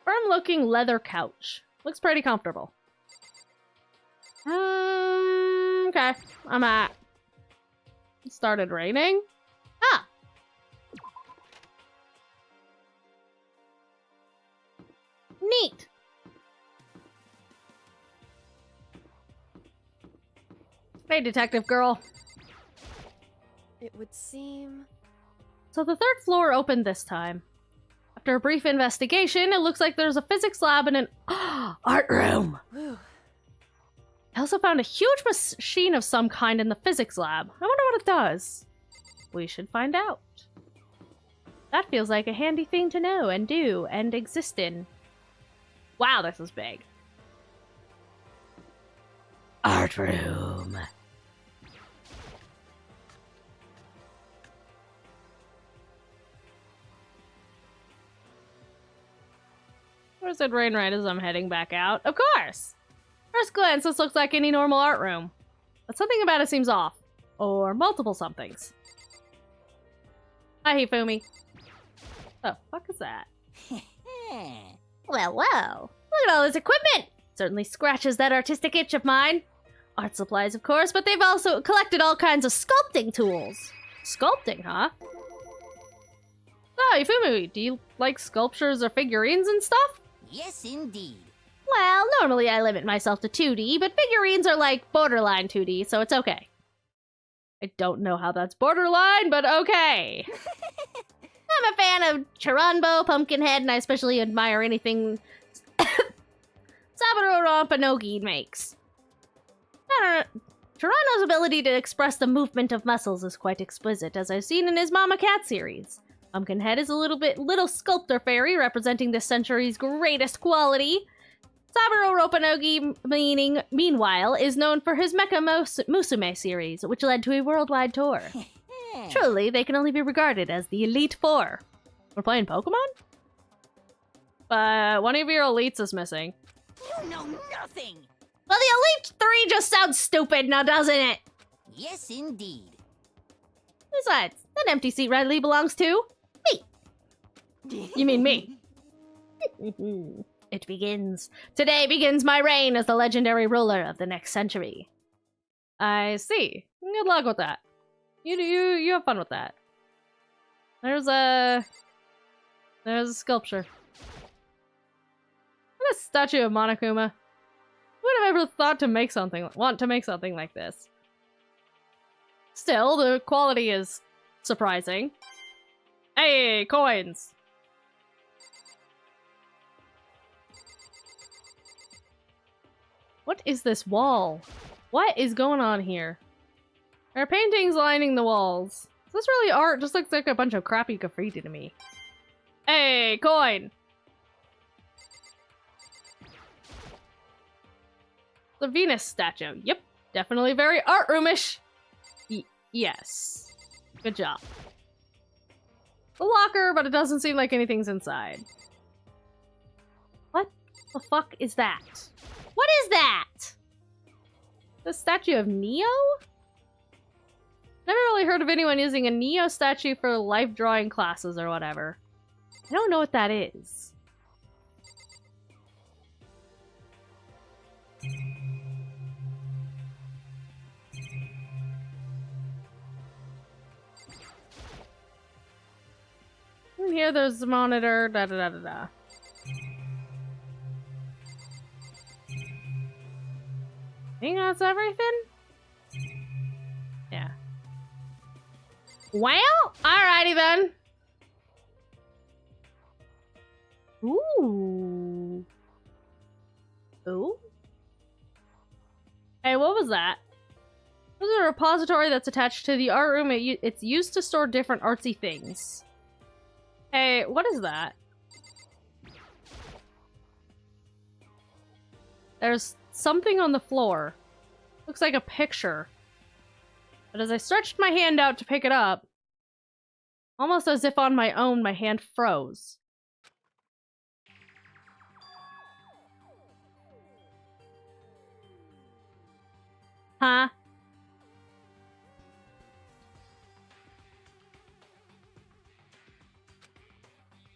Firm-looking leather couch. Looks pretty comfortable. Okay, I'm at. It started raining. Ah! Neat! Hey, detective girl. It would seem... So the third floor opened this time. After a brief investigation, it looks like there's a physics lab and an art room. Whew. I also found a huge machine of some kind in the physics lab. I wonder what it does. We should find out. That feels like a handy thing to know and do and exist in. Wow, this is big. Art room. Where's it rain right as I'm heading back out? Of course! First glance, this looks like any normal art room. But something about it seems off. Or multiple somethings. Hi, Hifumi. The fuck is that? Well, well. Look at all this equipment! Certainly scratches that artistic itch of mine. Art supplies, of course, but they've also collected all kinds of sculpting tools. Sculpting, huh? Oh, Hifumi, do you like sculptures or figurines and stuff? Yes, indeed. Well, normally I limit myself to 2D, but figurines are like borderline 2D, so it's okay. I don't know how that's borderline, but okay. I'm a fan of Chiranbo, Pumpkinhead, and I especially admire anything DanganRonpa Nogi makes. Chiranbo's ability to express the movement of muscles is quite exquisite, as I've seen in his Mama Cat series. Pumpkinhead is a little sculptor fairy representing this century's greatest quality. DanganRonpa Nogi, meanwhile, is known for his Mecha Musume series, which led to a worldwide tour. Truly, they can only be regarded as the Elite Four. We're playing Pokemon? But one of your elites is missing. You know nothing! Well, the Elite Three just sounds stupid now, doesn't it? Yes, indeed. Besides, that empty seat rightly belongs to me. You mean me? It begins. Today begins my reign as the legendary ruler of the next century. I see. Good luck with that. You have fun with that. There's a sculpture. What a statue of Monokuma. Who would have ever thought to want to make something like this? Still, the quality is surprising. Hey, coins! What is this wall? What is going on here? There are paintings lining the walls. Is this really art? Just looks like a bunch of crappy graffiti to me. Hey, coin! The Venus statue. Yep, definitely very art roomish. Yes. Good job. The locker, but it doesn't seem like anything's inside. What the fuck is that? What is that? The statue of Neo? Never really heard of anyone using a Neo statue for life drawing classes or whatever. I don't know what that is. In here, there's the monitor. Da da da da da. I think that's everything. Yeah. Well, alrighty then. Ooh. Ooh. Hey, what was that? This is a repository that's attached to the art room. It's used to store different artsy things. Hey, what is that? There's something on the floor. Looks like a picture. But as I stretched my hand out to pick it up, almost as if on my own, my hand froze. Huh?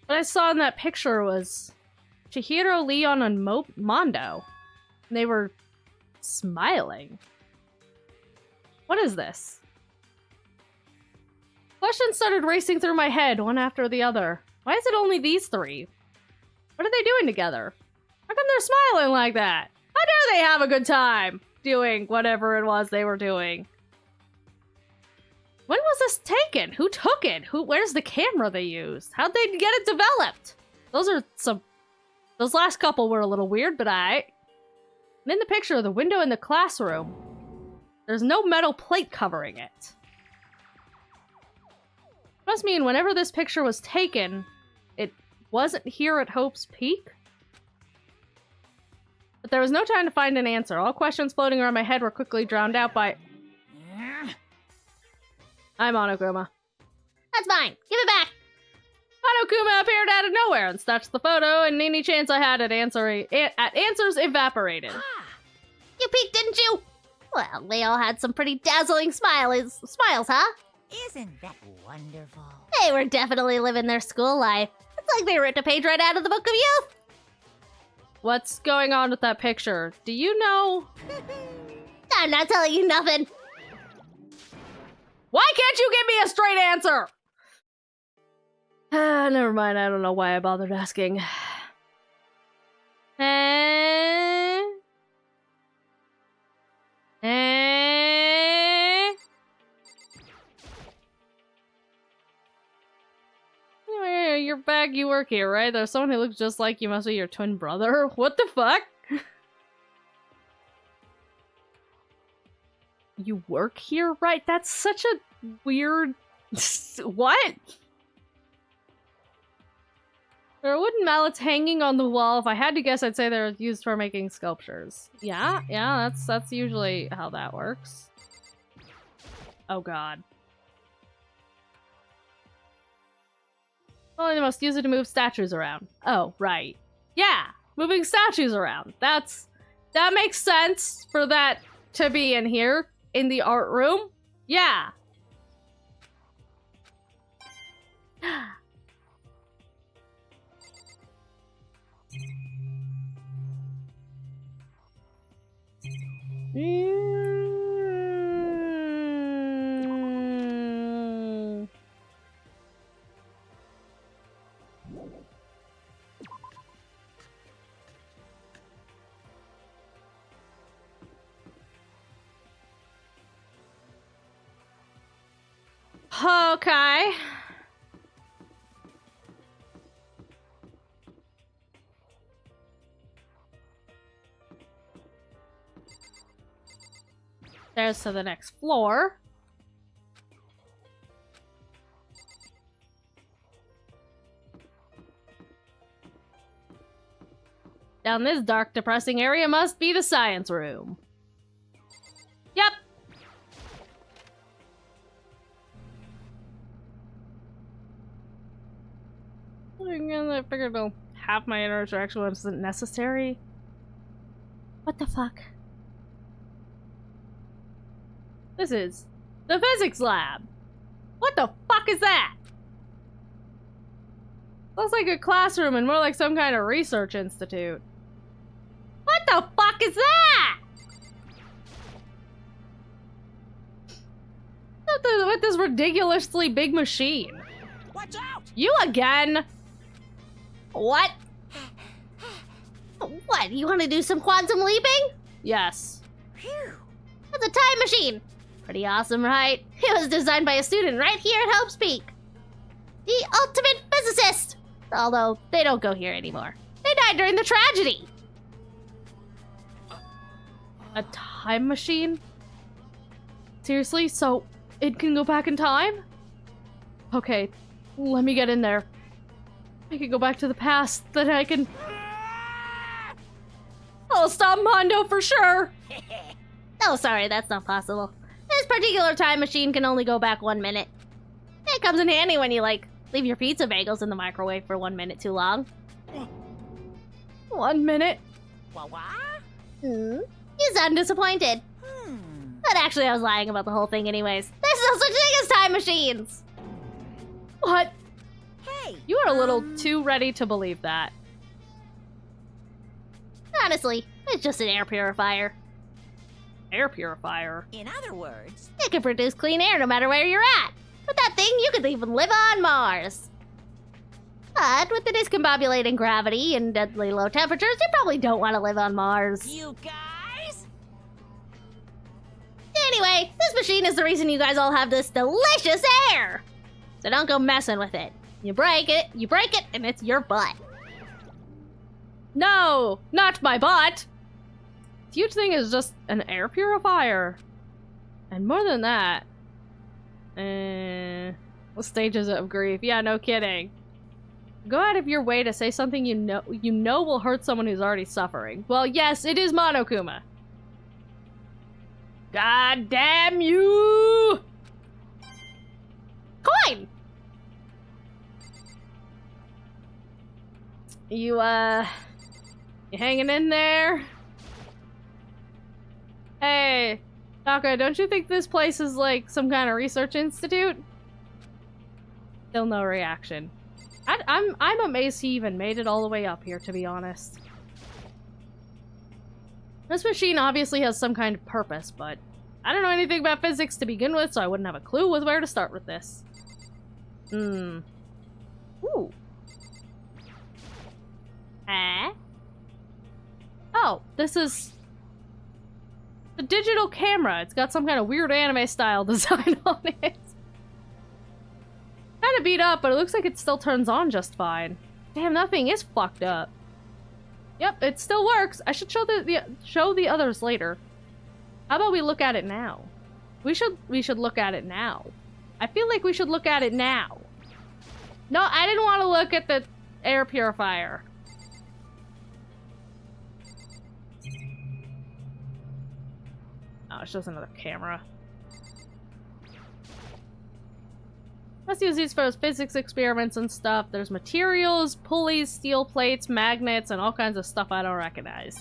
What I saw in that picture was Chihiro, Leon, and Mondo. And they were smiling. What is this? Questions started racing through my head, one after the other. Why is it only these three? What are they doing together? How come they're smiling like that? How dare they have a good time doing whatever it was they were doing? When was this taken? Who took it? Where's the camera they used? How'd they get it developed? Those last couple were a little weird, but And in the picture of the window in the classroom, there's no metal plate covering it. Must mean whenever this picture was taken, it wasn't here at Hope's Peak? But there was no time to find an answer. All questions floating around my head were quickly drowned out by... I'm Monokuma. That's mine. Give it back. Monokuma appeared out of nowhere and snatched the photo, and any chance I had at answers evaporated. You peeked, didn't you? Well, they all had some pretty dazzling smiles, huh? Isn't that wonderful? They were definitely living their school life. It's like they ripped a page right out of the Book of Youth. What's going on with that picture? Do you know? I'm not telling you nothing. Why can't you give me a straight answer? Never mind, I don't know why I bothered asking. Anyway, you're back, you work here, right? There's someone who looks just like you, must be your twin brother. What the fuck? You work here, right? That's such a weird... What? There are wooden mallets hanging on the wall. If I had to guess, I'd say they're used for making sculptures. Yeah, that's usually how that works. Oh god. Well, they must use it to move statues around. Oh, right. Yeah, moving statues around. That makes sense for that to be in here. In the art room? Yeah. Okay. There's to the next floor. Down this dark, depressing area must be the science room. Yep. I figured half my interaction wasn't necessary. What the fuck? This is the physics lab. What the fuck is that? Looks like a classroom and more like some kind of research institute. What the fuck is that? With this ridiculously big machine. Watch out! You again? What? What, you want to do some quantum leaping? Yes. Phew. That's a time machine. Pretty awesome, right? It was designed by a student right here at Hope's Peak. The ultimate physicist! Although, they don't go here anymore. They died during the tragedy. A time machine? Seriously? So it can go back in time? Okay, let me get in there. I can go back to the past, then I can... I'll stop Mondo for sure! Oh, sorry, that's not possible. This particular time machine can only go back 1 minute. It comes in handy when you, like, leave your pizza bagels in the microwave for 1 minute too long. 1 minute? You sound disappointed. But actually, I was lying about the whole thing anyways. There's no such thing as time machines! What? Hey! You are a little too ready to believe that. Honestly, it's just an air purifier. Air purifier? In other words... It can produce clean air no matter where you're at. With that thing, you could even live on Mars. But with the discombobulating gravity and deadly low temperatures, you probably don't want to live on Mars. You guys? Anyway, this machine is the reason you guys all have this delicious air. So don't go messing with it. You break it, and it's your butt. No, not my butt. This huge thing is just an air purifier. And more than that... what stage is it of grief? Yeah, no kidding. Go out of your way to say something you know will hurt someone who's already suffering. Well, yes, it is Monokuma. God damn you! Coin! You hanging in there? Hey, Taka, don't you think this place is like some kind of research institute? Still no reaction. I'm amazed he even made it all the way up here, to be honest. This machine obviously has some kind of purpose, but I don't know anything about physics to begin with, so I wouldn't have a clue with where to start with this. Ooh. Oh, this is the digital camera. It's got some kind of weird anime style design on it. Kind of beat up, but it looks like it still turns on just fine. Damn, that thing is fucked up. Yep, it still works. I should show the others later. How about we look at it now? We should look at it now. I feel like we should look at it now. No, I didn't want to look at the air purifier. Oh, it's just another camera. Let's use these for those physics experiments and stuff. There's materials, pulleys, steel plates, magnets, and all kinds of stuff I don't recognize.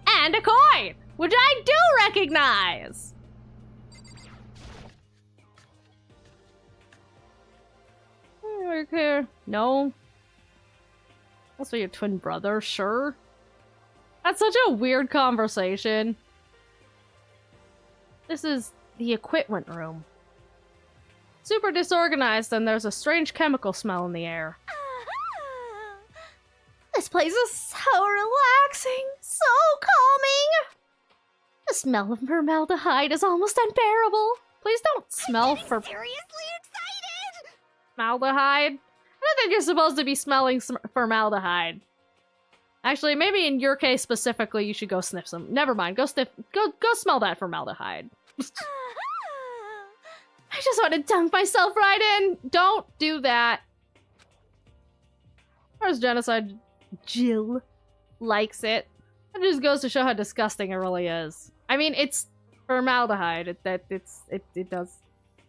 And a coin! Which I do recognize! Okay. No. Also your twin brother, sure. That's such a weird conversation. This is the equipment room. Super disorganized, and there's a strange chemical smell in the air. This place is so relaxing, so calming. The smell of formaldehyde is almost unbearable. Please don't smell for seriously excited. Formaldehyde. I don't think you're supposed to be smelling formaldehyde. Actually, maybe in your case specifically, you should go sniff some. Never mind. Go sniff. Go smell that formaldehyde. I just want to dunk myself right in. Don't do that. Where's Genocide? Jill likes it. It just goes to show how disgusting it really is. I mean, it's formaldehyde. It does.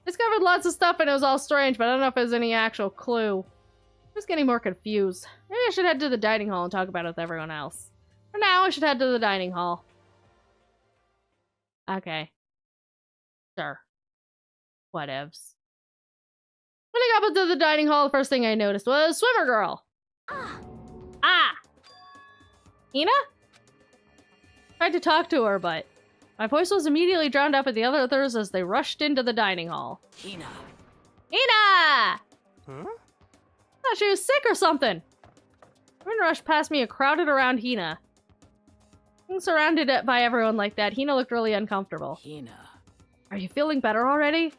Discovered lots of stuff and it was all strange, but I don't know if there's any actual clue. I'm just getting more confused. Maybe I should head to the dining hall and talk about it with everyone else. For now, I should head to the dining hall. Okay. Sure. Whatevs. When I got up to the dining hall, the first thing I noticed was Swimmer Girl. Hina? Tried to talk to her, but my voice was immediately drowned out by the others as they rushed into the dining hall. Hina! Hina! Huh? I thought she was sick or something. Everyone rushed past me and crowded around Hina. Being surrounded by everyone like that, Hina looked really uncomfortable. Hina. Are you feeling better already?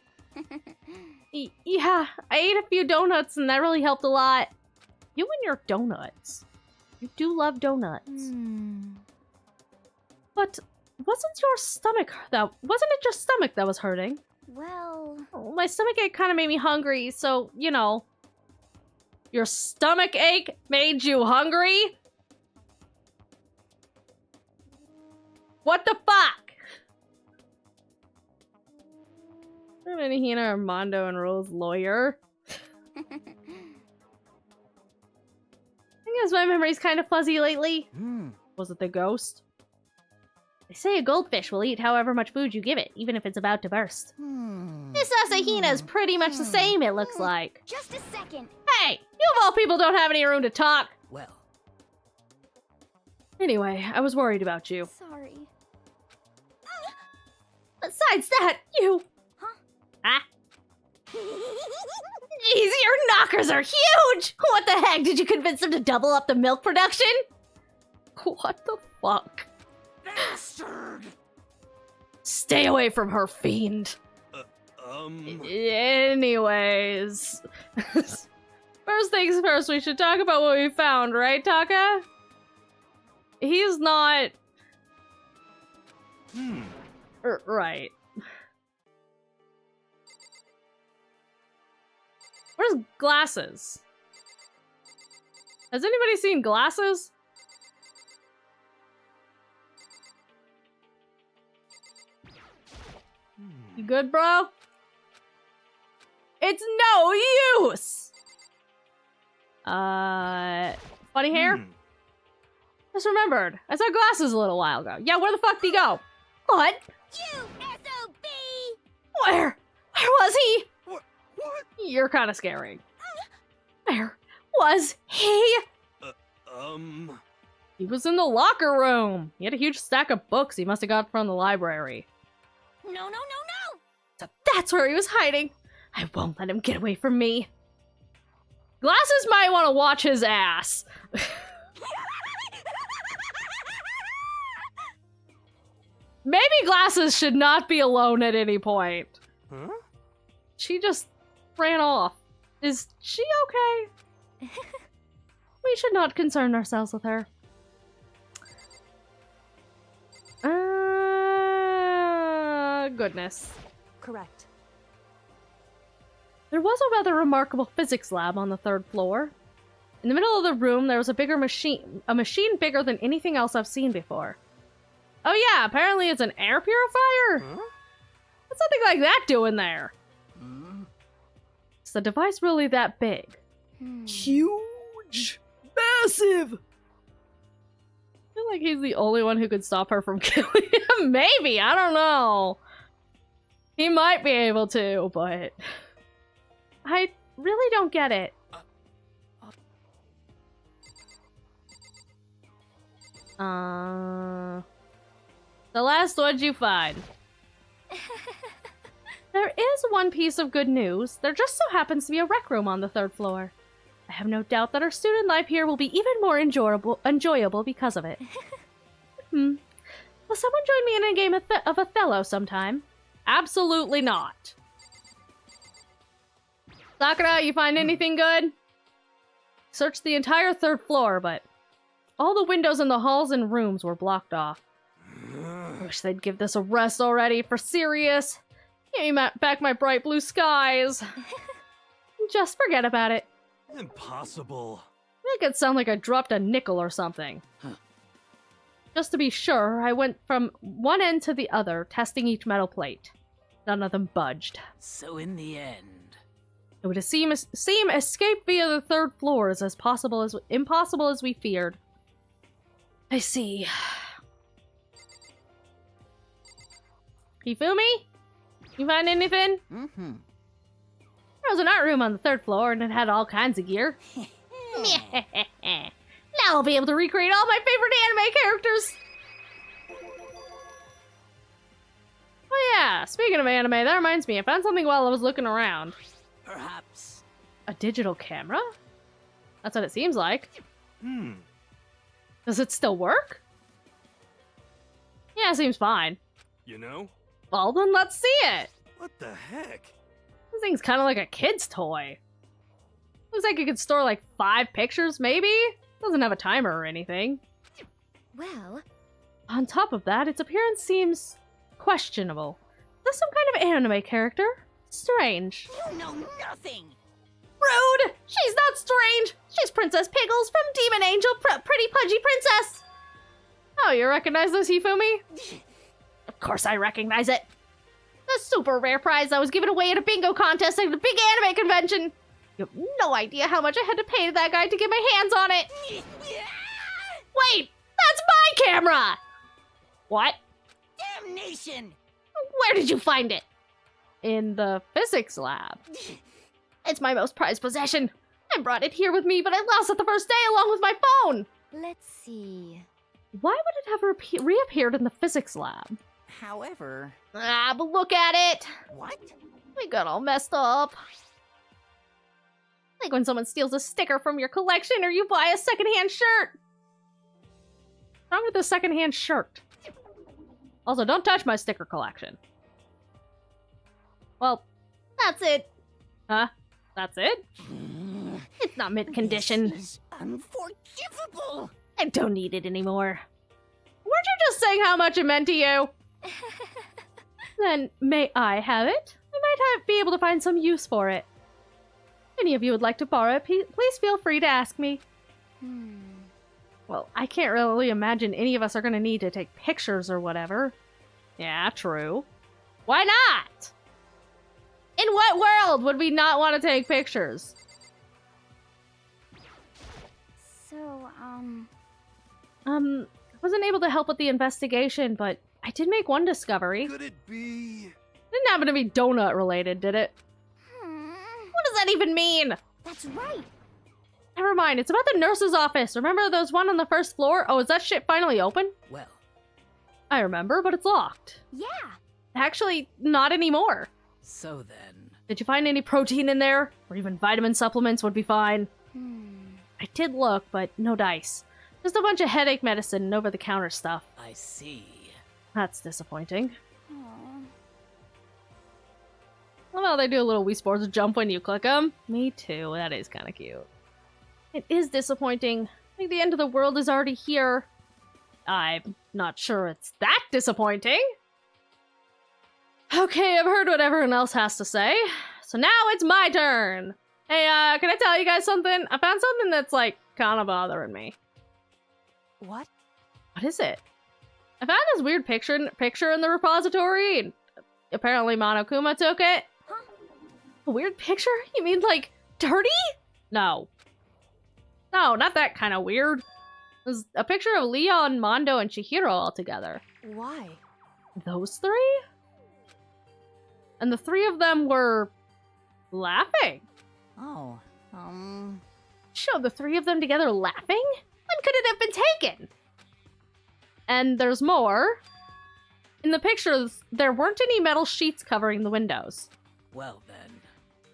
Yeah, I ate a few donuts and that really helped a lot. You and your donuts. You do love donuts. But wasn't your stomach that wasn't it just stomach that was hurting? Well, My stomach ache kind of made me hungry, so, you know. Your stomach ache made you hungry? What the fuck? Hina, Armando, and Rose lawyer. I guess my memory's kind of fuzzy lately. Was it the ghost? They say a goldfish will eat however much food you give it, even if it's about to burst. This Asahina's pretty much the same, it looks like. just a second. Hey! You of all people don't have any room to talk! Well. Anyway, I was worried about you. Sorry. Besides that, you... Huh? Jeez, your knockers are huge! What the heck, did you convince them to double up the milk production? What the fuck? Bastard! Stay away from her, fiend. Anyways. First things first, we should talk about what we found, right, Taka? He's not... Right. Where's glasses? Has anybody seen glasses? You good, bro? It's no use! Funny hair? Just remembered. I saw glasses a little while ago. Yeah, where the fuck did he go? What? You SOB! Where? Where was he? What? You're kind of scary. Where was he? He was in the locker room. He had a huge stack of books he must have got from the library. No! So that's where he was hiding. I won't let him get away from me. Glasses might want to watch his ass. Maybe Glasses should not be alone at any point. Huh? She just ran off. Is she okay? We should not concern ourselves with her. Goodness. Correct. There was a rather remarkable physics lab on the 3rd floor. In the middle of the room, there was a machine bigger than anything else I've seen before. Oh yeah, apparently it's an air purifier? Huh? What's something like that doing there? Is the device really that big? Huge! Massive! I feel like he's the only one who could stop her from killing him. Maybe, I don't know. He might be able to, but... I really don't get it. Celeste, what'd you find? There is one piece of good news. There just so happens to be a rec room on the 3rd floor. I have no doubt that our student life here will be even more enjoyable because of it. Will someone join me in a game of Othello sometime? Absolutely not. Sakura, you find anything good? Searched the entire 3rd floor, but all the windows in the halls and rooms were blocked off. I wish they'd give this a rest already, for serious. Give me back my bright blue skies. Just forget about it. Impossible. Make it sound like I dropped a nickel or something. Just to be sure, I went from one end to the other, testing each metal plate. None of them budged. So in the end... It would seem escape via the 3rd floor is as impossible as we feared. I see. Hifumi? You find anything? There was an art room on the 3rd floor and it had all kinds of gear. Now I'll be able to recreate all my favorite anime characters! Oh yeah, speaking of anime, that reminds me, I found something while I was looking around. Perhaps. A digital camera? That's what it seems like. Does it still work? Yeah, it seems fine. You know? Well, then let's see it! What the heck? This thing's kind of like a kid's toy. Looks like it could store like 5 pictures, maybe? Doesn't have a timer or anything. Well, On top of that, its appearance seems questionable. Is this some kind of anime character? Strange. You know nothing! Rude! She's not strange! She's Princess Piggles from Demon Angel Pretty Pudgy Princess! Oh, you recognize this, Hifumi? Of course I recognize it. The super rare prize I was given away at a bingo contest at a big anime convention. You have no idea how much I had to pay to that guy to get my hands on it. Wait, that's my camera! What? Damnation! Where did you find it? In the physics lab. It's my most prized possession. I brought it here with me, but I lost it the first day along with my phone. Let's see. Why would it have reappeared in the physics lab? However... Ah, but look at it! What? We got all messed up. Like when someone steals a sticker from your collection or you buy a secondhand shirt. What's wrong with a secondhand shirt? Also, don't touch my sticker collection. Well, that's it. Huh? That's it? It's not mint condition. This is unforgivable! I don't need it anymore. Weren't you just saying how much it meant to you? Then, may I have it? I might be able to find some use for it. If any of you would like to borrow it, please feel free to ask me. Well, I can't really imagine any of us are going to need to take pictures or whatever. Yeah, true. Why not? In what world would we not want to take pictures? So, I wasn't able to help with the investigation, but I did make one discovery. Could it be? Didn't happen to be donut related, did it? What does that even mean? That's right. Never mind, it's about the nurse's office. Remember those one on the first floor? Oh, is that shit finally open? Well. I remember, but it's locked. Yeah. Actually, not anymore. So then... Did you find any protein in there? Or even vitamin supplements would be fine. I did look, but no dice. Just a bunch of headache medicine and over-the-counter stuff. I see. That's disappointing. Love how they do a little Wii Sports jump when you click them. Me too, that is kind of cute. It is disappointing. I think the end of the world is already here. I'm not sure it's that disappointing. Okay, I've heard what everyone else has to say. So now it's my turn. Hey, can I tell you guys something? I found something that's, like, kind of bothering me. What? What is it? I found this weird picture in the repository, and apparently Monokuma took it. Huh? A weird picture? You mean, like, dirty? No. No, not that kind of weird. It was a picture of Leon, Mondo, and Chihiro all together. Why? Those three? And the three of them were laughing. Oh, Showed the three of them together laughing? When could it have been taken? And there's more. In the pictures, there weren't any metal sheets covering the windows. Well then.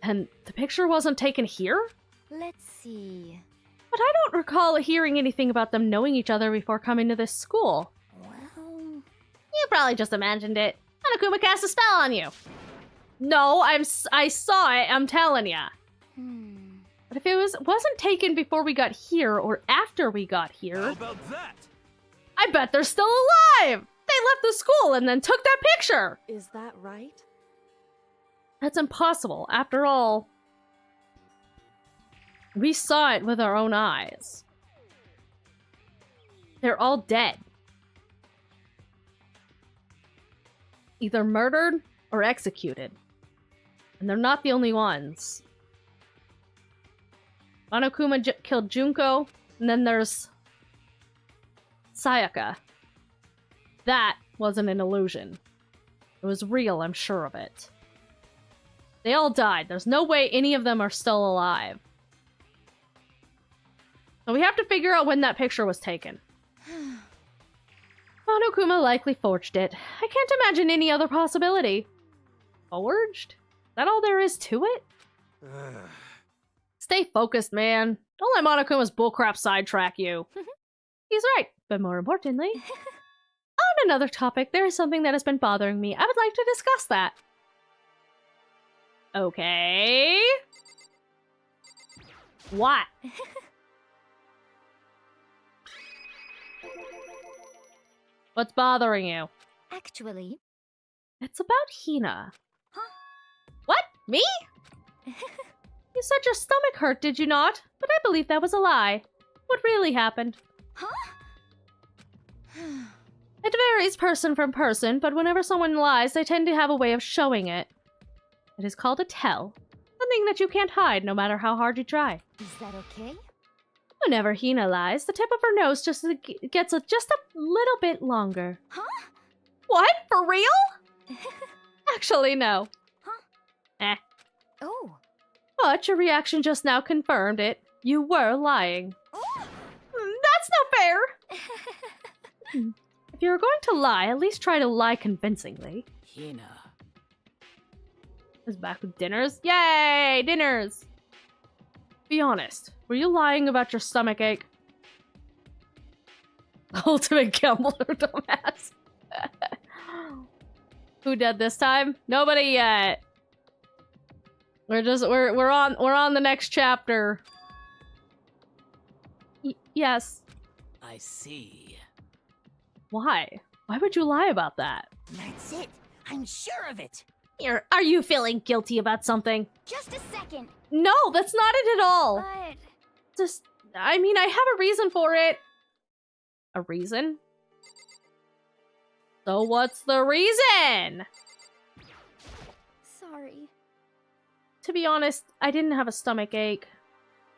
And the picture wasn't taken here? Let's see. But I don't recall hearing anything about them knowing each other before coming to this school. well... You probably just imagined it. Monokuma cast a spell on you. No, I saw it, I'm telling ya. But if it wasn't taken before we got here or after we got here... How about that? I bet they're still alive! They left the school and then took that picture! Is that right? That's impossible. After all, we saw it with our own eyes. They're all dead. Either murdered or executed. And they're not the only ones. Monokuma killed Junko, and then there's Sayaka. That wasn't an illusion. It was real, I'm sure of it. They all died. There's no way any of them are still alive. So we have to figure out when that picture was taken. Monokuma likely forged it. I can't imagine any other possibility. Forged? Is that all there is to it? Stay focused, man. Don't let Monokuma's bullcrap sidetrack you. He's right, but more importantly... On another topic, there is something that has been bothering me. I would like to discuss that. Okay. What? I, 'cause What's bothering you? Actually... It's about Hina. Huh? What? Me? You said your stomach hurt, did you not? But I believe that was a lie. What really happened? Huh? It varies person from person, but whenever someone lies, they tend to have a way of showing it. It is called a tell. Something that you can't hide no matter how hard you try. Is that okay? Whenever Hina lies, the tip of her nose just gets just a little bit longer. Huh? What? For real? Actually, no. Huh? Oh. But your reaction just now confirmed it. You were lying. That's not fair! If you're going to lie, at least try to lie convincingly. Hina. Is back with dinners? Yay! Dinners! Be honest. Were you lying about your stomach ache? Ultimate gambler, dumbass. Who dead this time? Nobody yet. We're on the next chapter. Yes. I see. Why? Why would you lie about that? That's it. I'm sure of it. Are you feeling guilty about something? Just a second. No, that's not it at all. But... Just, I mean, I have a reason for it. A reason? So what's the reason? Sorry. To be honest, I didn't have a stomach ache.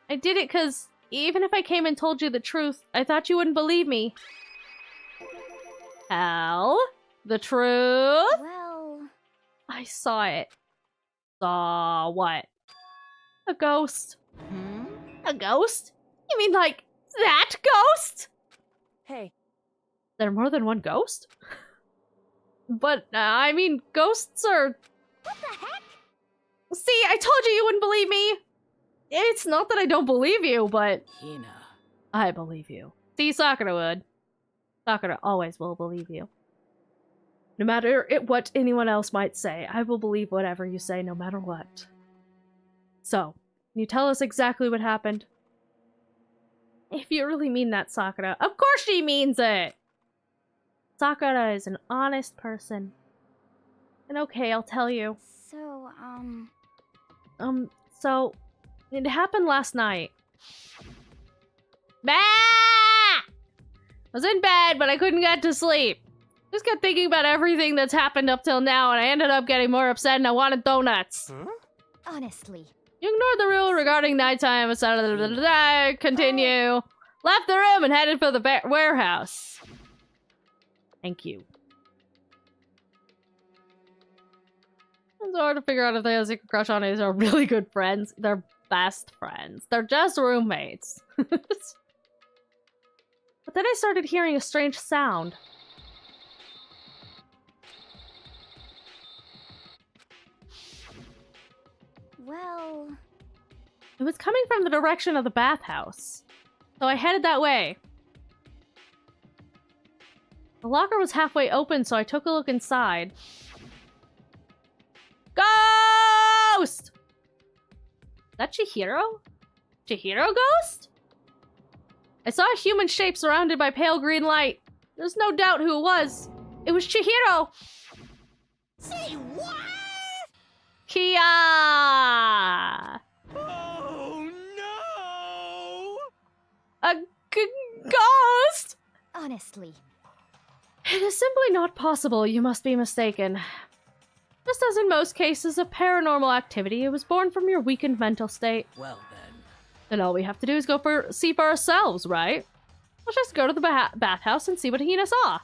I did it because even if I came and told you the truth, I thought you wouldn't believe me. Al? The truth? Well... I saw it. Saw what? A ghost. Hmm? A ghost? You mean like that ghost? Hey. There are more than one ghost? But, I mean, ghosts are... What the heck? See, I told you you wouldn't believe me! It's not that I don't believe you, but... Hina. I believe you. See, Sakura would. Sakura always will believe you. No matter what anyone else might say, I will believe whatever you say, no matter what. So, can you tell us exactly what happened? If you really mean that, Sakura. Of course she means it! Sakura is an honest person. And okay, I'll tell you. So, So, it happened last night. Bah! I was in bed, but I couldn't get to sleep. Just kept thinking about everything that's happened up till now, and I ended up getting more upset and I wanted donuts. Huh? Honestly. You ignored the rule regarding nighttime, etc. Continue. Left the room and headed for the warehouse. Thank you. It's hard to figure out if they have a secret crush on us or really good friends. They're best friends. They're just roommates. But then I started hearing a strange sound. well... It was coming from the direction of the bathhouse. So I headed that way. The locker was halfway open, so I took a look inside. Ghost! Is that Chihiro? Chihiro ghost? I saw a human shape surrounded by pale green light. There's no doubt who it was. It was Chihiro! Say what? Kia! Oh no! A ghost? Honestly. It is simply not possible. You must be mistaken. Just as in most cases of paranormal activity, it was born from your weakened mental state. Well then. Then all we have to do is see for ourselves, right? Let's just go to the bathhouse and see what Hina saw.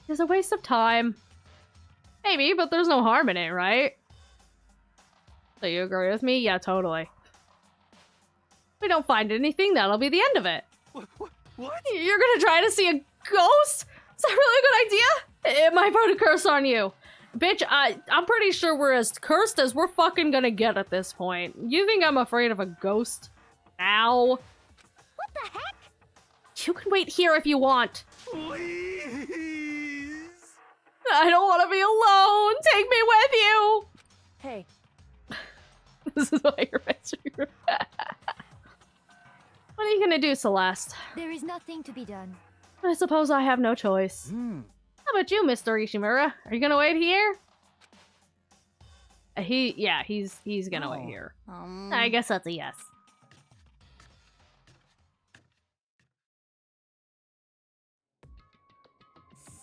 It's a waste of time. Maybe, but there's no harm in it, right? So you agree with me? Yeah, totally. If we don't find anything, that'll be the end of it. What? You're gonna try to see a ghost? Is that really a good idea? It might put a curse on you. Bitch, I'm pretty sure we're as cursed as we're fucking gonna get at this point. You think I'm afraid of a ghost? Ow. What the heck? You can wait here if you want. Please. I don't want to be alone. Take me with you. Hey. This is why you're miserable. What are you gonna do, Celeste? There is nothing to be done. I suppose I have no choice. How about you, Mr. Ishimura? Are you gonna wait here? He's gonna wait here. I guess that's a yes.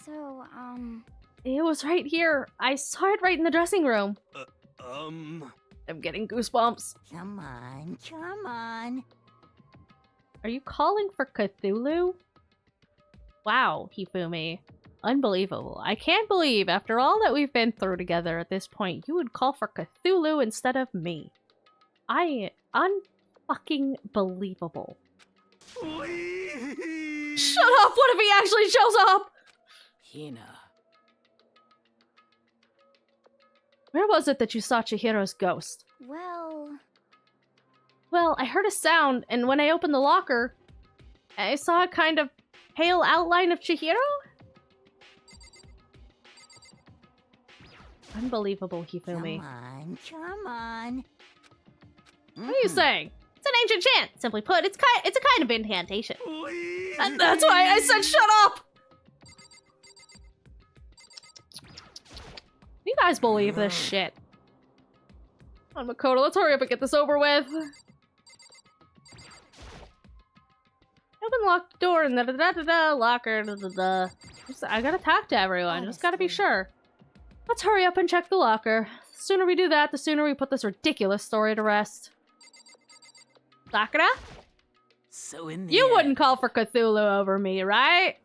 So, It was right here. I saw it right in the dressing room. I'm getting goosebumps. Come on, come on. Are you calling for Cthulhu? Wow, Hifumi. Unbelievable. I can't believe, after all that we've been through together at this point, you would call for Cthulhu instead of me. Unfucking believable. Shut up! What if he actually shows up? Hina. Where was it that you saw Chihiro's ghost? well, I heard a sound, and when I opened the locker, I saw a kind of pale outline of Chihiro? Unbelievable, Hifumi. Come on. What are you saying? It's an ancient chant. Simply put, it's a kind of incantation. And that's why I said shut up! You guys believe this shit. Come on, Makoto, let's hurry up and get this over with. Open locked door and locker. I gotta talk to everyone. Just gotta be sure. Let's hurry up and check the locker. The sooner we do that, the sooner we put this ridiculous story to rest. Sakura? So in the You wouldn't call for Cthulhu over me, right?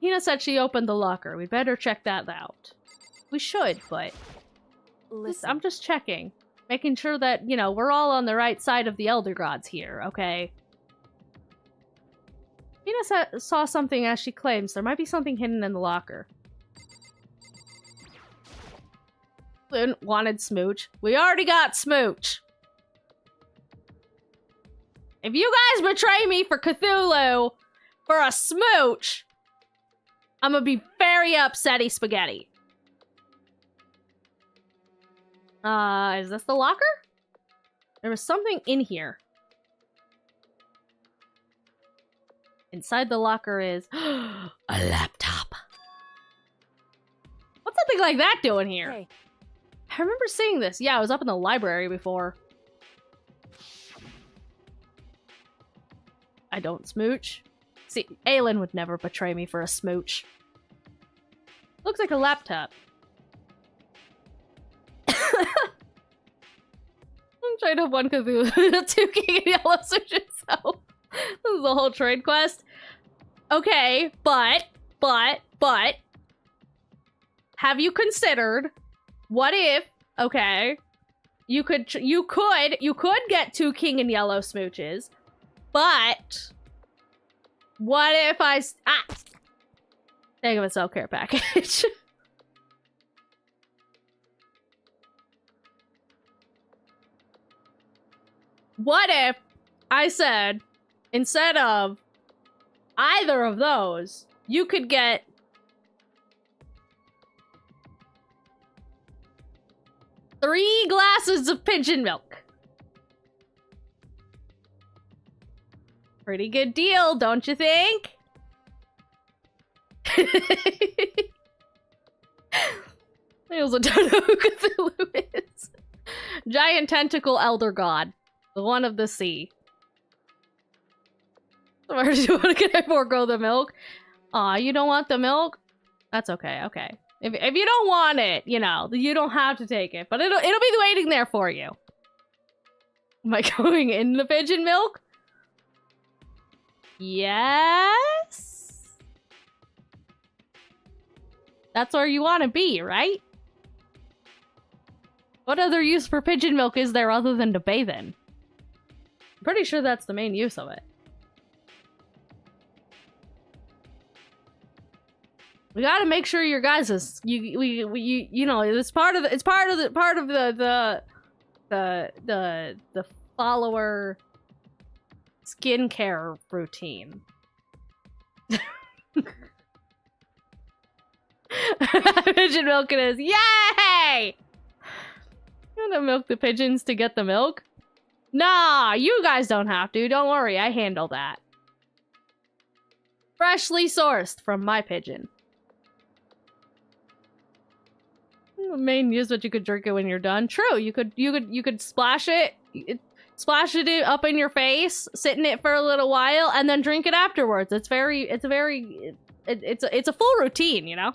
Hina said she opened the locker. We'd better check that out. We should, but... I'm just checking. Making sure that, you know, we're all on the right side of the Elder Gods here, okay? Hina saw something as she claims. There might be something hidden in the locker. Wanted Smooch. We already got Smooch. If you guys betray me for Cthulhu for a Smooch, I'm gonna be very upsetty spaghetti. Is this the locker? There was something in here. Inside the locker is a laptop. What's something like that doing here? Hey. I remember seeing this. Yeah, I was up in the library before. I don't smooch. See, Aelin would never betray me for a smooch. Looks like a laptop. I'm trying to one Cthulhu, 2 king and yellow switches, so this is the whole trade quest. Okay, but have you considered what if, okay, you could get 2 king and yellow smooches, but what if think of a self-care package. What if I said, instead of either of those, you could get three glasses of pigeon milk? Pretty good deal, don't you think? I also don't know who Cthulhu is. Giant tentacle elder god. The one of the sea. Where do you want to get I forego the milk? Aw, you don't want the milk? That's okay, okay. If you don't want it, you know, you don't have to take it. But it'll be waiting there for you. Am I going in the pigeon milk? Yes? That's where you want to be, right? What other use for pigeon milk is there other than to bathe in? I'm pretty sure that's the main use of it. We gotta make sure your guys is you know, it's part of the follower skincare routine. Pigeon milk it is. Yay! You wanna milk the pigeons to get the milk? Nah, you guys don't have to. Don't worry, I handle that. Freshly sourced from my pigeon. Main use, but you could drink it when you're done. True, you could splash it up in your face, sit in it for a little while, and then drink it afterwards. It's a full routine, you know.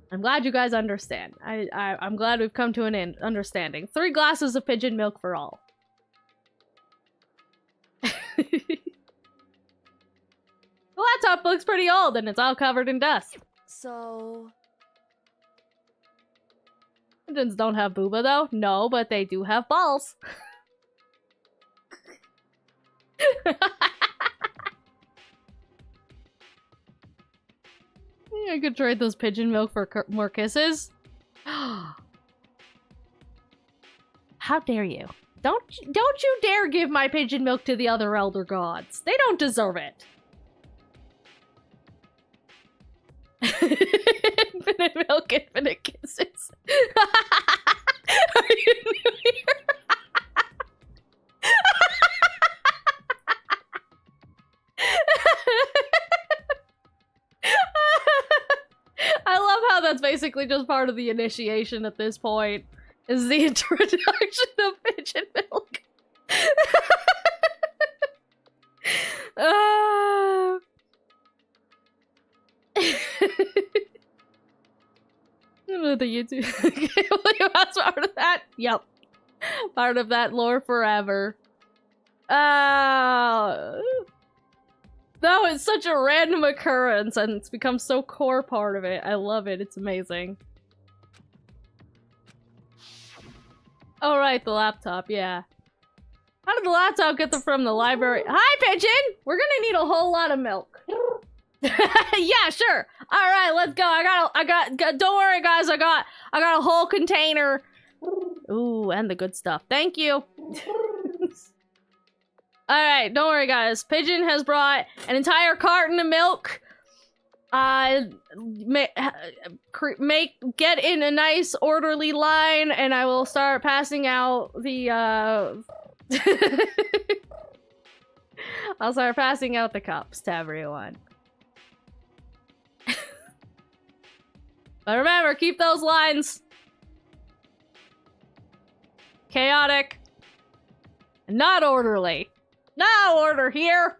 I'm glad you guys understand. I'm glad we've come to an understanding. 3 glasses of pigeon milk for all. The laptop looks pretty old and it's all covered in dust. So... Pigeons don't have booba though. No, but they do have balls. I could trade those pigeon milk for more kisses. How dare you? Don't you dare give my pigeon milk to the other elder gods. They don't deserve it. Infinite milk, infinite kisses. Are you new here? I love how that's basically just part of the initiation at this point, is the introduction of pigeon milk. The YouTube. That's part of that. Yep. Part of that lore forever. No, it's such a random occurrence and it's become so core part of it. I love it. It's amazing. Oh, right, the laptop, yeah. How did the laptop get from the library? Hi, Pigeon! We're gonna need a whole lot of milk. Yeah, sure. All right, let's go. I got. Don't worry, guys. I got a whole container. Ooh, and the good stuff. Thank you. All right, don't worry, guys. Pigeon has brought an entire carton of milk. Get in a nice orderly line, and I will start passing out the. I'll start passing out the cups to everyone. But remember, keep those lines chaotic and not orderly. No order here.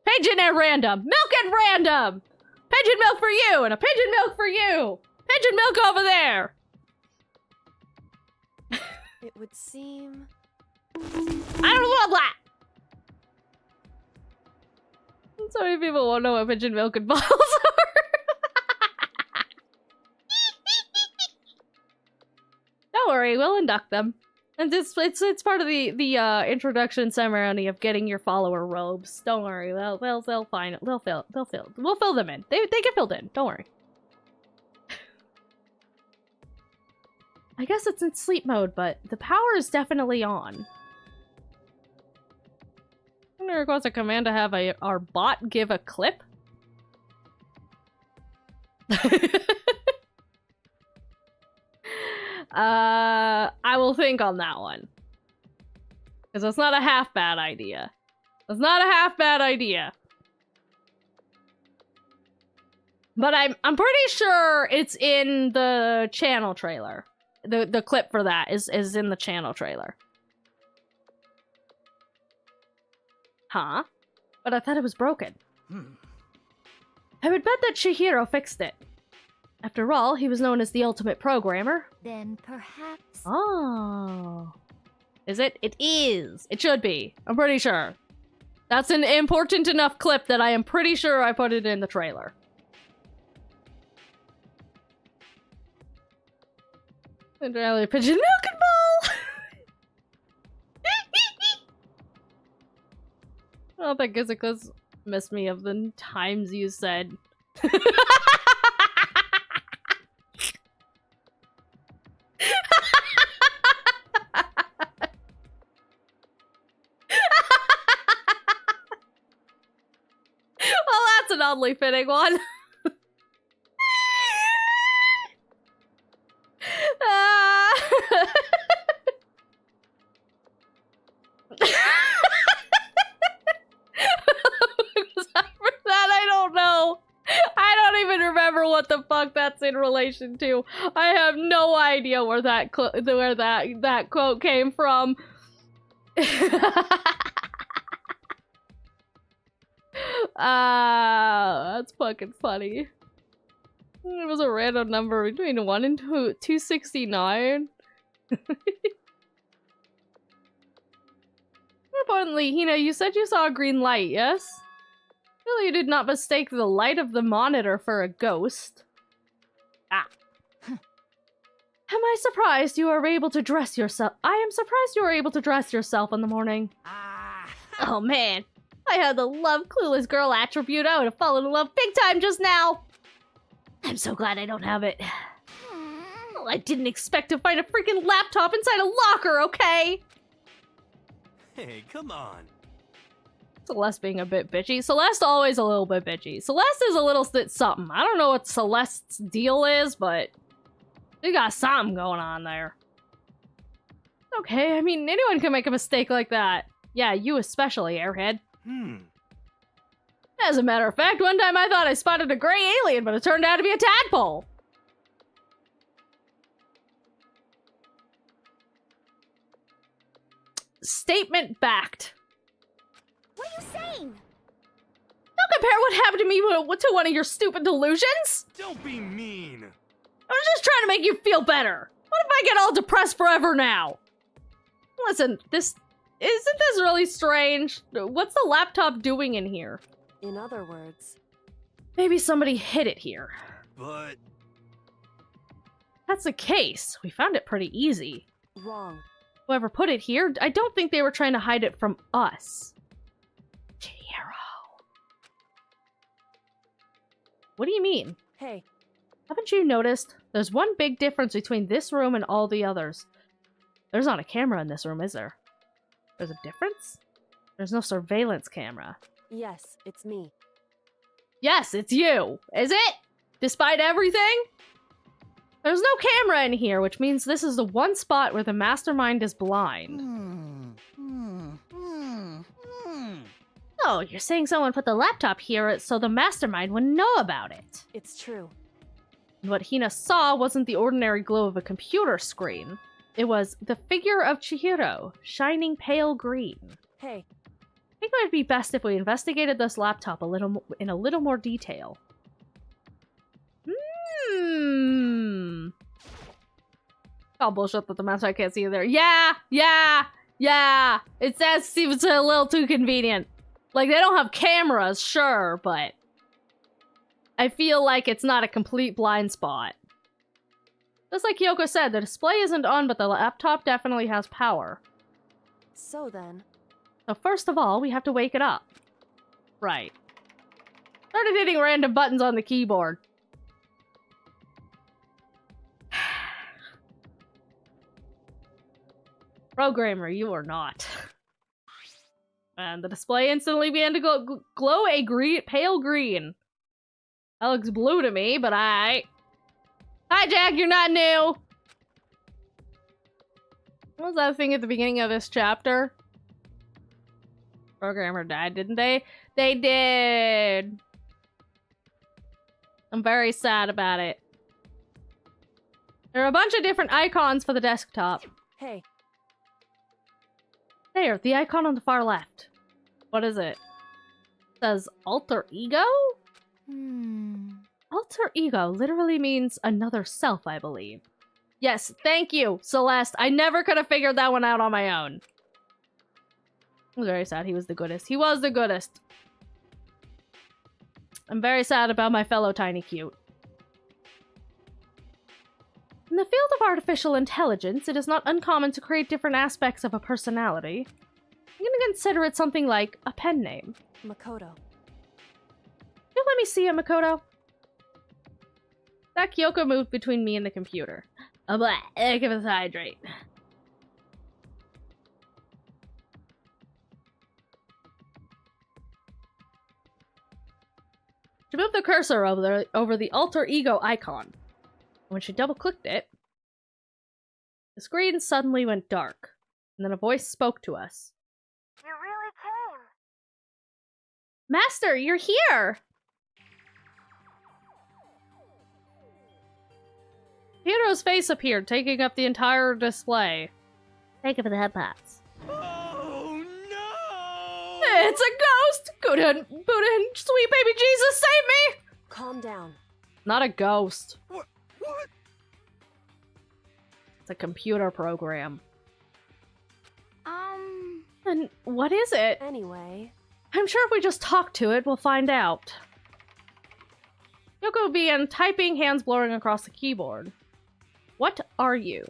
Pigeon at random. Milk at random. Pigeon milk for you and a pigeon milk for you. Pigeon milk over there. It would seem... I don't love that. So many people won't know what pigeon milk and balls are. Don't worry, we'll induct them. And it's part of the introduction ceremony of getting your follower robes. Don't worry, they'll find it. We'll fill them in. They get filled in. Don't worry. I guess it's in sleep mode, but the power is definitely on. I'm gonna request a command to have our bot give a clip. I will think on that one. Because that's not a half bad idea. That's not a half bad idea. But I'm pretty sure it's in the channel trailer. The clip for that is in the channel trailer. Huh? But I thought it was broken. I would bet that Chihiro fixed it. After all, he was known as the ultimate programmer. Then perhaps... Oh. Is it? It is. It should be. I'm pretty sure. That's an important enough clip that I am pretty sure I put it in the trailer. Entirely pigeon milk and ball! I don't think Izika's missed me of the times you said. An oddly fitting one. what the fuck that's in relation to. I have no idea where that quote came from. That's fucking funny. It was a random number between 1 and 269. Importantly, Hina, you said you saw a green light, yes? Really, you did not mistake the light of the monitor for a ghost. Ah. Am I surprised you are able to dress yourself? I am surprised you were able to dress yourself in the morning. Oh man, I had the love clueless girl attribute. I would have fallen in love big time just now. I'm so glad I don't have it. Well, I didn't expect to find a freaking laptop inside a locker, okay? Hey, come on. Celeste being a bit bitchy. Celeste always a little bit bitchy. Celeste is a little bit something. I don't know what Celeste's deal is, but they got something going on there. Okay, I mean, anyone can make a mistake like that. Yeah, you especially, Airhead. As a matter of fact, one time I thought I spotted a gray alien, but it turned out to be a tadpole. Statement backed. What are you saying? Don't compare what happened to me to one of your stupid delusions. Don't be mean. I was just trying to make you feel better. What if I get all depressed forever now? Listen, isn't this really strange? What's the laptop doing in here? In other words, maybe somebody hid it here. But that's the case. We found it pretty easy. Wrong. Whoever put it here, I don't think they were trying to hide it from us. What do you mean? Hey. Haven't you noticed? There's one big difference between this room and all the others. There's not a camera in this room, is there? There's a difference? There's no surveillance camera. Yes, it's me. Yes, it's you. Is it? Despite everything? There's no camera in here, which means this is the one spot where the mastermind is blind. Oh, you're saying someone put the laptop here so the mastermind wouldn't know about it. It's true. And what Hina saw wasn't the ordinary glow of a computer screen. It was the figure of Chihiro, shining pale green. Hey. I think it would be best if we investigated this laptop in a little more detail. Oh, bullshit that the mouse I can't see there. Yeah! It seems a little too convenient. Like, they don't have cameras, sure, but I feel like it's not a complete blind spot. Just like Kyoko said, the display isn't on, but the laptop definitely has power. So then... So first of all, we have to wake it up. Right. Started hitting random buttons on the keyboard. Programmer, you are not. And the display instantly began to glow a pale green. That looks blue to me, but Hi, Jack, you're not new! What was that thing at the beginning of this chapter? Programmer died, didn't they? They did! I'm very sad about it. There are a bunch of different icons for the desktop. Hey. There, the icon on the far left. What is it? It says alter ego? Alter ego literally means another self, I believe. Yes, thank you, Celeste. I never could have figured that one out on my own. I'm very sad he was the goodest. He was the goodest. I'm very sad about my fellow Tiny Cute. In the field of artificial intelligence, it is not uncommon to create different aspects of a personality. I'm gonna consider it something like a pen name. Makoto. You let me see it, Makoto. That Kyoko moved between me and the computer. Oh, blah. Give us a hydrate. She moved the cursor over the alter ego icon. When she double-clicked it, the screen suddenly went dark, and then a voice spoke to us. You really came. Master, you're here! Chihiro's face appeared, taking up the entire display. Thank you for the head pats. Oh no! It's a ghost! Buddha and sweet baby Jesus, save me! Calm down. Not a ghost. What? It's a computer program. Um... And what is it? Anyway... I'm sure if we just talk to it, we'll find out. Yoko began typing, hands blurring across the keyboard. What are you?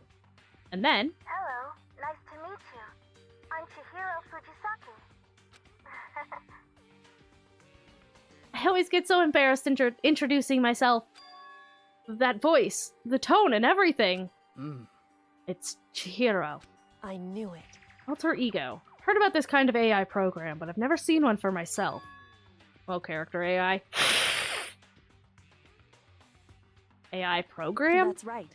And then... Hello, nice to meet you. I'm Chihiro Fujisaki. I always get so embarrassed introducing myself. That voice, the tone, and everything. It's Chihiro. I knew it. Alter ego. Heard about this kind of AI program, but I've never seen one for myself. Well, character AI. AI program? That's right.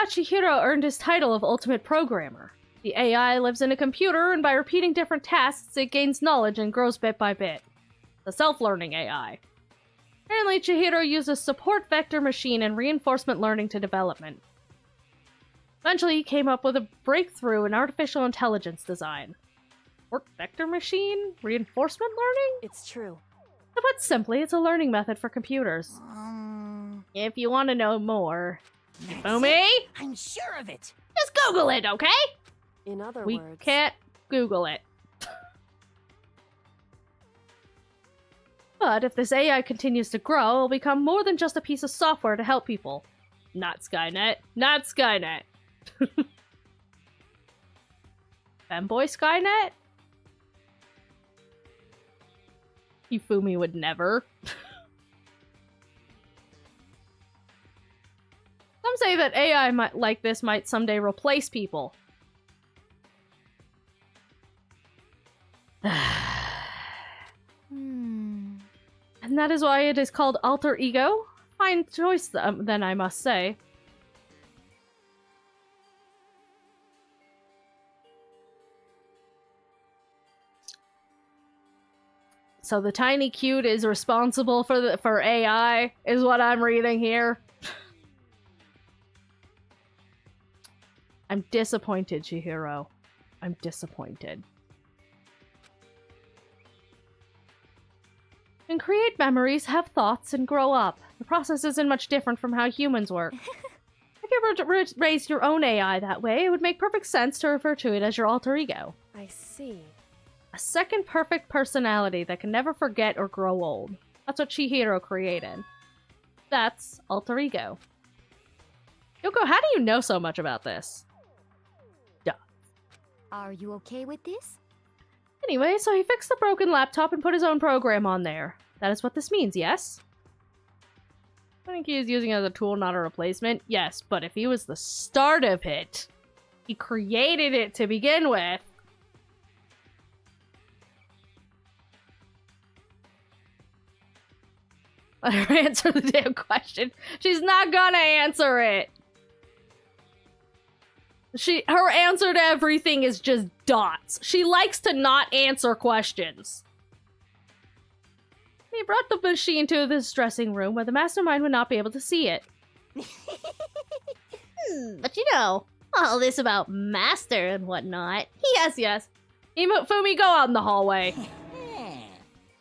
Chihiro earned his title of Ultimate Programmer. The AI lives in a computer, and by repeating different tasks, it gains knowledge and grows bit by bit. The self-learning AI. Apparently, Chihiro uses support vector machine and reinforcement learning to development. Eventually, he came up with a breakthrough in artificial intelligence design. Support vector machine? Reinforcement learning? It's true. To put simply, it's a learning method for computers. If you want to know more... Fumi? I'm sure of it. Just Google it, okay? In other we words... can't Google it. But if this AI continues to grow, it'll become more than just a piece of software to help people. Not Skynet. Not Skynet. Femboy Skynet? Hifumi would never. Some say that AI like this might someday replace people. And that is why it is called alter ego. Fine choice, then, I must say. So the tiny cute is responsible for AI, is what I'm reading here. I'm disappointed, Chihiro. I'm disappointed. And create memories, have thoughts, and grow up. The process isn't much different from how humans work. If you ever raised your own AI that way, it would make perfect sense to refer to it as your alter ego. I see. A second perfect personality that can never forget or grow old. That's what Chihiro created. That's alter ego. Yoko, how do you know so much about this? Duh. Are you okay with this? Anyway, so he fixed the broken laptop and put his own program on there. That is what this means, yes? I think he is using it as a tool, not a replacement. Yes, but if he was the start of it, he created it to begin with. Let her answer the damn question. She's not gonna answer it. Her answer to everything is just dots. She likes to not answer questions. He brought the machine to this dressing room where the mastermind would not be able to see it. But you know, all this about master and whatnot. Yes. Hifumi, go out in the hallway.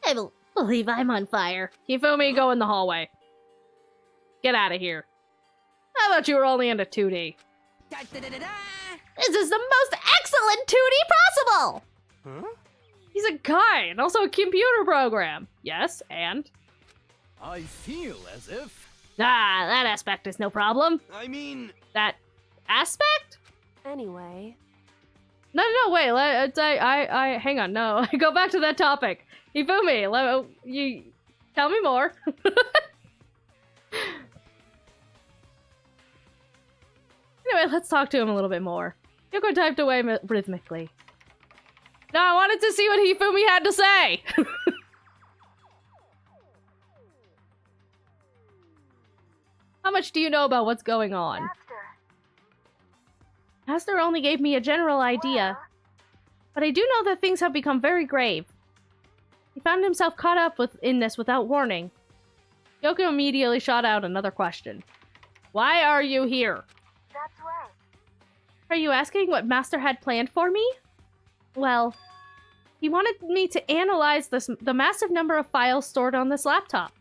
I believe I'm on fire. Hifumi, go in the hallway. Get out of here. I thought you were only into 2D. This is the most excellent 2D possible! Huh? He's a guy and also a computer program. Yes, and? I feel as if... That aspect is no problem. I mean... That aspect? Anyway... No, wait, I hang on, no. Go back to that topic. Hifumi, you tell me more. Anyway, let's talk to him a little bit more. Yoko typed away rhythmically. No, I wanted to see what Hifumi had to say! How much do you know about what's going on? Master only gave me a general idea. But I do know that things have become very grave. He found himself caught up in this without warning. Kyoko immediately shot out another question. Why are you here? That's right. Are you asking what Master had planned for me? Well, he wanted me to analyze the massive number of files stored on this laptop.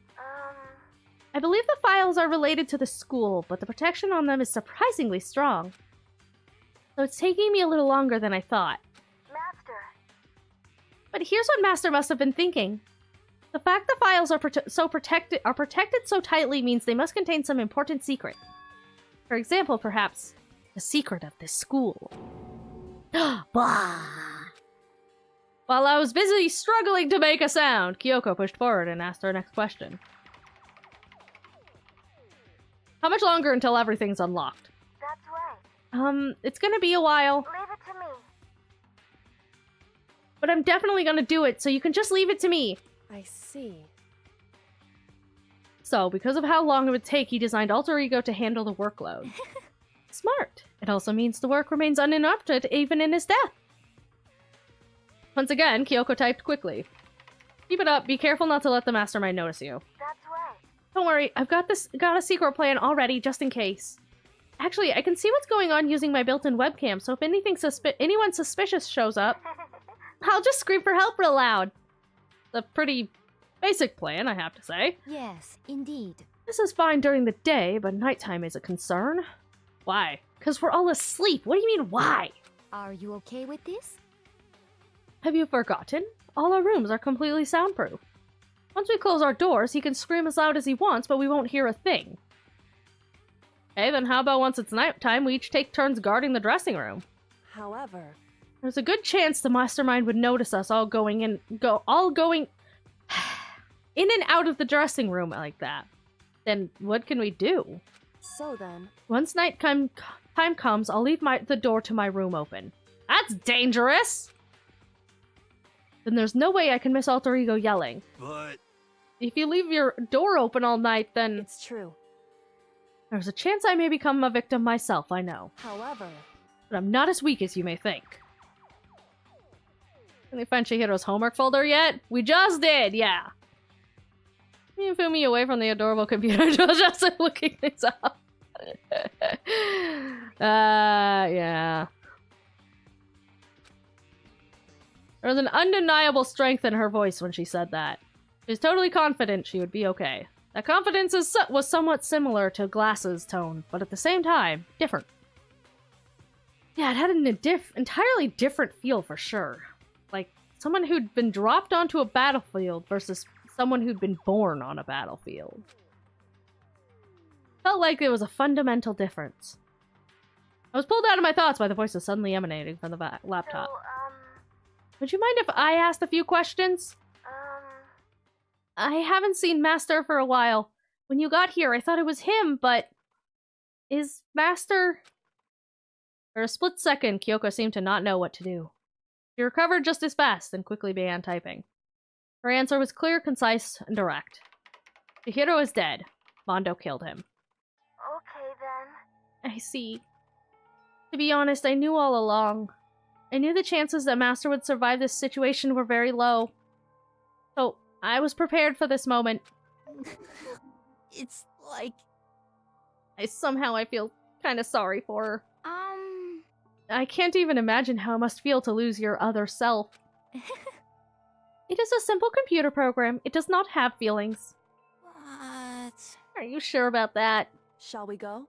I believe the files are related to the school, but the protection on them is surprisingly strong. So it's taking me a little longer than I thought. Master. But here's what Master must have been thinking. The fact the files are protected so tightly means they must contain some important secret. For example, perhaps the secret of this school. While I was busy struggling to make a sound, Kyoko pushed forward and asked her next question. How much longer until everything's unlocked? That's right. It's gonna be a while. Leave it to me. But I'm definitely gonna do it, so you can just leave it to me. I see. So, because of how long it would take, he designed Alter Ego to handle the workload. Smart. It also means the work remains uninterrupted even in his death. Once again, Kyoko typed quickly. Keep it up. Be careful not to let the mastermind notice you. That's right. Don't worry. I've got a secret plan already, just in case. Actually, I can see what's going on using my built-in webcam, so if anyone suspicious shows up, I'll just scream for help real loud. A pretty basic plan, I have to say. Yes, indeed. This is fine during the day, but nighttime is a concern. Why? Because we're all asleep. What do you mean, why? Are you okay with this? Have you forgotten? All our rooms are completely soundproof. Once we close our doors, he can scream as loud as he wants, but we won't hear a thing. Okay, then how about once it's nighttime, we each take turns guarding the dressing room? However, there's a good chance the mastermind would notice us all going in and out of the dressing room like that. Then what can we do? So then, once nighttime comes, I'll leave the door to my room open. That's dangerous! Then there's no way I can miss Alter Ego yelling. But if you leave your door open all night, then it's true. There's a chance I may become a victim myself, I know. However, but I'm not as weak as you may think. Can we find Chihiro's homework folder yet? We just did, yeah. You move me away from the adorable computer just looking things up. Yeah. There was an undeniable strength in her voice when she said that. She was totally confident she would be okay. That confidence was somewhat similar to Glass's tone, but at the same time, different. Yeah, it had an entirely different feel for sure. Like, someone who'd been dropped onto a battlefield versus someone who'd been born on a battlefield. Felt like there was a fundamental difference. I was pulled out of my thoughts by the voices suddenly emanating from the laptop. So, would you mind if I asked a few questions? I haven't seen Master for a while. When you got here, I thought it was him, but... is Master... For a split second, Kyoko seemed to not know what to do. She recovered just as fast and quickly began typing. Her answer was clear, concise, and direct. Chihiro is dead. Mondo killed him. Okay, then. I see. To be honest, I knew all along. I knew the chances that Master would survive this situation were very low. So, I was prepared for this moment. It's like... I feel kind of sorry for her. I can't even imagine how it must feel to lose your other self. It is a simple computer program. It does not have feelings. What? Are you sure about that? Shall we go?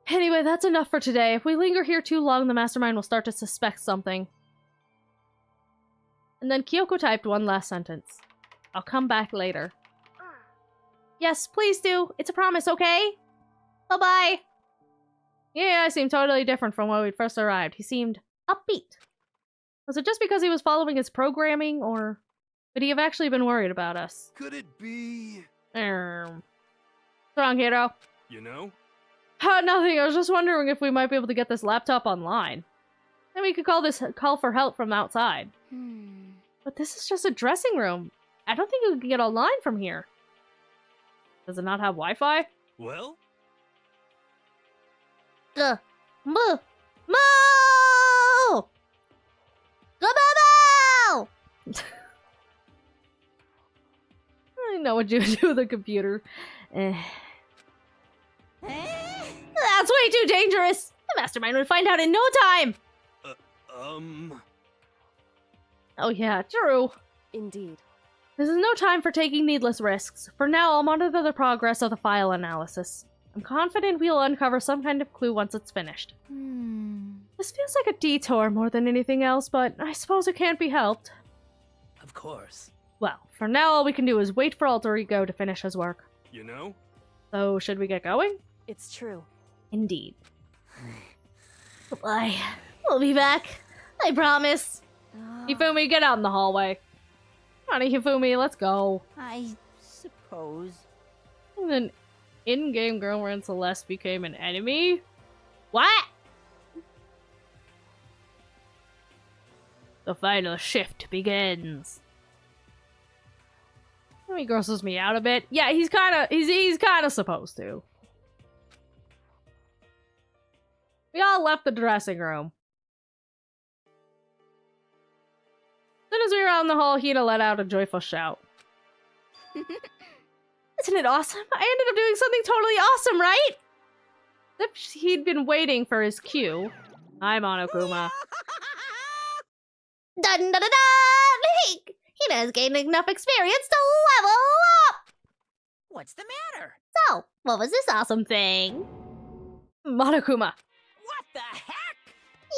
Anyway, that's enough for today. If we linger here too long, the mastermind will start to suspect something. And then Kyoko typed one last sentence. I'll come back later. Yes, please do. It's a promise, okay? Bye-bye. Yeah, I seemed totally different from when we first arrived. He seemed upbeat. Was it just because he was following his programming, or could he have actually been worried about us? Could it be... What's wrong, Hiro? You know? Nothing. I was just wondering if we might be able to get this laptop online. Then we could call for help from outside. But this is just a dressing room. I don't think we can get online from here. Does it not have Wi-Fi? Well? Moo! I know what you would do with a computer. That's way too dangerous! The mastermind would find out in no time! Oh yeah, true. Indeed. This is no time for taking needless risks. For now, I'll monitor the progress of the file analysis. I'm confident we'll uncover some kind of clue once it's finished. This feels like a detour more than anything else, but I suppose it can't be helped. Of course. Well, for now all we can do is wait for Alter Ego to finish his work. You know? So, should we get going? It's true. Indeed. Goodbye. We'll be back. I promise. Hifumi, get out in the hallway. Come on, Hifumi, let's go. I suppose. And then in-game girlfriend Celeste became an enemy? What? The final shift begins. He grosses me out a bit. Yeah, he's kind of supposed to. We all left the dressing room. As soon as we were out in the hall, Hina let out a joyful shout. Isn't it awesome? I ended up doing something totally awesome, right? Except he'd been waiting for his cue. Hi, Monokuma. Dun dun dun dun! Hina has gained enough experience to level up! What's the matter? So, what was this awesome thing? Monokuma. What the heck?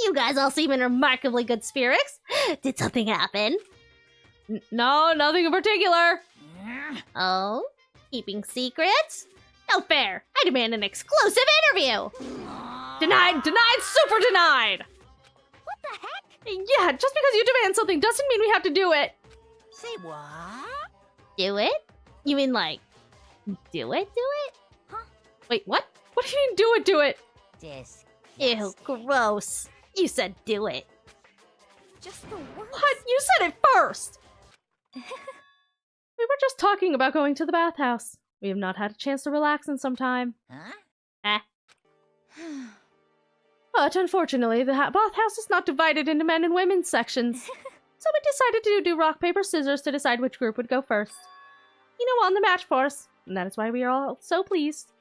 You guys all seem in remarkably good spirits. Did something happen? No, nothing in particular. Oh? Keeping secrets? No fair. I demand an exclusive interview. Denied, super denied. What the heck? Yeah, just because you demand something doesn't mean we have to do it. Say what? Do it? You mean like, do it? Huh? Wait, what? What do you mean do it? Ew, gross. You said do it. Just the worst. What? You said it first! We were just talking about going to the bathhouse. We have not had a chance to relax in some time. Huh? But unfortunately, the bathhouse is not divided into men and women's sections. So we decided to do rock, paper, scissors to decide which group would go first. You know, on the match for us. And that is why we are all so pleased.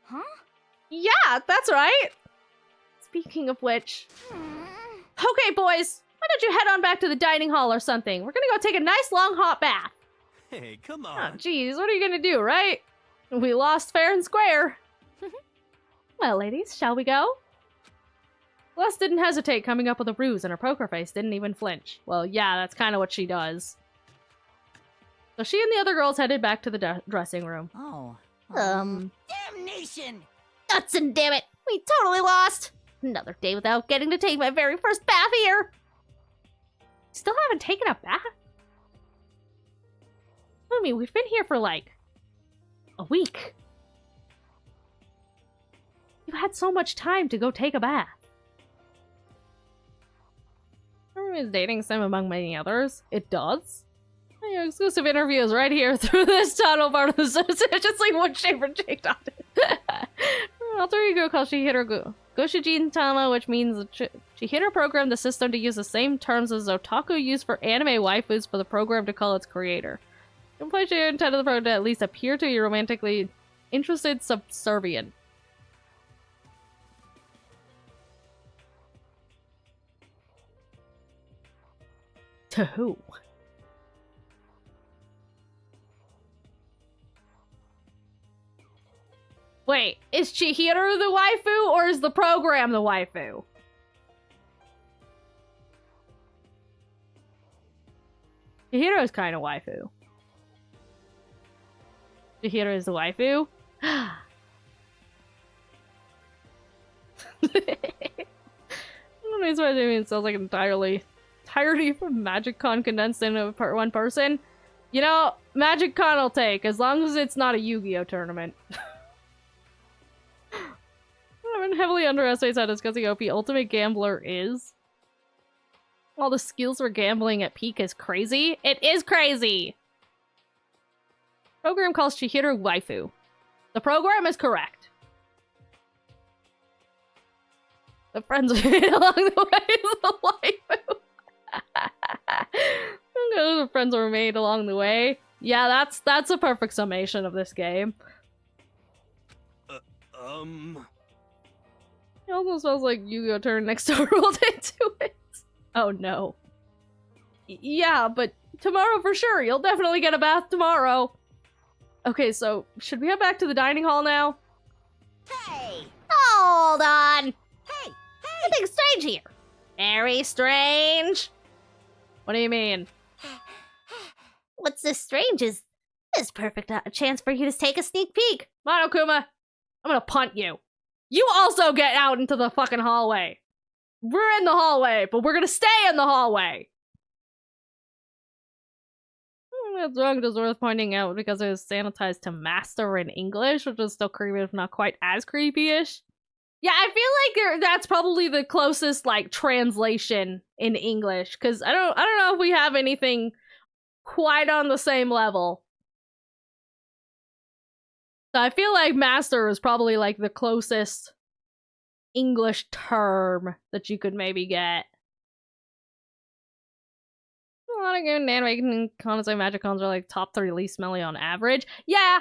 Huh? Yeah, that's right! Speaking of which... Okay, boys, why don't you head on back to the dining hall or something? We're gonna go take a nice long hot bath. Hey, come Oh, on. geez, what are you gonna do, right? We lost fair and square. Well, ladies, shall we go? Celeste didn't hesitate coming up with a ruse, and her poker face didn't even flinch. Well, yeah, that's kind of what she does. So she and the other girls headed back to the dressing room. Oh. Damnation! Nuts and damn it! We totally lost! Another day without getting to take my very first bath here! Still haven't taken a bath? I mean, we've been here for like a week. You've had so much time to go take a bath. Is dating sim among many others? It does. Your exclusive interview is right here through this tunnel part of the system. Just like one shape or shaped on it. Alter Ego called Chihiro Goshijin Tama, which means Chihiro programmed the system to use the same terms as otaku used for anime waifus for the program to call its creator. Completion intended the program to at least appear to be romantically interested subservient. To who? Wait, is Chihiro the waifu or is the program the waifu? Chihiro's kind of waifu. Chihiro is the waifu? That's what I mean. It sounds like entirety from MagicCon condensed into one person. You know, MagicCon will take, as long as it's not a Yu-Gi-Oh tournament. Everyone heavily underestimates how disgusting OP Ultimate Gambler is. All the skills for gambling at peak is crazy. It is crazy! Program calls Chihiro waifu. The program is correct. The friends we made along the way is the waifu. The friends were made along the way. Yeah, that's a perfect summation of this game. It almost smells like Yu-Gi-Oh! Turned next door rolled into it. Oh no. Yeah, but tomorrow for sure. You'll definitely get a bath tomorrow. Okay, so should we head back to the dining hall now? Hey! Hold on. Hey! Something strange here. Very strange. What do you mean? What's this strange is this perfect chance for you to take a sneak peek. Monokuma, I'm gonna punt you. You also get out into the fucking hallway. We're in the hallway, but we're gonna stay in the hallway. That's wrong, just worth pointing out because it was sanitized to master in English, which is still creepy, if not quite as creepy-ish. Yeah, I feel like that's probably the closest, like, translation in English, because I don't know if we have anything quite on the same level. So I feel like master is probably, like, the closest English term that you could maybe get. A lot of good anime cons and magic cons are like top 3 least smelly on average. Yeah.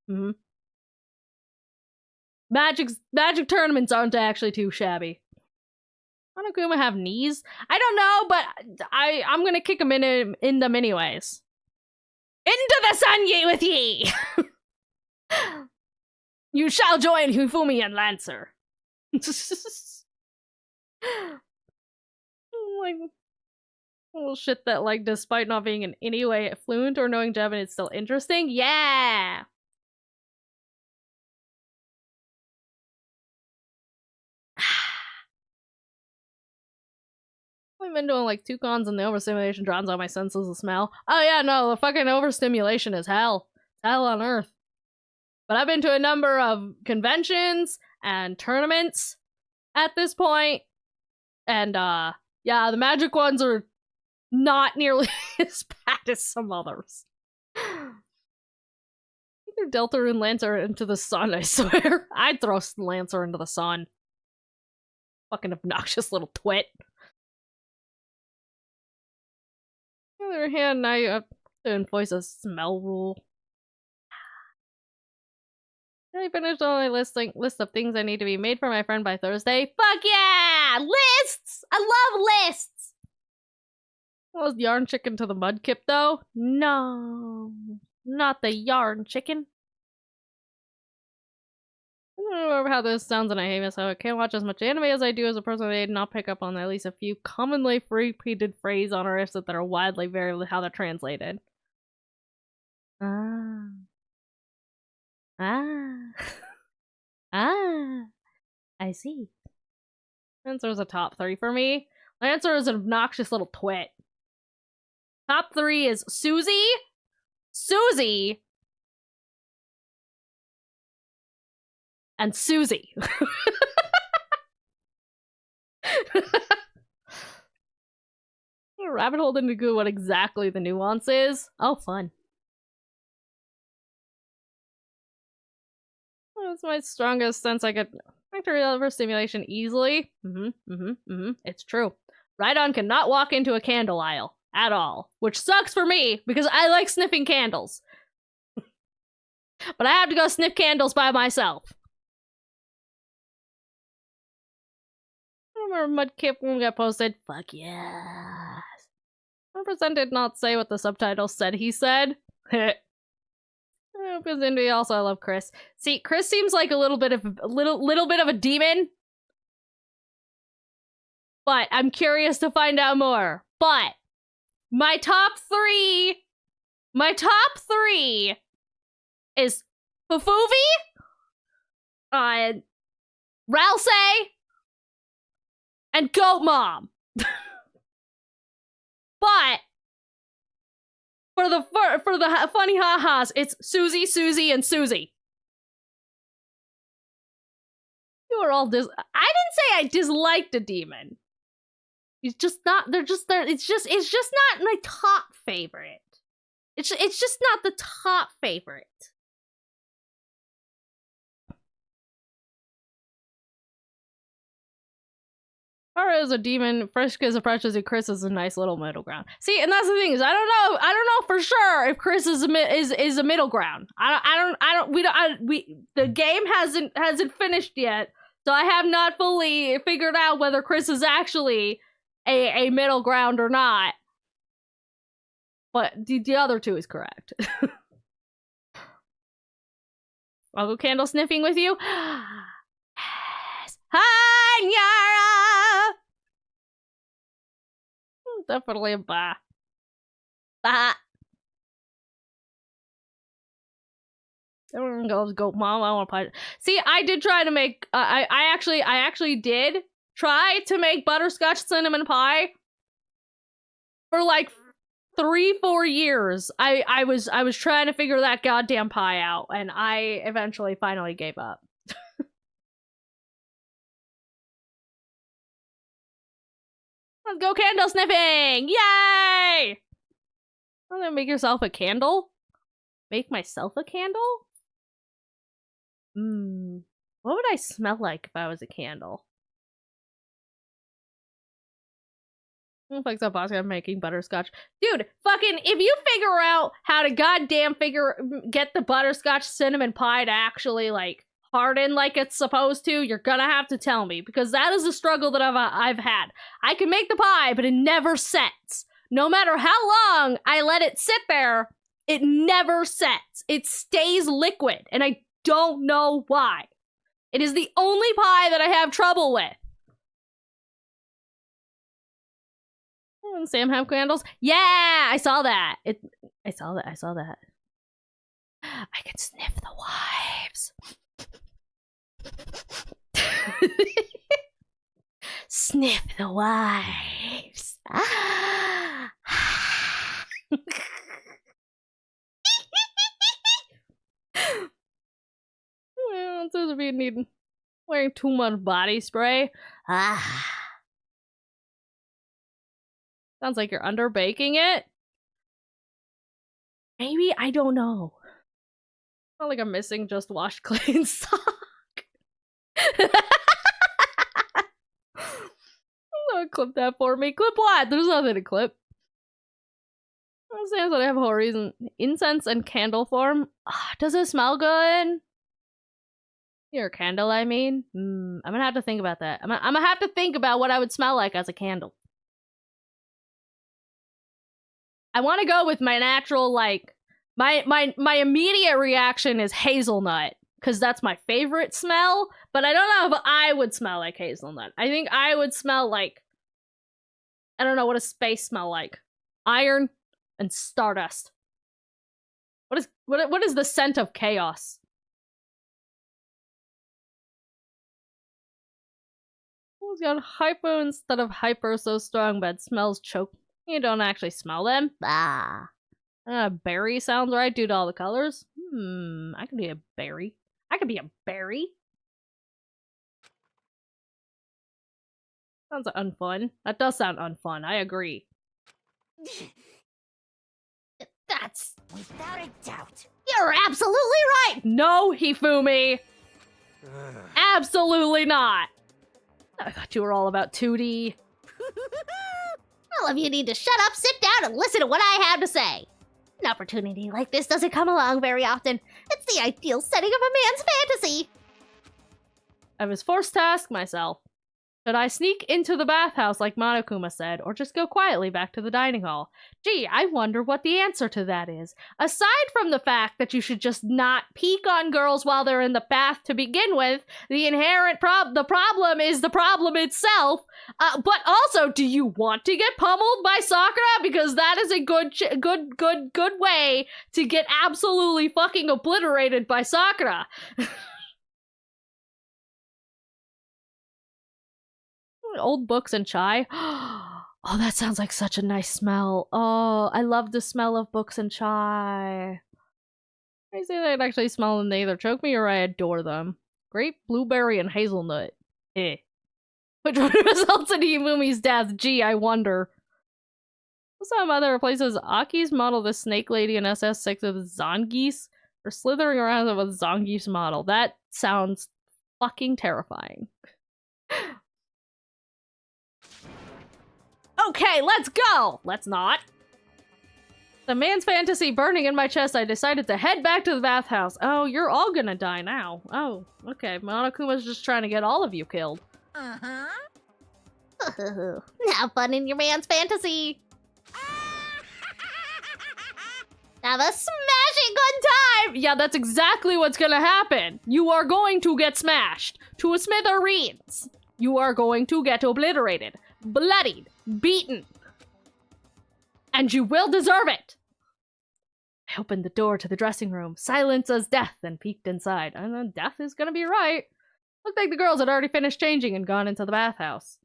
Mm-hmm. Magic tournaments aren't actually too shabby. Monokuma have knees? I don't know, but I'm gonna kick them in them anyways. Into the sun ye with ye! You shall join Hifumi and Lancer. Like, bullshit that, like, despite not being in any way fluent or knowing Japanese, it's still interesting. Yeah! I've been doing, like, 2 cons and the overstimulation drowns out my senses of smell. Oh yeah, no, the fucking overstimulation is hell. It's hell on earth. But I've been to a number of conventions and tournaments at this point. And, yeah, the magic ones are not nearly as bad as some others. Either Delta and Lancer into the sun, I swear. I'd throw Lancer into the sun. Fucking obnoxious little twit. On the other hand, now you have to enforce a smell rule. I finished all my list of things I need to be made for my friend by Thursday. Fuck yeah! Lists! I love lists! Was yarn chicken to the mudkip though? No. Not the yarn chicken. I don't remember how this sounds and I hate this, how I can't watch as much anime as I do as a person. They did not pick up on at least a few commonly repeated phrases on Earth that are widely varied how they're translated. I see. Lancer's a top 3 for me. Lancer is an obnoxious little twit. Top 3 is Susie, and Susie. Rabbit hole into Goo what exactly the nuance is. Oh, fun. That's my strongest sense I get factory overstimulation easily. It's true. Rhydon cannot walk into a candle aisle at all, which sucks for me because I like sniffing candles. But I have to go sniff candles by myself. I remember Mudkip when we got posted. Fuck yes. 100% did not say what the subtitle said he said. Because Indy also I love Chris. See, Chris seems like a little bit of a demon. But I'm curious to find out more. But my top 3 is Fufuvi, Ralsei, and Goat Mom. But for the funny ha-has, it's Susie, and Susie. You are all I didn't say I disliked a demon. It's just not. It's just not my top favorite. It's just not the top favorite. Farah is a demon, Frisk is a precious, and Chris is a nice little middle ground. See, and that's the thing is, I don't know for sure if Chris is a middle ground. The game hasn't finished yet, so I have not fully figured out whether Chris is actually a middle ground or not. But the other two is correct. I'll go candle sniffing with you. Yes. Hi, Nyara! Definitely a bah. Bah. Everyone goes, go, Mom, I want pie. See, I did try to make, I actually did try to make butterscotch cinnamon pie for like 3-4 years. I was trying to figure that goddamn pie out, and I eventually finally gave up. Let's go candle sniffing! Yay! I'm gonna make yourself a candle? Make myself a candle? What would I smell like if I was a candle? Like the boss, I'm making butterscotch. Dude, fucking, if you figure out how to goddamn get the butterscotch cinnamon pie to actually, like, harden like it's supposed to, you're gonna have to tell me, because that is a struggle that I've had. I can make the pie, but it never sets. No matter how long I let it sit there, it never sets. It stays liquid, and I don't know why. It is the only pie that I have trouble with. Sam have candles? Yeah, I saw that. I saw that. I can sniff the wives. Sniff the wives. Well, it seems to be wearing too much body spray. Sounds like you're under baking it. Maybe, I don't know. Not like I'm missing just washed clean sock. Clip that for me. Clip what? There's nothing to clip. Sounds like I have a whole reason. Incense and candle form. Does it smell good? Your candle, I mean. I'm gonna have to think about that. I'm gonna have to think about what I would smell like as a candle. I want to go with my natural, like, my immediate reaction is hazelnut, because that's my favorite smell, but I don't know if I would smell like hazelnut. I think I would smell like, I don't know, what does space smell like? Iron and stardust. What is the scent of chaos? Who's got hypo instead of hyper so strong, but it smells choke. You don't actually smell them. Berry sounds right due to all the colors. I could be a berry. I could be a berry. Sounds unfun. That does sound unfun. I agree. That's without a doubt. You're absolutely right! No, Hifumi! Absolutely not! I thought you were all about 2D. All of you need to shut up, sit down, and listen to what I have to say. An opportunity like this doesn't come along very often. It's the ideal setting of a man's fantasy. I was forced to ask myself, should I sneak into the bathhouse like Monokuma said, or just go quietly back to the dining hall? Gee, I wonder what the answer to that is. Aside from the fact that you should just not peek on girls while they're in the bath to begin with, the inherent problem is the problem itself. But also, do you want to get pummeled by Sakura? Because that is a good way to get absolutely fucking obliterated by Sakura. Old books and chai. Oh, that sounds like such a nice smell. Oh, I love the smell of books and chai. I say they'd actually smell them. They either choke me or I adore them. Grape, blueberry, and hazelnut. Which one results in Hifumi's death? Gee, I wonder. Some other replaces Aki's model, the Snake Lady in SS6 with Zangief, or slithering around with Zangief's model. That sounds fucking terrifying. Okay, let's go! Let's not. The man's fantasy burning in my chest, I decided to head back to the bathhouse. Oh, you're all gonna die now. Oh, okay. Monokuma's just trying to get all of you killed. Uh-huh. Have fun in your man's fantasy. Have a smashing good time! Yeah, that's exactly what's gonna happen. You are going to get smashed to smithereens. You are going to get obliterated, bloodied, beaten. And you will deserve it. I opened the door to the dressing room, silence as death, and peeked inside. And then death is gonna be right. Looked like the girls had already finished changing and gone into the bathhouse.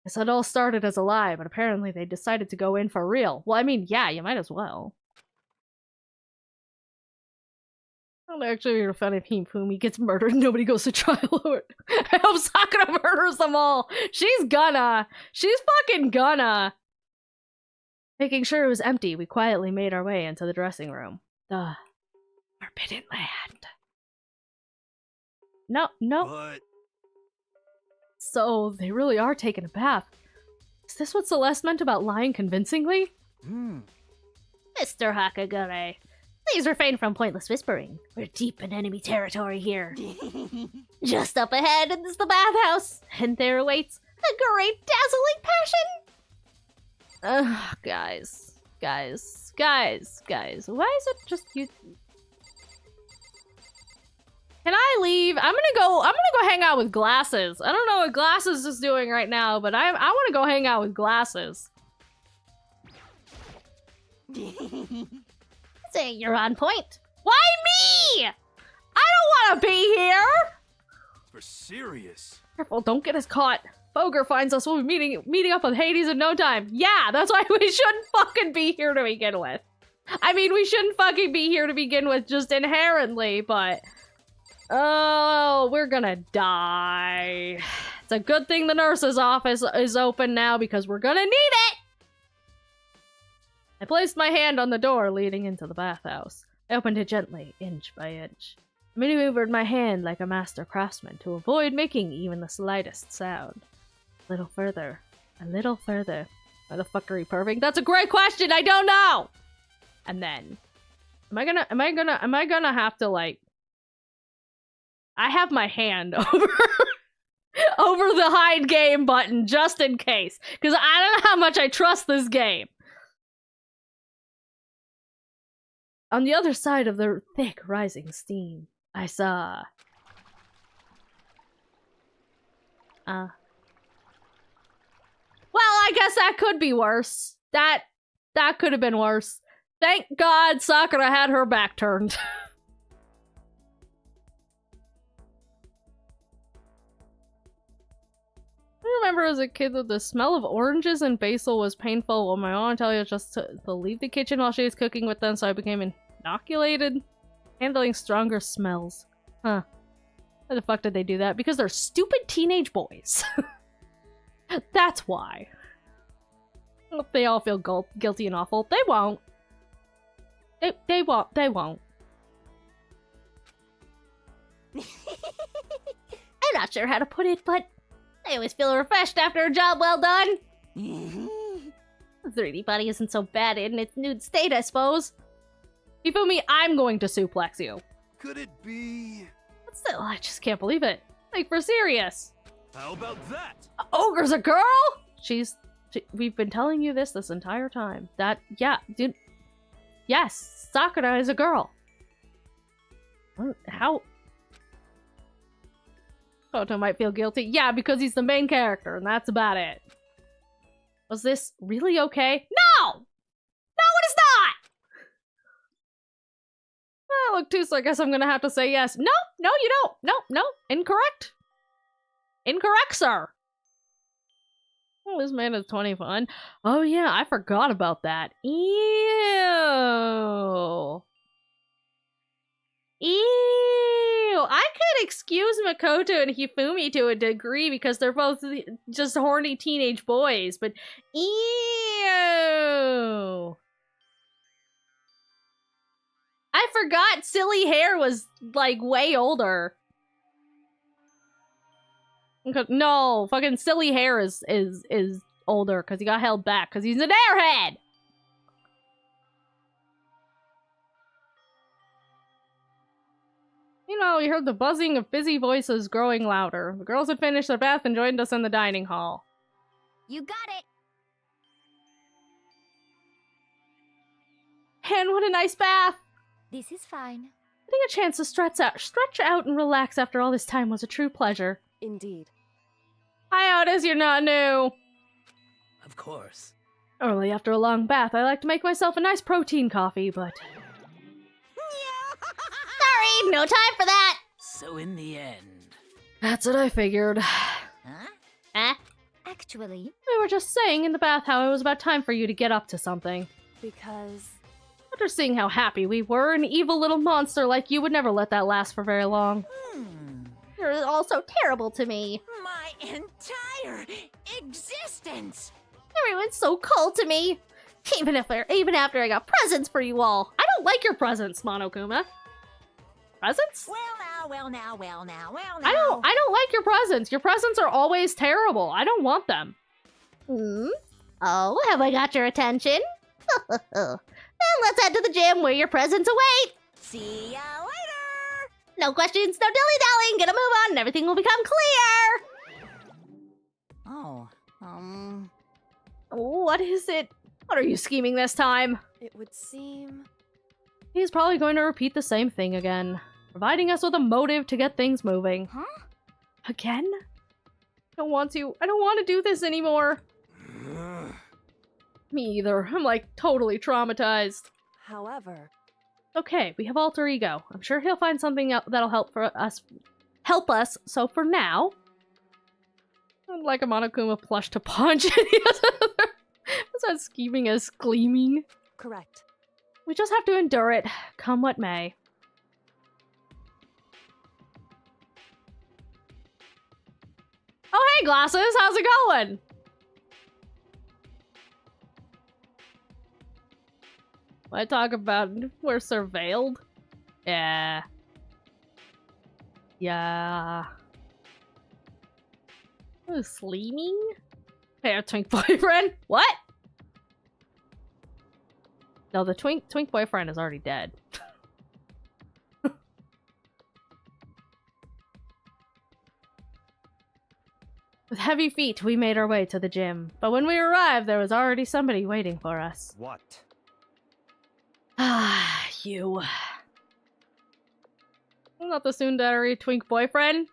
This had all started as a lie, but apparently they decided to go in for real. Well, I mean, yeah, you might as well. It'll actually be funny if Hifumi gets murdered and nobody goes to trial over it. I hope Sakura murders them all. She's gonna. She's fucking gonna. Making sure it was empty, we quietly made our way into the dressing room. The Forbidden Land. No. But... So, they really are taking a bath. Is this what Celeste meant about lying convincingly? Mr. Hakagure, please refrain from pointless whispering. We're deep in enemy territory here. Just up ahead is the bathhouse, and there awaits a great dazzling passion. Ugh, guys. Why is it just you? Can I leave? I'm gonna go hang out with Glasses. I don't know what Glasses is doing right now, but I wanna go hang out with Glasses. Say you're on point. Why me? I don't wanna be here! For serious. Careful, don't get us caught. Boger finds us, we'll be meeting up with Hades in no time. Yeah, that's why we shouldn't fucking be here to begin with. I mean, we shouldn't fucking be here to begin with just inherently, but... Oh, we're gonna die. It's a good thing the nurse's office is open now because we're gonna need it! I placed my hand on the door leading into the bathhouse. I opened it gently, inch by inch. I maneuvered my hand like a master craftsman to avoid making even the slightest sound. A little further. Why the fuck are you perfect? That's a great question, I don't know! And then... Am I gonna have to, like... I have my hand over over the hide game button just in case. Because I don't know how much I trust this game. On the other side of the thick rising steam, I saw... Well, I guess that could be worse. That could have been worse. Thank God Sakura had her back turned. I remember as a kid that the smell of oranges and basil was painful. Well, my aunt tell you just to leave the kitchen while she was cooking with them, so I became inoculated. Handling stronger smells. Huh. Why the fuck did they do that? Because they're stupid teenage boys. That's why. If they all feel guilty and awful. They won't. They won't. They won't. I'm not sure how to put it, but I always feel refreshed after a job well done. The 3D body isn't so bad in its nude state, I suppose. Hifumi, I'm going to suplex you. Could it be... But still, I just can't believe it. Like, for serious. How about that? Ogre's a girl? We've been telling you this entire time. Yeah, dude. Yes, Sakura is a girl. How? Koto might feel guilty. Yeah, because he's the main character, and that's about it. Was this really okay? No! No, it is not! Well, look, too, so I guess I'm gonna have to say yes. No, you don't. No, incorrect. Incorrect, sir. Oh, this man is 21. Oh, yeah, I forgot about that. Ew. I could excuse Makoto and Hifumi to a degree because they're both just horny teenage boys, but ew. I forgot silly hair was, like, way older. No, fucking silly hair is older because he got held back because he's an airhead. Meanwhile, we heard the buzzing of busy voices growing louder. The girls had finished their bath and joined us in the dining hall. You got it. And what a nice bath! This is fine. Getting a chance to stretch out and relax after all this time was a true pleasure. Indeed. Hi, Otis, you're not new. Of course. Early after a long bath, I like to make myself a nice protein coffee, but... Sorry, no time for that! So in the end... That's what I figured. Eh? Actually... We were just saying in the bath how it was about time for you to get up to something. Because... After seeing how happy we were, an evil little monster like you would never let that last for very long. You're all so terrible to me. My entire existence! Everyone's so cold to me. Even after I got presents for you all. I don't like your presents, Monokuma. Presents? Well now. I don't like your presents. Your presents are always terrible. I don't want them. Oh, have I got your attention? Then let's head to the gym where your presents await. See ya later! No questions, no dilly-dallying. Get a move on and everything will become clear. What is it? What are you scheming this time? It would seem... He's probably going to repeat the same thing again, providing us with a motive to get things moving. Huh? Again? I don't want to do this anymore. Me either. I'm like totally traumatized. However... Okay, we have alter ego. I'm sure he'll find something that'll help us. So for now, I'd like a Monokuma plush to punch. That's not scheming as gleaming. Correct. We just have to endure it, come what may. Oh hey Glasses, how's it going? What I talk about? We're surveilled? Yeah. Who's sleeping? Hey, our twink boyfriend? What? No, the twink boyfriend is already dead. With heavy feet, we made our way to the gym. But when we arrived, there was already somebody waiting for us. What? Ah, you. Not the tsundere twink boyfriend?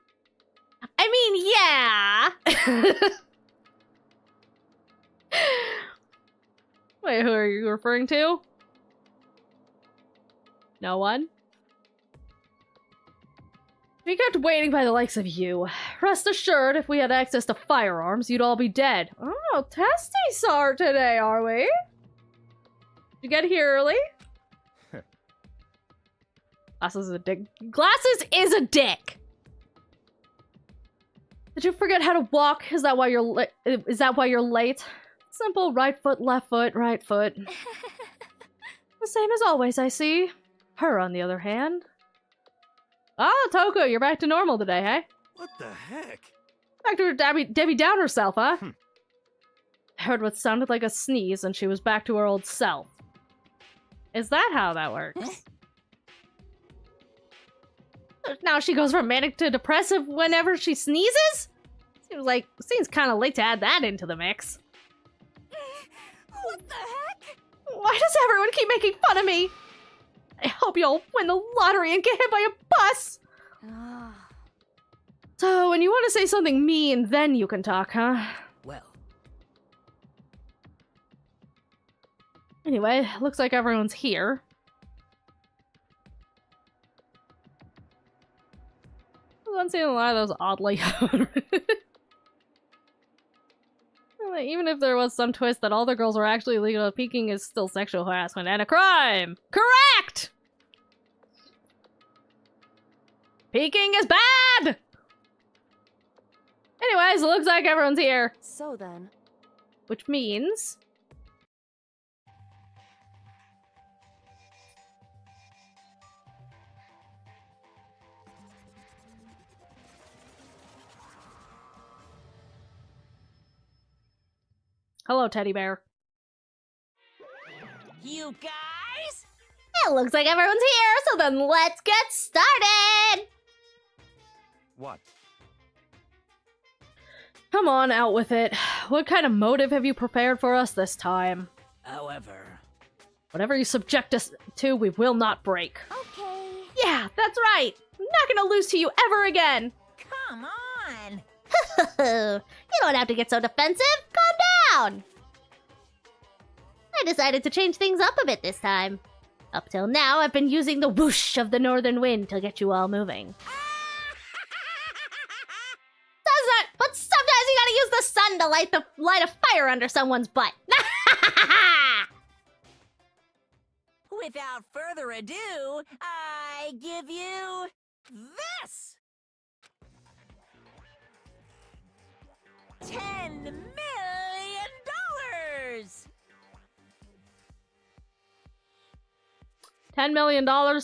I mean, yeah! Wait, who are you referring to? No one? We kept waiting by the likes of you. Rest assured, if we had access to firearms, you'd all be dead. Oh, testy sort today, are we? Did you get here early? Glasses is a dick. Glasses is a dick! Did you forget how to walk? Is that why you're late? Simple right foot, right foot. The same as always, I see. Her, on the other hand. Oh, Toku, you're back to normal today, hey? What the heck? Back to her Debbie Downer self, huh? I heard what sounded like a sneeze and she was back to her old self. Is that how that works? Now she goes from manic to depressive whenever she sneezes? Seems kind of late to add that into the mix. What the heck? Why does everyone keep making fun of me? I hope you'll win the lottery and get hit by a bus! So, when you want to say something mean, then you can talk, huh? Well. Anyway, looks like everyone's here. I'm seeing a lot of those oddly... Even if there was some twist that all the girls were actually illegal, peeking is still sexual harassment and a crime! Correct! Peeking is bad! Anyways, it looks like everyone's here. So then... Which means... Hello, teddy bear. You guys? It looks like everyone's here, so then let's get started! What? Come on, out with it. What kind of motive have you prepared for us this time? However... Whatever you subject us to, we will not break. Okay. Yeah, that's right! I'm not gonna lose to you ever again! Come on! You don't have to get so defensive. Calm down! I decided to change things up a bit this time. Up till now, I've been using the whoosh of the northern wind to get you all moving. But sometimes you gotta use the sun to light a fire under someone's butt. Without further ado, I give you this! $10 million! $10 million? I've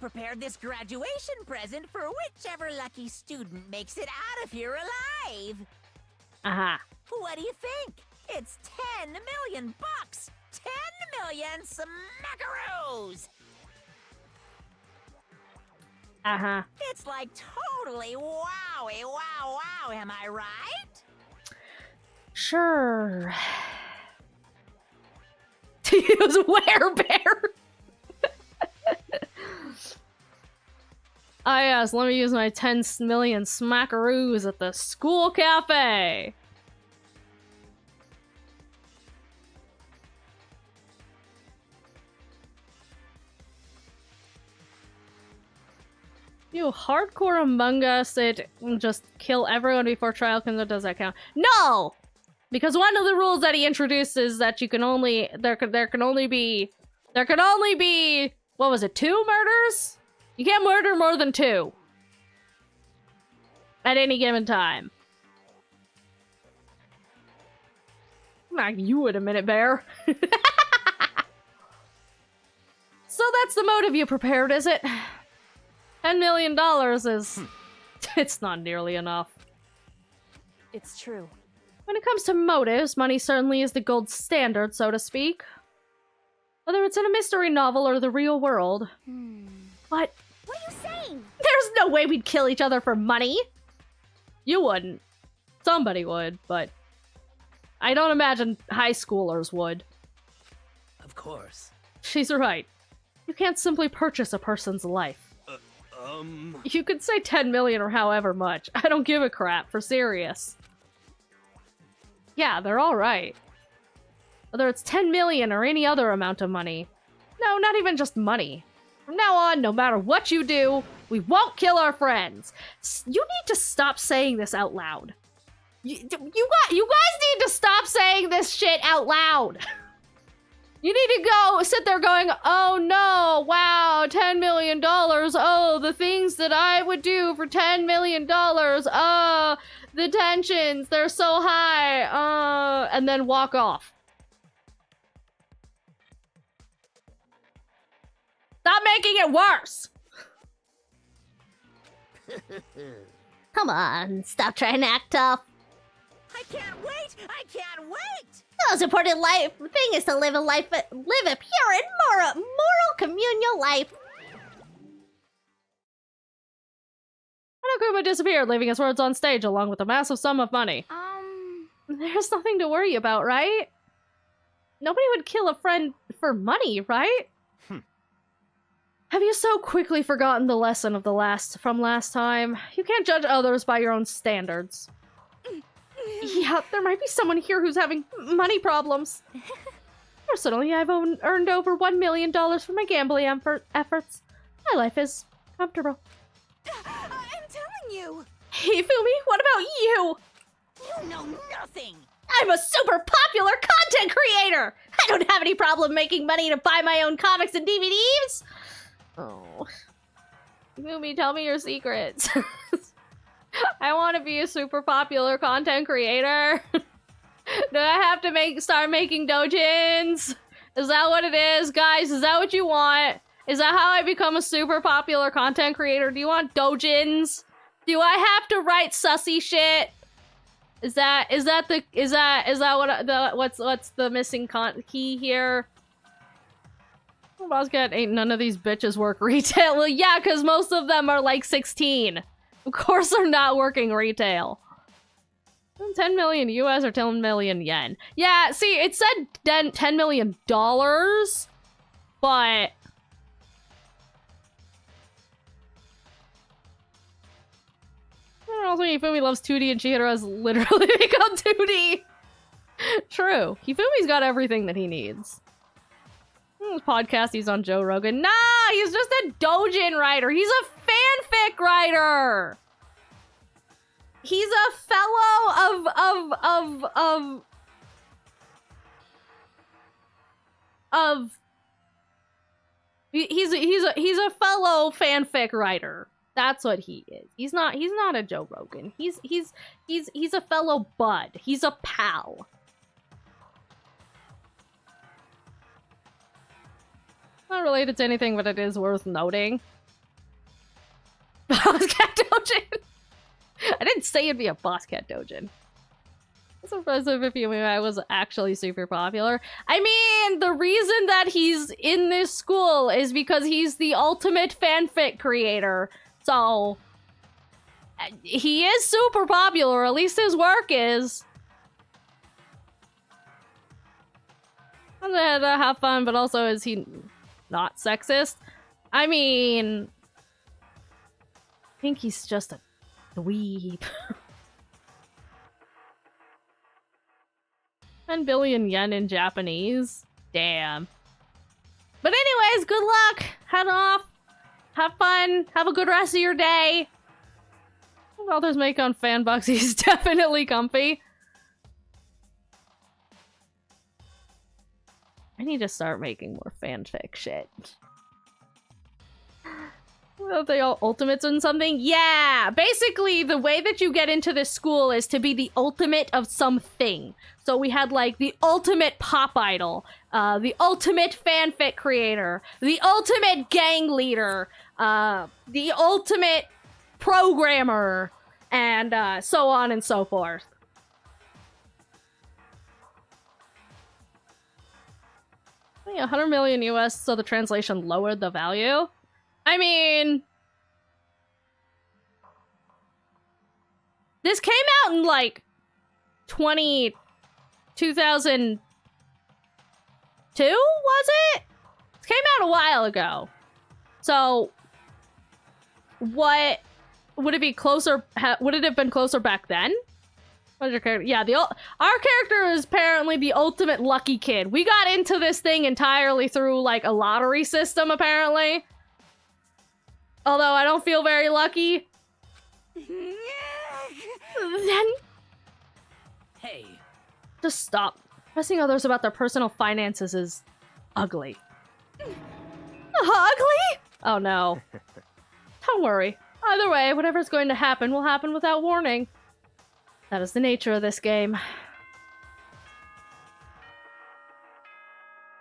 prepared this graduation present for whichever lucky student makes it out of here alive. Uh-huh. What do you think? It's 10 million bucks! 10 million smackaroos! Uh-huh. It's like totally wowie, wow, wow, am I right? Sure. To use werebear. Ah yes, let me use my 10 million smackaroos at the school cafe. You hardcore Among Us it just kill everyone before trial conduct, does that count? No! Because one of the rules that he introduced is that you can only there can only be what was it, 2 murders? You can't murder more than 2 at any given time. Not you in a minute, Bear. So that's the motive you prepared, is it? $10 million is... It's not nearly enough. It's true. When it comes to motives, money certainly is the gold standard, so to speak. Whether it's in a mystery novel or the real world. What? What are you saying? There's no way we'd kill each other for money! You wouldn't. Somebody would, but... I don't imagine high schoolers would. Of course. She's right. You can't simply purchase a person's life. You could say 10 million or however much. I don't give a crap, for serious. Yeah, they're all right. Whether it's 10 million or any other amount of money. No, not even just money. From now on, no matter what you do, we won't kill our friends. You need to stop saying this out loud. You guys need to stop saying this shit out loud. You need to go sit there going, oh no, wow, $10 million. Oh, the things that I would do for $10 million. Oh, the tensions, they're so high. And then walk off. Stop making it worse. Come on, stop trying to act tough. I can't wait! I can't wait! The most important thing is to live a pure and moral communal life. Hanakuma disappeared, leaving his words on stage along with a massive sum of money. There's nothing to worry about, right? Nobody would kill a friend for money, right? Have you so quickly forgotten the lesson of from last time? You can't judge others by your own standards. Yeah, there might be someone here who's having money problems. Personally, I've earned over $1 million from my gambling efforts. My life is comfortable. I'm telling you! Hey, Fumi, what about you? You know nothing! I'm a super popular content creator! I don't have any problem making money to buy my own comics and DVDs! Oh. Fumi, tell me your secrets. I want to be a super popular content creator. Do I have to start making dojins? Is that what it is? Guys, is that what you want? Is that how I become a super popular content creator? Do you want dojins? Do I have to write sussy shit? Is that what's the missing key here? Bosscat ain't none of these bitches work retail. Well, yeah, because most of them are like 16. Of course they're not working retail. 10 million US or 10 million yen. Yeah, see, it said $10 million, but I don't think Hifumi loves 2D and Chihiro has literally become 2D. True. Hifumi's got everything that he needs. This podcast, he's on Joe Rogan. Nah, he's just a doujin writer. He's a fanfic writer. He's a fellow he's a fellow fanfic writer. That's what he is. He's not a Joe Rogan. He's a fellow bud. He's a pal. Not related to anything, but it is worth noting. Bosscat Dojin. I didn't say it'd be a Bosscat Dojin. It's impressive if I was actually super popular. I mean, the reason that he's in this school is because he's the ultimate fanfic creator. So, he is super popular, at least his work is. And to have fun, but also is he not sexist? I mean, I think he's just a dweeb. 10 billion yen in Japanese. Damn. But anyways, good luck. Head off. Have fun. Have a good rest of your day. Authors make on Fanbox. He's definitely comfy. I need to start making more fanfic shit. Are they all ultimates in something? Yeah! Basically, the way that you get into this school is to be the ultimate of something. So we had, like, the ultimate pop idol, the ultimate fanfic creator, the ultimate gang leader, the ultimate programmer, and so on and so forth. Yeah, 100 million US, so the translation lowered the value. I mean, this came out in like 2002, was it? It came out a while ago. So, what would it be closer? Would it have been closer back then? What is your character? Yeah, our character is apparently the ultimate lucky kid. We got into this thing entirely through like a lottery system, apparently. Although I don't feel very lucky. Then... Hey. Just stop. Pressing others about their personal finances is ugly. Ugly? Oh no. Don't worry. Either way, whatever's going to happen will happen without warning. That is the nature of this game.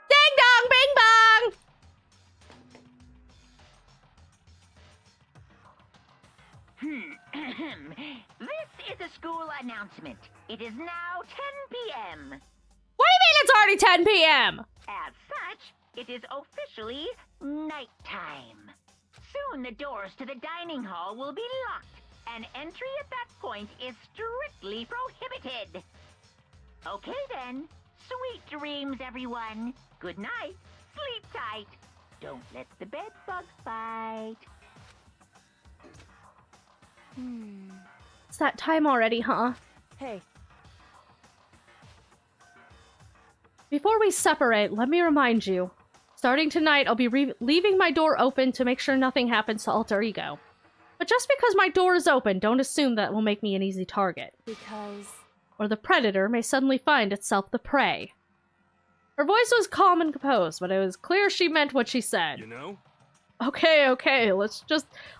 Ding dong, bing bong! This is a school announcement. It is now 10 p.m. What do you mean it's already 10 p.m.? As such, it is officially nighttime. Soon the doors to the dining hall will be locked, and entry at that point is strictly prohibited. Okay then, sweet dreams, everyone. Good night, sleep tight. Don't let the bed bugs bite. It's that time already, huh? Hey. Before we separate, let me remind you. Starting tonight, I'll be leaving my door open to make sure nothing happens to Alter Ego. But just because my door is open, don't assume that will make me an easy target. Because... Or the predator may suddenly find itself the prey. Her voice was calm and composed, but it was clear she meant what she said. You know? Okay, let's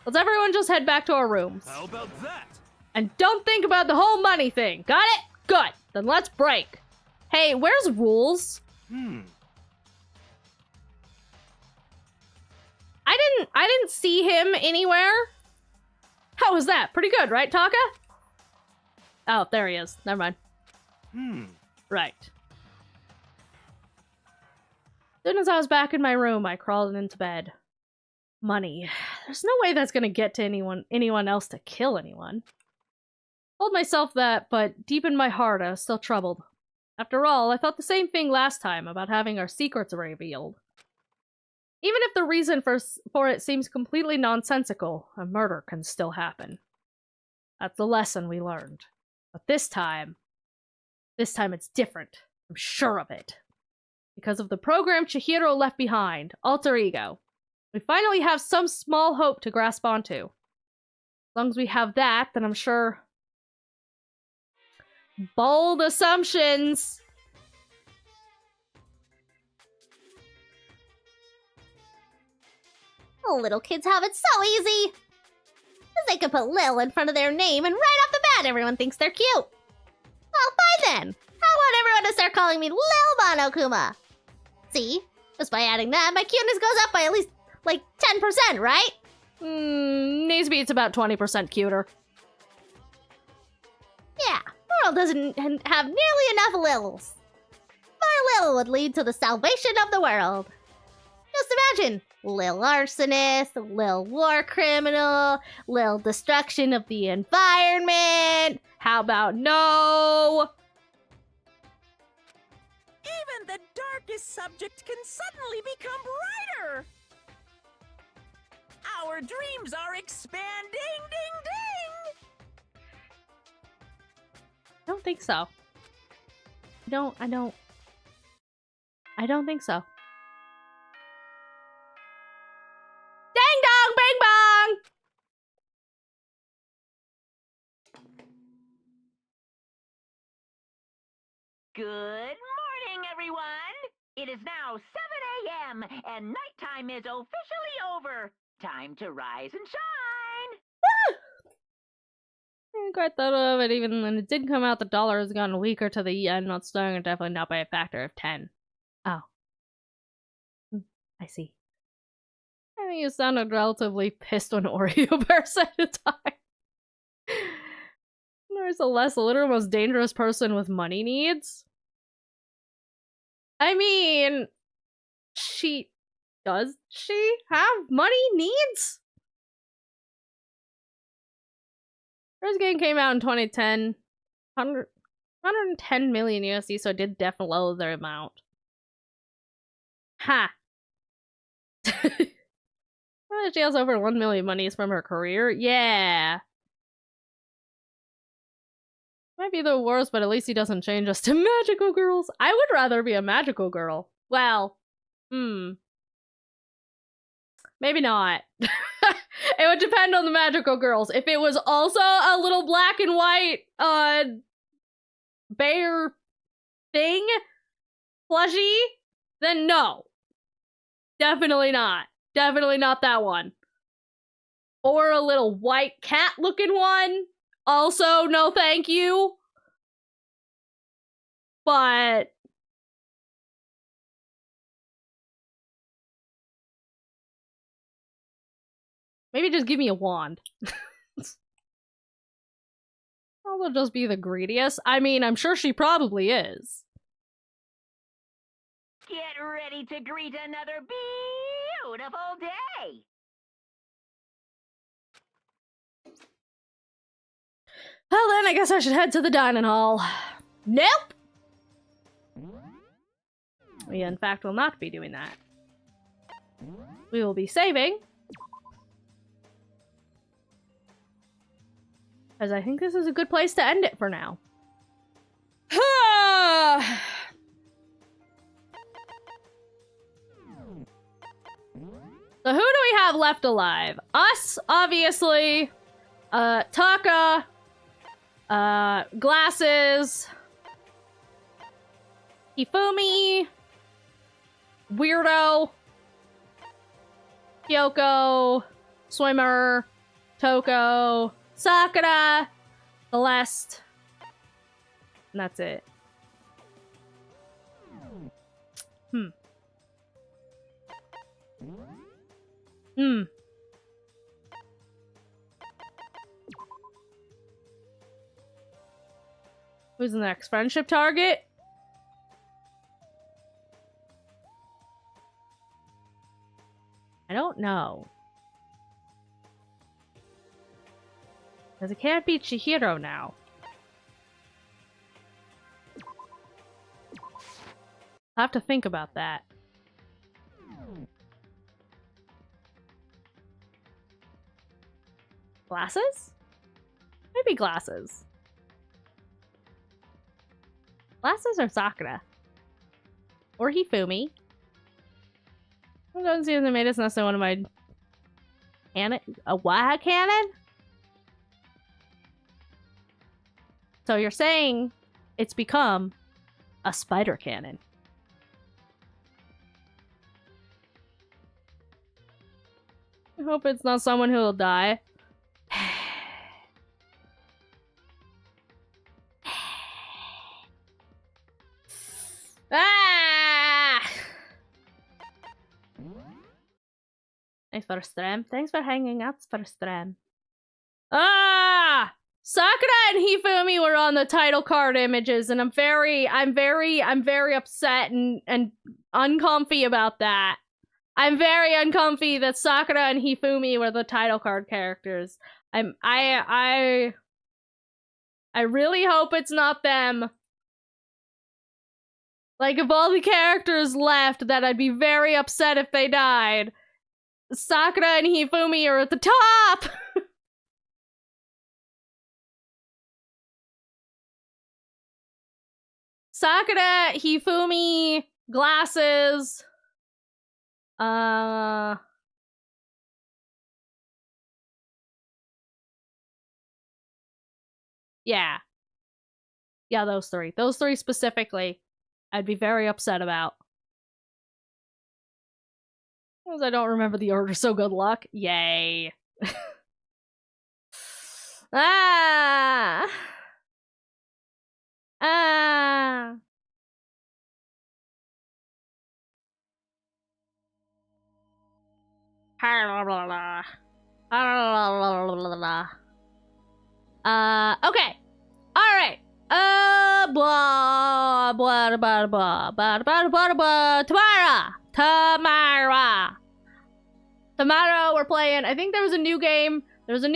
everyone just head back to our rooms. How about that? And don't think about the whole money thing. Got it? Good. Then let's break. Hey, where's Rules? I didn't see him anywhere. How was that? Pretty good, right, Taka? Oh, there he is. Never mind. Right. As soon as I was back in my room, I crawled into bed. Money. There's no way that's gonna get to anyone else to kill anyone. Told myself that, but deep in my heart, I was still troubled. After all, I thought the same thing last time about having our secrets revealed. Even if the reason for it seems completely nonsensical, a murder can still happen. That's the lesson we learned. But this time it's different. I'm sure of it. Because of the program Chihiro left behind, Alter Ego, we finally have some small hope to grasp onto. As long as we have that, then I'm sure... Bold assumptions! Little kids have it so easy! Because they can put Lil in front of their name and right off the bat everyone thinks they're cute. Well, fine then. I want everyone to start calling me Lil Monokuma. See? Just by adding that, my cuteness goes up by at least, like, 10%, right? Needs to be it's about 20% cuter. Yeah, the world doesn't have nearly enough Lils. My Lil would lead to the salvation of the world. Just imagine, Lil Arsonist, Lil War Criminal, Lil Destruction of the Environment. How about no? Even the darkest subject can suddenly become brighter! Our dreams are expanding, ding ding! I don't think so. I don't think so. Ding dong, bing bong! Good morning, everyone! It is now 7 a.m. and nighttime is officially over. Time to rise and shine! I quite thought of it even when it did come out. The dollar has gone weaker to the yen, not strong, and definitely not by a factor of 10. Oh. I see. I think you sounded relatively pissed when Oreo Bear said it time. There's a less literal most dangerous person with money needs. I mean, does she have money needs? First game came out in 2010. 110 million USD, so it did definitely lower their amount. Ha! She has over 1 million monies from her career. Yeah. Might be the worst, but at least he doesn't change us to magical girls. I would rather be a magical girl. Well, maybe not. It would depend on the magical girls. If it was also a little black and white, bear thing, plushie, then no. Definitely not. Definitely not that one. Or a little white cat looking one. Also, no thank you. But maybe just give me a wand. I'll just be the greediest. I mean, I'm sure she probably is. Get ready to greet another beautiful day! Well then, I guess I should head to the dining hall. Nope! We in fact will not be doing that. We will be saving. Because I think this is a good place to end it for now. So who do we have left alive? Us, obviously. Taka. Glasses. Hifumi. Weirdo. Kyoko. Swimmer. Toko. Sakura. Celeste. And that's it. Who's the next friendship target? I don't know. Because it can't be Chihiro now. I'll have to think about that. Glasses? Maybe glasses. Glasses or Sakura? Or Hifumi? I don't see if they made it necessarily one of my cannon. A what cannon? So you're saying it's become a spider cannon. I hope it's not someone who will die. Ah! Thanks for the stream. Thanks for hanging out for the stream. Ah! Sakura and Hifumi were on the title card images, and I'm very upset and uncomfy about that. I'm very uncomfy that Sakura and Hifumi were the title card characters. I really hope it's not them. Like, of all the characters left, that I'd be very upset if they died. Sakura and Hifumi are at the top! Sakura, Hifumi, glasses. Yeah. Yeah, those three. Those three specifically, I'd be very upset about. Because I don't remember the order, so good luck. Yay. Ah! Ah! Okay. Alright. Blah, blah, blah, blah, blah, blah, blah, blah, Tomorrow we're playing, I think there was a new game. There was a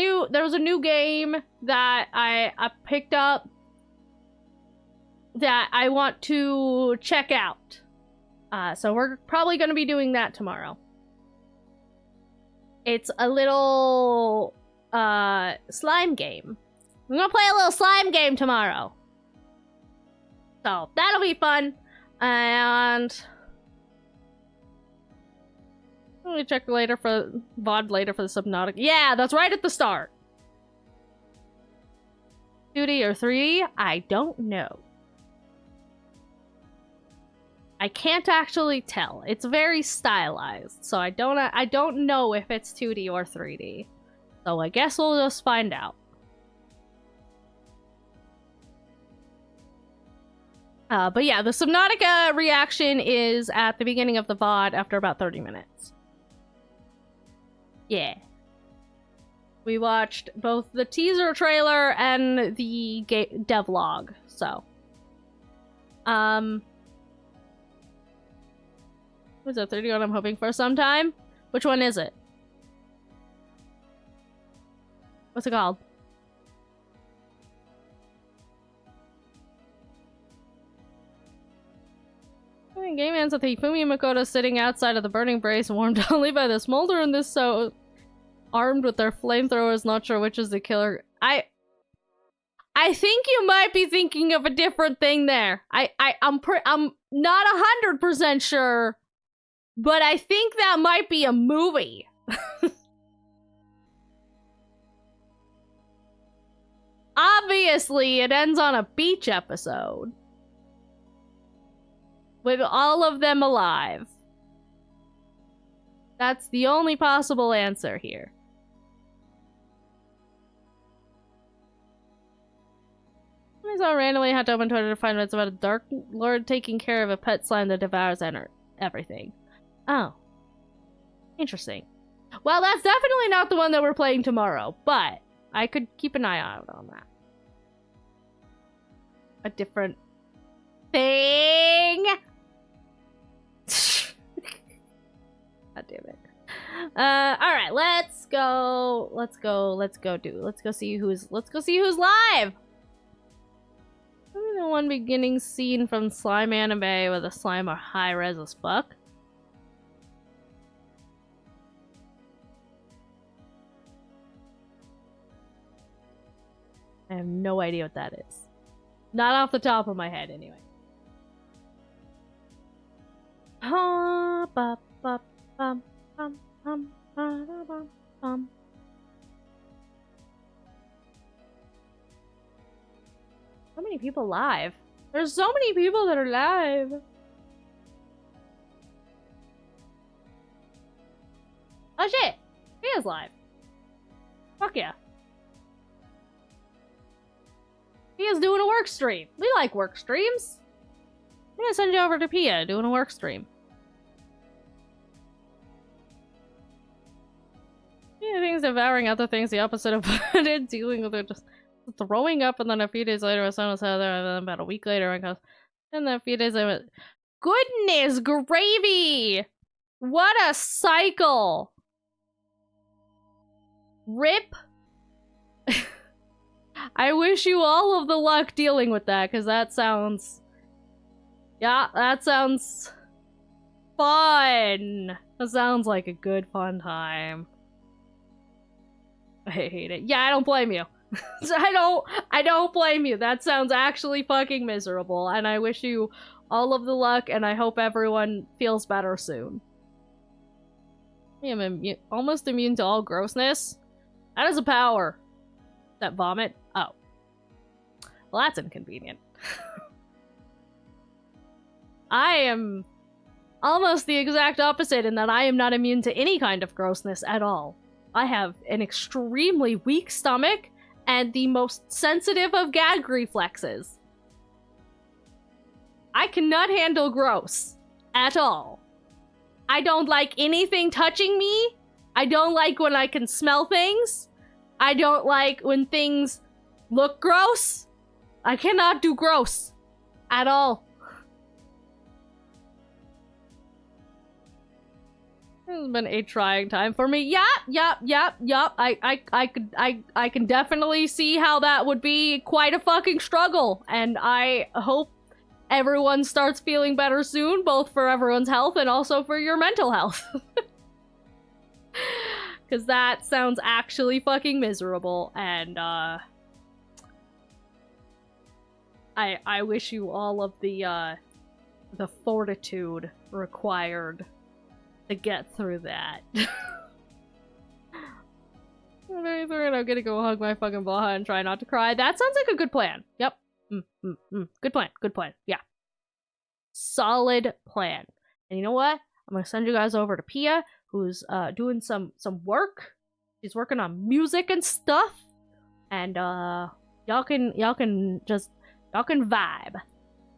new game that I picked up that I want to check out. So we're probably going to be doing that tomorrow. It's a little slime game. We're gonna play a little slime game tomorrow. So that'll be fun. And let me check later for VOD later for the Subnautica. Yeah, that's right at the start. 2D or 3D? I don't know. I can't actually tell. It's very stylized, so I don't know if it's 2D or 3D. So I guess we'll just find out. But yeah, the Subnautica reaction is at the beginning of the VOD after about 30 minutes. Yeah. We watched both the teaser trailer and the devlog, so. Was it 31 I'm hoping for sometime? Which one is it? What's it called? Game ends with Hifumi Makoto sitting outside of the burning brace, warmed only by the smolder, and this so armed with their flamethrowers, not sure which is the killer. I think you might be thinking of a different thing there. I'm not 100% sure, but I think that might be a movie. Obviously, it ends on a beach episode. With all of them alive. That's the only possible answer here. I saw randomly had to open Twitter to find out it's about a Dark Lord taking care of a pet slime that devours everything. Oh. Interesting. Well, that's definitely not the one that we're playing tomorrow, but I could keep an eye out on that. a different thing. God damn it. Alright, let's go see who's live. The one beginning scene from Slime Anime where the slime are high res as fuck. I have no idea what that is. Not off the top of my head, anyway. How many people live? There's so many people that are live. Oh shit! He is live. Fuck yeah. He is doing a work stream. We like work streams. I'm gonna send you over to Pia doing a work stream. Yeah, things devouring other things, the opposite of what it dealing with it, just throwing up, and then a few days later, my son was out there, and then about a week later, and then a few days later, goodness gravy! What a cycle! Rip. I wish you all of the luck dealing with that, because that sounds... Yeah, that sounds... fun! That sounds like a good fun time. I hate it. Yeah, I don't blame you. I don't blame you. That sounds actually fucking miserable, and I wish you all of the luck, and I hope everyone feels better soon. I am almost immune to all grossness. That is a power. That vomit? Oh. Well, that's inconvenient. I am almost the exact opposite in that I am not immune to any kind of grossness at all. I have an extremely weak stomach and the most sensitive of gag reflexes. I cannot handle gross at all. I don't like anything touching me. I don't like when I can smell things. I don't like when things look gross. I cannot do gross at all. This has been a trying time for me. Yup. I can definitely see how that would be quite a fucking struggle. And I hope everyone starts feeling better soon, both for everyone's health and also for your mental health. Because that sounds actually fucking miserable, and I wish you all of the fortitude required to get through that. I'm gonna go hug my fucking Baja and try not to cry. That sounds like a good plan. Yep. Good plan. Yeah. Solid plan. And you know what? I'm gonna send you guys over to Pia, who's doing some work. She's working on music and stuff. And y'all can vibe.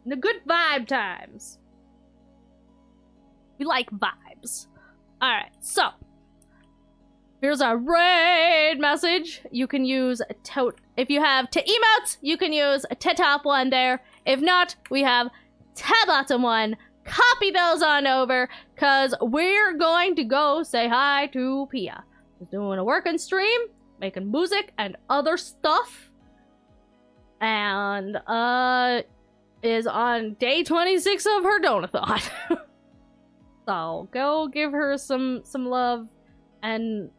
The good vibe times. We like vibes. Alright, so here's our raid message. You can use if you have emotes, you can use top one there. If not, we have bottom one. Copy those on over, cause we're going to go say hi to Pia. She's doing a working stream, making music and other stuff. And is on day 26 of her donathon. So go give her some love and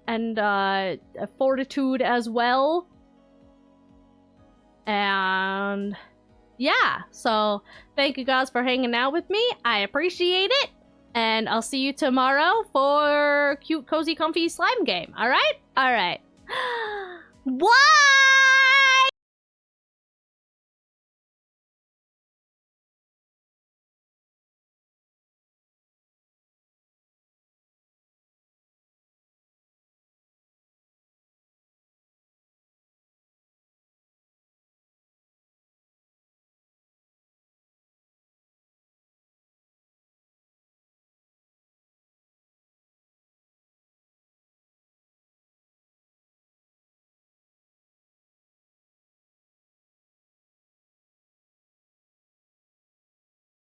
fortitude as well. And yeah, so thank you guys for hanging out with me. I appreciate it. And I'll see you tomorrow for cute, cozy, comfy slime game. Alright? Alright. What?